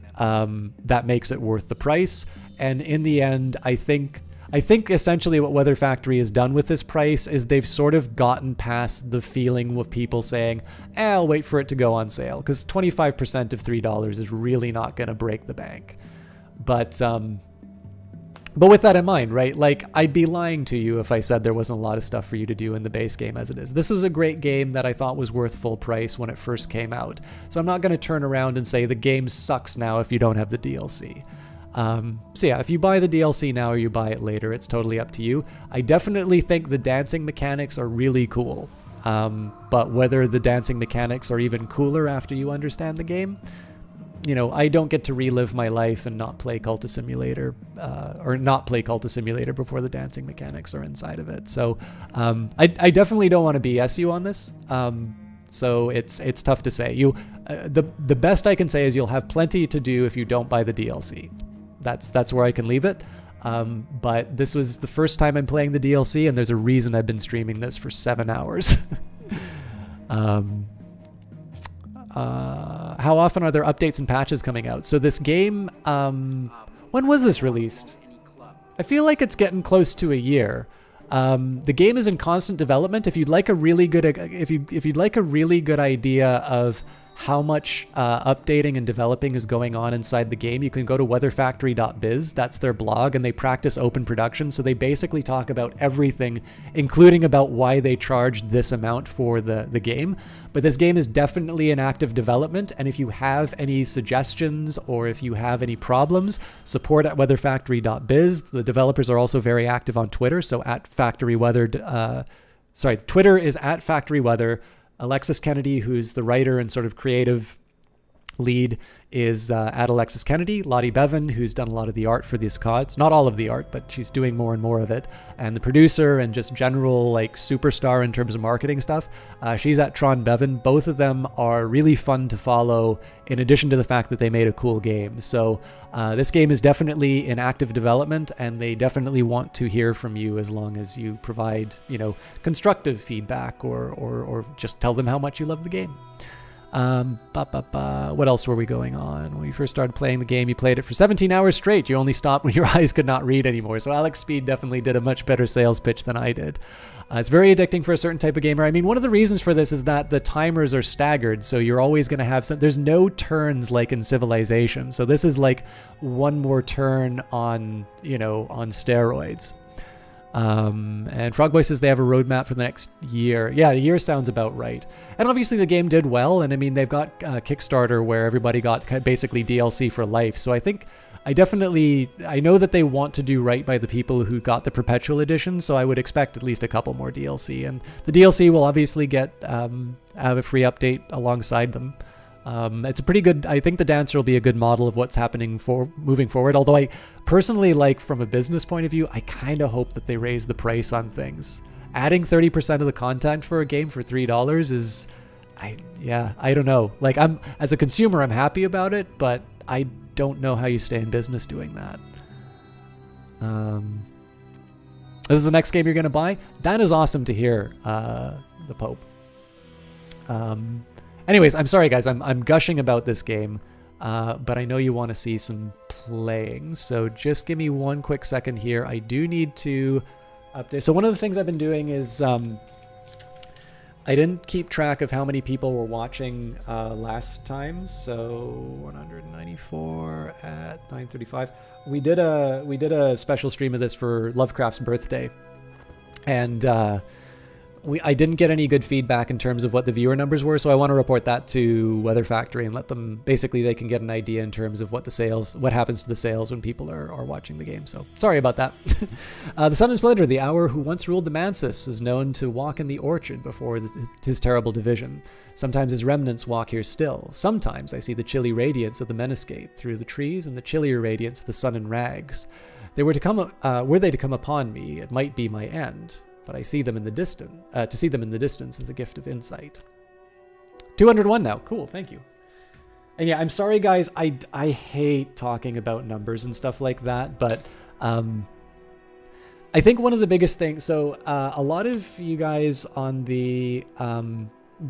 makes it worth the price. And in the end, I think I think essentially what Weather Factory has done with this price is they've sort of gotten past the feeling of people saying, I'll wait for it to go on sale, because 25% of $3 is really not going to break the bank. But with that in mind, right, like, I'd be lying to you if I said there wasn't a lot of stuff for you to do in the base game as it is. This was a great game that I thought was worth full price when it first came out. So I'm not going to turn around and say the game sucks now if you don't have the DLC. So yeah, if you buy the DLC now or you buy it later, it's totally up to you. I definitely think the dancing mechanics are really cool. But whether the dancing mechanics are even cooler after you understand the game, you know, I don't get to relive my life and not play Cultist Simulator, or not play Cultist Simulator before the dancing mechanics are inside of it. So I definitely don't want to BS you on this. So it's tough to say. The best I can say is you'll have plenty to do if you don't buy the DLC. That's where I can leave it. But this was the first time I'm playing the DLC, and there's a reason I've been streaming this for 7 hours. How often are there updates and patches coming out? So this game, when was this released? I feel like it's getting close to a year. The game is in constant development. If you'd like a really good, if you'd like a really good idea of how much updating and developing is going on inside the game, you can go to weatherfactory.biz. That's their blog, and they practice open production. So they basically talk about everything, including about why they charged this amount for the game. But this game is definitely in active development, and if you have any suggestions or if you have any problems, support at weatherfactory.biz. The developers are also very active on Twitter, so at factoryweather. Twitter is at factoryweather. Alexis Kennedy, who's the writer and sort of creative lead, is at Alexis Kennedy. Lottie Bevan, who's done a lot of the art for these CODs. Not all of the art, but she's doing more and more of it. And the producer and just general like superstar in terms of marketing stuff, she's at Tron Bevan. Both of them are really fun to follow, in addition to the fact that they made a cool game. So this game is definitely in active development, and they definitely want to hear from you as long as you provide, you know, constructive feedback or just tell them how much you love the game. What else were we going on? When we first started playing the game, you played it for 17 hours straight. You only stopped when your eyes could not read anymore. So Alex Speed definitely did a much better sales pitch than I did. It's very addicting for a certain type of gamer. I mean, one of the reasons for this is that the timers are staggered, so you're always going to have some. There's no turns like in Civilization, so this is like one more turn on, you know, on steroids. And Frogboy says they have a roadmap for the next year. Yeah, a year sounds about right. And obviously the game did well, and I mean, they've got Kickstarter where everybody got basically DLC for life. So I think I know that they want to do right by the people who got the Perpetual Edition, so I would expect at least a couple more DLC. And the DLC will obviously get have a free update alongside them. It's a pretty good, I think the Dancer will be a good model of what's happening for moving forward. Although I personally, like, from a business point of view, I kind of hope that they raise the price on things. Adding 30% of the content for a game for $3 is, I don't know. Like, as a consumer, I'm happy about it, but I don't know how you stay in business doing that. This is the next game you're going to buy? That is awesome to hear, the Pope. Anyways, I'm sorry, guys. I'm gushing about this game, but I know you want to see some playing. So just give me one quick second here. I do need to update. So one of the things I've been doing is I didn't keep track of how many people were watching last time. So 194 at 9:35. We did a special stream of this for Lovecraft's birthday, and I didn't get any good feedback in terms of what the viewer numbers were, so I want to report that to Weather Factory and let them, basically they can get an idea in terms of what happens to the sales when people are watching the game. So sorry about that. The Sun and Splinter, the Hour who once ruled the Mansis, is known to walk in the orchard before his terrible division. Sometimes his remnants walk here still. Sometimes I see the chilly radiance of the Meniscate through the trees and the chillier radiance of the sun in rags. Were they to come upon me, it might be my end. But I see them in the distance. To see them in the distance is a gift of insight. 201 now. Cool, thank you. And yeah, I'm sorry, guys. I hate talking about numbers and stuff like that, but I think one of the biggest things. So a lot of you guys on the.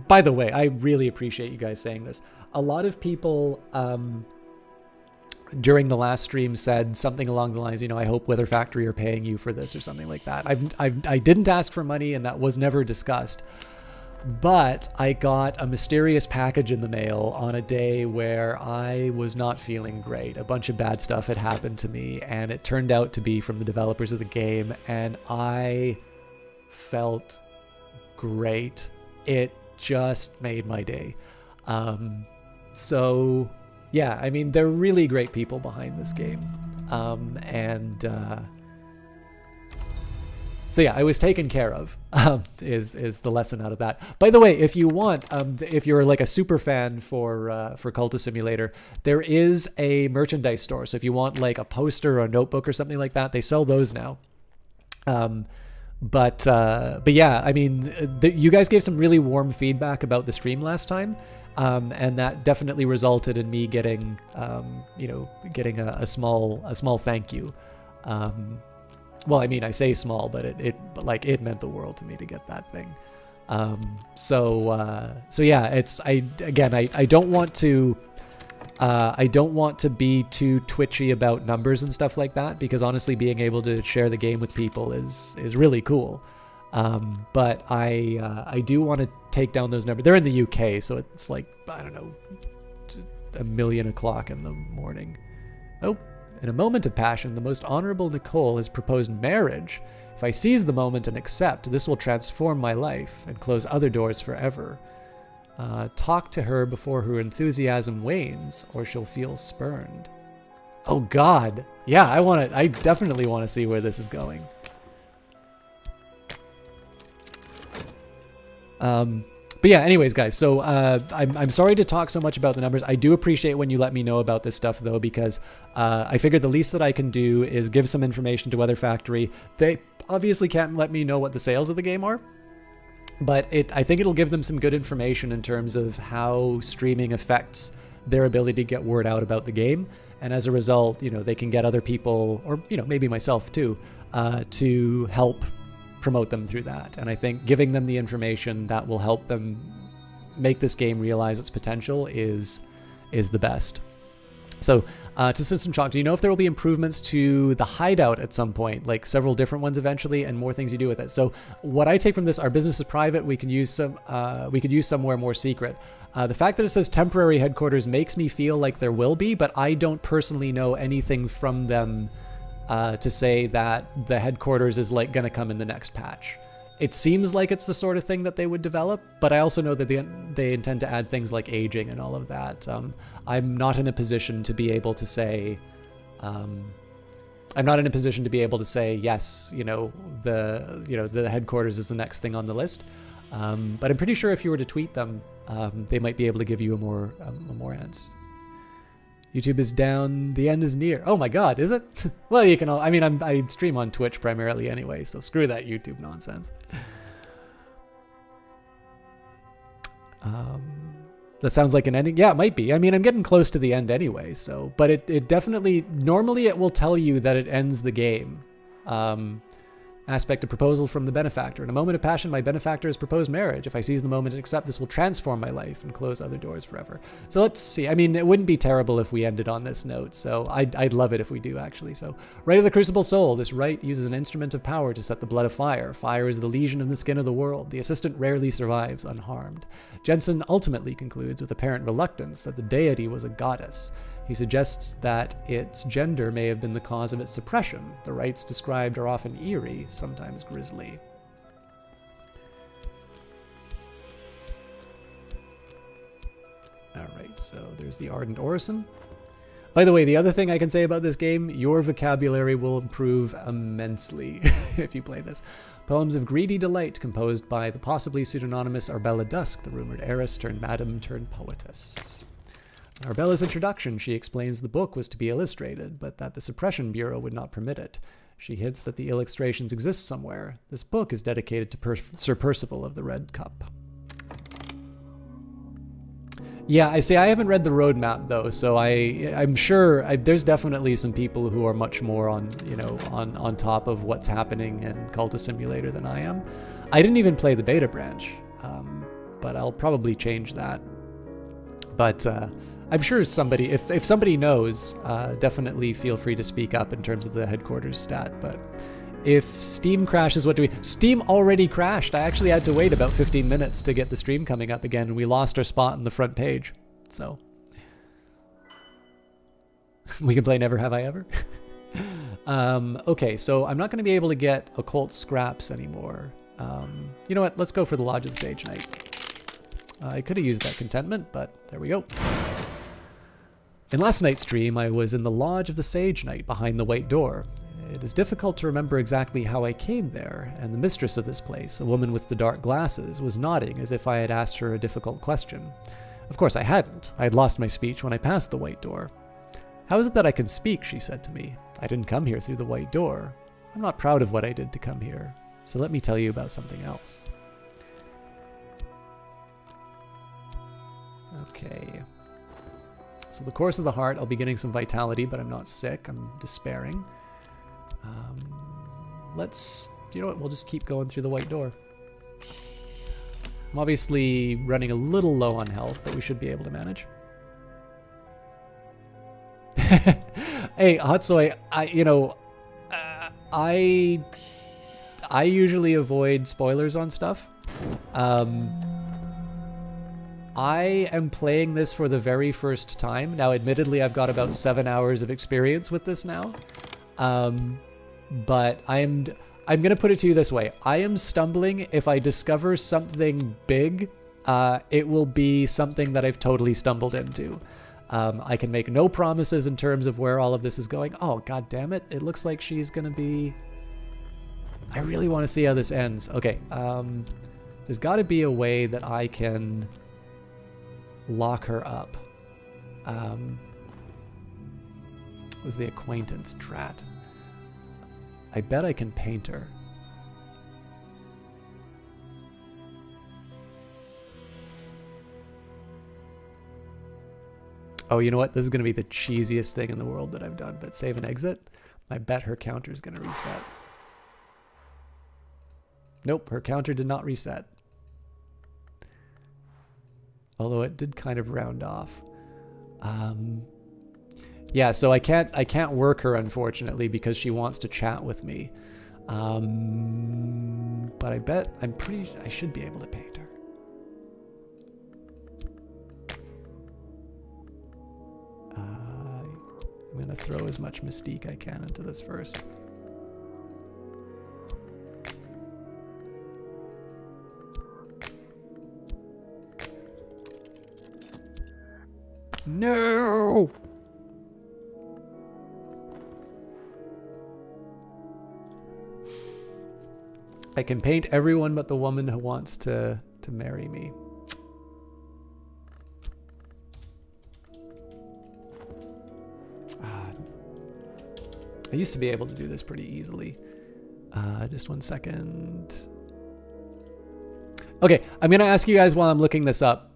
By the way, I really appreciate you guys saying this. A lot of people during the last stream said something along the lines, I hope Weather Factory are paying you for this or something like that. I didn't ask for money, and that was never discussed. But I got a mysterious package in the mail on a day where I was not feeling great. A bunch of bad stuff had happened to me, and it turned out to be from the developers of the game, and I felt great. It just made my day. So yeah, I mean, they're really great people behind this game. So yeah, I was taken care of, is the lesson out of that. By the way, if you want, if you're like a super fan for Cultist Simulator, there is a merchandise store. So if you want like a poster or a notebook or something like that, they sell those now. But yeah, I mean, you guys gave some really warm feedback about the stream last time. And that definitely resulted in me getting, getting a small thank you. Well, I mean, I say small, but it meant the world to me to get that thing. So yeah, I don't want to be too twitchy about numbers and stuff like that, because honestly, being able to share the game with people is really cool. But I do want to take down those numbers. They're in the UK, so it's like, I don't know, 1:00 in the morning. Oh, in a moment of passion, the most honorable Nicole has proposed marriage. If I seize the moment and accept, this will transform my life and close other doors forever. Talk to her before her enthusiasm wanes, or she'll feel spurned. Oh God. Yeah, I definitely want to see where this is going. But yeah, anyways, guys, so I'm sorry to talk so much about the numbers. I do appreciate when you let me know about this stuff, though, because I figured the least that I can do is give some information to Weather Factory. They obviously can't let me know what the sales of the game are, but I think it'll give them some good information in terms of how streaming affects their ability to get word out about the game. And as a result, they can get other people, or maybe myself too, to help promote them through that. And I think giving them the information that will help them make this game realize its potential is the best. So to System Shock, do you know if there will be improvements to the hideout at some point, like several different ones eventually, and more things you do with it? So what I take from this, our business is private. We could use somewhere more secret. The fact that it says temporary headquarters makes me feel like there will be, but I don't personally know anything from them to say that the headquarters is like going to come in the next patch. It seems like it's the sort of thing that they would develop, but I also know that they intend to add things like aging and all of that. I'm not in a position to be able to say, yes, the headquarters is the next thing on the list. But I'm pretty sure if you were to tweet them, they might be able to give you a more answer. YouTube is down. The end is near. Oh my God, is it? Well, you can all, I stream on Twitch primarily anyway, so screw that YouTube nonsense. That sounds like an ending. Yeah, it might be. I'm getting close to the end anyway, so, but it definitely, normally it will tell you that it ends the game. Aspect of proposal from the benefactor. In a moment of passion, my benefactor has proposed marriage. If I seize the moment and accept, this will transform my life and close other doors forever. So let's see. It wouldn't be terrible if we ended on this note. So I'd love it if we do, actually. So, Rite of the Crucible Soul. This rite uses an instrument of power to set the blood afire. Fire is the lesion in the skin of the world. The assistant rarely survives unharmed. Jensen ultimately concludes with apparent reluctance that the deity was a goddess. He suggests that its gender may have been the cause of its suppression. The rites described are often eerie, sometimes grisly. Alright, so there's the Ardent Orison. By the way, the other thing I can say about this game, your vocabulary will improve immensely if you play this. Poems of greedy delight composed by the possibly pseudonymous Arbella Dusk, the rumored heiress turned madam turned poetess. In Arbella's introduction, she explains the book was to be illustrated, but that the Suppression Bureau would not permit it. She hints that the illustrations exist somewhere. This book is dedicated to Sir Percival of the Red Cup. Yeah, I haven't read the roadmap though, so I'm sure there's definitely some people who are much more on top of what's happening in Cultist Simulator than I am. I didn't even play the beta branch, but I'll probably change that. But I'm sure somebody, if somebody knows, definitely feel free to speak up in terms of the headquarters stat. But if Steam crashes, what do we... Steam already crashed. I actually had to wait about 15 minutes to get the stream coming up again, and we lost our spot on the front page. So we can play Never Have I Ever. Okay, so I'm not going to be able to get occult scraps anymore. You know what? Let's go for the Lodge of the Sage Knight. I could have used that contentment, but there we go. In last night's stream, I was in the Lodge of the Sage Knight behind the white door. It is difficult to remember exactly how I came there, and the mistress of this place, a woman with the dark glasses, was nodding as if I had asked her a difficult question. Of course I hadn't. I had lost my speech when I passed the white door. "How is it that I can speak?" she said to me. "I didn't come here through the white door. I'm not proud of what I did to come here, so let me tell you about something else." Okay. So the Course of the Heart, I'll be getting some vitality, but I'm not sick. I'm despairing. You know what, we'll just keep going through the white door. I'm obviously running a little low on health, but we should be able to manage. Hey, Hot Soy, I usually avoid spoilers on stuff. I am playing this for the very first time. Now, admittedly, I've got about 7 hours of experience with this now. But I'm going to put it to you this way. I am stumbling. If I discover something big, it will be something that I've totally stumbled into. I can make no promises in terms of where all of this is going. Oh, god damn it. It looks like she's going to be... I really want to see how this ends. Okay. There's got to be a way that I can lock her up. Was the acquaintance drat? I bet I can paint her. Oh, you know what? This is going to be the cheesiest thing in the world that I've done, but save and exit. I bet her counter is going to reset. Nope, her counter did not reset. Although it did kind of round off. Yeah, so I can't work her, unfortunately, because she wants to chat with me. But I should be able to paint her. I'm going to throw as much mystique I can into this first. No! I can paint everyone but the woman who wants to marry me. I used to be able to do this pretty easily. Just 1 second. Okay, I'm going to ask you guys while I'm looking this up.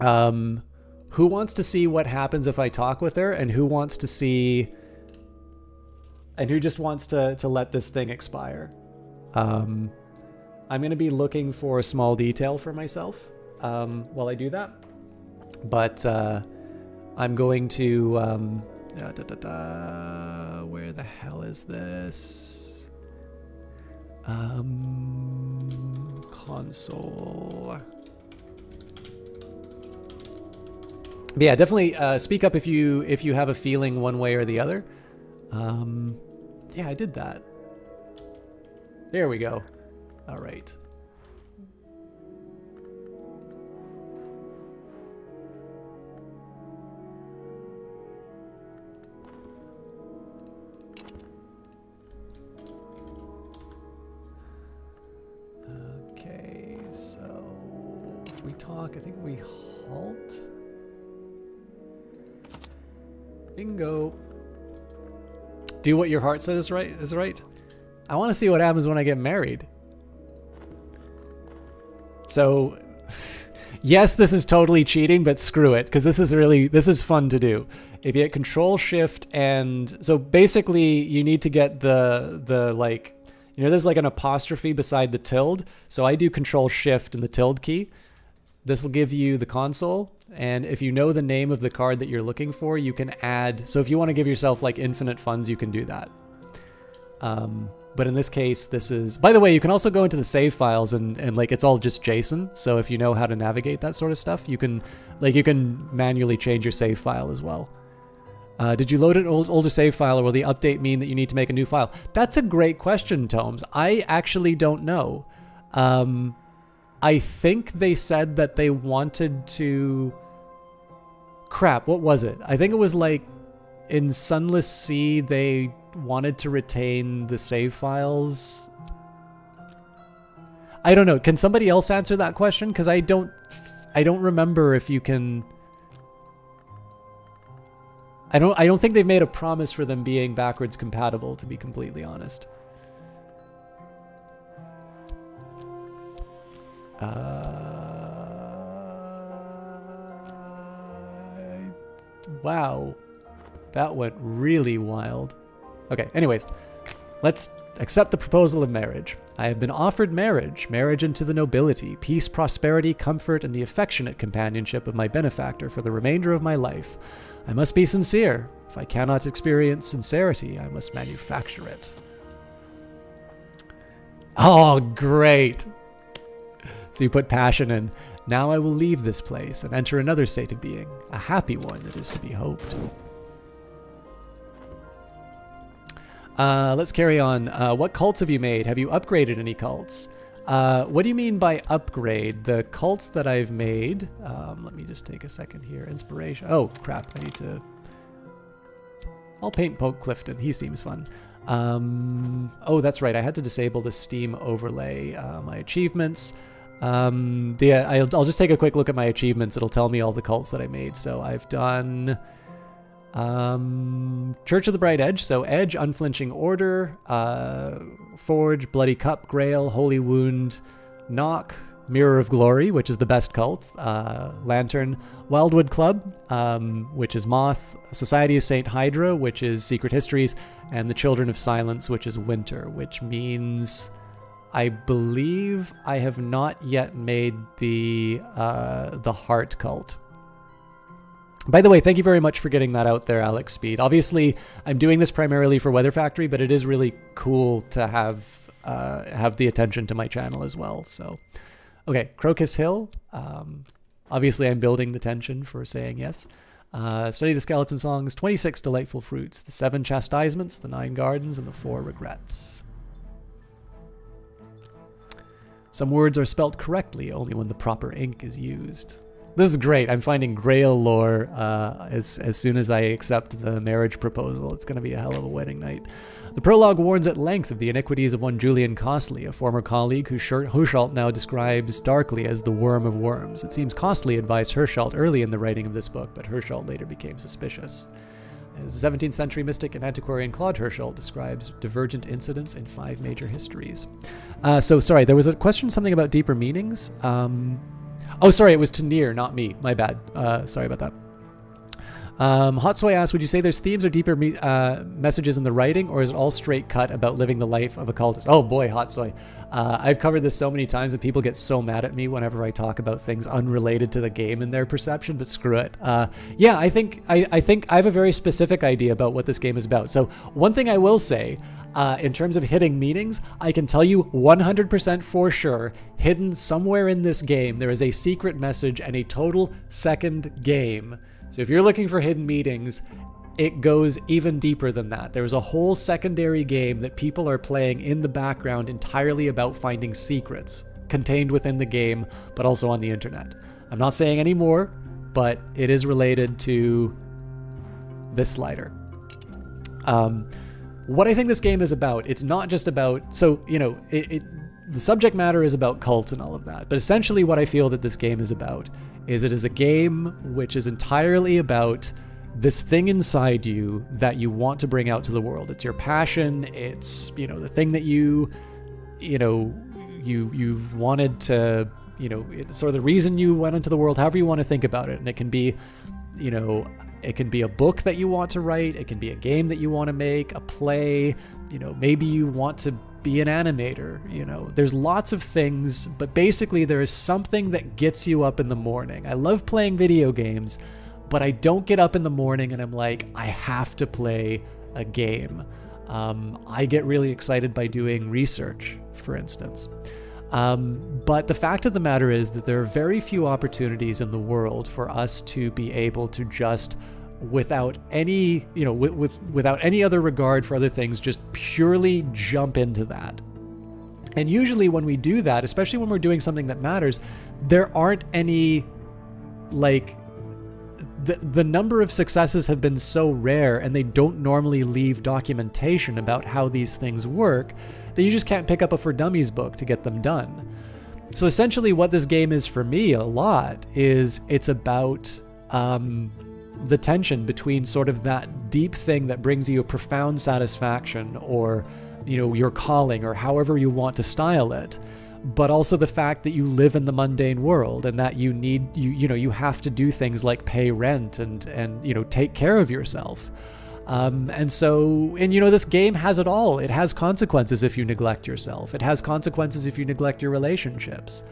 Who wants to see what happens if I talk with her, and who wants to see... And who just wants to let this thing expire? I'm going to be looking for a small detail for myself while I do that. But I'm going to... where the hell is this? Console. But yeah, definitely speak up if you have a feeling one way or the other. Yeah, I did that. There we go. All right. Okay, so if we talk, I think we halt. Bingo. Do what your heart says is right. I want to see what happens when I get married. So, yes, this is totally cheating, but screw it, because this is fun to do. If you hit Control Shift and so basically you need to get the like, there's like an apostrophe beside the tilde. So I do Control Shift and the tilde key. This will give you the console, and if you know the name of the card that you're looking for, you can add. So if you want to give yourself like infinite funds, you can do that. But in this case, this is. By the way, you can also go into the save files and like it's all just JSON. So if you know how to navigate that sort of stuff, you can manually change your save file as well. Did you load an older save file, or will the update mean that you need to make a new file? That's a great question, Tomes. I actually don't know. I think they said that they wanted to... Crap, what was it? I think it was like in Sunless Sea, they wanted to retain the save files. I don't know. Can somebody else answer that question? Because I don't remember if you can... I don't think they've made a promise for them being backwards compatible, to be completely honest. Wow. That went really wild. Okay, anyways. Let's accept the proposal of marriage. I have been offered marriage into the nobility, peace, prosperity, comfort, and the affectionate companionship of my benefactor for the remainder of my life. I must be sincere. If I cannot experience sincerity, I must manufacture it. Oh, great. So you put passion in. Now I will leave this place and enter another state of being, a happy one that is to be hoped. Let's carry on. What cults have you made? Have you upgraded any cults? What do you mean by upgrade? The cults that I've made... let me just take a second here. Inspiration. Oh, crap. I need to... I'll paint Poke Clifton. He seems fun. Oh, that's right. I had to disable the Steam overlay. My achievements. I'll just take a quick look at my achievements. It'll tell me all the cults that I made. So I've done... Church of the Bright Edge, so Edge, Unflinching Order, Forge, Bloody Cup, Grail, Holy Wound, Knock, Mirror of Glory, which is the best cult, Lantern, Wildwood Club, which is Moth, Society of Saint Hydra, which is Secret Histories, and the Children of Silence, which is Winter, which means I believe I have not yet made the Heart cult. By the way, thank you very much for getting that out there, Alex Speed. Obviously, I'm doing this primarily for Weather Factory, but it is really cool to have the attention to my channel as well. So, okay, Crocus Hill. Obviously, I'm building the tension for saying yes. Study the Skeleton Songs, 26 Delightful Fruits, the 7 Chastisements, the 9 Gardens, and the 4 Regrets. Some words are spelt correctly only when the proper ink is used. This is great. I'm finding Grail lore as soon as I accept the marriage proposal. It's going to be a hell of a wedding night. The prologue warns at length of the iniquities of one Julian Costley, a former colleague who Hirschalt now describes darkly as the worm of worms. It seems Costley advised Hirschalt early in the writing of this book, but Hirschalt later became suspicious. As the 17th century mystic and antiquarian Claude Hirschalt describes divergent incidents in 5 major histories. So, sorry, there was a question, something about deeper meanings. Oh, sorry, it was to Nier, not me. My bad. Sorry about that. Hot Soy asks, would you say there's themes or deeper messages in the writing, or is it all straight cut about living the life of a cultist? Oh boy, Hot Soy. I've covered this so many times that people get so mad at me whenever I talk about things unrelated to the game and their perception, but screw it. Yeah, I think I have a very specific idea about what this game is about. So one thing I will say, in terms of hidden meanings, I can tell you 100% for sure, hidden somewhere in this game, there is a secret message and a total second game. So if you're looking for hidden meanings, it goes even deeper than that. There's a whole secondary game that people are playing in the background entirely about finding secrets contained within the game, but also on the internet. I'm not saying any more, but it is related to this slider. What I think this game is about, it's not just about, so, you know, the subject matter is about cults and all of that, but essentially what I feel that this game is about is it is a game which is entirely about this thing inside you that you want to bring out to the world. It's your passion. It's, you know, the thing that you've wanted to, you know, it's sort of the reason you went into the world, however you want to think about it. And it can be, you know, it can be a book that you want to write. It can be a game that you want to make, a play, you know, maybe you want to be an animator, there's lots of things, but basically there is something that gets you up in the morning. I love playing video games, but I don't get up in the morning and I'm like, I have to play a game. I get really excited by doing research, for instance. But the fact of the matter is that there are very few opportunities in the world for us to be able to just, without any, without any other regard for other things, just purely jump into that. And usually when we do that, especially when we're doing something that matters, there aren't any, the number of successes have been so rare, and they don't normally leave documentation about how these things work, that you just can't pick up a For Dummies book to get them done. So essentially what this game is for me a lot is it's about the tension between sort of that deep thing that brings you a profound satisfaction, or your calling, or however you want to style it, but also the fact that you live in the mundane world, and that you have to do things like pay rent and take care of yourself. This game has it all. It has consequences if you neglect yourself. It has consequences if you neglect your relationships.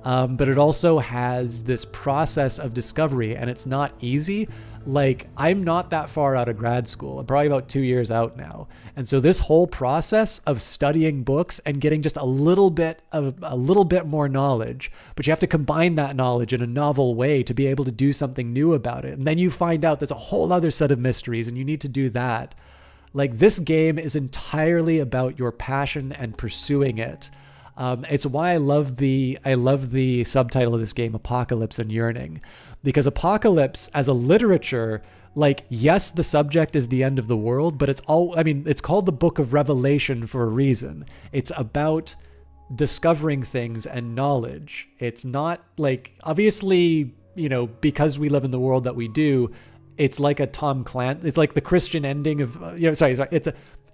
But it also has this process of discovery, and it's not easy. I'm not that far out of grad school. I'm probably about 2 years out now. And so this whole process of studying books and getting just a little bit more knowledge, but you have to combine that knowledge in a novel way to be able to do something new about it. And then you find out there's a whole other set of mysteries, and you need to do that. This game is entirely about your passion and pursuing it. It's why I love the subtitle of this game, Apocalypse and Yearning, because Apocalypse as a literature, yes, the subject is the end of the world, but it's called the Book of Revelation for a reason. It's about discovering things and knowledge. It's not obviously, because we live in the world that we do, it's like a Tom Clancy, it's like the Christian ending of,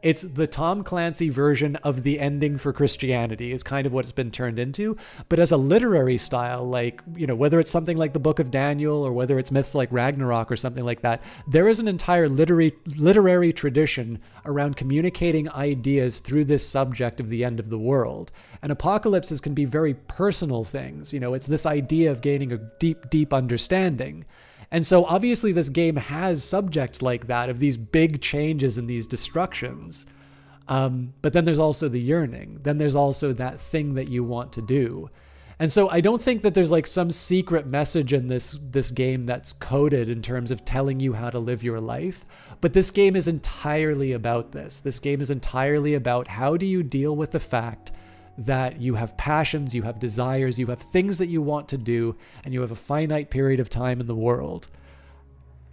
it's the Tom Clancy version of the ending for Christianity is kind of what it's been turned into. But as a literary style, whether it's something like the Book of Daniel, or whether it's myths like Ragnarok or something like that, there is an entire literary tradition around communicating ideas through this subject of the end of the world. And apocalypses can be very personal things. It's this idea of gaining a deep, deep understanding. And so obviously this game has subjects like that, of these big changes and these destructions. But then there's also the yearning. Then there's also that thing that you want to do. And so I don't think that there's some secret message in this game that's coded in terms of telling you how to live your life. But this game is entirely about this. This game is entirely about how do you deal with the fact that you have passions, you have desires, you have things that you want to do, and you have a finite period of time in the world.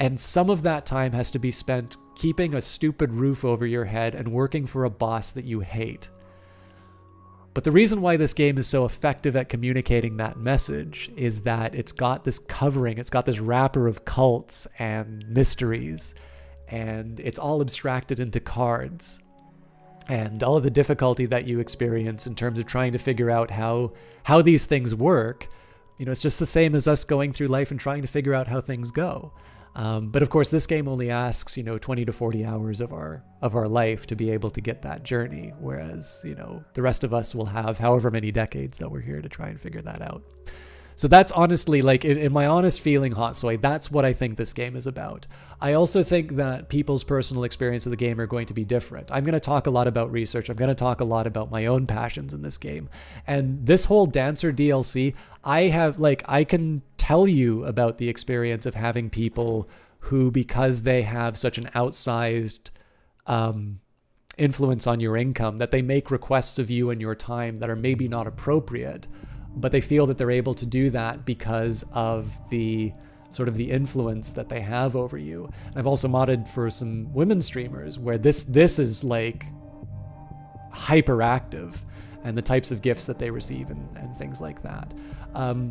And some of that time has to be spent keeping a stupid roof over your head and working for a boss that you hate. But the reason why this game is so effective at communicating that message is that it's got this covering, it's got this wrapper of cults and mysteries, and it's all abstracted into cards. And all of the difficulty that you experience in terms of trying to figure out how these things work, it's just the same as us going through life and trying to figure out how things go. But of course, this game only asks, 20 to 40 hours of our life to be able to get that journey. Whereas, the rest of us will have however many decades that we're here to try and figure that out. So that's honestly, in my honest feeling, Hot Soy, that's what I think this game is about. I also think that people's personal experience of the game are going to be different. I'm going to talk a lot about research. I'm going to talk a lot about my own passions in this game. And this whole Dancer DLC, I can tell you about the experience of having people who, because they have such an outsized influence on your income, that they make requests of you and your time that are maybe not appropriate, but they feel that they're able to do that because of the sort of the influence that they have over you. And I've also modded for some women streamers where this is hyperactive, and the types of gifts that they receive and things like that.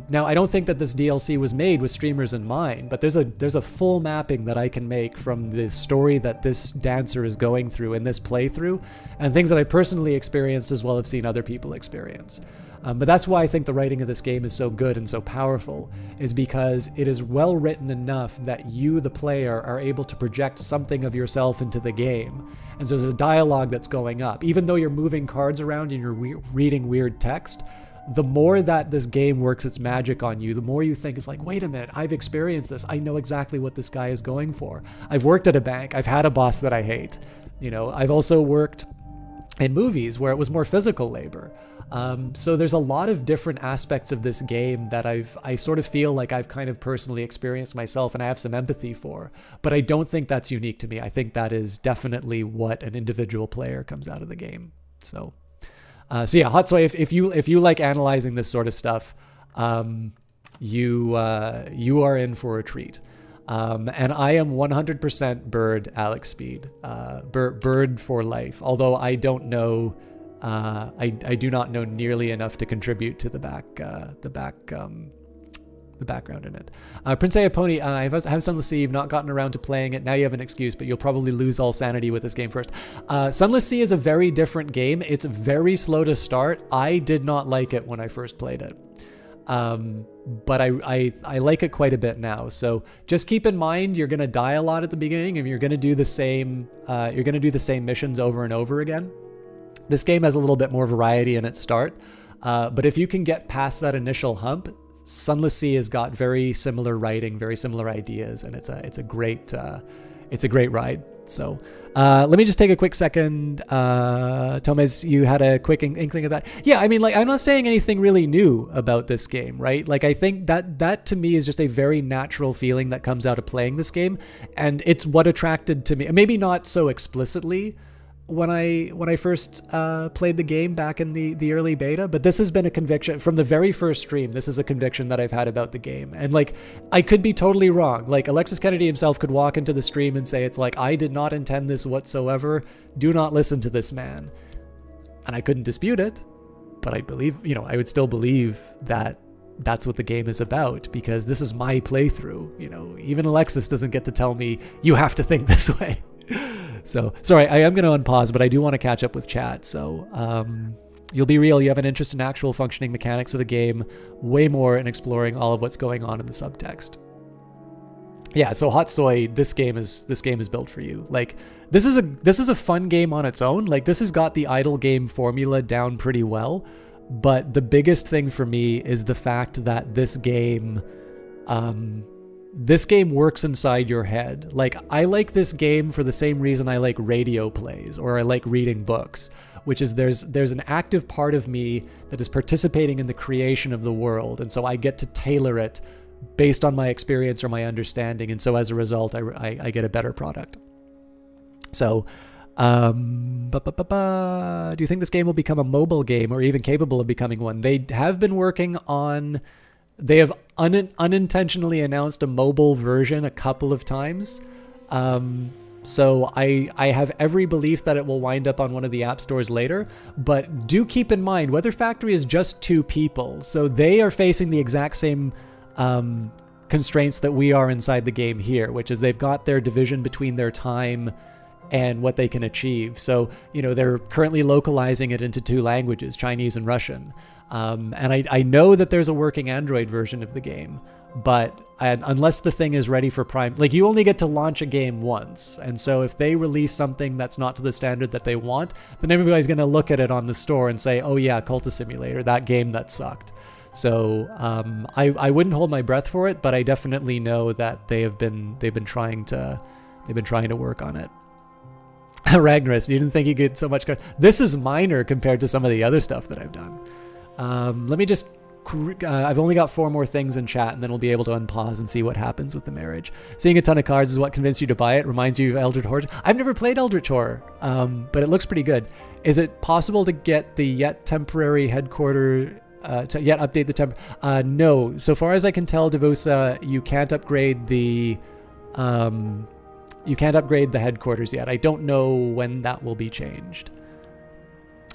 Now, I don't think that this DLC was made with streamers in mind, but there's a full mapping that I can make from the story that this dancer is going through in this playthrough, and things that I personally experienced as well as seen other people experience. But that's why I think the writing of this game is so good and so powerful, is because it is well written enough that you, the player, are able to project something of yourself into the game. And so there's a dialogue that's going up. Even though you're moving cards around and you're reading weird text, the more that this game works its magic on you, the more you think it's like, wait a minute, I've experienced this. I know exactly what this guy is going for. I've worked at a bank. I've had a boss that I hate. I've also worked in movies where it was more physical labor. So there's a lot of different aspects of this game that I sort of feel like I've kind of personally experienced myself and I have some empathy for, but I don't think that's unique to me. I think that is definitely what an individual player comes out of the game. So yeah, Hot Soy, if you like analyzing this sort of stuff, you are in for a treat. And I am 100% Bird Alex Speed, Bird for life. Although I don't know, I do not know nearly enough to contribute to the background in it. Prince Pony, I have Sunless Sea. You've not gotten around to playing it. Now you have an excuse, but you'll probably lose all sanity with this game first. Sunless Sea is a very different game. It's very slow to start. I did not like it when I first played it. But I like it quite a bit now. So just keep in mind, you're going to die a lot at the beginning and you're going to do the same missions over and over again. This game has a little bit more variety in its start. But if you can get past that initial hump, Sunless Sea has got very similar writing, very similar ideas, and it's a great ride. So let me just take a quick second. Thomas, you had a quick inkling of that. Yeah, I mean, like, I'm not saying anything really new about this game, right? Like, I think that to me is just a very natural feeling that comes out of playing this game, and it's what attracted to me. Maybe not so explicitly when I first played the game back in the early beta, but this has been a conviction from the very first stream. This is a conviction that I've had about the game, and like, I could be totally wrong. Like, Alexis Kennedy himself could walk into the stream and say, it's like, I did not intend this whatsoever. Do not listen to this man. And I couldn't dispute it, but I believe, I would still believe that that's what the game is about, because this is my playthrough. Even Alexis doesn't get to tell me you have to think this way. So, sorry, I am going to unpause, but I do want to catch up with chat. So, you'll be real. You have an interest in actual functioning mechanics of the game, way more in exploring all of what's going on in the subtext. Yeah, so Hot Soy, this game is built for you. Like, this is a fun game on its own. Like, this has got the idle game formula down pretty well, but the biggest thing for me is the fact that this game works inside your head. Like, I like this game for the same reason I like radio plays or I like reading books, which is there's an active part of me that is participating in the creation of the world, and so I get to tailor it based on my experience or my understanding, and so as a result, I get a better product. So, do you think this game will become a mobile game or even capable of becoming one? They have been working on... They have unintentionally announced a mobile version a couple of times. So I have every belief that it will wind up on one of the app stores later. But do keep in mind, Weather Factory is just 2 people. So they are facing the exact same constraints that we are inside the game here, which is they've got their division between their time and what they can achieve. So, they're currently localizing it into 2 languages, Chinese and Russian. And I know that there's a working Android version of the game, but unless the thing is ready for prime, like, you only get to launch a game once. And so if they release something that's not to the standard that they want, then everybody's going to look at it on the store and say, oh yeah, Cultist Simulator, that game that sucked. So I wouldn't hold my breath for it, but I definitely know that they've been trying to work on it. Ragnaros, you didn't think you get so much code. This is minor compared to some of the other stuff that I've done. Let me just... I've only got 4 more things in chat, and then we'll be able to unpause and see what happens with the marriage. Seeing a ton of cards is what convinced you to buy it. Reminds you of Eldritch Horror. I've never played Eldritch Horror, but it looks pretty good. Is it possible to get the yet temporary headquarter... to yet update the temp? No. So far as I can tell, Devosa, you can't upgrade the... You can't upgrade the headquarters yet. I don't know when that will be changed.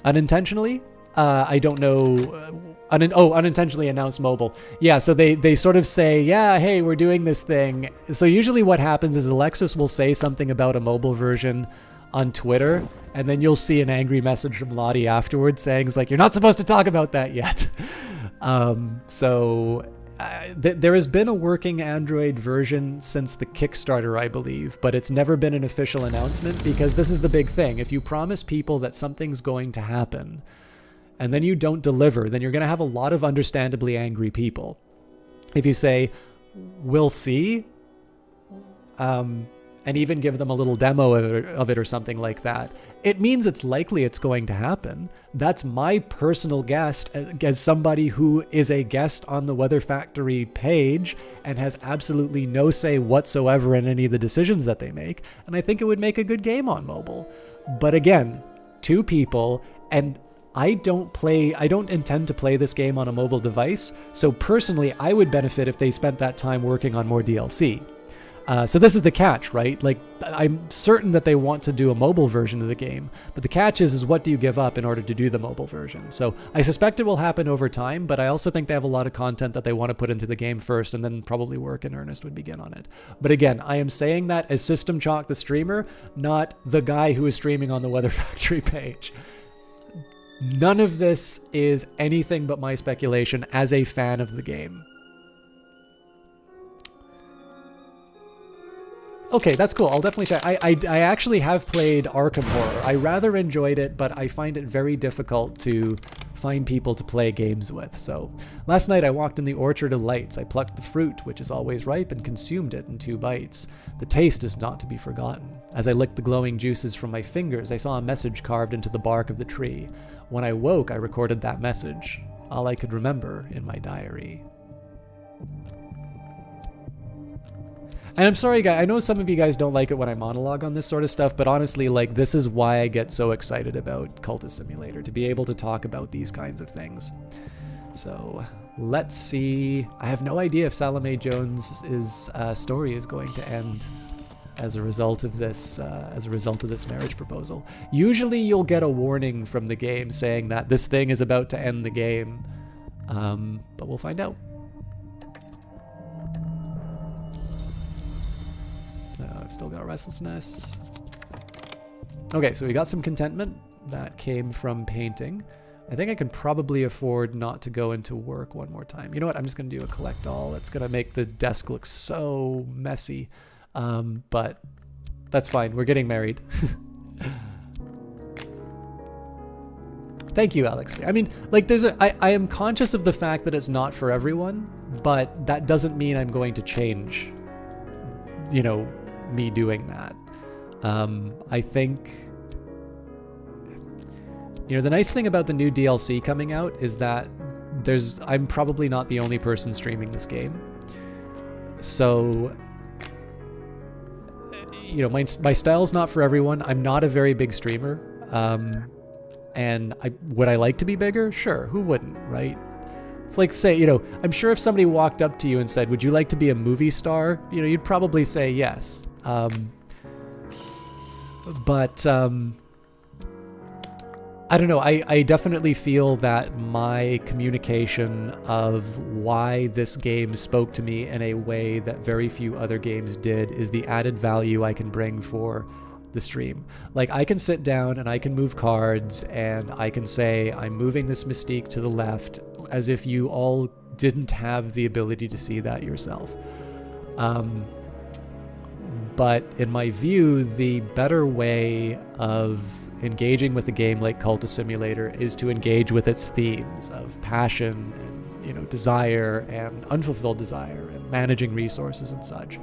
Unintentionally? I don't know. Unintentionally announced mobile. Yeah, so they sort of say, yeah, hey, we're doing this thing. So usually what happens is Alexis will say something about a mobile version on Twitter, and then you'll see an angry message from Lottie afterwards saying, it's like, you're not supposed to talk about that yet. There has been a working Android version since the Kickstarter, I believe, but it's never been an official announcement, because this is the big thing. If you promise people that something's going to happen and then you don't deliver, then you're going to have a lot of understandably angry people. If you say, we'll see, and even give them a little demo of it or something like that, it means it's likely it's going to happen. That's my personal guess as somebody who is a guest on the Weather Factory page and has absolutely no say whatsoever in any of the decisions that they make. And I think it would make a good game on mobile. But again, 2 people, and I don't intend to play this game on a mobile device. So personally, I would benefit if they spent that time working on more DLC. So this is the catch, right? Like, I'm certain that they want to do a mobile version of the game, but the catch is what do you give up in order to do the mobile version? So I suspect it will happen over time, but I also think they have a lot of content that they want to put into the game first, and then probably work in earnest would begin on it. But again, I am saying that as System Chalk the streamer, not the guy who is streaming on the Weather Factory page. None of this is anything but my speculation as a fan of the game. Okay, that's cool. I'll definitely check. I actually have played Arkham Horror. I rather enjoyed it, but I find it very difficult to find people to play games with. So last night I walked in the Orchard of Lights. I plucked the fruit, which is always ripe, and consumed it in 2 bites. The taste is not to be forgotten. As I licked the glowing juices from my fingers, I saw a message carved into the bark of the tree. When I woke, I recorded that message. All I could remember in my diary. And I'm sorry, guys, I know some of you guys don't like it when I monologue on this sort of stuff, but honestly, like, this is why I get so excited about Cultist Simulator, to be able to talk about these kinds of things. So, let's see. I have no idea if Salome Jones's story is going to end as a result of this marriage proposal. Usually you'll get a warning from the game saying that this thing is about to end the game, but we'll find out. I've still got restlessness. Okay, so we got some contentment. That came from painting. I think I can probably afford not to go into work one more time. You know what? I'm just going to do a collect all. It's going to make the desk look so messy. But that's fine. We're getting married. Thank you, Alex. I mean, like, I am conscious of the fact that it's not for everyone, but that doesn't mean I'm going to change, you know, me doing that. I think, you know, the nice thing about the new DLC coming out is that I'm probably not the only person streaming this game. So, you know, my style's not for everyone. I'm not a very big streamer. And would I like to be bigger? Sure, who wouldn't, right? It's like, say, you know, I'm sure if somebody walked up to you and said, would you like to be a movie star? You know, you'd probably say yes. But I don't know. I definitely feel that my communication of why this game spoke to me in a way that very few other games did is the added value I can bring for the stream. Like, I can sit down and I can move cards and I can say, I'm moving this Mystique to the left, as if you all didn't have the ability to see that yourself. But in my view, the better way of engaging with a game like Cultist Simulator is to engage with its themes of passion and, you know, desire and unfulfilled desire and managing resources and such.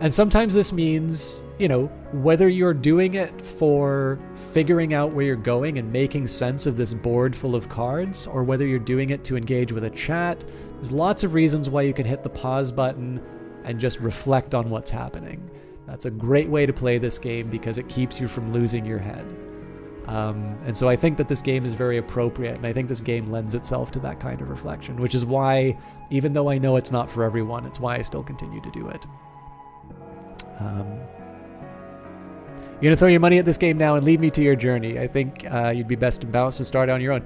And sometimes this means, you know, whether you're doing it for figuring out where you're going and making sense of this board full of cards, or whether you're doing it to engage with a chat, there's lots of reasons why you can hit the pause button and just reflect on what's happening. That's a great way to play this game because it keeps you from losing your head. And so I think that this game is very appropriate, and I think this game lends itself to that kind of reflection, which is why, even though I know it's not for everyone, it's why I still continue to do it. You're going to throw your money at this game now and leave me to your journey. I think you'd be best and balanced to start on your own.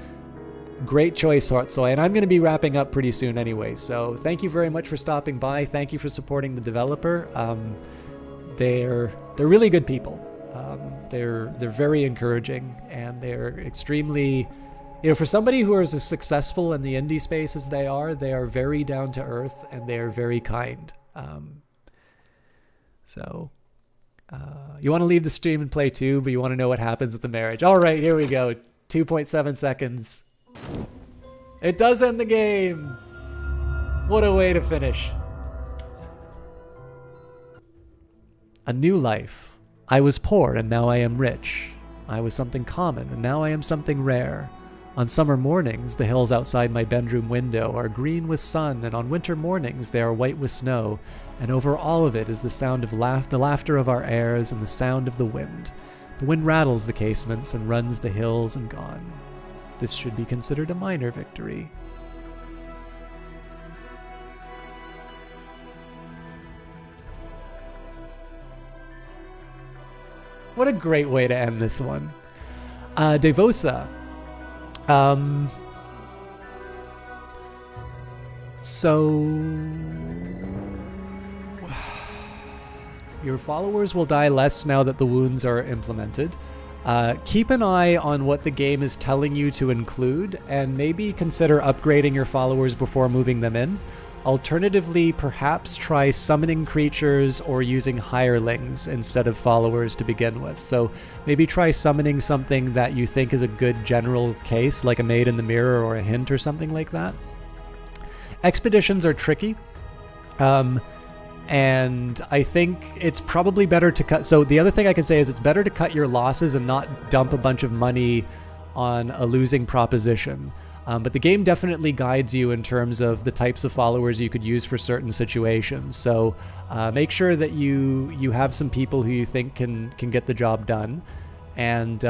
Great choice, Heartsoy, and I'm going to be wrapping up pretty soon anyway, so thank you very much for stopping by. Thank you for supporting the developer. They're really good people. They're very encouraging, and they're extremely, for somebody who is as successful in the indie space as they are very down to earth, and they are very kind. So you want to leave the stream and play too, but you want to know what happens at the marriage. All right, here we go. 2.7 seconds. It does end the game. What a way to finish. A new life. I was poor and now I am rich. I was something common and now I am something rare. On summer mornings, the hills outside my bedroom window are green with sun, and on winter mornings they are white with snow, and over all of it is the sound of the laughter of our airs and the sound of the wind. The wind rattles the casements and runs the hills and gone. This should be considered a minor victory. What a great way to end this one. Devosa. So your followers will die less now that the wounds are implemented. Keep an eye on what the game is telling you to include, and maybe consider upgrading your followers before moving them in. Alternatively, perhaps try summoning creatures or using hirelings instead of followers to begin with. So maybe try summoning something that you think is a good general case, like a Maid in the Mirror or a Hint or something like that. Expeditions are tricky. And I think it's probably better to cut. So the other thing I can say is it's better to cut your losses and not dump a bunch of money on a losing proposition. But the game definitely guides you in terms of the types of followers you could use for certain situations. So make sure that you have some people who you think can get the job done, and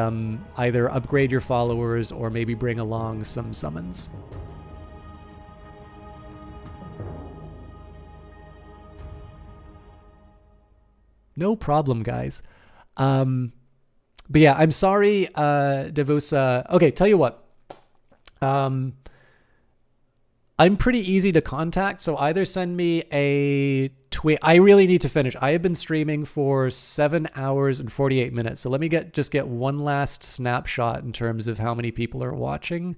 either upgrade your followers or maybe bring along some summons. No problem, guys. But yeah, I'm sorry, Devosa. Okay, tell you what. I'm pretty easy to contact, so either send me a tweet. I really need to finish. I have been streaming for 7 hours and 48 minutes. So let me just get one last snapshot in terms of how many people are watching.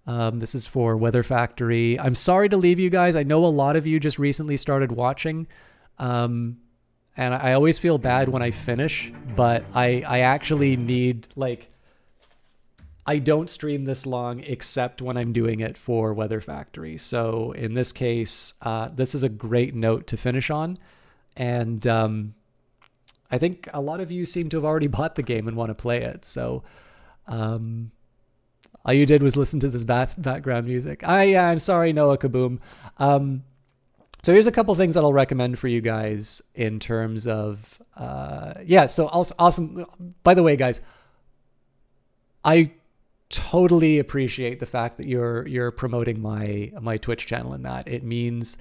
This is for Weather Factory. I'm sorry to leave you guys. I know a lot of you just recently started watching. And I always feel bad when I finish, but I actually need, like, I don't stream this long except when I'm doing it for Weather Factory. So in this case, this is a great note to finish on. And I think a lot of you seem to have already bought the game and want to play it. So all you did was listen to this background music. I'm sorry, Noah Kaboom. So here's a couple things that I'll recommend for you guys in terms of, so awesome. By the way, guys, I totally appreciate the fact that you're promoting my Twitch channel and that. It means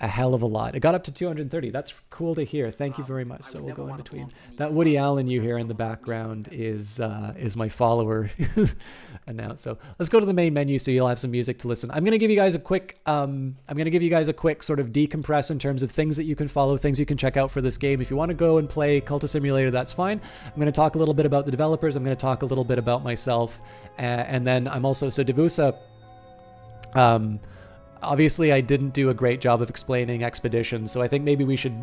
a hell of a lot. It got up to 230. That's cool to hear. Thank you very much. So we'll go in between. That Woody Allen you hear in the background is my follower announce. So let's go to the main menu so you'll have some music to listen. I'm going to give you guys a quick sort of decompress in terms of things that you can follow, things you can check out for this game. If you want to go and play Cultist Simulator, that's fine. I'm going to talk a little bit about the developers. I'm going to talk a little bit about myself. And then I'm also, so Devusa, obviously, I didn't do a great job of explaining expeditions, so I think maybe we should,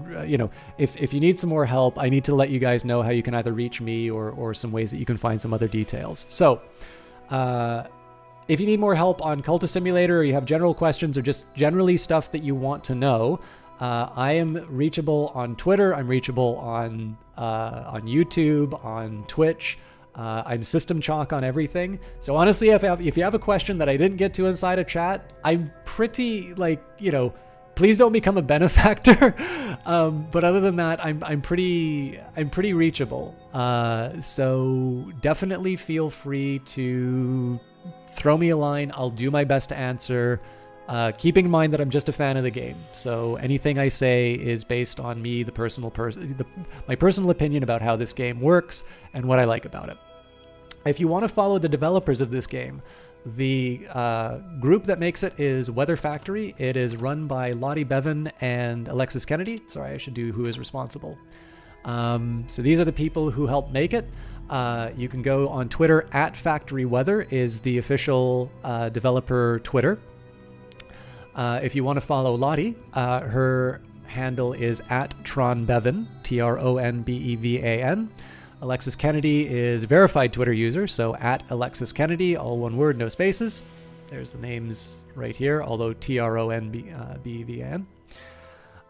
if you need some more help, I need to let you guys know how you can either reach me or some ways that you can find some other details. So, if you need more help on Cultist Simulator, or you have general questions, or just generally stuff that you want to know, I am reachable on Twitter. I'm reachable on YouTube, on Twitch. I'm System Chalk on everything. So honestly, if you have a question that I didn't get to inside a chat, I'm pretty, please don't become a benefactor. But other than that, I'm pretty reachable. So definitely feel free to throw me a line. I'll do my best to answer. Keeping in mind that I'm just a fan of the game, so anything I say is based on me, my personal opinion about how this game works and what I like about it. If you want to follow the developers of this game, the group that makes it is Weather Factory. It is run by Lottie Bevan and Alexis Kennedy. Sorry, I should do who is responsible. So these are the people who helped make it. You can go on Twitter at Factory Weather is the official developer Twitter. If you want to follow Lottie, her handle is at Tronbevan, Tronbevan. Alexis Kennedy is a verified Twitter user, so at Alexis Kennedy, all one word, no spaces. There's the names right here, although Tronbevan.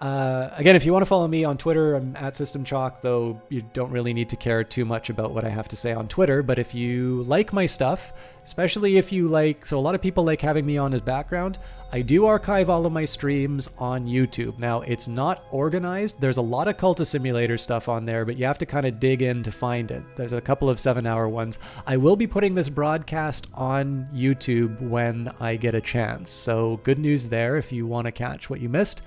Again, if you want to follow me on Twitter, I'm at SystemChalk, though you don't really need to care too much about what I have to say on Twitter. But if you like my stuff, especially if you like, so a lot of people like having me on as background, I do archive all of my streams on YouTube. Now, it's not organized. There's a lot of Cultist Simulator stuff on there, but you have to kind of dig in to find it. There's a couple of 7-hour ones. I will be putting this broadcast on YouTube when I get a chance. So good news there if you want to catch what you missed.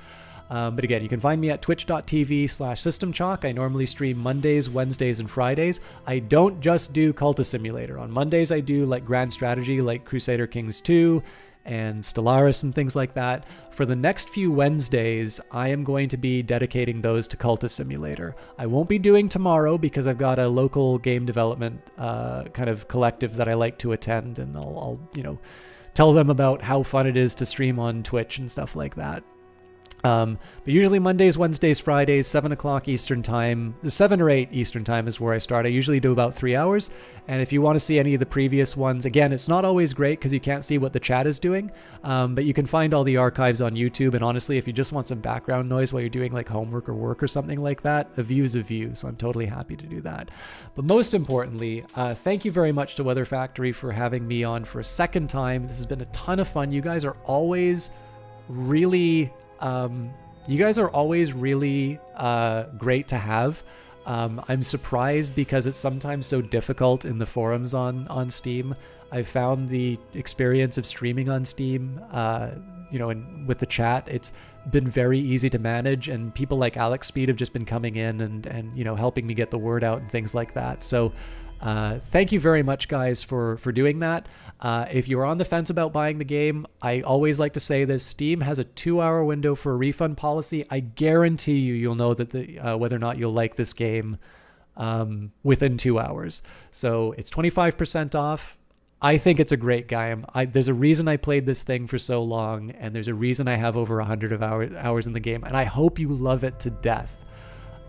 But again, you can find me at twitch.tv/SystemChalk. I normally stream Mondays, Wednesdays, and Fridays. I don't just do Cultist Simulator. On Mondays, I do like Grand Strategy, like Crusader Kings 2 and Stellaris and things like that. For the next few Wednesdays, I am going to be dedicating those to Cultist Simulator. I won't be doing tomorrow because I've got a local game development kind of collective that I like to attend, and I'll tell them about how fun it is to stream on Twitch and stuff like that. But usually Mondays, Wednesdays, Fridays, 7 o'clock Eastern time, 7 or 8 Eastern time is where I start. I usually do about 3 hours. And if you want to see any of the previous ones, again, it's not always great because you can't see what the chat is doing. But you can find all the archives on YouTube. And honestly, if you just want some background noise while you're doing like homework or work or something like that, a view is a view. So I'm totally happy to do that. But most importantly, thank you very much to Weather Factory for having me on for a second time. This has been a ton of fun. You guys are always really great to have. I'm surprised because it's sometimes so difficult in the forums on Steam. I've found the experience of streaming on Steam, and with the chat, it's been very easy to manage, and people like Alex Speed have just been coming in and helping me get the word out and things like that. So thank you very much, guys, for doing that. If you're on the fence about buying the game, I always like to say this: Steam has a 2-hour window for a refund policy. I guarantee you'll know that whether or not you'll like this game within 2 hours. So it's 25% off. I think it's a great game. There's a reason I played this thing for so long, and there's a reason I have over 100 hours in the game, and I hope you love it to death.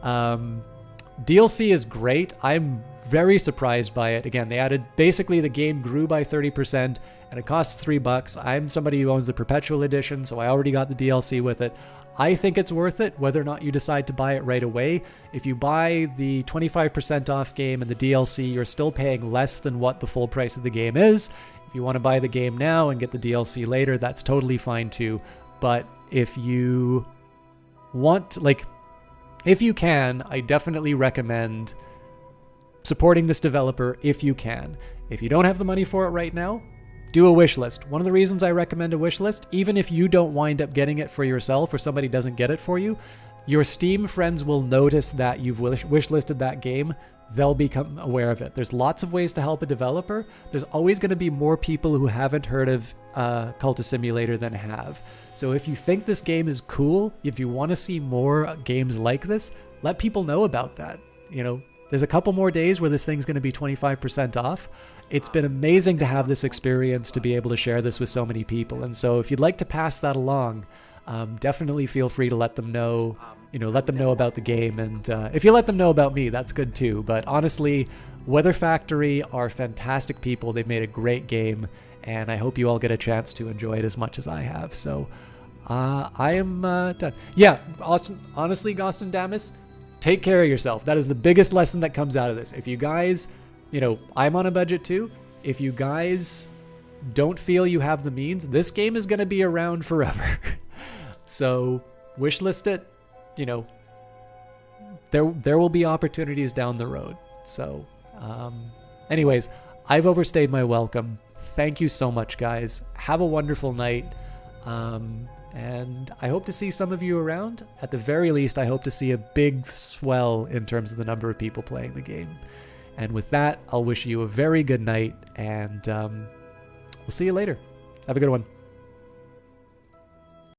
DLC is great. I'm very surprised by it. Again, they added, basically the game grew by 30% and it costs $3. I'm somebody who owns the Perpetual Edition, so I already got the DLC with it. I think it's worth it, whether or not you decide to buy it right away. If you buy the 25% off game and the DLC, you're still paying less than what the full price of the game is. If you want to buy the game now and get the DLC later, that's totally fine too. But if you want, if you can, I definitely recommend supporting this developer if you can. If you don't have the money for it right now, do a wish list. One of the reasons I recommend a wish list, even if you don't wind up getting it for yourself or somebody doesn't get it for you, your Steam friends will notice that you've wish listed that game. They'll become aware of it. There's lots of ways to help a developer. There's always going to be more people who haven't heard of Cultist Simulator than have. So if you think this game is cool, if you want to see more games like this, let people know about that. There's a couple more days where this thing's going to be 25% off. It's been amazing to have this experience, to be able to share this with so many people. And so if you'd like to pass that along, definitely feel free to let them know, let them know about the game. And if you let them know about me, that's good too. But honestly, Weather Factory are fantastic people. They've made a great game, and I hope you all get a chance to enjoy it as much as I have. So I am done. Yeah, honestly, Gostin Damas, take care of yourself. That is the biggest lesson that comes out of this. If you guys, I'm on a budget too. If you guys don't feel you have the means, this game is going to be around forever. So wishlist it. There will be opportunities down the road. So anyways, I've overstayed my welcome. Thank you so much, guys. Have a wonderful night. And I hope to see some of you around. At the very least, I hope to see a big swell in terms of the number of people playing the game. And with that, I'll wish you a very good night, and we'll see you later. Have a good one.